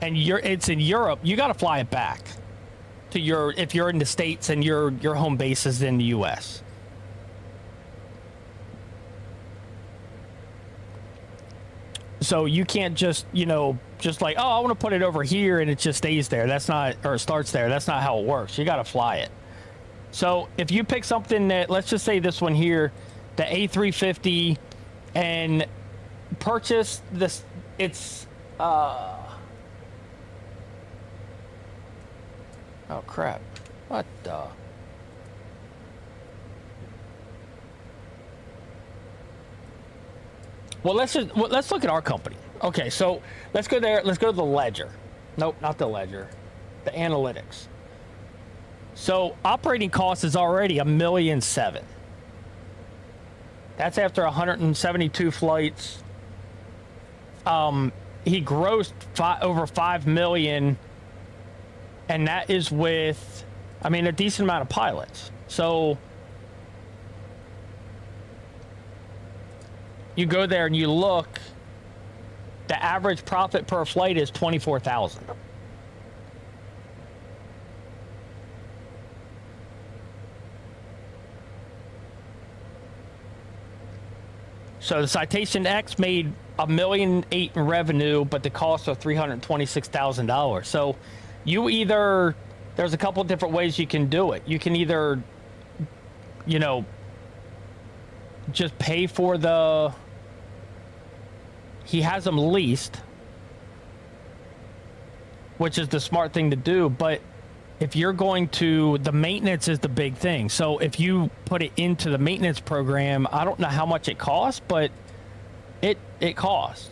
and it's in Europe, you got to fly it back to if you're in the States and your home base is in the US. So you can't just, you know, just like, oh, I want to put it over here and it just stays there. That's not, or starts there. That's not how it works. You got to fly it. So if you pick something that, let's just say this one here, the A350, and purchase this, it's oh crap, what the, well, let's look at our company. Okay, so let's go there, let's go to the ledger. Nope, not the ledger, the analytics. So operating cost is already $1.7 million. That's after 172 flights. He grossed over 5 million, and that is with, I mean, a decent amount of pilots. So you go there and you look, the average profit per flight is 24,000. So the Citation X made $1.8 million in revenue, but the costs are $326,000. So you either, there's a couple of different ways you can do it. You can either, you know, just pay for he has them leased, which is the smart thing to do. But if you're going to, the maintenance is the big thing. So if you put it into the maintenance program, I don't know how much it costs, but it costs.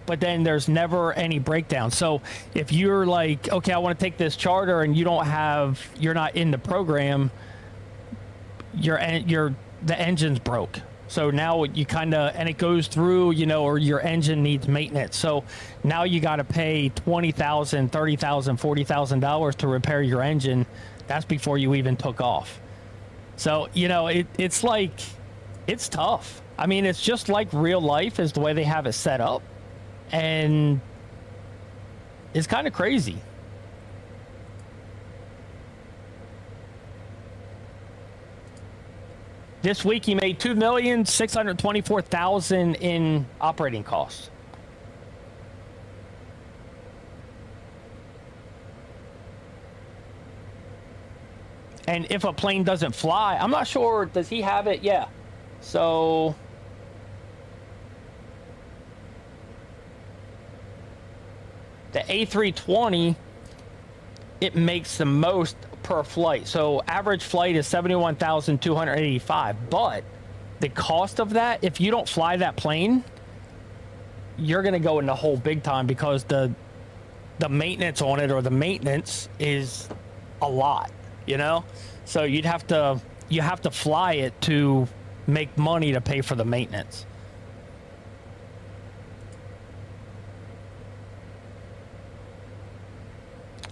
But then there's never any breakdown. So if you're like, okay, I want to take this charter and you're not in the program, the engine's broke. So now you kind of, and it goes through, you know, or your engine needs maintenance. So now you got to pay $20,000, $30,000, $40,000 to repair your engine. That's before you even took off. So, you know, it's like, it's tough. I mean, it's just like real life is the way they have it set up. And it's kind of crazy. This week he made $2,624,000 in operating costs. And if a plane doesn't fly, I'm not sure, does he have it? Yeah. So the A320, it makes the most per flight. So average flight is 71,285, but the cost of that, if you don't fly that plane, you're going to go in the hole big time because the maintenance on it, or the maintenance, is a lot, you know? So you have to fly it to make money to pay for the maintenance.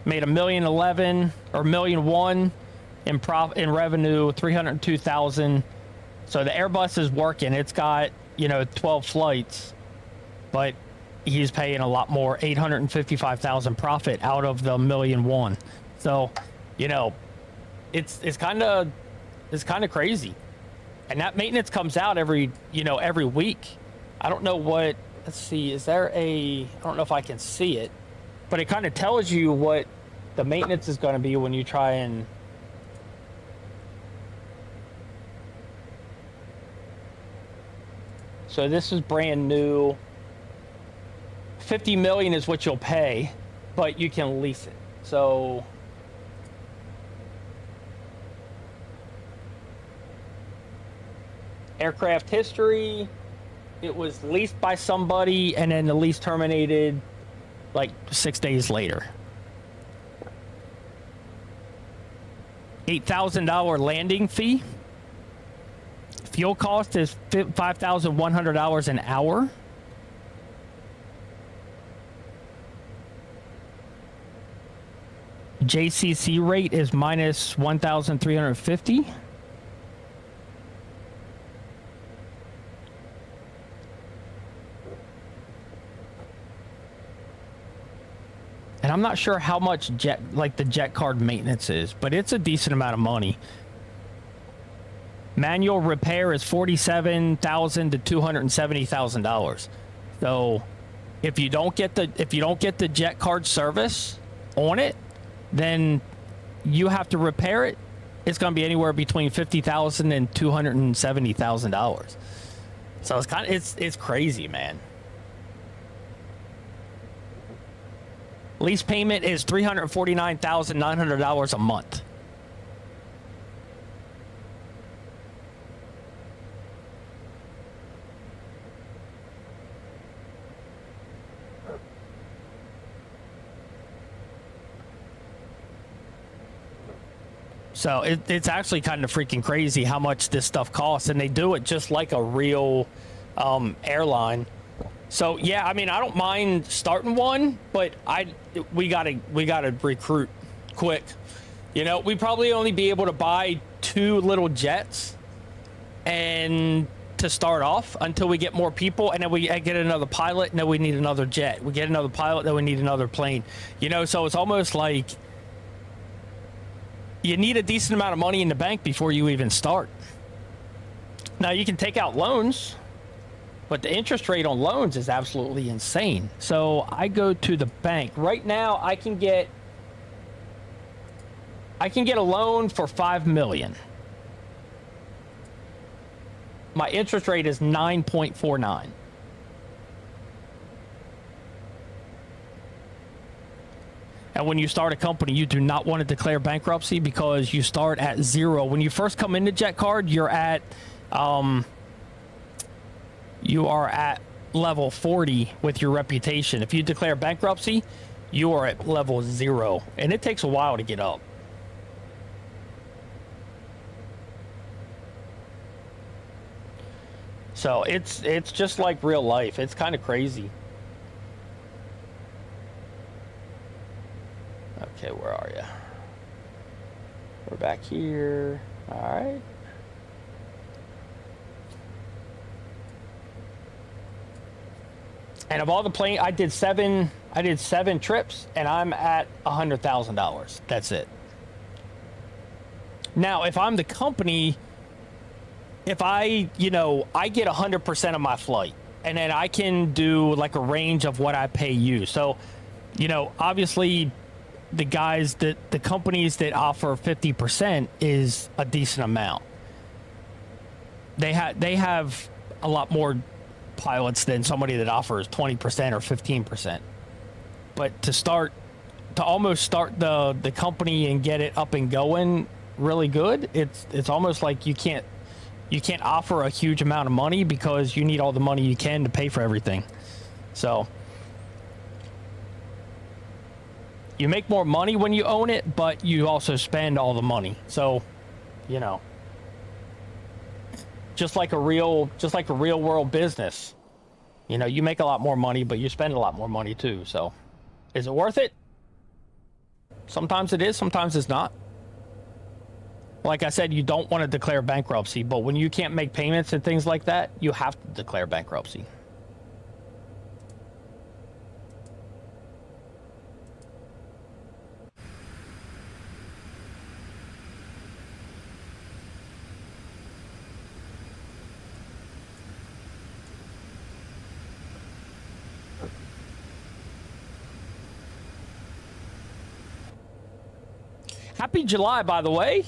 Made $1,011,000 or $1,001,000 in revenue, 302,000. So the Airbus is working. It's got, you know, 12 flights, but he's paying a lot more, 855,000 profit out of the $1,001,000. So, you know, it's kind of crazy. And that maintenance comes out every week. I don't know what, let's see, is there I don't know if I can see it, but it kind of tells you what the maintenance is going to be when you try and... So this is brand new. 50 million is what you'll pay, but you can lease it. So aircraft history, it was leased by somebody and then the lease terminated like 6 days later. $8,000 landing fee. Fuel cost is $5,100 an hour. JCC rate is minus 1,350. And I'm not sure how much the JETCARD maintenance is, but it's a decent amount of money. Manual repair is $47,000 to $270,000. So if you don't get the JETCARD service on it, then you have to repair it. It's going to be anywhere between $50,000 and $270,000. So it's crazy, man. Lease payment is $349,900 a month. So it's actually kind of freaking crazy how much this stuff costs, and they do it just like a real airline. So yeah, I mean, I don't mind starting one, but we gotta recruit quick. You know, we probably only be able to buy 2 little jets, and to start off until we get more people, and then we get another pilot, and then we need another jet. We get another pilot, then we need another plane. You know, so it's almost like you need a decent amount of money in the bank before you even start. Now you can take out loans, but the interest rate on loans is absolutely insane. So I go to the bank right now. I can get a loan for $5 million. My interest rate is 9.49. And when you start a company, you do not want to declare bankruptcy because you start at 0. When you first come into JETCARD, you are at level 40 with your reputation. If you declare bankruptcy, you are at level 0, and it takes a while to get up. So it's just like real life. It's kind of crazy. Okay, where are you? We're back here. All right. And of all the plane, I did seven trips, and I'm at $100,000. That's it. Now, if I'm the company, if I get 100% of my flight, and then I can do like a range of what I pay you. So, obviously, the companies that offer 50% is a decent amount. They have a lot more pilots than somebody that offers 20% or 15%. But to almost start the company and get it up and going really good, it's almost like you can't offer a huge amount of money because you need all the money you can to pay for everything. So you make more money when you own it, but you also spend all the money. So, just like a real world business, you make a lot more money, but you spend a lot more money too. So, is it worth it? Sometimes it is, sometimes it's not. Like I said, you don't want to declare bankruptcy, but when you can't make payments and things like that, you have to declare bankruptcy. Happy July, by the way.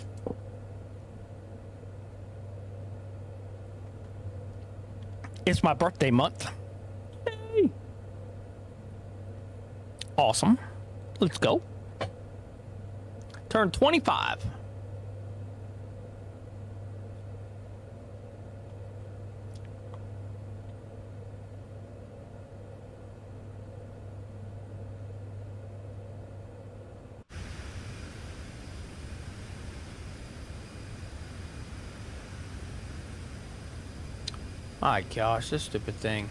It's my birthday month. Yay. Awesome. Let's go. Turn 25. My gosh, this stupid thing.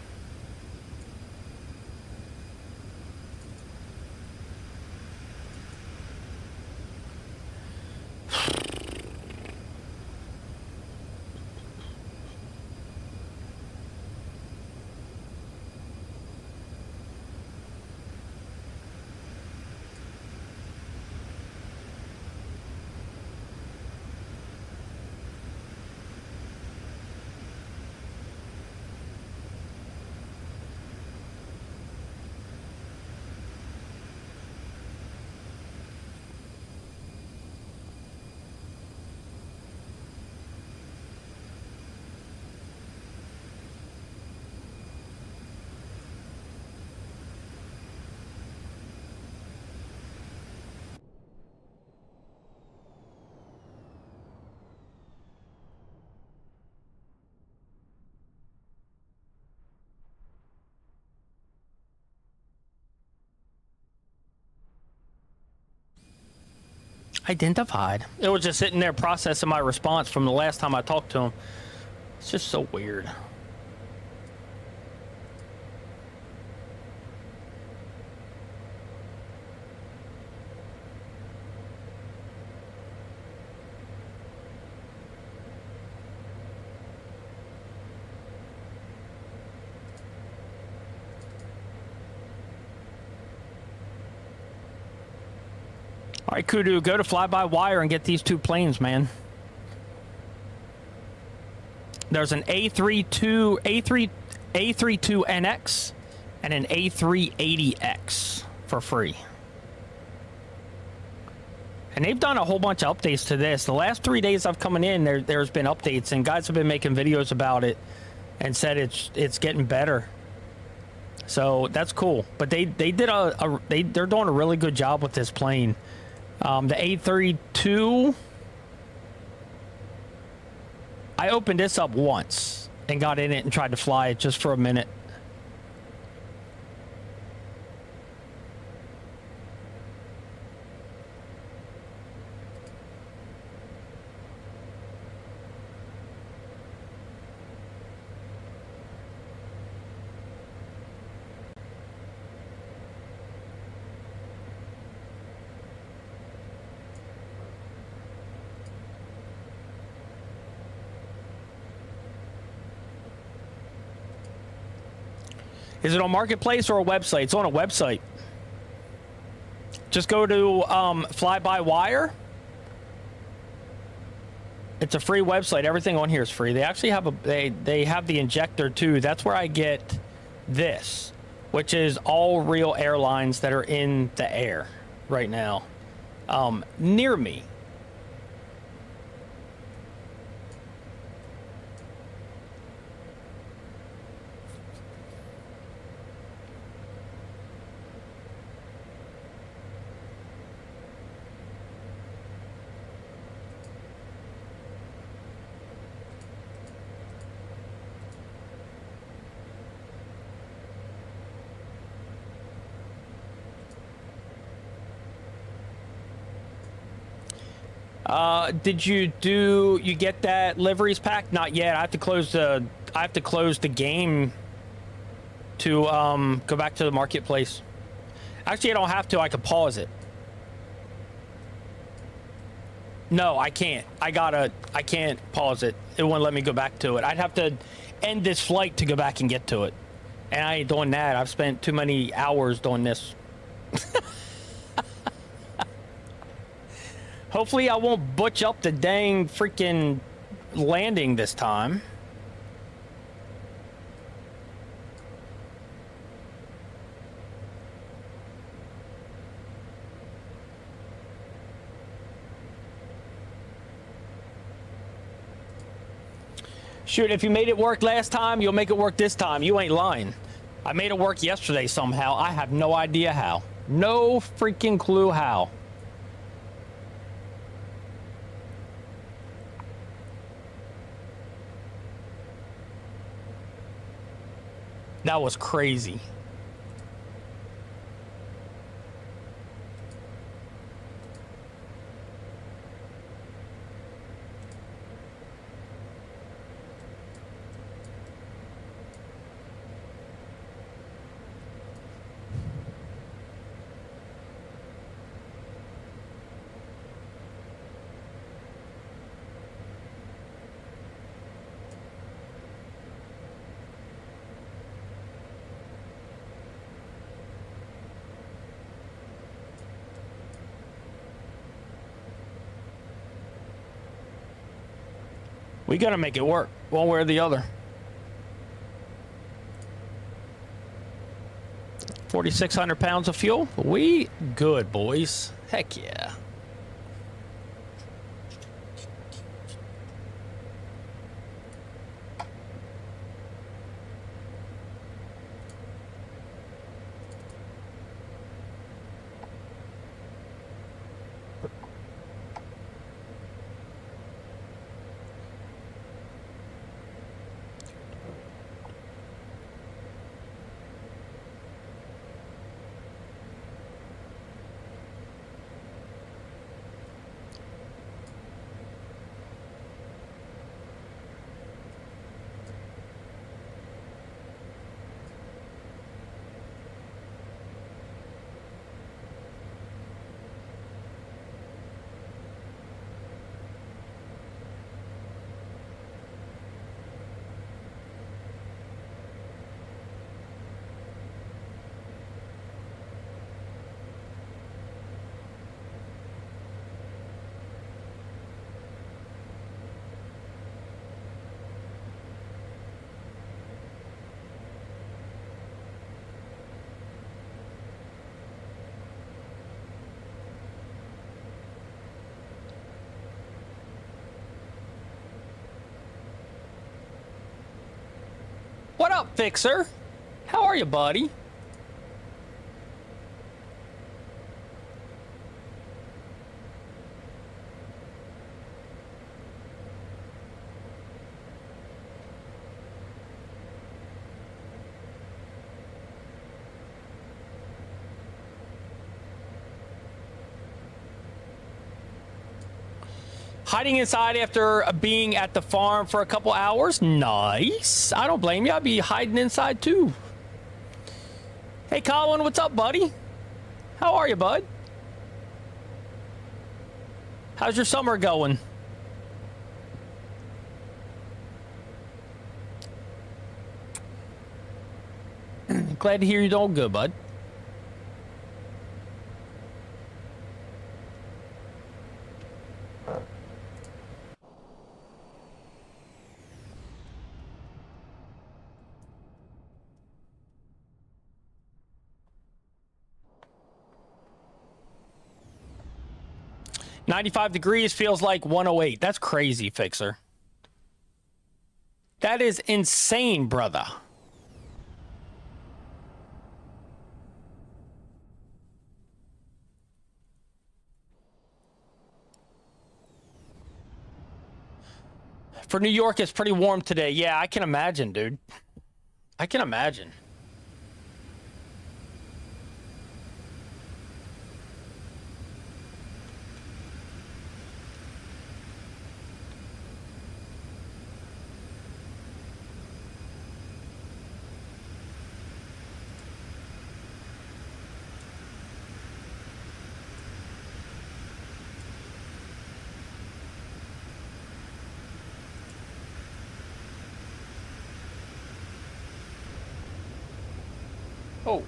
Identified. It was just sitting there processing my response from the last time I talked to him. It's just so weird. All right, Kudu, go to fly-by-wire and get these two planes, man. There's an A32NX and an A380X for free. And they've done a whole bunch of updates to this. The last 3 days I've coming in, there's been updates, and guys have been making videos about it and said it's getting better. So that's cool. But they're doing a really good job with this plane. The A32, I opened this up once and got in it and tried to fly it just for a minute. Is it on Marketplace or a website? It's on a website. Just go to Fly By Wire. It's a free website. Everything on here is free. They actually have they have the injector too. That's where I get this, which is all real airlines that are in the air right now, near me. Did you get that liveries pack? Not yet. I have to close the game to go back to the marketplace. Actually, I don't have to. I can pause it. No, I can't. I can't pause it. It won't let me go back to it. I'd have to end this flight to go back and get to it. And I ain't doing that. I've spent too many hours doing this. Hopefully I won't butch up the dang freaking landing this time. Shoot, if you made it work last time, you'll make it work this time. You ain't lying. I made it work yesterday somehow. I have no idea how. No freaking clue how. That was crazy. We gotta make it work, one way or the other. 4,600 pounds of fuel. We good, boys. Heck yeah. What up, Fixer? How are you, buddy? Hiding inside after being at the farm for a couple hours? Nice. I don't blame you. I'd be hiding inside too. Hey, Colin, what's up, buddy? How are you, bud? How's your summer going? glad to hear you're doing good, bud. $95 feels like 108. That's crazy, Fixer. That is insane, brother. For New York, it's pretty warm today. Yeah, I can imagine, dude. I can imagine. Oh.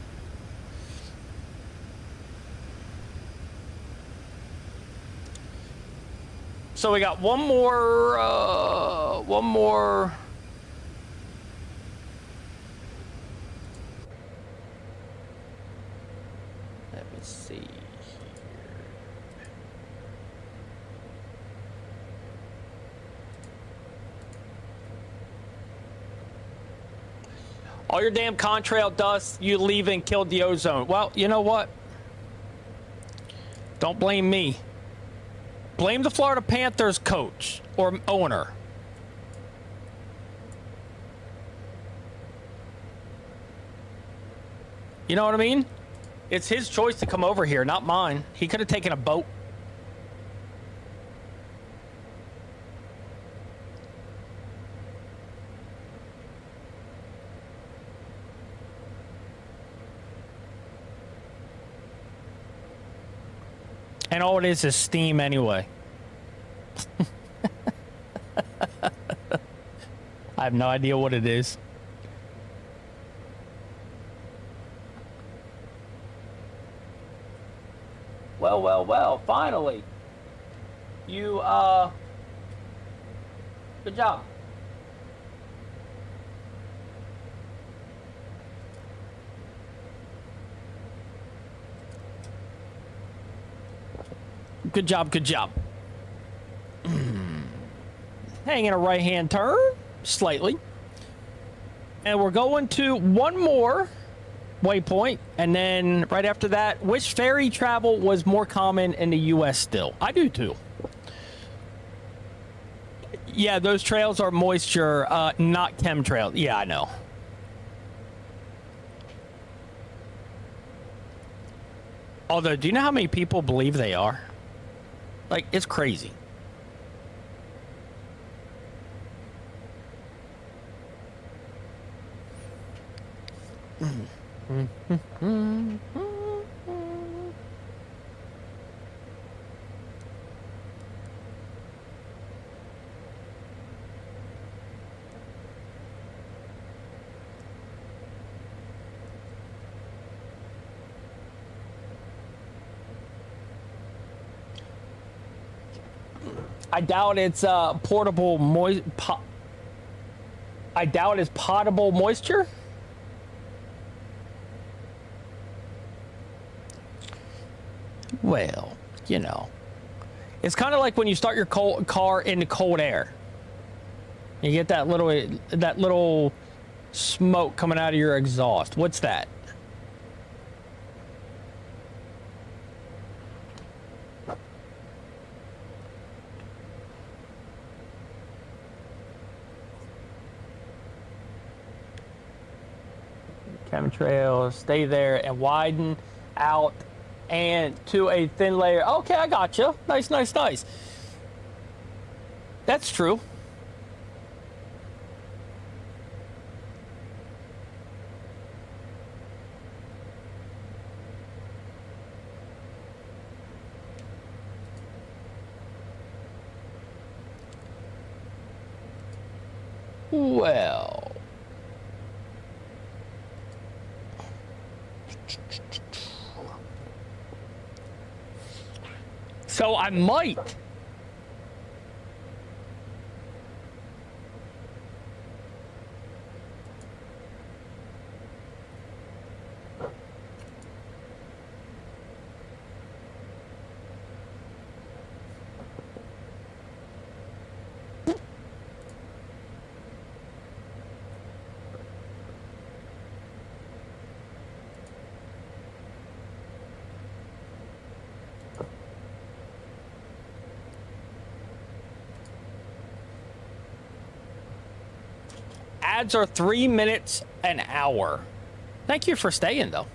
So we got one more. Let me see here. All your damn contrail dust, you leaving killed the ozone. Well, you know what? Don't blame me. Blame the Florida Panthers coach or owner. You know what I mean? It's his choice to come over here, not mine. He could have taken a boat. And all it is steam anyway. I have no idea what it is. Well, finally. You, good job. Good job, good job. Hanging a right-hand turn, slightly. And we're going to one more waypoint. And then right after that, which ferry travel was more common in the U.S. still? I do too. Yeah, those trails are moisture, not chemtrails. Yeah, I know. Although, do you know how many people believe they are? Like, it's crazy. I doubt it's portable I doubt it's potable moisture. Well, you know, it's kind of like when you start your car in the cold air. You get that little smoke coming out of your exhaust. What's that? Chemtrails, stay there and widen out and to a thin layer. Okay, I got you. Nice. That's true. Well. So I might. Ads are 3 minutes an hour. Thank you for staying, though.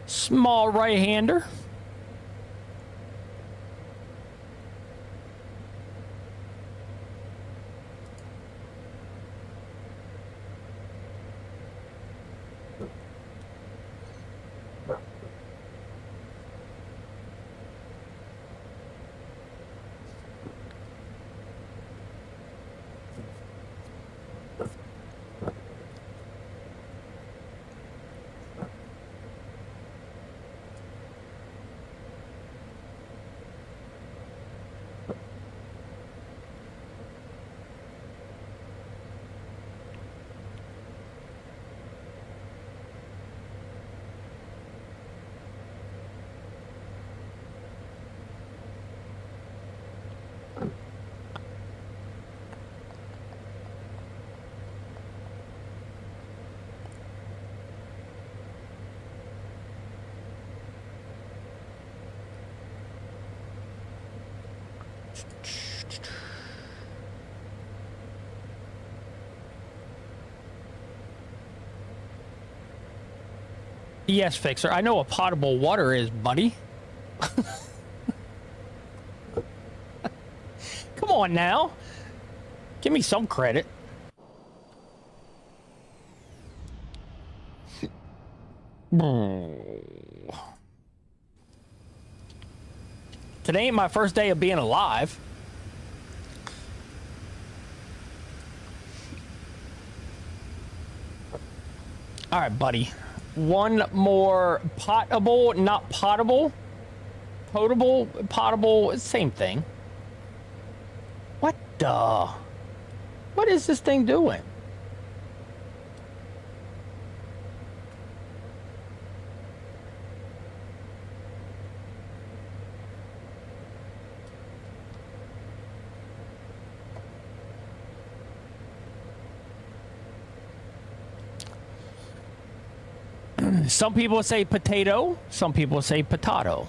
Small right-hander. Yes, Fixer. I know what potable water is, buddy. Come on now. Give me some credit. Today ain't my first day of being alive. All right, buddy. One more potable, not potable. Potable, potable, same thing. What the? What is this thing doing? Some people say potato, some people say potato.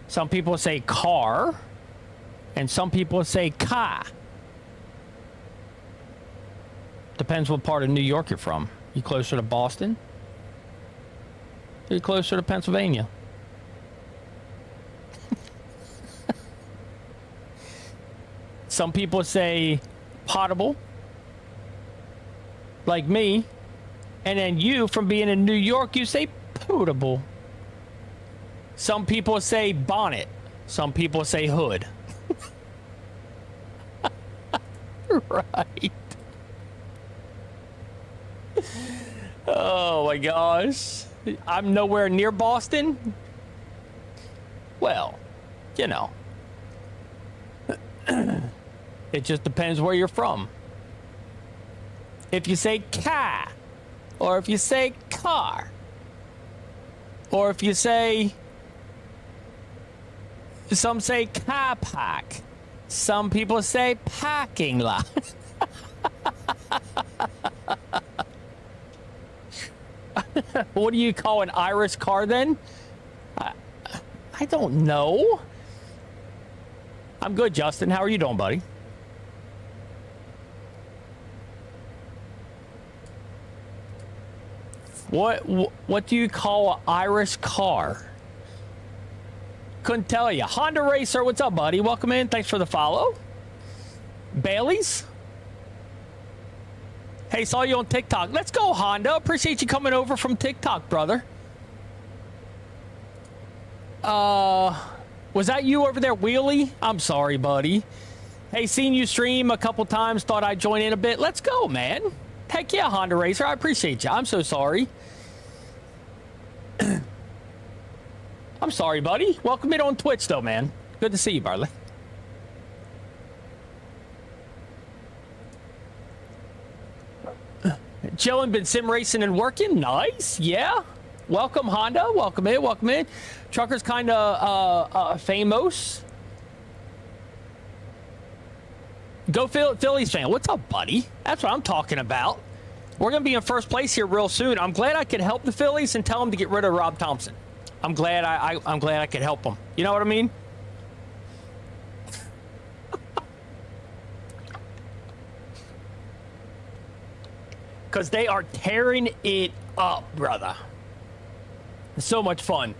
Some people say car, and some people say car. Depends what part of New York you're from. You closer to Boston? Or you closer to Pennsylvania? Some people say potable, like me, and then you, from being in New York, you say potable. Some people say bonnet. Some people say hood. Right. Oh my gosh. I'm nowhere near Boston. Well, you know. It just depends where you're from. if you say car, or if you say car, or if you say, some say car park, some people say parking lot. What do you call an Irish car then? I don't know. I'm good, Justin. How are you doing, buddy? What do you call an Irish car? Couldn't tell you. Honda Racer, what's up, buddy? Welcome in. Thanks for the follow. Bailey's. Hey, saw you on TikTok. Let's go, Honda. Appreciate you coming over from TikTok, brother. Was that you over there, Wheelie? I'm sorry, buddy. Hey, seen you stream a couple times. Thought I'd join in a bit. Let's go, man. Heck yeah, Honda Racer. I appreciate you. I'm so sorry. I'm sorry, buddy. Welcome in on Twitch, though, man. Good to see you, Barley. Chilling, been sim racing and working. Nice. Yeah. Welcome, Honda. Welcome in. Welcome in. Trucker's kind of famous. Go Phillies fan. What's up, buddy? That's what I'm talking about. We're going to be in first place here real soon. I'm glad I could help the Phillies and tell them to get rid of Rob Thompson. I'm glad I'm glad I could help them. You know what I mean? Because they are tearing it up, brother. It's so much fun.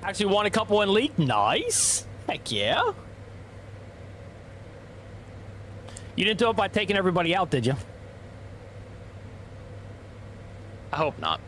Actually won a couple in league. Nice. Heck yeah. You didn't do it by taking everybody out, did you? I hope not.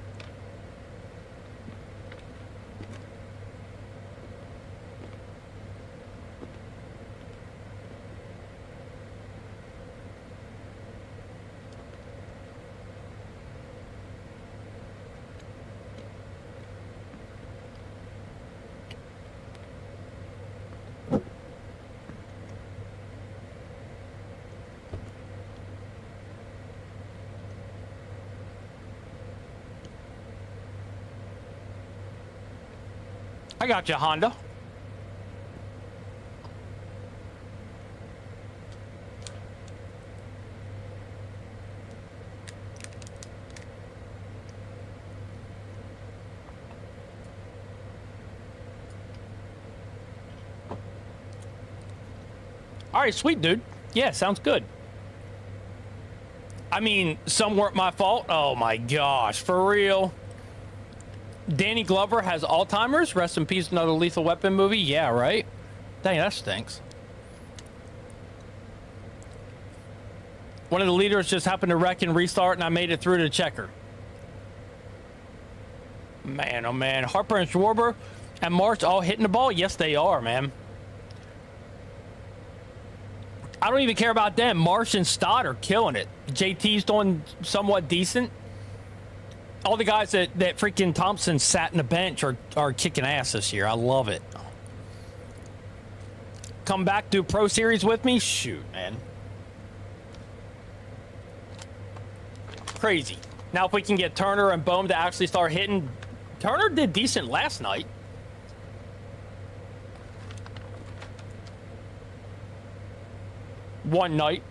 I got you, Honda. All right, sweet, dude. Yeah, sounds good. I mean, some weren't my fault. Oh, my gosh. For real. Danny Glover has Alzheimer's. Rest in peace, another Lethal Weapon movie. Yeah, right? Dang, that stinks. One of the leaders just happened to wreck and restart, and I made it through to the checker. Man, oh man. Harper and Schwarber and March all hitting the ball? Yes, they are, man. I don't even care about them. Marsh and Stott are killing it. JT's doing somewhat decent. All the guys that freaking Thompson sat in the bench are kicking ass this year. I love it. Come back, do Pro Series with me? Shoot, man. Crazy. Now if we can get Turner and Bohm to actually start hitting. Turner did decent last night. One night.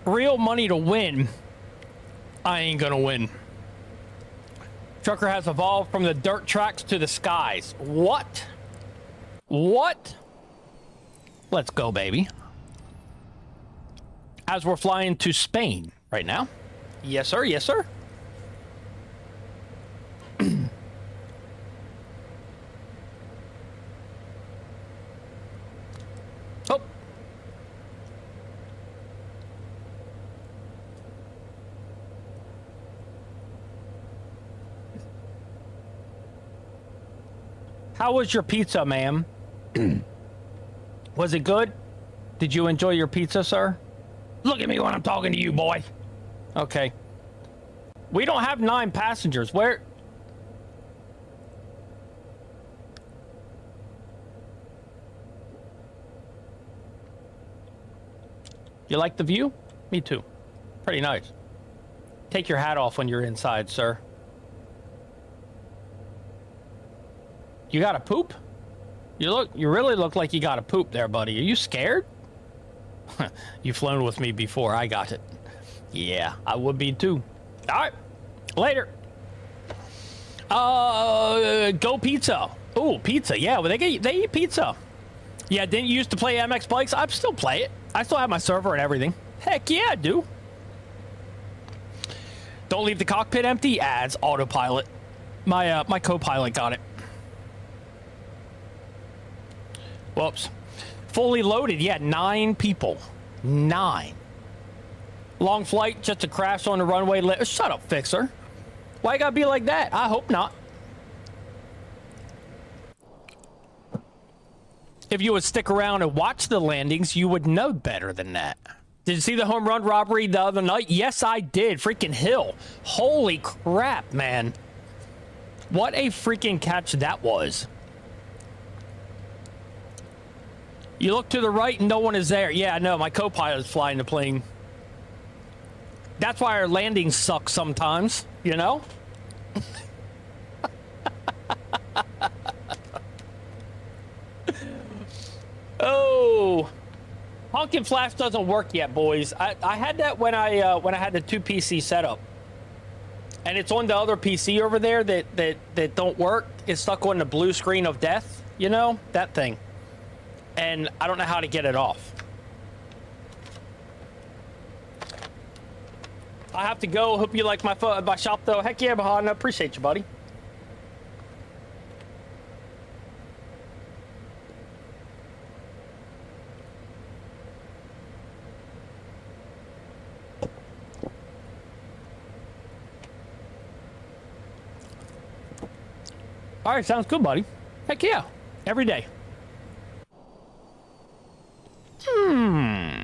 Real money to win. I ain't gonna win. Trucker has evolved from the dirt tracks to the skies. What? What? Let's go, baby. As we're flying to Spain right now. Yes, sir. Yes, sir. Oh. How was your pizza, ma'am? Was it good? Did you enjoy your pizza, sir? Look at me when I'm talking to you, boy. Okay. We don't have 9 passengers. Where? You like the view? Me too. Pretty nice. Take your hat off when you're inside, sir. You got to poop? You really look like you got to poop there, buddy. Are you scared? You've flown with me before. I got it. Yeah, I would be too. All right. Later. Go pizza. Oh, pizza. Yeah, well, they eat pizza. Yeah, didn't you used to play MX Bikes? I still play it. I still have my server and everything. Heck yeah, I do. Don't leave the cockpit empty. Adds autopilot. My co-pilot got it. Whoops. Fully loaded. Yeah, 9 people. 9. Long flight, just a crash on the runway. Shut up, Fixer. Why you gotta be like that? I hope not. If you would stick around and watch the landings, you would know better than that. Did you see the home run robbery the other night? Yes, I did. Freaking Hill. Holy crap, man. What a freaking catch that was. You look to the right and no one is there. Yeah, I know. My co-pilot's flying the plane. That's why our landings suck sometimes, you know? Oh. Honkin' flash doesn't work yet, boys. I had that when I had the 2 PC setup. And it's on the other PC over there that don't work. It's stuck on the blue screen of death, you know? That thing. And I don't know how to get it off. I have to go. Hope you like my shop, though. Heck yeah, Bahan. I appreciate you, buddy. All right, sounds good, buddy. Heck yeah. Every day. Hmm.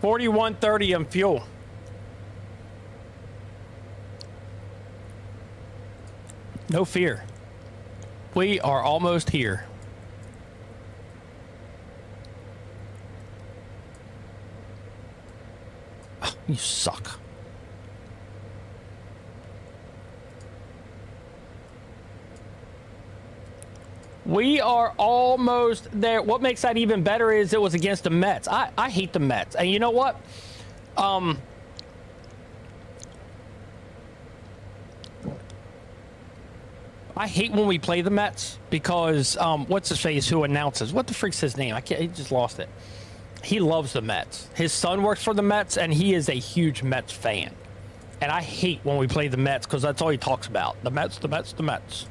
$41.30 in fuel. No fear. We are almost here. Oh, you suck. We are almost there. What makes that even better is it was against the Mets. I hate the Mets. And you know what? I hate when we play the Mets because what's his face who announces? What the freak's his name? He just lost it. He loves the Mets. His son works for the Mets and he is a huge Mets fan. And I hate when we play the Mets because that's all he talks about. The Mets, the Mets, the Mets.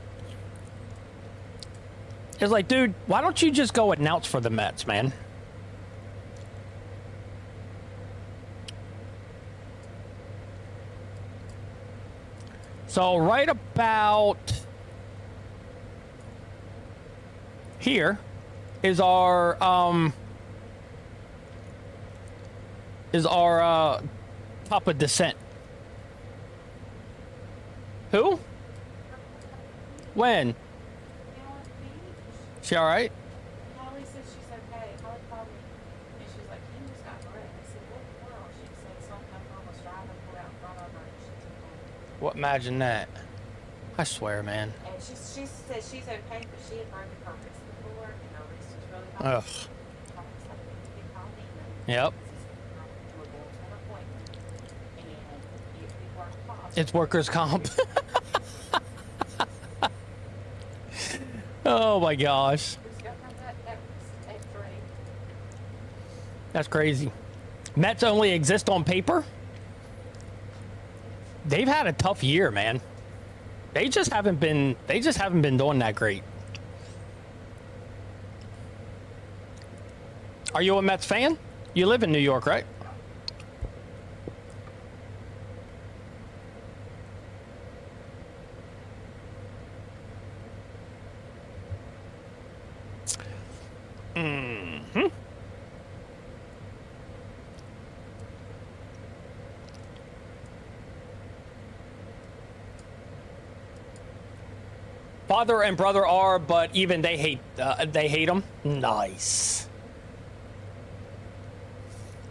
It's like, dude, why don't you just go announce for the Mets, man? So right about here is our top of descent. Who? When? She all right? Holly said she's okay. Holly called me and she's like, Kim just got wrecked. I said, what in the world? She said something almost driving pulled out in front of her and she took off. What? Imagine that. I swear, man. And she said she's okay, but she had broken her wrist before and her wrist was really bad. Ugh. Holly's like, "You call me." Yep. We're going to an appointment and if we weren't positive. It's workers' comp. Oh my gosh. That's crazy. Mets only exist on paper? They've had a tough year, man. They just haven't been doing that great. Are you a Mets fan? You live in New York, right? Mm-hmm. Father and brother are, but even they hate them. Nice.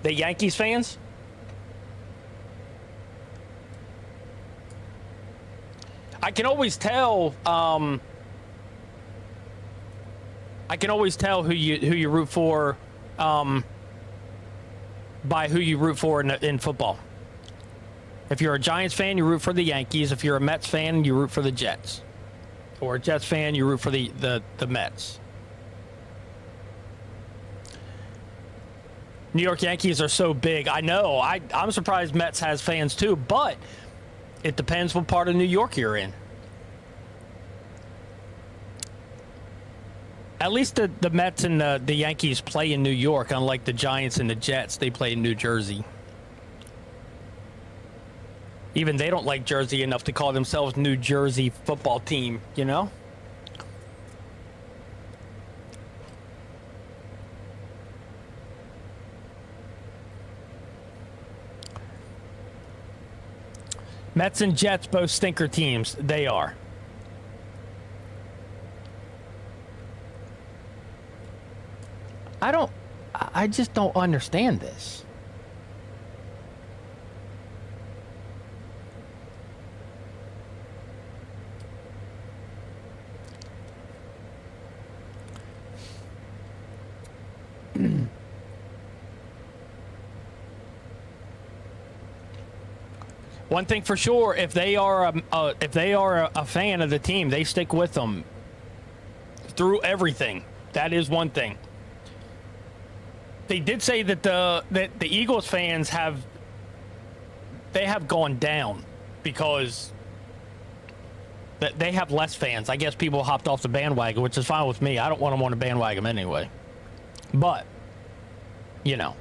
The Yankees fans? I can always tell. I can always tell who you root for, by who you root for in football. If you're a Giants fan, you root for the Yankees. If you're a Mets fan, you root for the Jets. Or a Jets fan, you root for the Mets. New York Yankees are so big. I know. I'm surprised Mets has fans too, but it depends what part of New York you're in. At least the Mets and the Yankees play in New York, unlike the Giants and the Jets. They play in New Jersey. Even they don't like Jersey enough to call themselves New Jersey football team, you know? Mets and Jets, both stinker teams. They are. I just don't understand this. One thing for sure, if they are a fan of the team, they stick with them through everything. That is one thing. They did say that the Eagles fans have gone down because they have less fans. I guess people hopped off the bandwagon, which is fine with me. I don't want them on the bandwagon anyway. But, you know.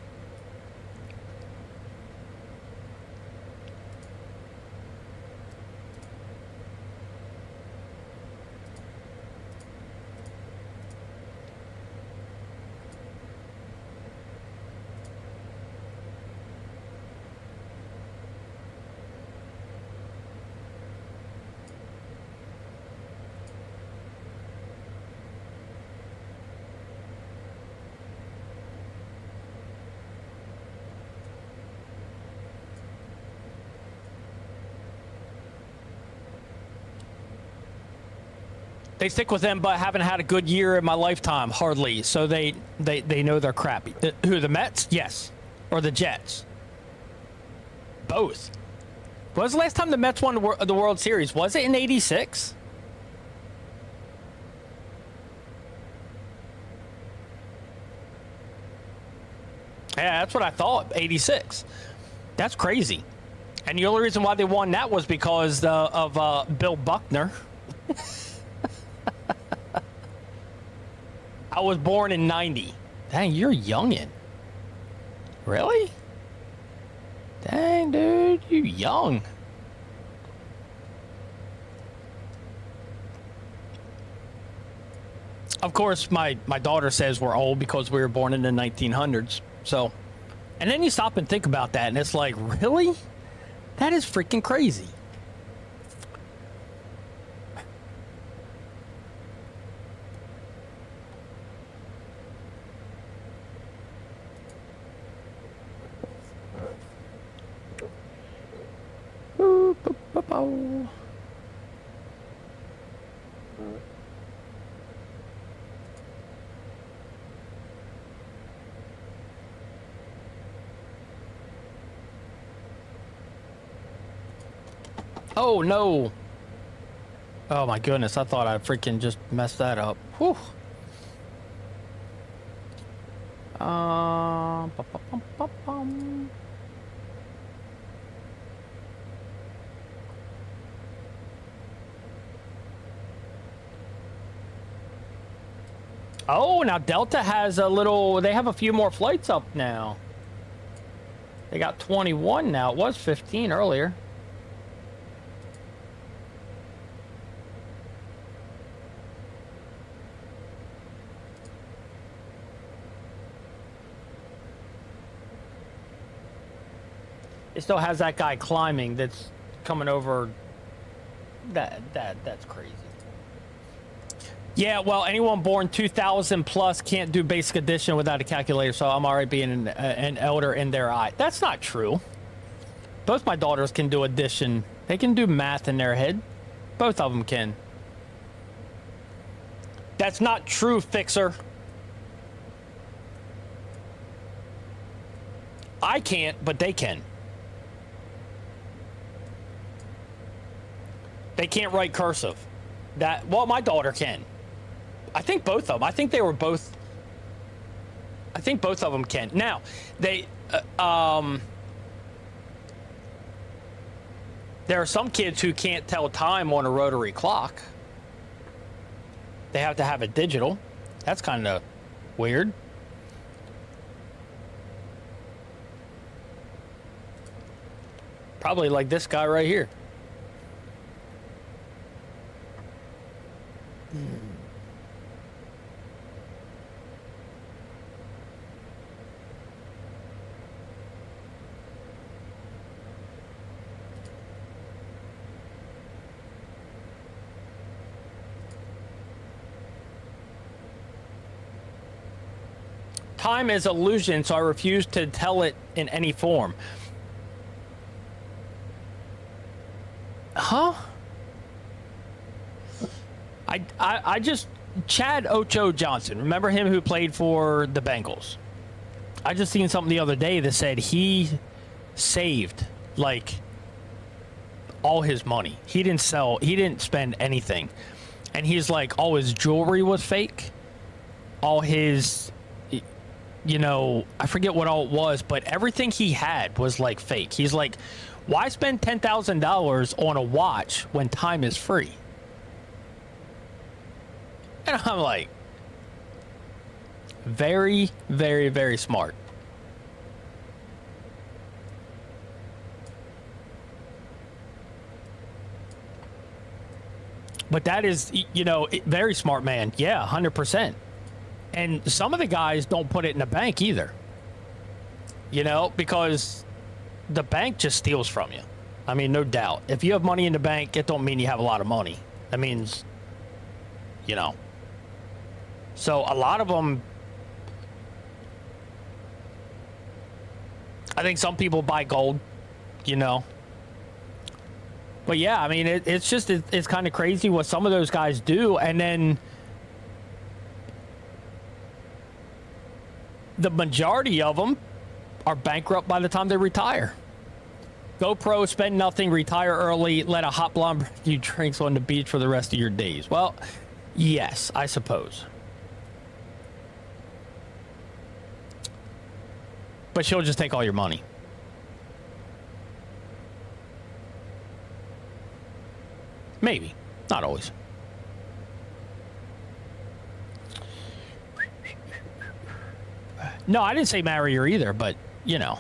They stick with them, but haven't had a good year in my lifetime, hardly. So they know they're crappy. Who, the Mets? Yes. Or the Jets? Both. When was the last time the Mets won the World Series? Was it in '86? Yeah, that's what I thought, '86. That's crazy. And the only reason why they won that was because of Bill Buckner. I was born in '90. Dang, you're youngin'. Really? Dang, dude, you young. Of course, my daughter says we're old because we were born in the 1900s. So, and then you stop and think about that, and it's like, really? That is freaking crazy. Oh no. Oh my goodness, I thought I freaking just messed that up. Whew. Bum. Oh, now Delta has they have a few more flights up now. They got 21 now. It was 15 earlier. It still has that guy climbing that's coming over. That's crazy. Yeah, well, anyone born 2000 plus can't do basic addition without a calculator, so I'm already being an elder in their eye. That's not true. Both my daughters can do addition. They can do math in their head. Both of them can. That's not true, Fixer. I can't, but they can. They can't write cursive. Well, my daughter can. I think both of them. I think they were both. I think both of them can. Now, there are some kids who can't tell time on a rotary clock. They have to have it digital. That's kind of weird. Probably like this guy right here. Time is illusion, so I refuse to tell it in any form. Huh? I just... Chad Ocho Johnson. Remember him who played for the Bengals? I just seen something the other day that said he saved, like, all his money. He didn't spend anything. And he's like, all his jewelry was fake. All his... You know, I forget what all it was, but everything he had was like fake. He's like, why spend $10,000 on a watch when time is free? And I'm like, very, very, very smart. But that is, you know, very smart man. Yeah, 100%. And some of the guys don't put it in the bank either. You know, because the bank just steals from you. I mean, no doubt. If you have money in the bank, it don't mean you have a lot of money. That means, you know. So a lot of them, I think some people buy gold, you know. But yeah, I mean, it's kind of crazy what some of those guys do. And then the majority of them are bankrupt by the time they retire. GoPro, spend nothing, retire early, let a hot blonde bring you drinks on the beach for the rest of your days. Well, yes, I suppose. But she'll just take all your money. Maybe. Not always. No, I didn't say marry her either, but, you know.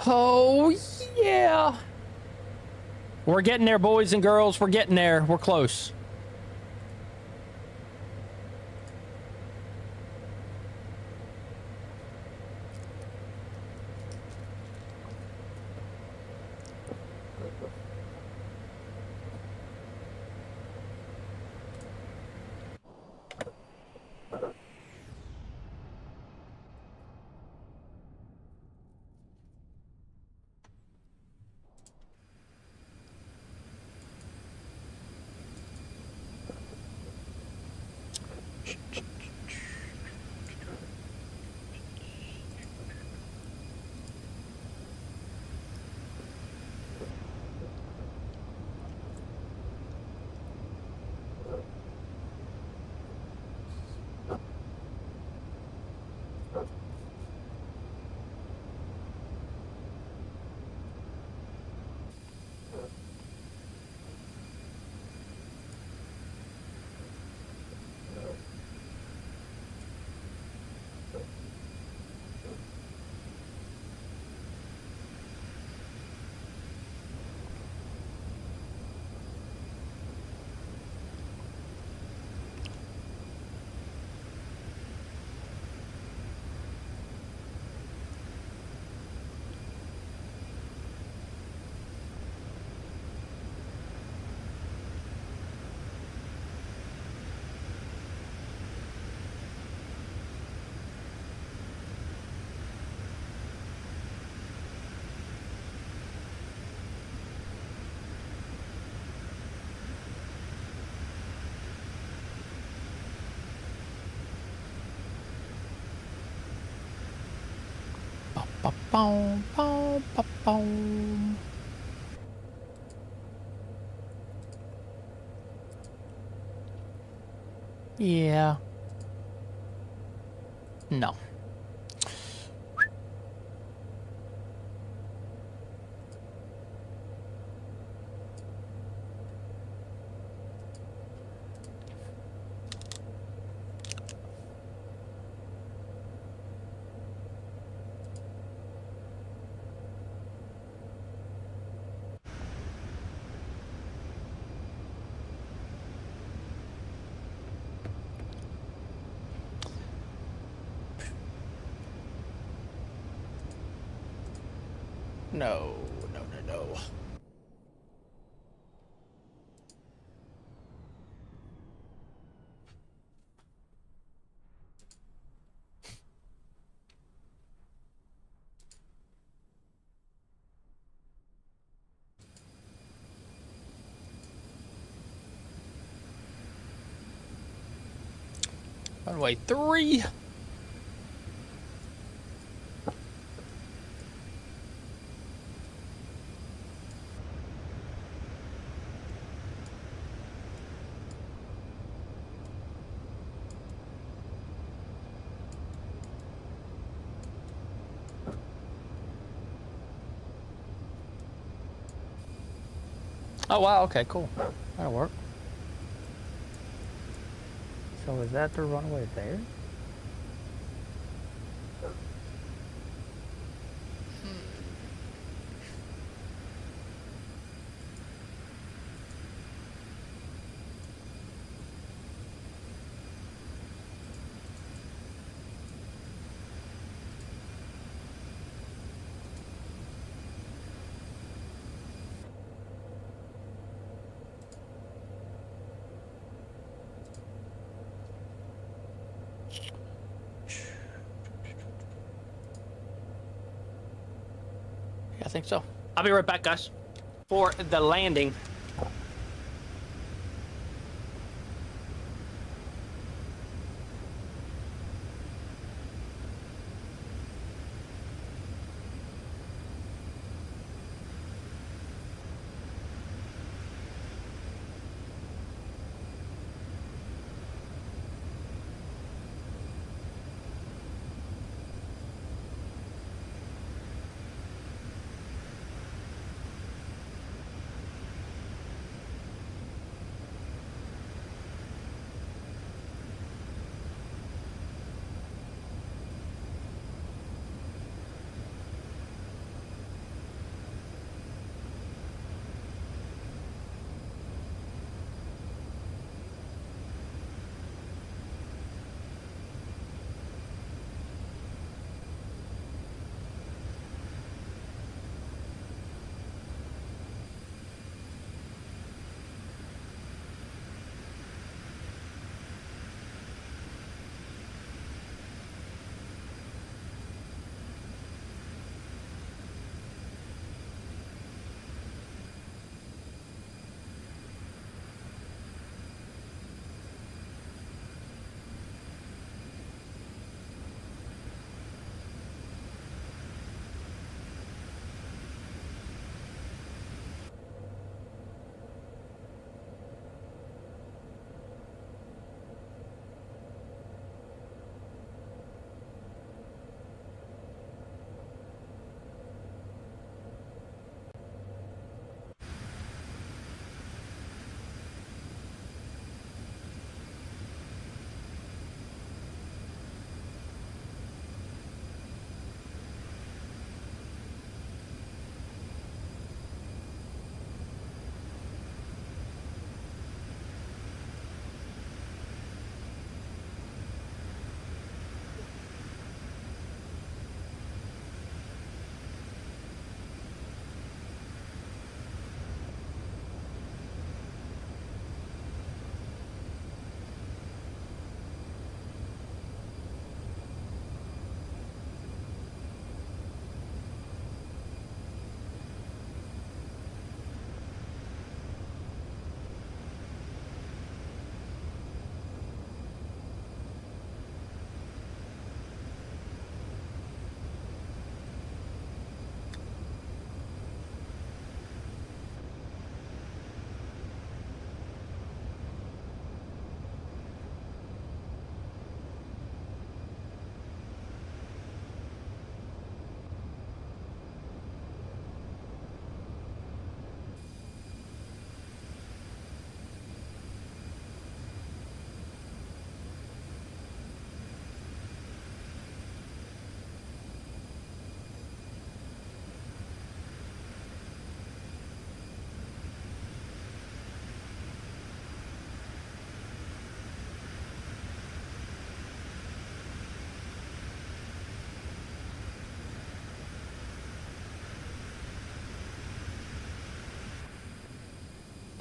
Oh, yeah. We're getting there, boys and girls. We're getting there. We're close. Ba-boom, boom, ba-boom. Yeah. No. No, no, no, no. Runway 3. Oh, wow, okay, cool. That'll work. So is that the runway there? Yeah, I think so. I'll be right back, guys, for the landing.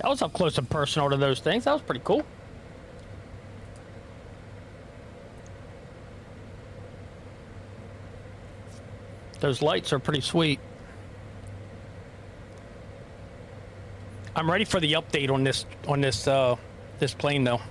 That was up close and personal to those things. That was pretty cool. Those lights are pretty sweet. I'm ready for the update on this plane though.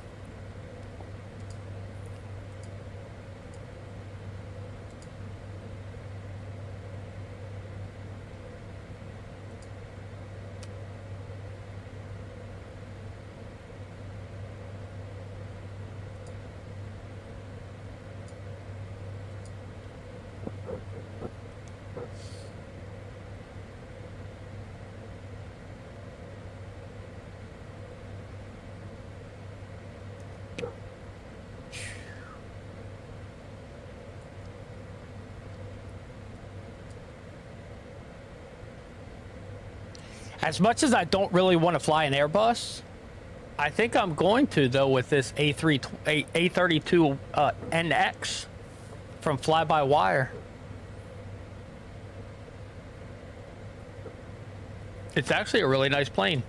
As much as I don't really want to fly an Airbus, I think I'm going to though with this A32 NX from Fly By Wire. It's actually a really nice plane.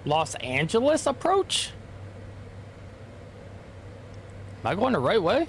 Los Angeles approach? Am I going the right way?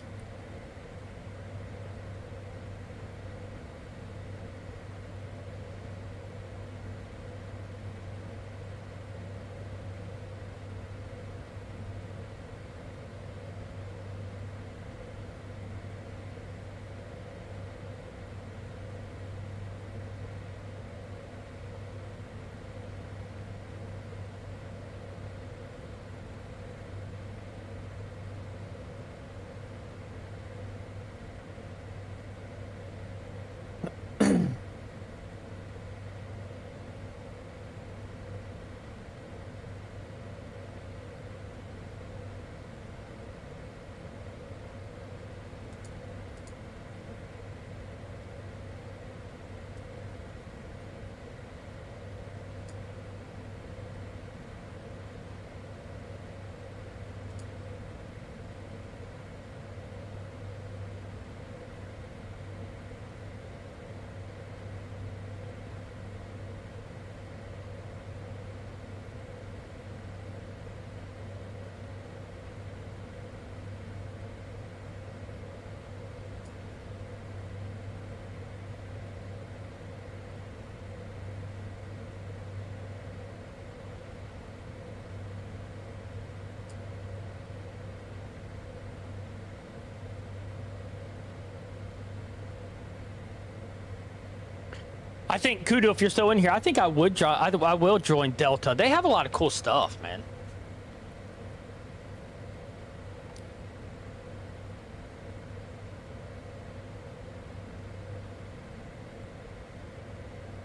I think Kudo, if you're still in here, I think I will join Delta. They have a lot of cool stuff, man.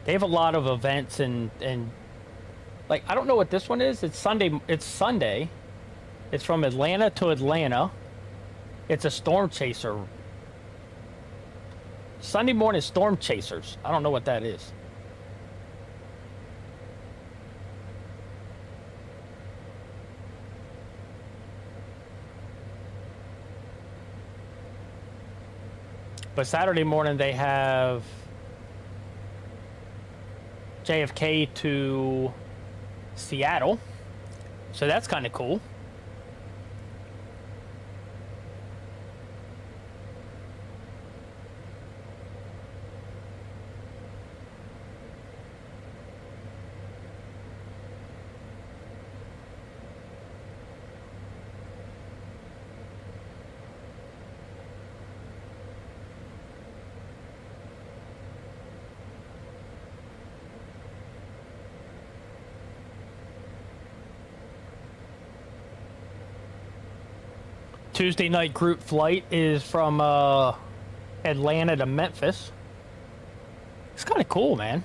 They have a lot of events and like I don't know what this one is. It's Sunday. It's Sunday. It's from Atlanta to Atlanta. It's a storm chaser. Sunday morning storm chasers. I don't know what that is. But Saturday morning they have JFK to Seattle. So that's kind of cool. Tuesday night group flight is from Atlanta to Memphis. It's kind of cool, man.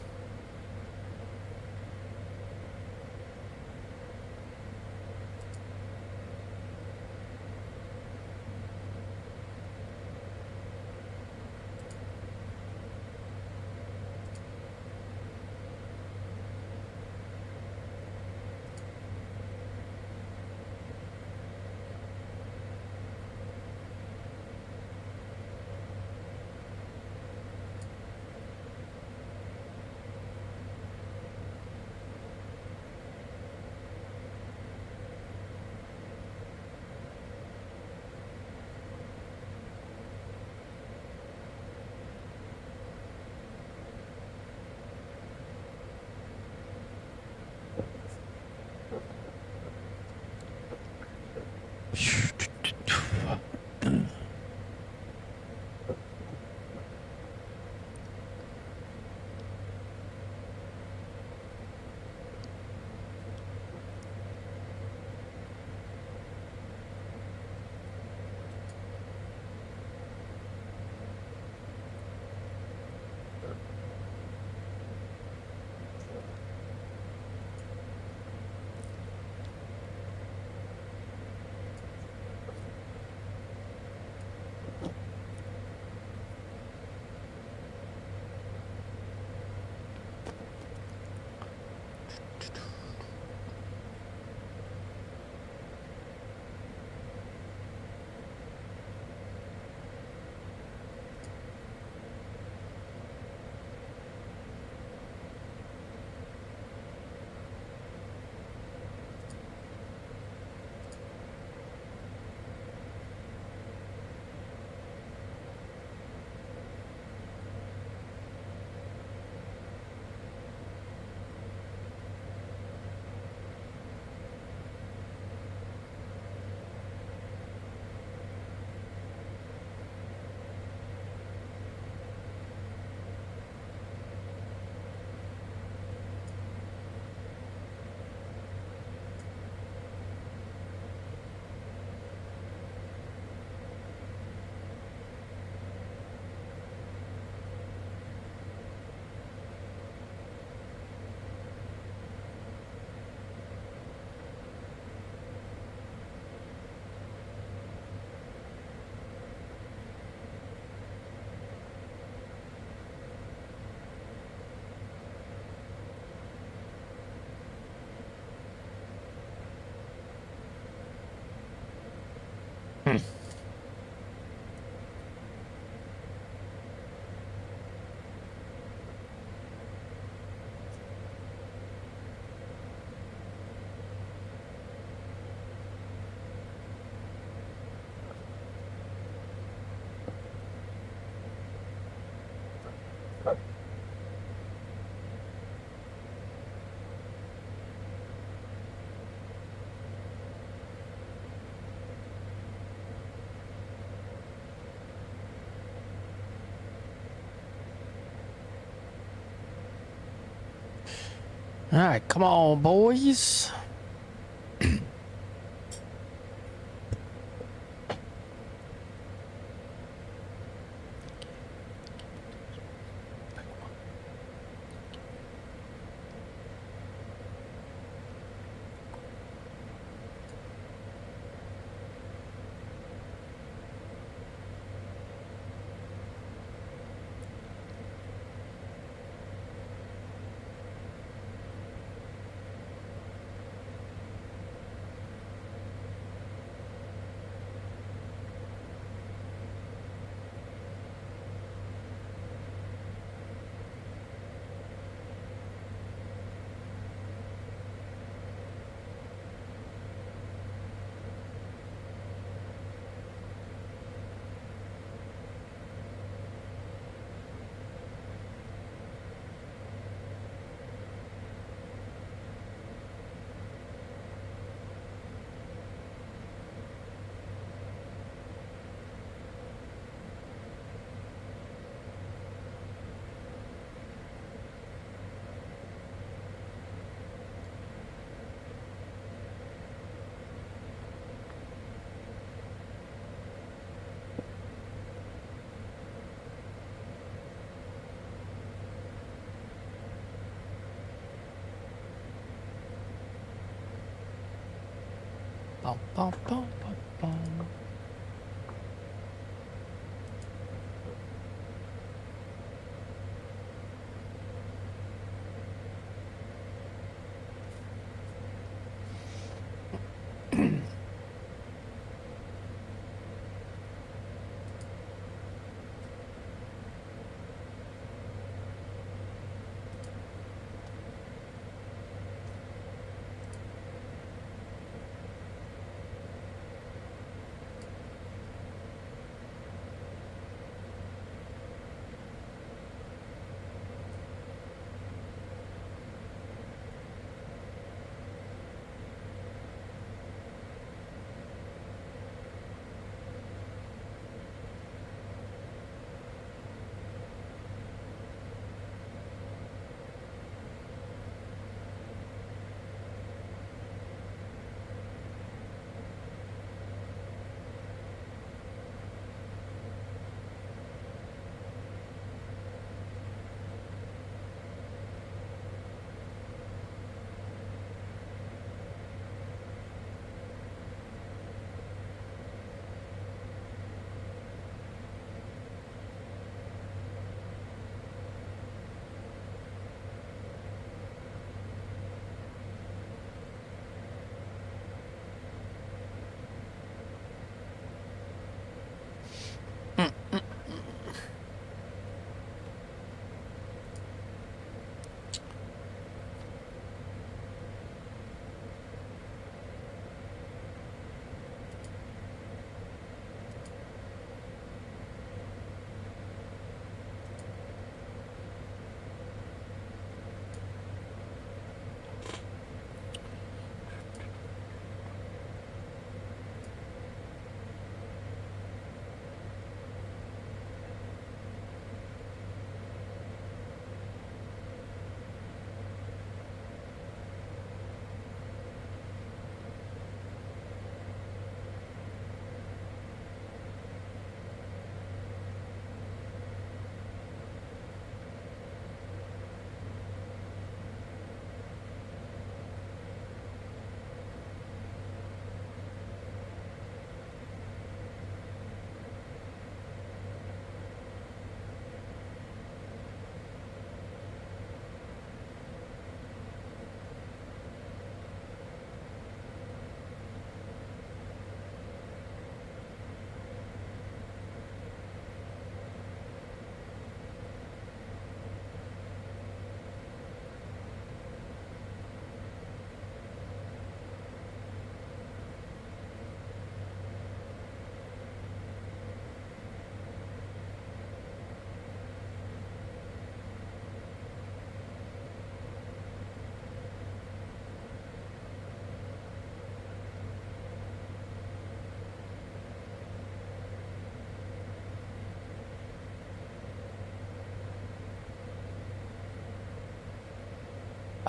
All right, come on, boys. Bum, bum, bum, bum, bum.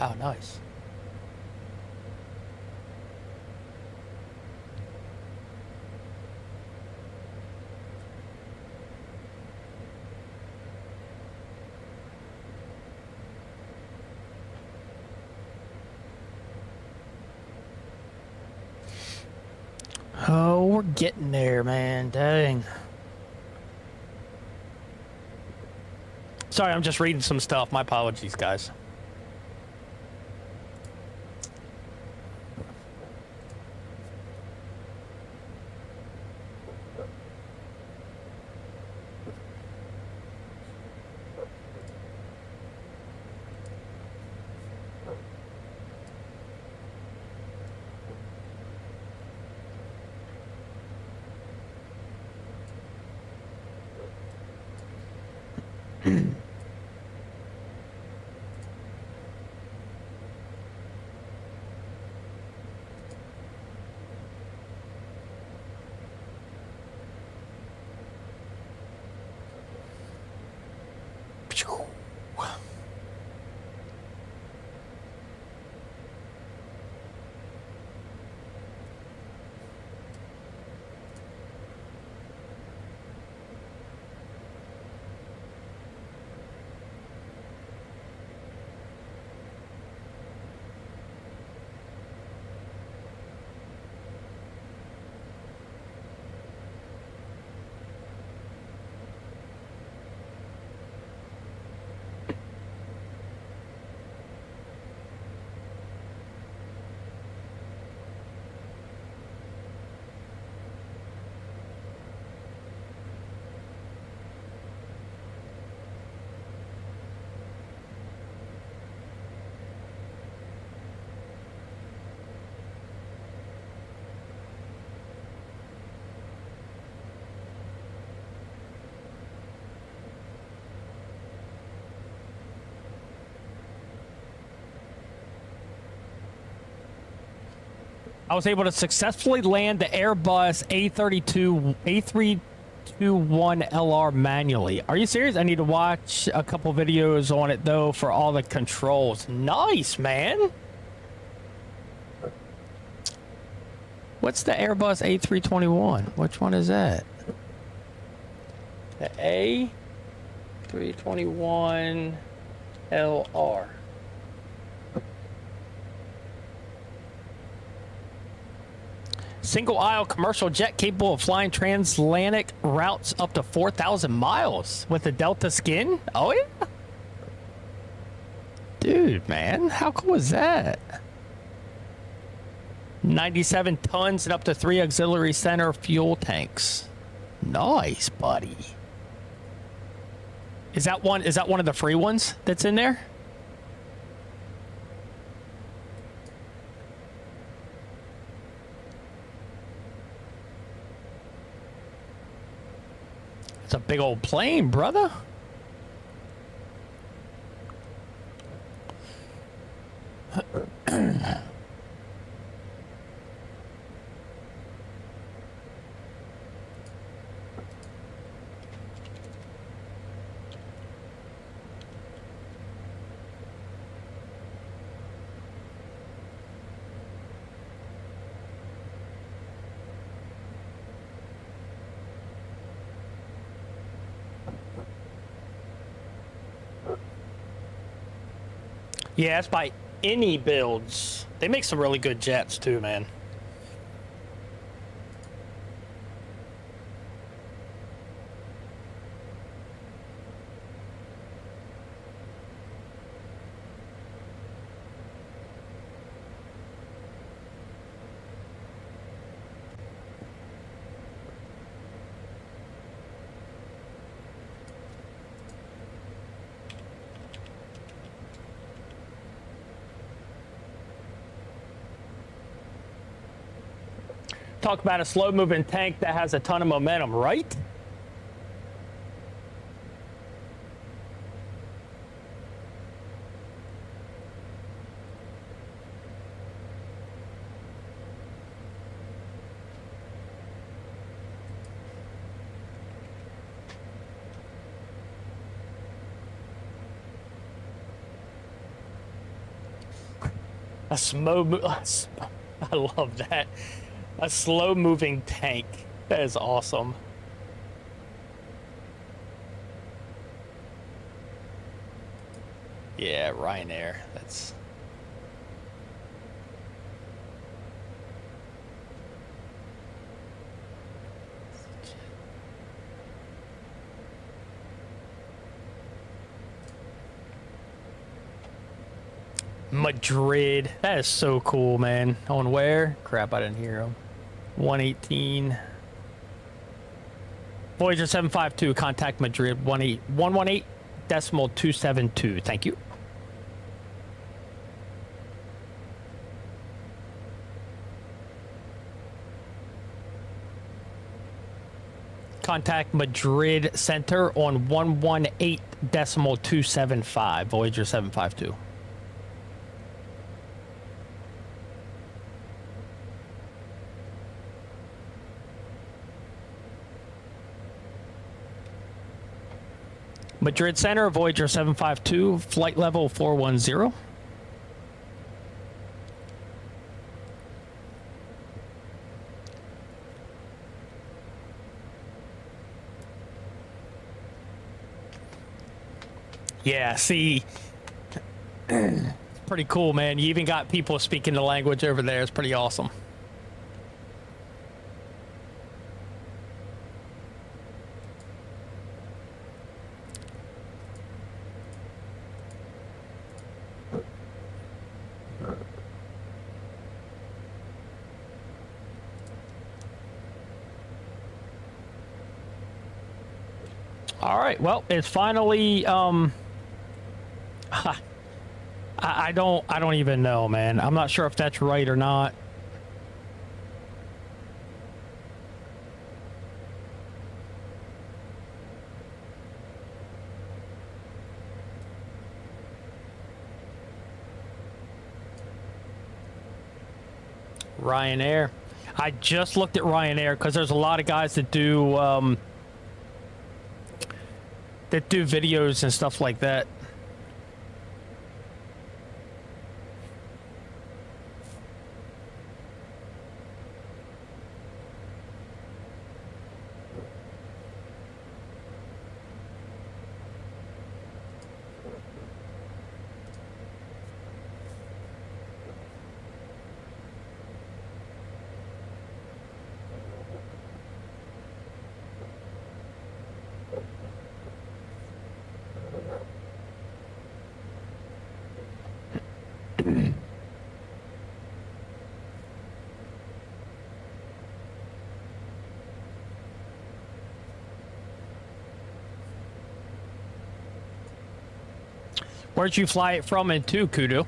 Wow, nice. Oh, we're getting there, man. Dang. Sorry, I'm just reading some stuff. My apologies, guys. I was able to successfully land the Airbus A321LR manually. Are you serious? I need to watch a couple videos on it though for all the controls. Nice, man. What's the Airbus A321? Which one is that? The A321LR. Single aisle commercial jet capable of flying transatlantic routes up to 4,000 miles with a Delta skin? Oh, yeah. Dude, man, how cool is that? 97 tons and up to 3 auxiliary center fuel tanks. Nice, buddy. Is that one of the free ones that's in there? It's a big old plane, brother. Yeah, it's by any builds. They make some really good jets too, man. Talk about a slow-moving tank that has a ton of momentum, right? I love that. A slow-moving tank. That is awesome. Yeah, Ryanair. That's... Madrid. That is so cool, man. On where? Crap, I didn't hear him. 118. Voyager 752, contact Madrid 118.272. Thank you. Contact Madrid Center on 118.275, Voyager 752. Madrid Center, Voyager 752, flight level 410. Yeah, see, it's pretty cool, man. You even got people speaking the language over there. It's pretty awesome. All right, well, it's finally I don't even know, man. I'm not sure if that's right or not. Ryanair. I just looked at Ryanair because there's a lot of guys that do videos and stuff like that. Where'd you fly it from and to, Kudu?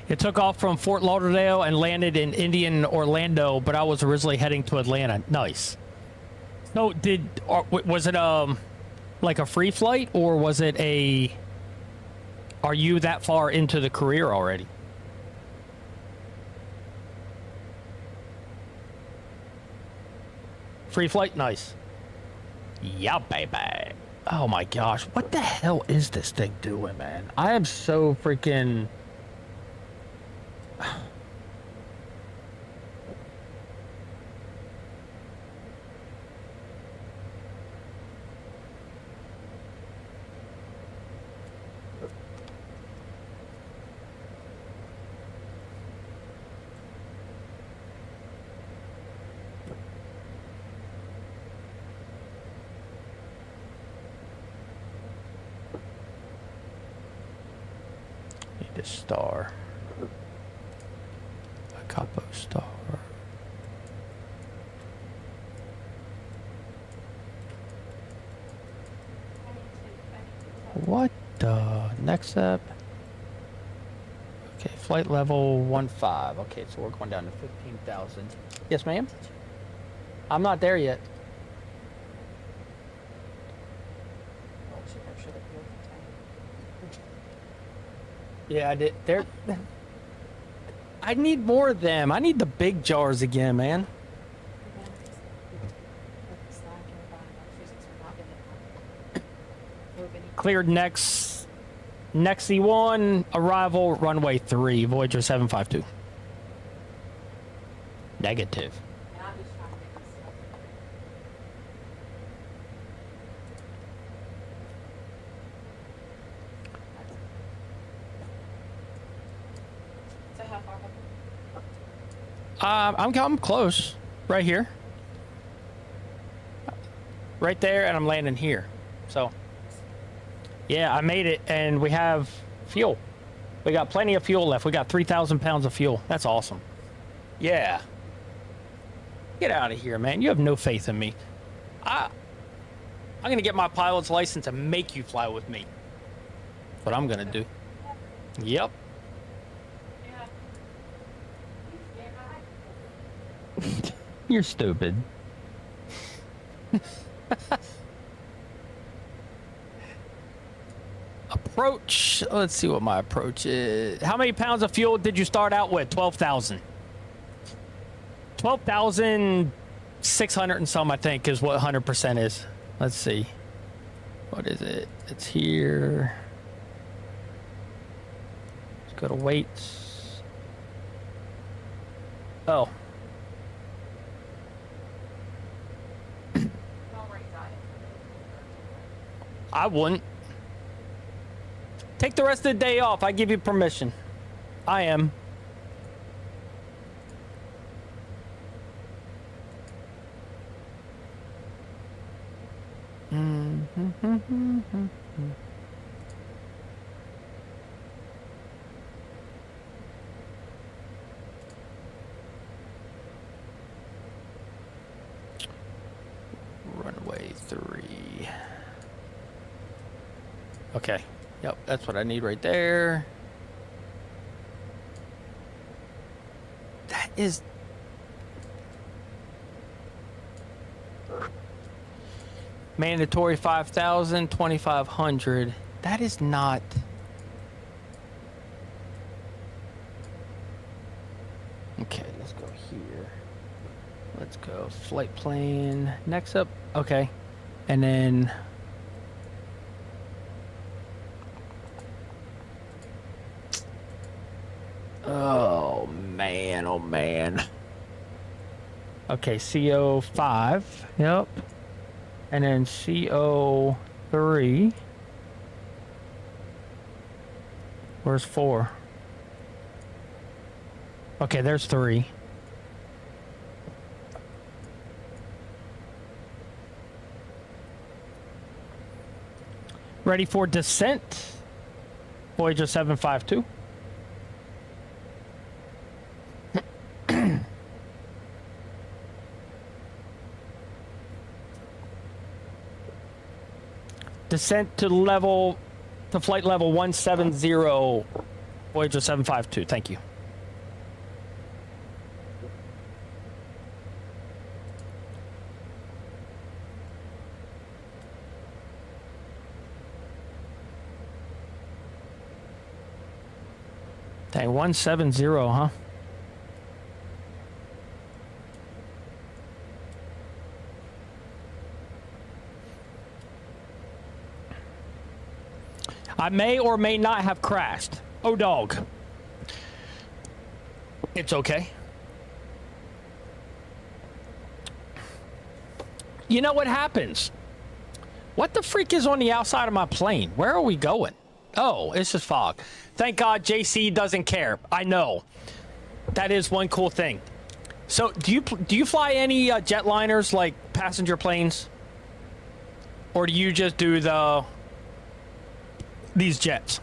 It took off from Fort Lauderdale and landed in Indian Orlando, but I was originally heading to Atlanta. Nice. So was it like a free flight, or was it a, are you that far into the career already? Free flight? Nice. Yeah, baby. Oh my gosh. What the hell is this thing doing, man? I am so freaking... Need a star. A capo star. What the? Next up. Okay, flight level 15. Okay, so we're going down to 15,000. Yes, ma'am? I'm not there yet. Yeah, I did. There. I need more of them. I need the big jars again, man. Cleared next E1, arrival runway 3, Voyager 752. Negative. I'm close. Right here. Right there, and I'm landing here. So, yeah, I made it, and we have fuel. We got plenty of fuel left. We got 3,000 pounds of fuel. That's awesome. Yeah. Get out of here, man. You have no faith in me. I'm going to get my pilot's license and make you fly with me. That's what I'm going to do. Yep. You're stupid. Approach. Let's see what my approach is. How many pounds of fuel did you start out with? 12,000. 12,600 and some, I think, is what 100% is. Let's see. What is it? It's here. Let's go to weights. Oh. I wouldn't. Take the rest of the day off. I give you permission. I am. Runway 3. Okay. Yep, that's what I need right there. That is... mandatory 5,000, 2,500. That is not... Okay, let's go here. Let's go flight plan. Next up, okay. And then... oh, man, oh, man. Okay, CO5. Yep. And then CO3. Where's 4? Okay, there's 3. Ready for descent. Voyager 752. Descent to flight level 170, Voyager 752. Thank you. Dang, 170, huh? I may or may not have crashed. Oh, dog. It's okay. You know what happens? What the freak is on the outside of my plane? Where are we going? Oh, it's just fog. Thank God JC doesn't care. I know. That is one cool thing. So, do you fly any jetliners, like passenger planes? Or do you just do these jets?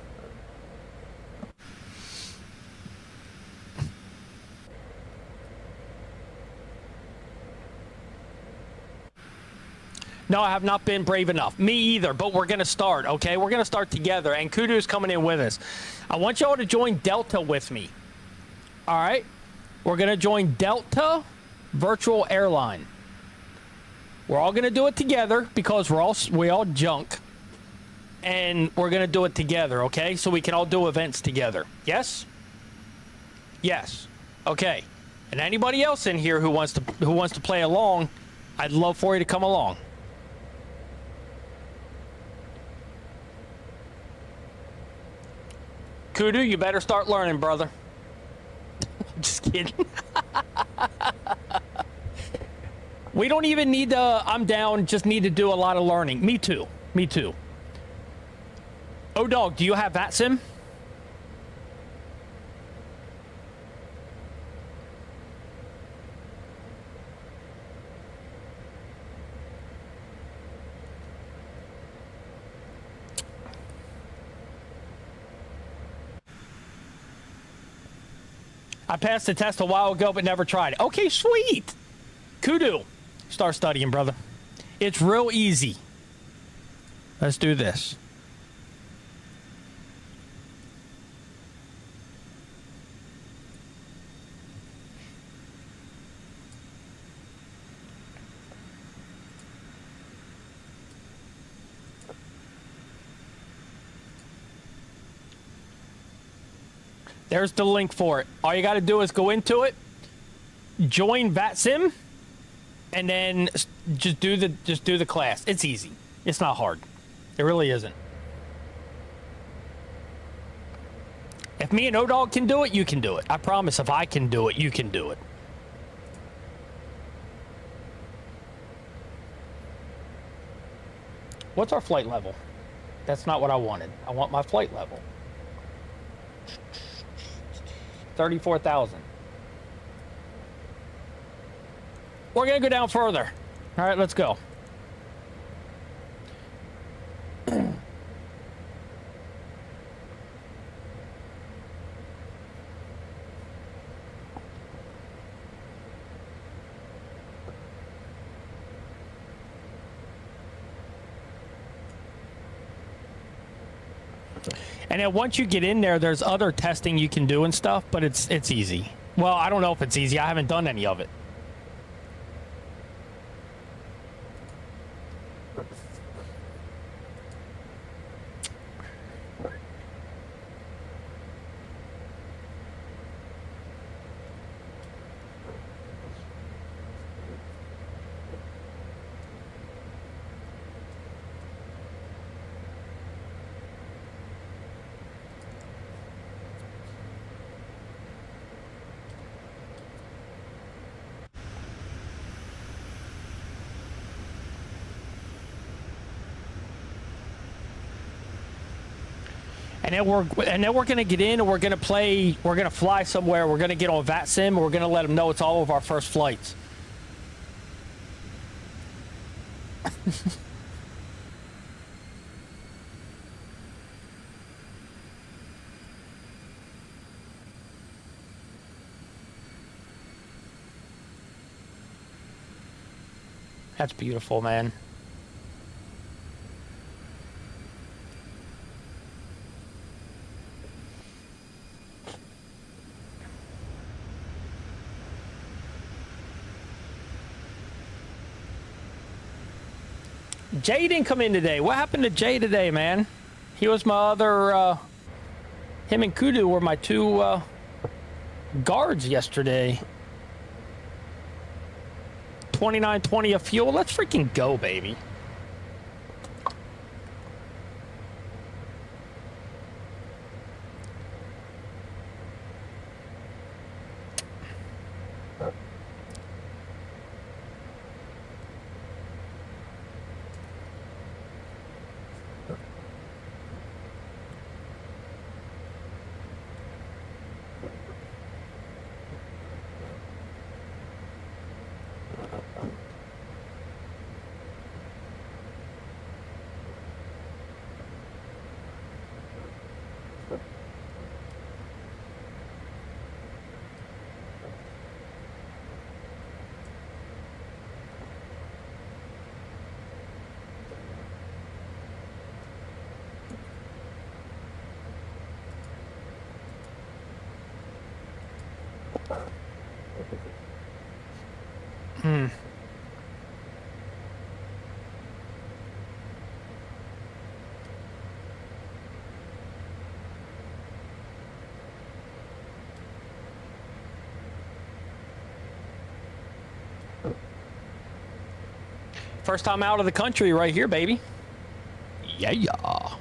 No, I have not been brave enough. Me either, but we're going to start, okay? We're going to start together, and Kudu's coming in with us. I want y'all to join Delta with me. All right? We're going to join Delta Virtual Airline. We're all going to do it together because we all junk. And we're going to do it together, okay? So we can all do events together. Yes? Yes. Okay. And anybody else in here who wants to play along, I'd love for you to come along. Kudu, you better start learning, brother. Just kidding. We don't even need to, I'm down, just need to do a lot of learning. Me too. Me too. Oh, dog, do you have VATSIM? I passed the test a while ago, but never tried it. Okay, sweet. Kudu, start studying, brother. It's real easy. Let's do this. There's the link for it. All you got to do is go into it, join VATSIM, and then just do the class. It's easy. It's not hard. It really isn't. If me and O-Dog can do it, you can do it. I promise if I can do it, you can do it. What's our flight level? That's not what I wanted. I want my flight level. 34,000. We're going to go down further. All right, let's go. And then once you get in there, there's other testing you can do and stuff, but it's easy. Well, I don't know if it's easy. I haven't done any of it. And then we're gonna get in and we're gonna fly somewhere. We're gonna get on VATSIM and we're gonna let them know it's all of our first flights. That's beautiful, man. Jay didn't come in today. What happened to Jay today, man? He was my other, him and Kudu were my two guards yesterday. 29.20 of fuel. Let's freaking go, baby. First time out of the country right here, baby. Yeah. All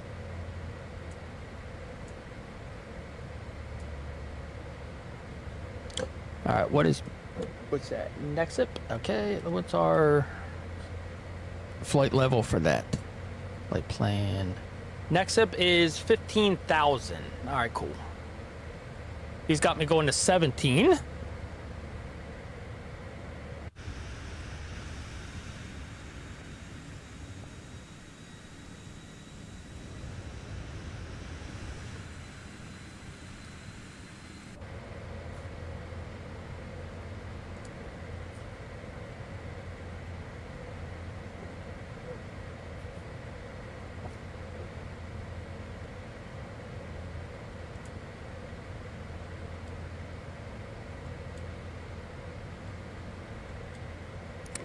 right, what's that? Nexip? Okay, what's our flight level for that? Flight plan. Nexip is 15,000. All right, cool. He's got me going to 17.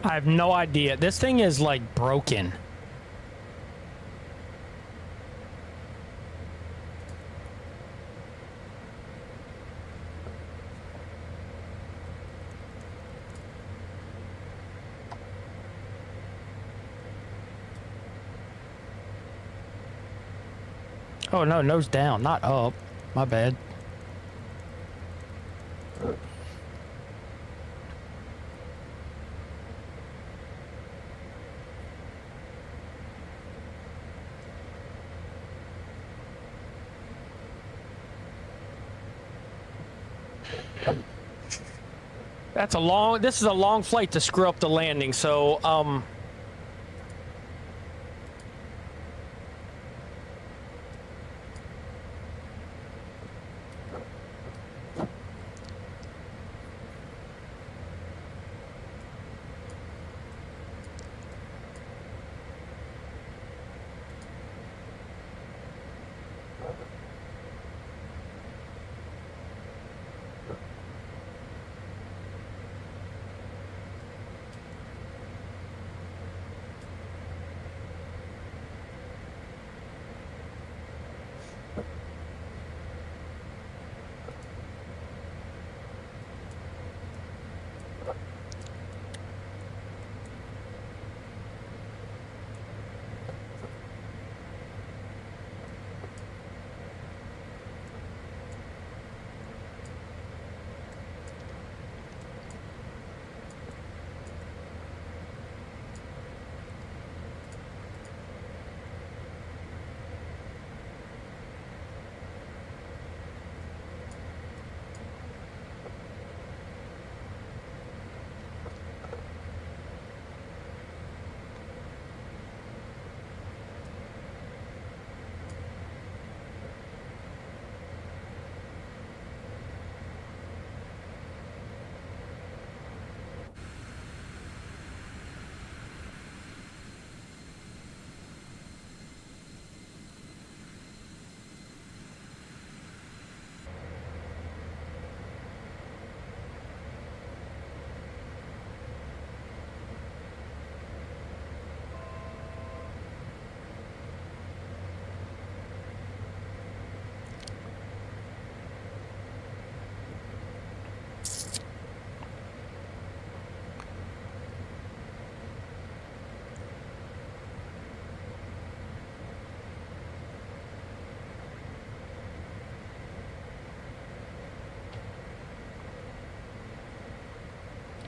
I have no idea. This thing is like broken. Oh no, nose down, not up. My bad. This is a long flight to screw up the landing, so,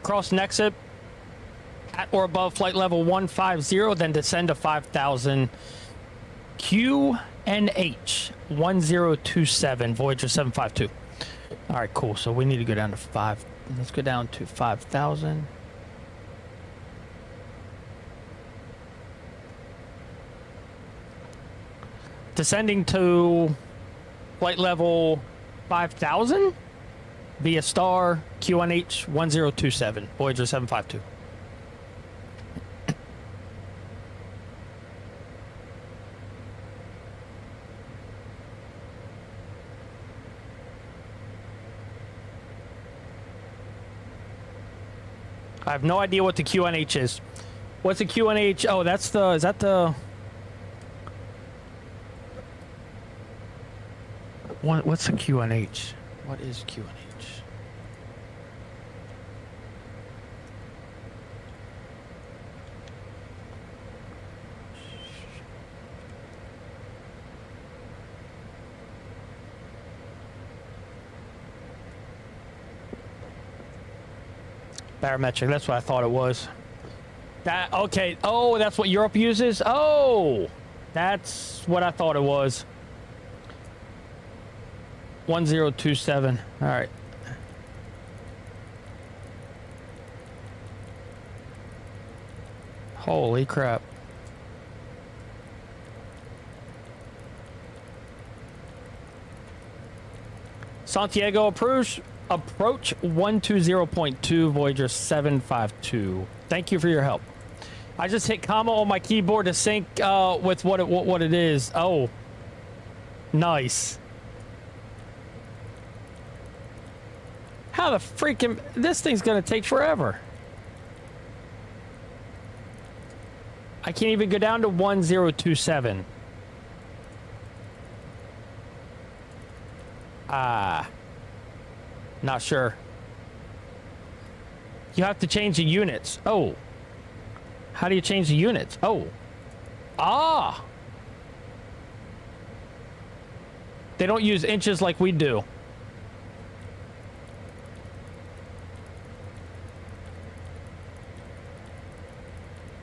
Cross an exit at or above flight level 150, then descend to 5,000. QNH 1027, Voyager 752. All right, cool. So we need to go down to 5. Let's go down to 5,000. Descending to flight level 5,000 via star QNH 1027, Voyager 752. I have no idea what the QNH is. What's the QNH? Oh, that's the, is that the... What's the QNH? What is QNH? Barometric, that's what I thought it was. That, okay, oh, that's what Europe uses? Oh, that's what I thought it was. 1027, all right. Holy crap. Santiago approach 120.2 Voyager 752. Thank you for your help. I just hit comma on my keyboard to sync with what it is. Oh, nice. How the freaking, this thing's gonna take forever. I can't even go down to 1027. Not sure. You have to change the units. Oh. How do you change the units? Oh. Ah. They don't use inches like we do.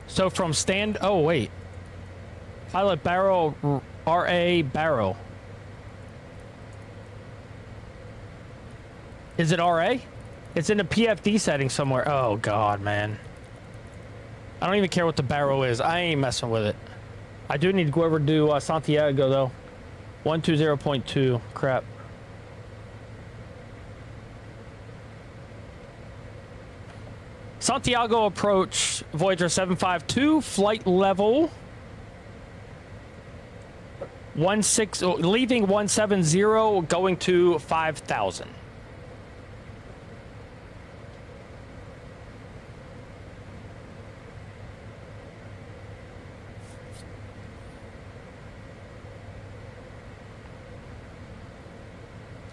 So from stand, oh wait. Pilot barrel, RA barrel. Is it RA? It's in the PFD setting somewhere. Oh god, man. I don't even care what the barrel is. I ain't messing with it. I do need to go over to Santiago though. 120.2, crap. Santiago approach Voyager 752, flight level 16, leaving 170, going to 5,000.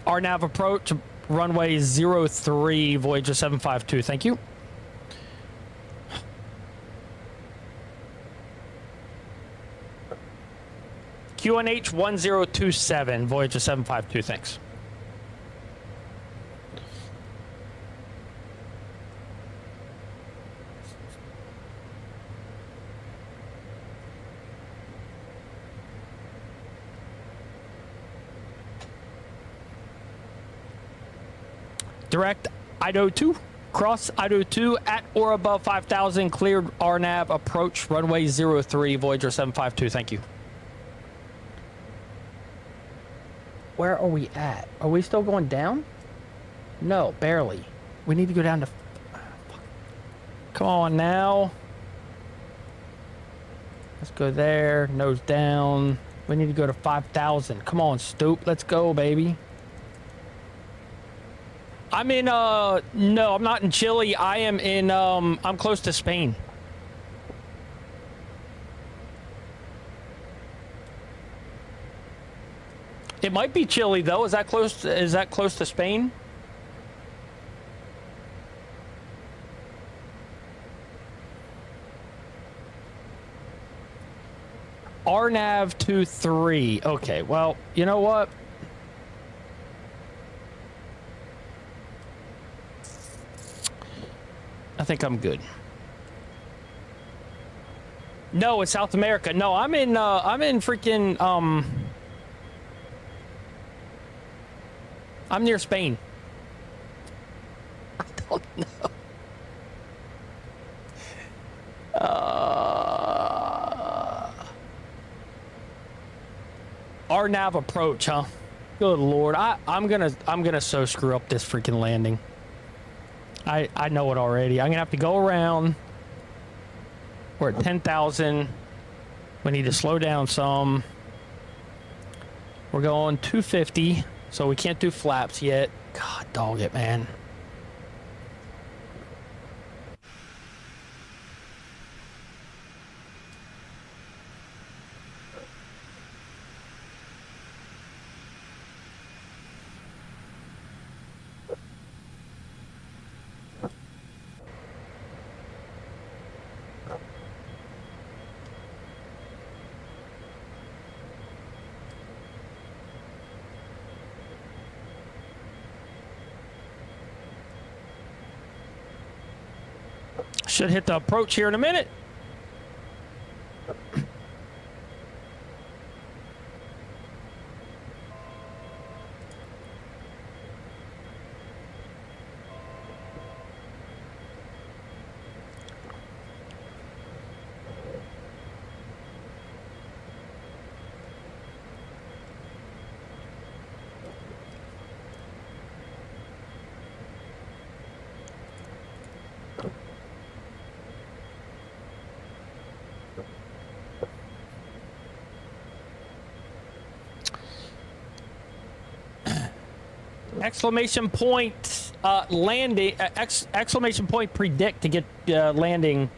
RNAV approach runway 03 Voyager 752. Thank you. QNH 1027 Voyager 752. Thanks. Direct Idaho 2, cross Idaho 2 at or above 5,000, cleared RNAV, approach runway 03, Voyager 752, thank you. Where are we at? Are we still going down? No, barely. We need to go down to... Come on now. Let's go there, nose down. We need to go to 5,000. Come on, Stoop, let's go, baby. I'm in, no, I'm not in Chile. I am in, I'm close to Spain. It might be Chile, though. Is that close to Spain? RNAV 23. Okay, well, you know what? I think I'm good. No, it's South America. No, I'm in freaking, I'm near Spain. I don't know. Our nav approach, huh? Good Lord. I'm gonna so screw up this freaking landing. I know it already. I'm gonna have to go around. We're at 10,000. We need to slow down some. We're going 250, so we can't do flaps yet. God dog it, man. Should hit the approach here in a minute. Exclamation point landing, exclamation point predict to get landing,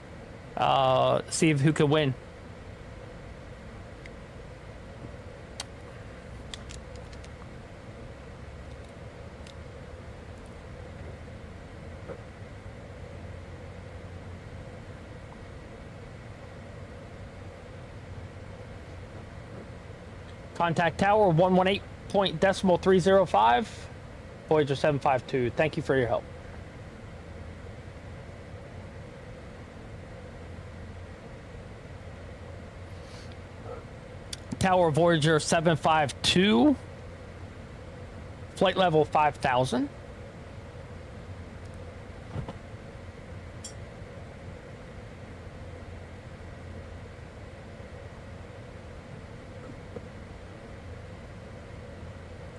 see if who can win. Contact tower 118.305. Voyager 752, thank you for your help. Tower Voyager 752, flight level 5,000.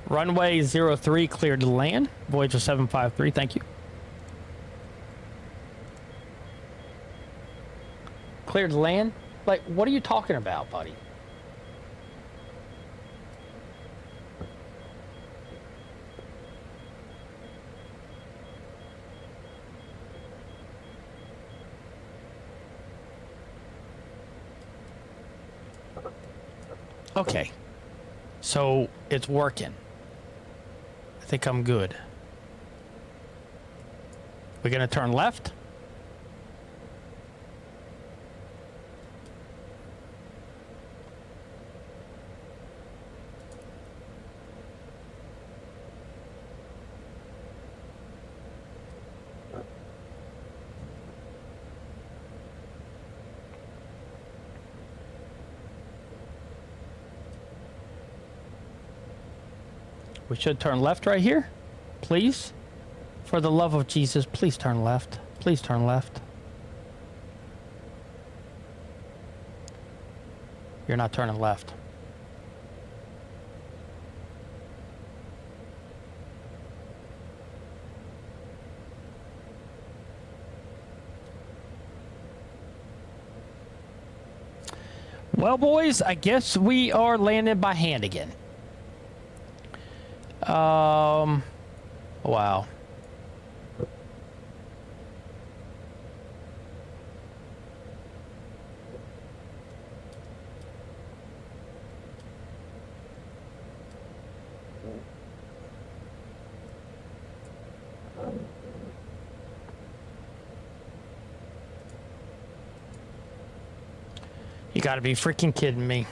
Runway 03 cleared to land. Voyager 753, thank you. Cleared to land? Like, what are you talking about, buddy? Okay. So, it's working. I think I'm good. We're gonna turn left. We should turn left right here. Please. For the love of Jesus, please turn left. Please turn left. You're not turning left. Well, boys, I guess we are landing by hand again. Wow. You gotta be freaking kidding me.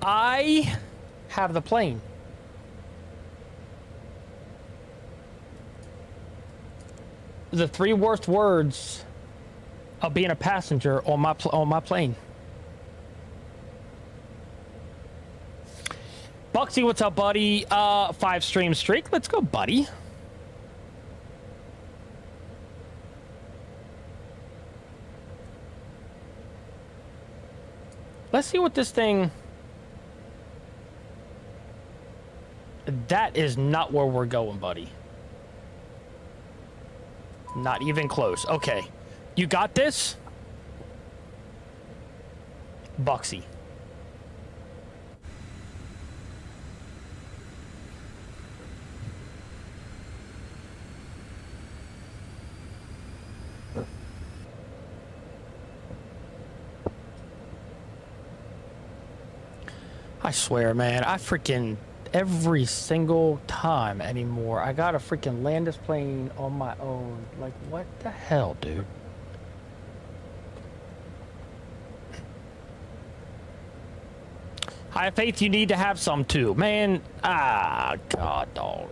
I have the plane. The 3 worst words of being a passenger on my plane. Bucksy, what's up, buddy? 5 stream streak. Let's go, buddy. Let's see what this thing... That is not where we're going, buddy. Not even close. Okay. You got this? Bucksy. I swear, man, I freaking every single time anymore, I gotta freaking land this plane on my own. Like, what the hell, dude? I have faith you need to have some too, man. Ah, god dog.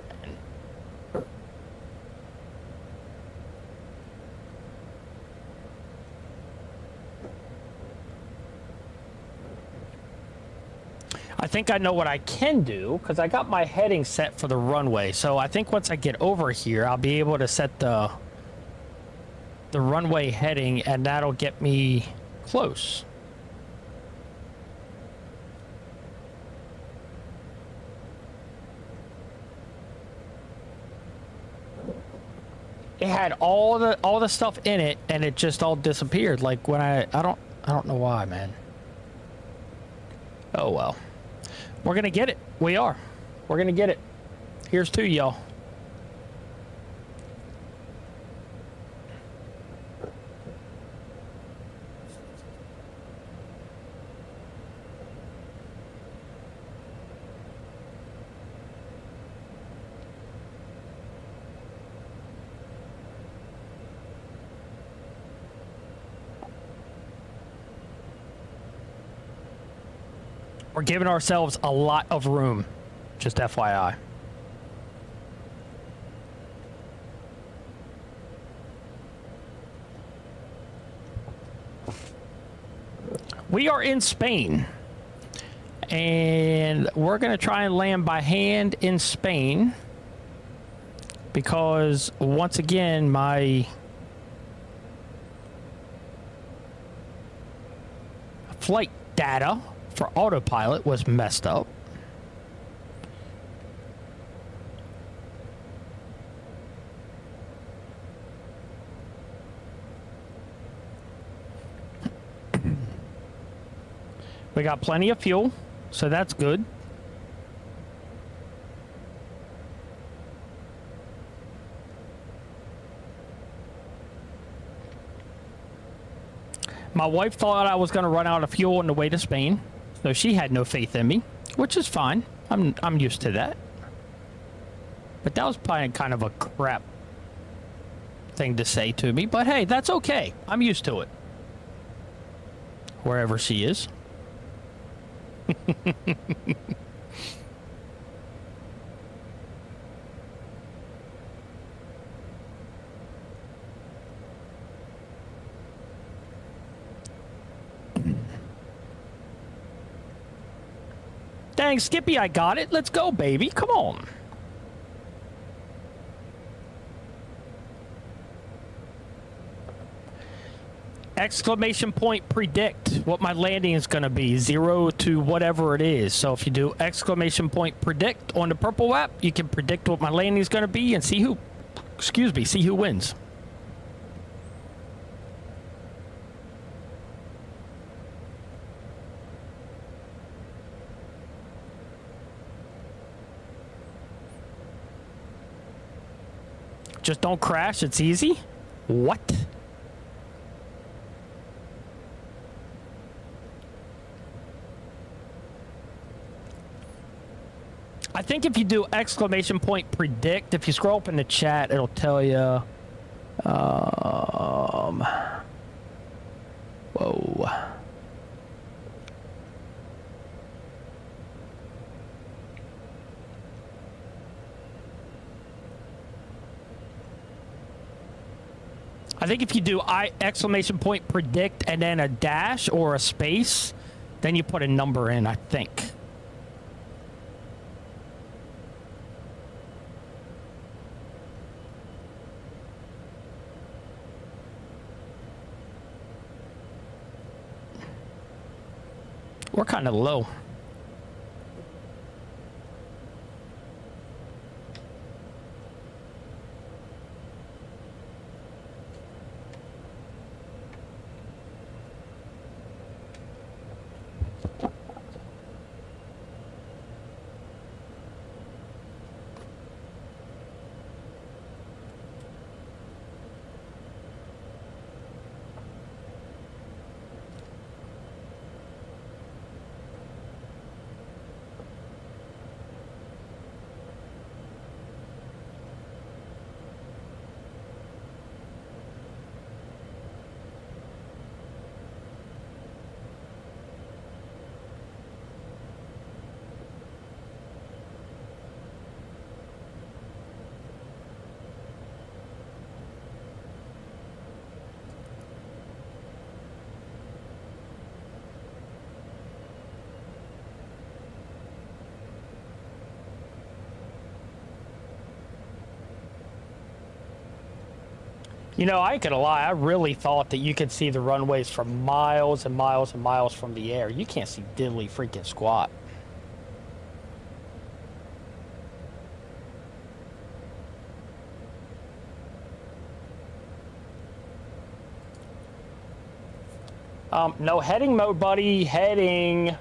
I think I know what I can do because I got my heading set for the runway. So I think once I get over here, I'll be able to set the runway heading, and that'll get me close. It had all the stuff in it, and it just all disappeared. Like when I don't know why, man. Oh well. We're gonna get it. We are. We're gonna get it. Here's to y'all. We're giving ourselves a lot of room, just FYI. We are in Spain, and we're going to try and land by hand in Spain because, once again, my flight data for autopilot was messed up. We got plenty of fuel, so that's good. My wife thought I was going to run out of fuel on the way to Spain. So she had no faith in me, which is fine. I'm used to that. But that was probably kind of a crap thing to say to me. But hey, that's okay. I'm used to it. Wherever she is. Dang, Skippy, I got it. Let's go, baby. Come on. Exclamation point predict what my landing is going to be. 0 to whatever it is. So if you do exclamation point predict on the purple app, you can predict what my landing is going to be and see who, see who wins. Just don't crash. It's easy. What? I think if you do exclamation point predict, if you scroll up in the chat, it'll tell you Whoa. I think if you do exclamation point predict and then a dash or a space, then you put a number in, I think. We're kind of low. You know, I ain't gonna lie, I really thought that you could see the runways from miles and miles and miles from the air. You can't see diddly freaking squat. No heading mode, buddy. Heading.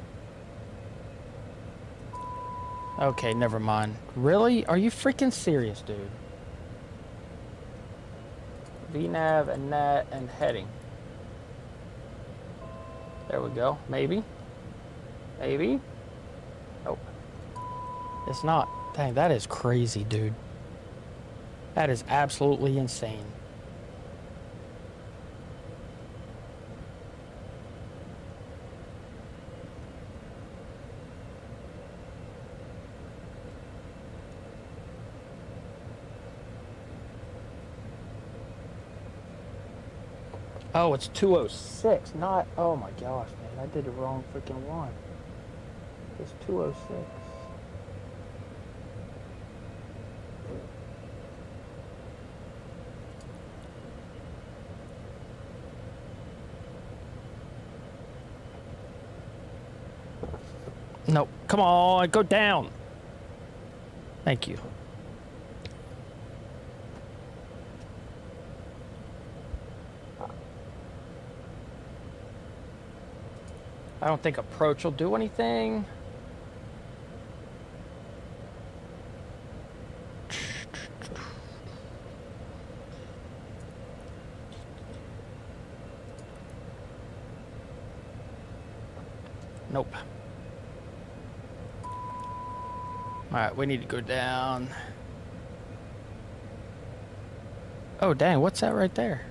Okay, never mind. Really? Are you freaking serious, dude? VNav and NAT and heading. There we go. Maybe. Maybe. Nope. It's not. Dang, that is crazy, dude. That is absolutely insane. Oh, it's 206, not, oh my gosh, man, I did the wrong freaking one. It's 206. No, come on, go down. Thank you. I don't think approach will do anything. Nope. All right, we need to go down. Oh, dang, what's that right there?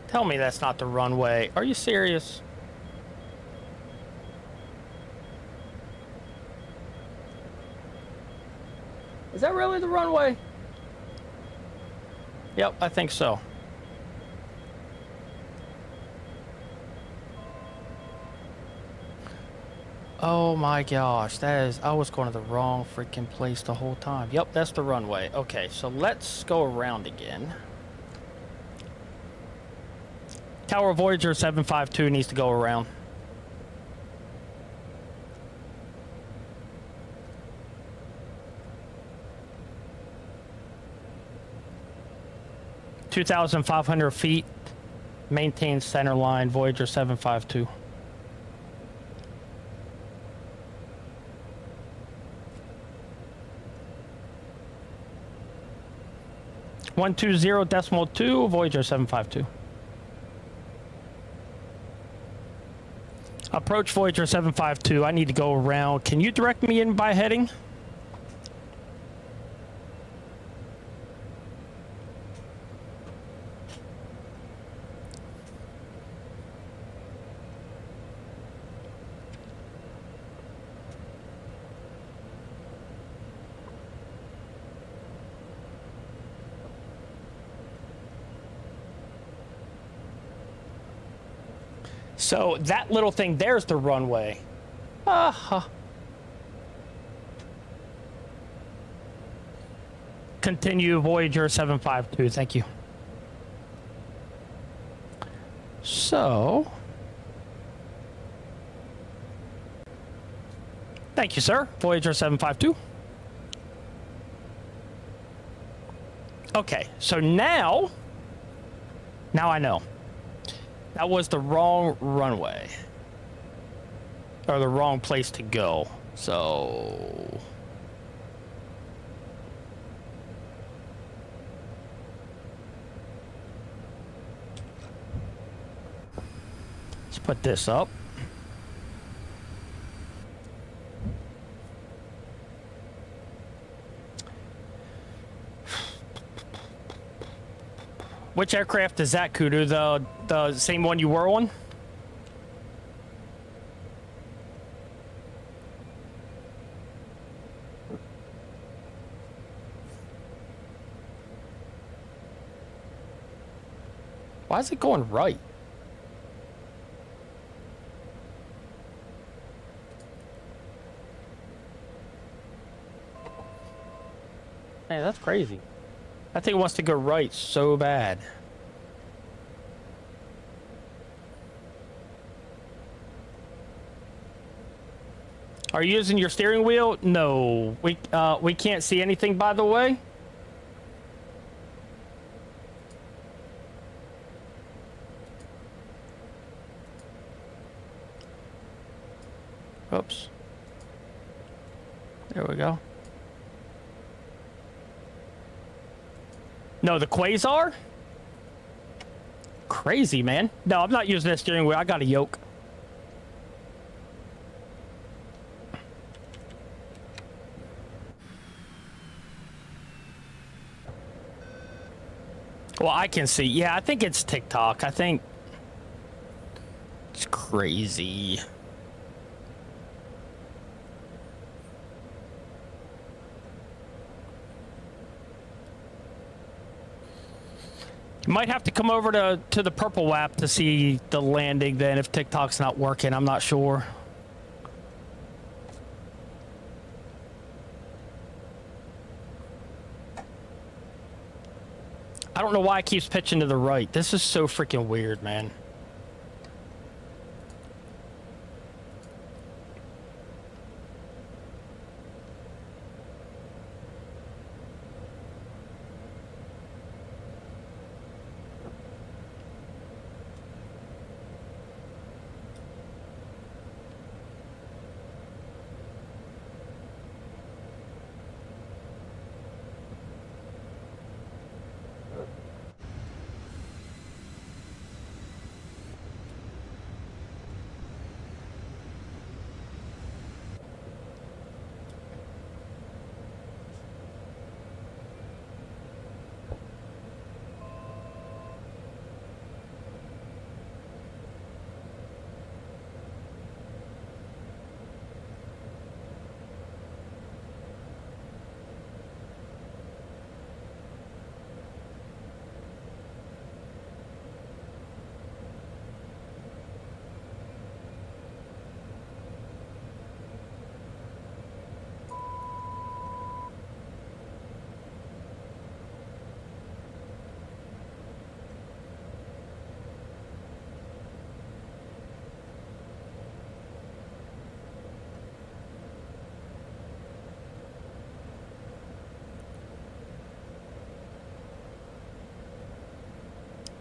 Tell me that's not the runway. Are you serious? Is that really the runway? Yep, I think so. Oh my gosh, that is, I was going to the wrong freaking place the whole time. Yep, that's the runway. Okay, so let's go around again. Tower Voyager 752 needs to go around. (2,500 feet). Maintain center line. Voyager 752. (120.2). Voyager 752. Approach Voyager 752. I need to go around. Can you direct me in by heading? So that little thing there's the runway. Continue Voyager 752. Thank you. So, thank you, sir. Voyager 752. Okay, so now I know. That was the wrong runway. Or the wrong place to go. So... let's put this up. Which aircraft is that, Kudu? The same one you were on? Why is it going right? Man, that's crazy. That thing wants to go right so bad. Are you using your steering wheel? No. We can't see anything, by the way. Oops. There we go. No, the Quasar? Crazy, man. No, I'm not using that steering wheel. I got a yoke. Well, I can see. Yeah, I think it's TikTok. I think it's crazy. You might have to come over to the purple WAP to see the landing then if TikTok's not working. I'm not sure. I don't know why it keeps pitching to the right. This is so freaking weird, man.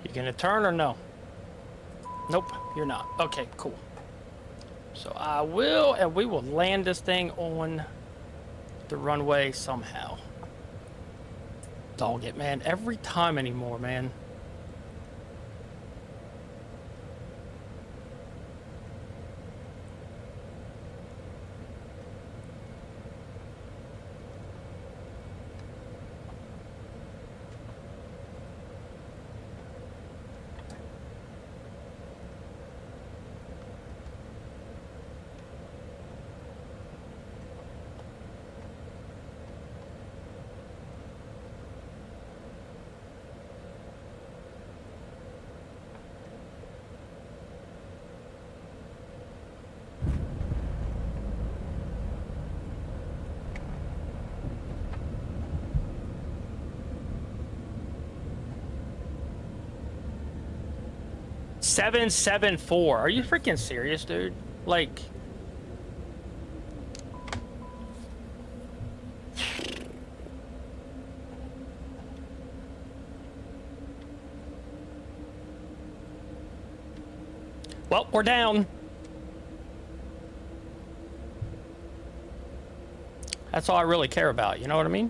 You gonna turn or no? Nope, you're not. Okay, cool. So I will, and we will land this thing on the runway somehow. Dog it, man. Every time anymore, man. 774. Are you freaking serious, dude? Like, well, we're down. That's all I really care about, you know what I mean?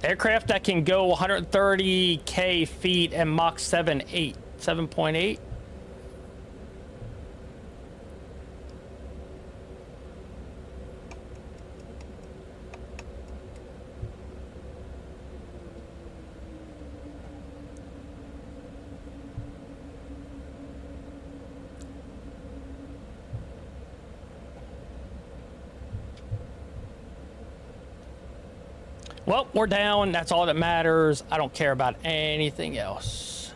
Aircraft that can go 130K feet and Mach 7.8. Well, we're down. That's all that matters. I don't care about anything else.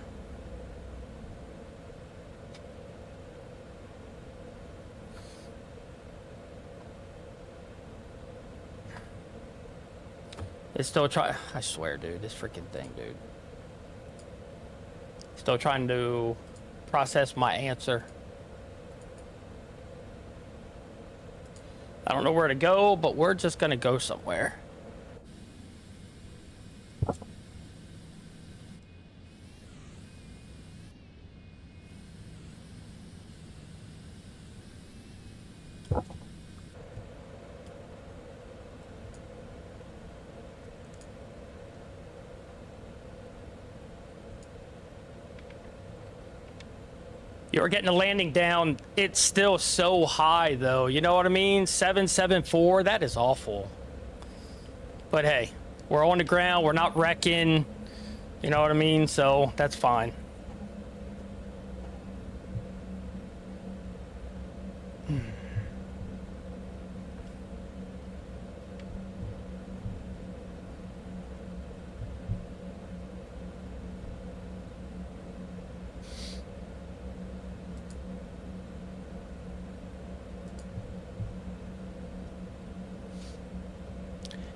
It's still trying. I swear, dude, this freaking thing, dude. Still trying to process my answer. I don't know where to go, but we're just going to go somewhere. You're getting the landing down. It's still so high, though. You know what I mean? 774. That is awful. But hey, we're on the ground. We're not wrecking. You know what I mean? So that's fine.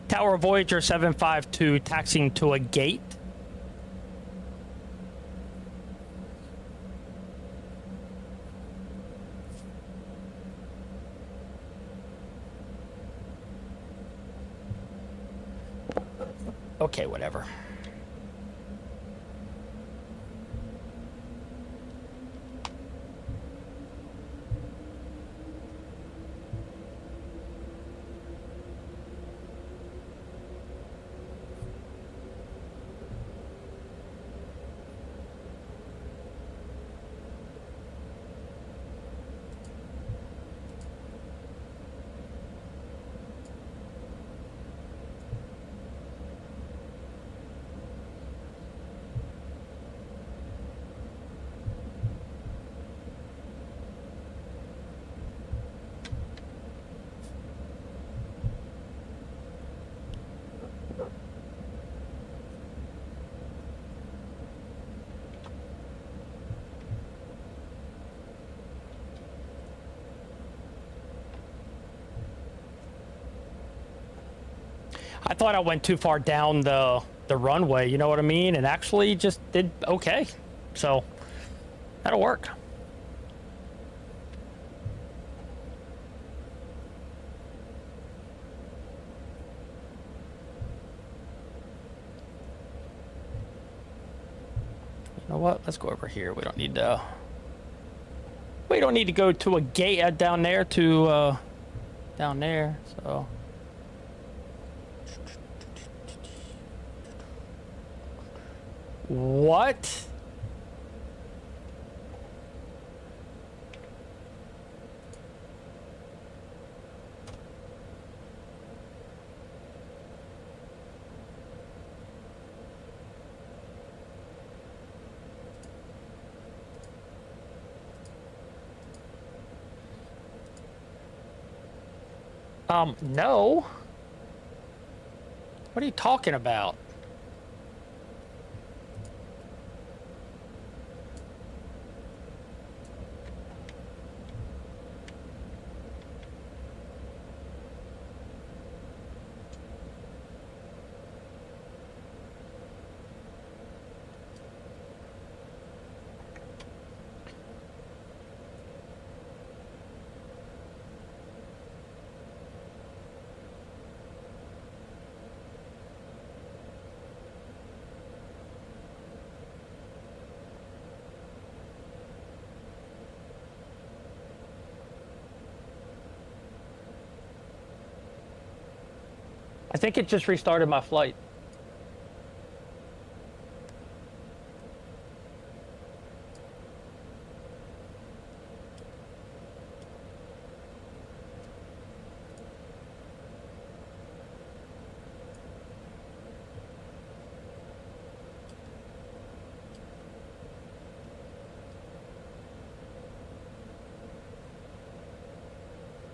Tower Voyager 752 taxiing to a gate. Okay, whatever. I thought I went too far down the runway, you know what I mean? And actually just did okay. So that'll work. You know what? Let's go over here. We don't need to go to a gate down there to down there. So what? No. What are you talking about? I think it just restarted my flight.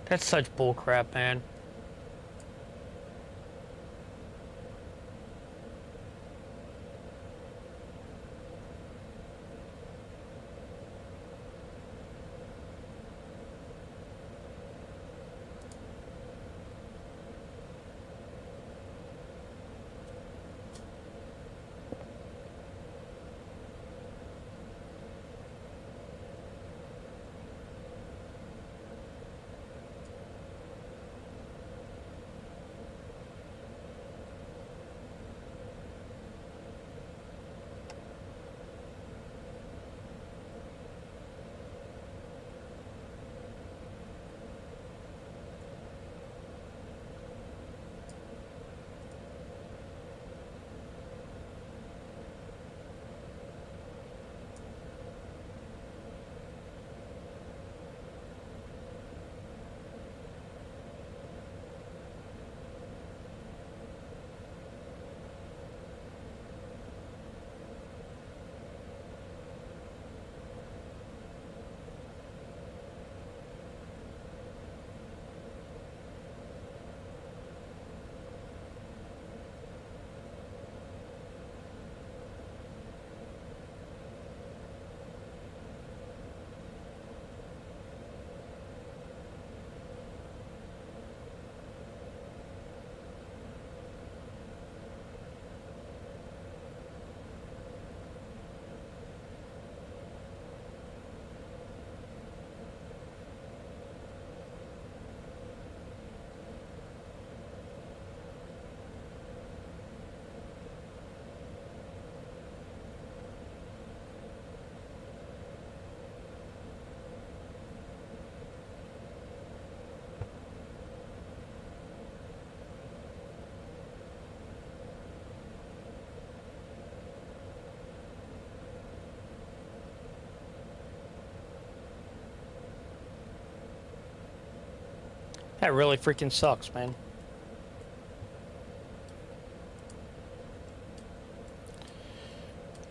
That's such bullcrap, man. That really freaking sucks, man.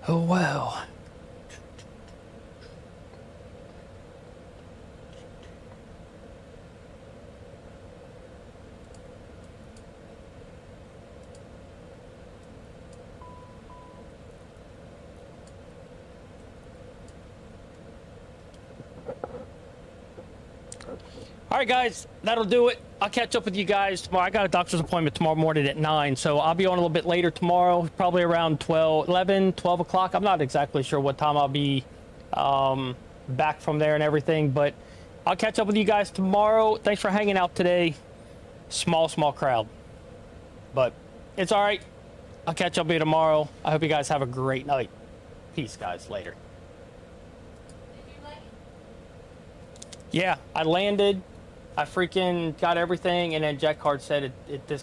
Oh, wow. All right, guys, that'll do it. I'll catch up with you guys tomorrow. I got a doctor's appointment tomorrow morning at 9, so I'll be on a little bit later tomorrow, probably around 12 o'clock. I'm not exactly sure what time I'll be back from there and everything, but I'll catch up with you guys tomorrow. Thanks for hanging out today. Small crowd, but it's all right. I'll catch up with you tomorrow. I hope you guys have a great night. Peace, guys. Later. Yeah, I landed. I freaking got everything, and then JETCARD said it disconnected.